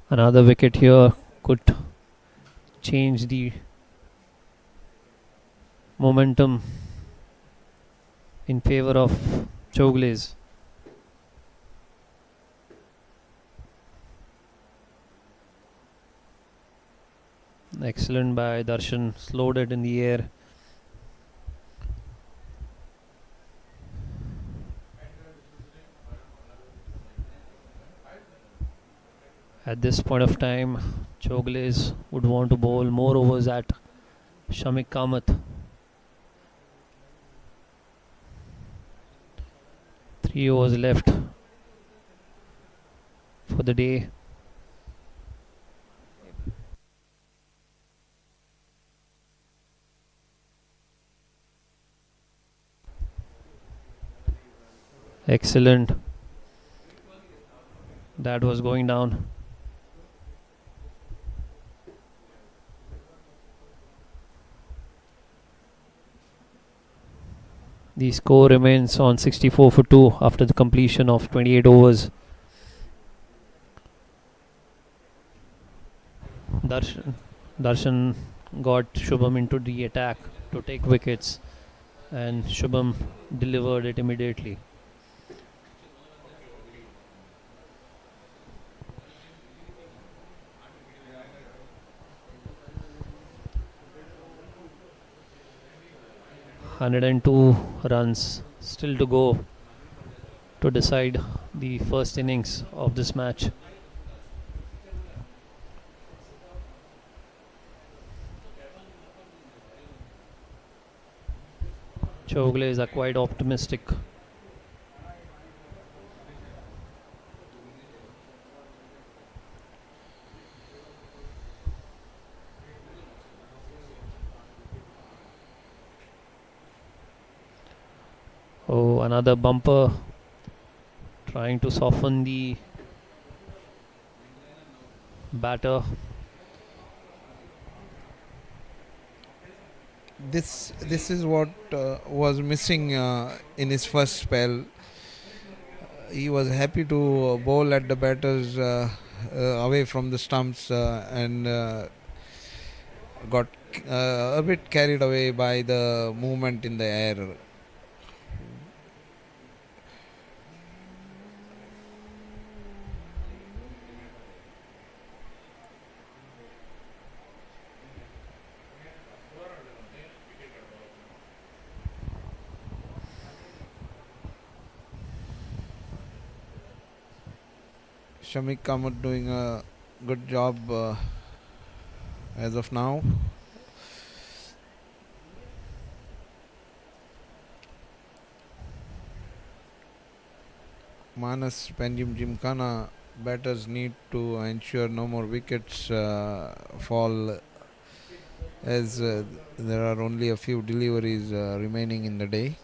Another wicket here could change the momentum in favor of Chowgule's. Excellent by Darshan, slowed it in the air. At this point of time, Chowgule's would want to bowl more overs at Shamik Kamath. 3 overs left for the day. Excellent. That was going down. The score remains on 64 for 2 after the completion of 28 overs. Darshan got Shubham into the attack to take wickets, and Shubham delivered it immediately. 102 runs still to go to decide the first innings of this match. Chowgule is quite optimistic. Oh, another bumper, trying to soften the batter. This is what was missing in his first spell. He was happy to bowl at the batters away from the stumps and got a bit carried away by the movement in the air. Shamik Kamat doing a good job as of now. Manas, Panjim, Gymkhana batters need to ensure no more wickets fall, as there are only a few deliveries remaining in the day.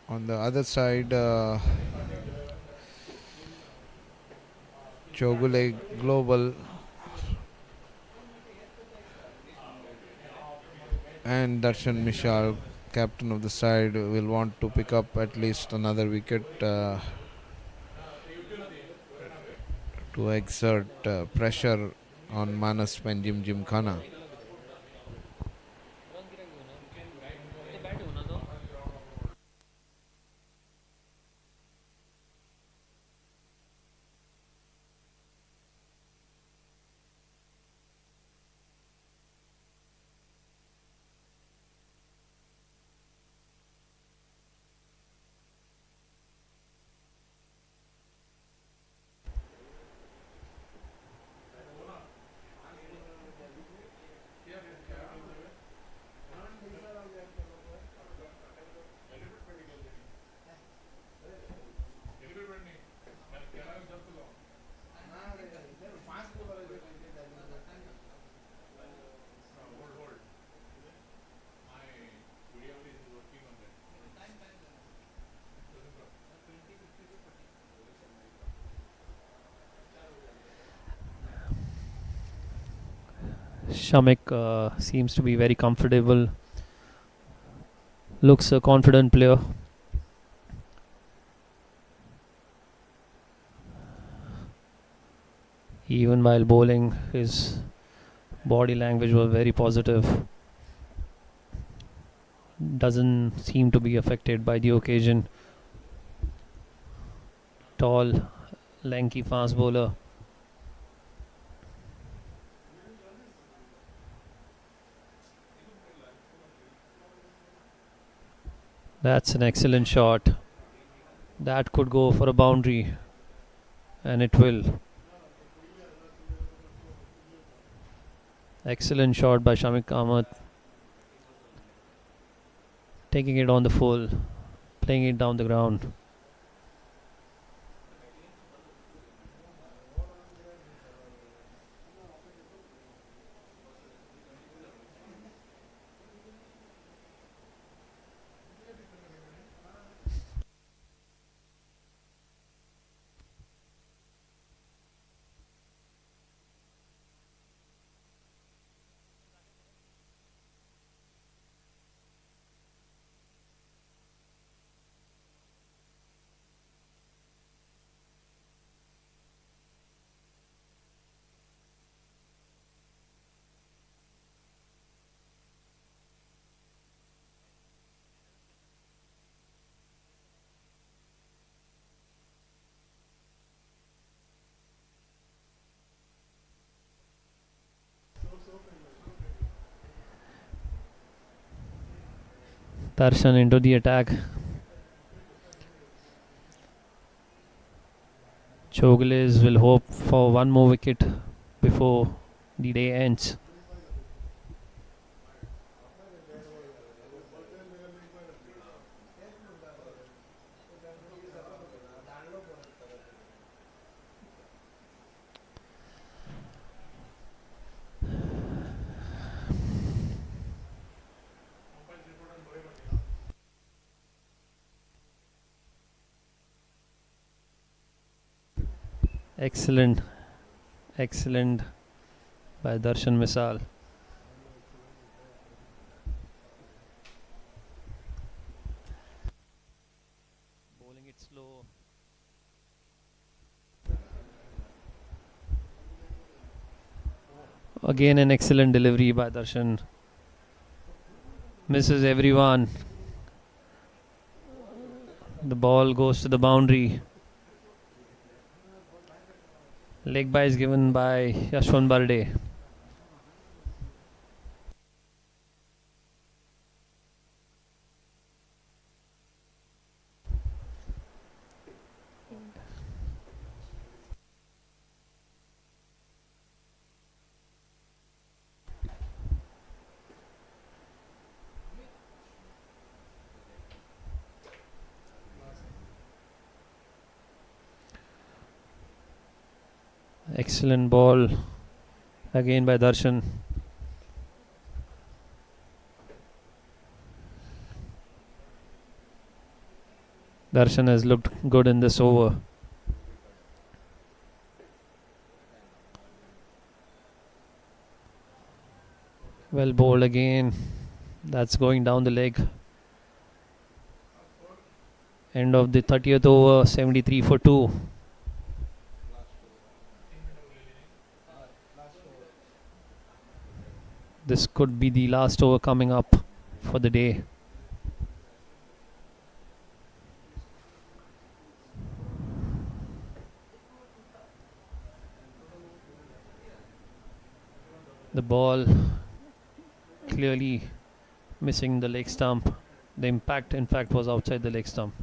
On the other side, Chowgule Global and Darshan Mishal, captain of the side, will want to pick up at least another wicket to exert pressure on Manas, Panjim, Gymkhana. Shamik seems to be very comfortable. Looks a confident player. Even while bowling, his body language was very positive. Doesn't seem to be affected by the occasion. Tall, lanky fast bowler. That's an excellent shot. That could go for a boundary, and it will. Excellent shot by Shamik Kamat. Taking it on the full, playing it down the ground. Darshan into the attack. Chowgules will hope for one more wicket before the day ends. Excellent by Darshan Misal. Bowling it slow. Again an excellent delivery by Darshan. Misses everyone. The ball goes to the boundary. Leg by is given by Yashwan Barde. Excellent ball again by Darshan. Darshan has looked good in this over. Well bowled again. That's going down the leg. End of the 30th over, 73 for 2. This could be the last over coming up for the day. The ball clearly missing the leg stump. The impact, in fact, was outside the leg stump.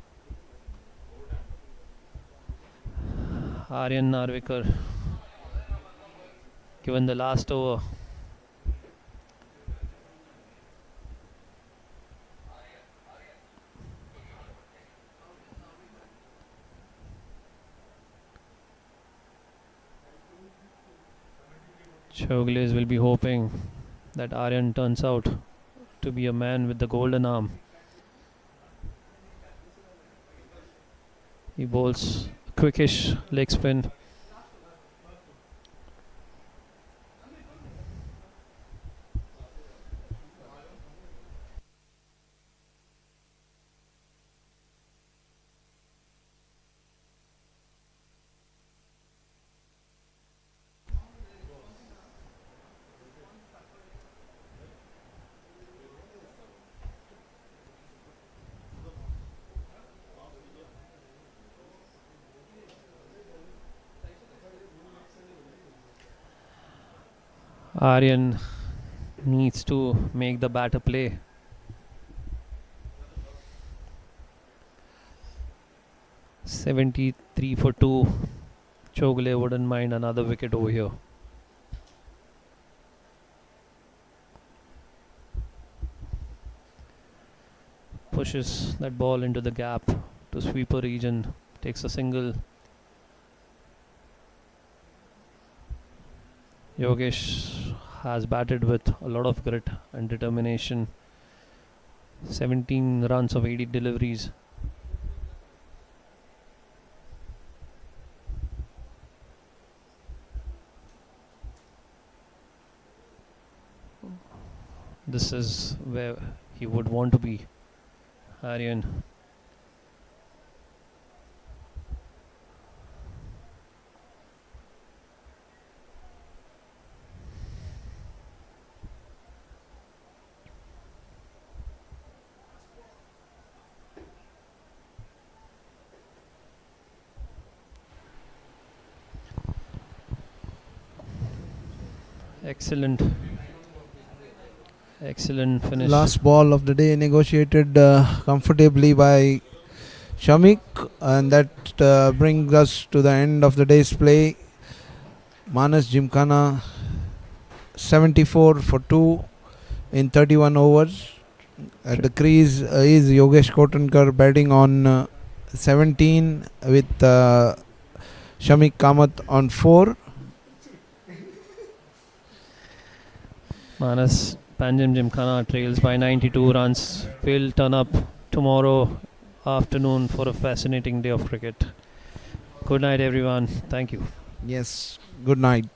Aryan Narvikar given the last over. Chowgules will be hoping that Aryan turns out to be a man with the golden arm. He bowls a quickish leg spin. Aryan needs to make the batter play. "73 for 2. Chowgule wouldn't mind another wicket over here. Pushes that ball into the gap to sweeper region. Takes a single. Yogesh has batted with a lot of grit and determination. 17 runs of 80 deliveries. This is where he would want to be, Aryan. Excellent Excellent finish. Last ball of the day negotiated comfortably by Shamik, and that brings us to the end of the day's play. Manas Gymkhana 74 for 2 in 31 overs. At the crease is Yogesh Kotankar batting on 17 with Shamik Kamath on 4. Manas Panjim Gymkhana trails by 92 runs. Will turn up tomorrow afternoon for a fascinating day of cricket. Good night, everyone. Thank you. Yes, good night.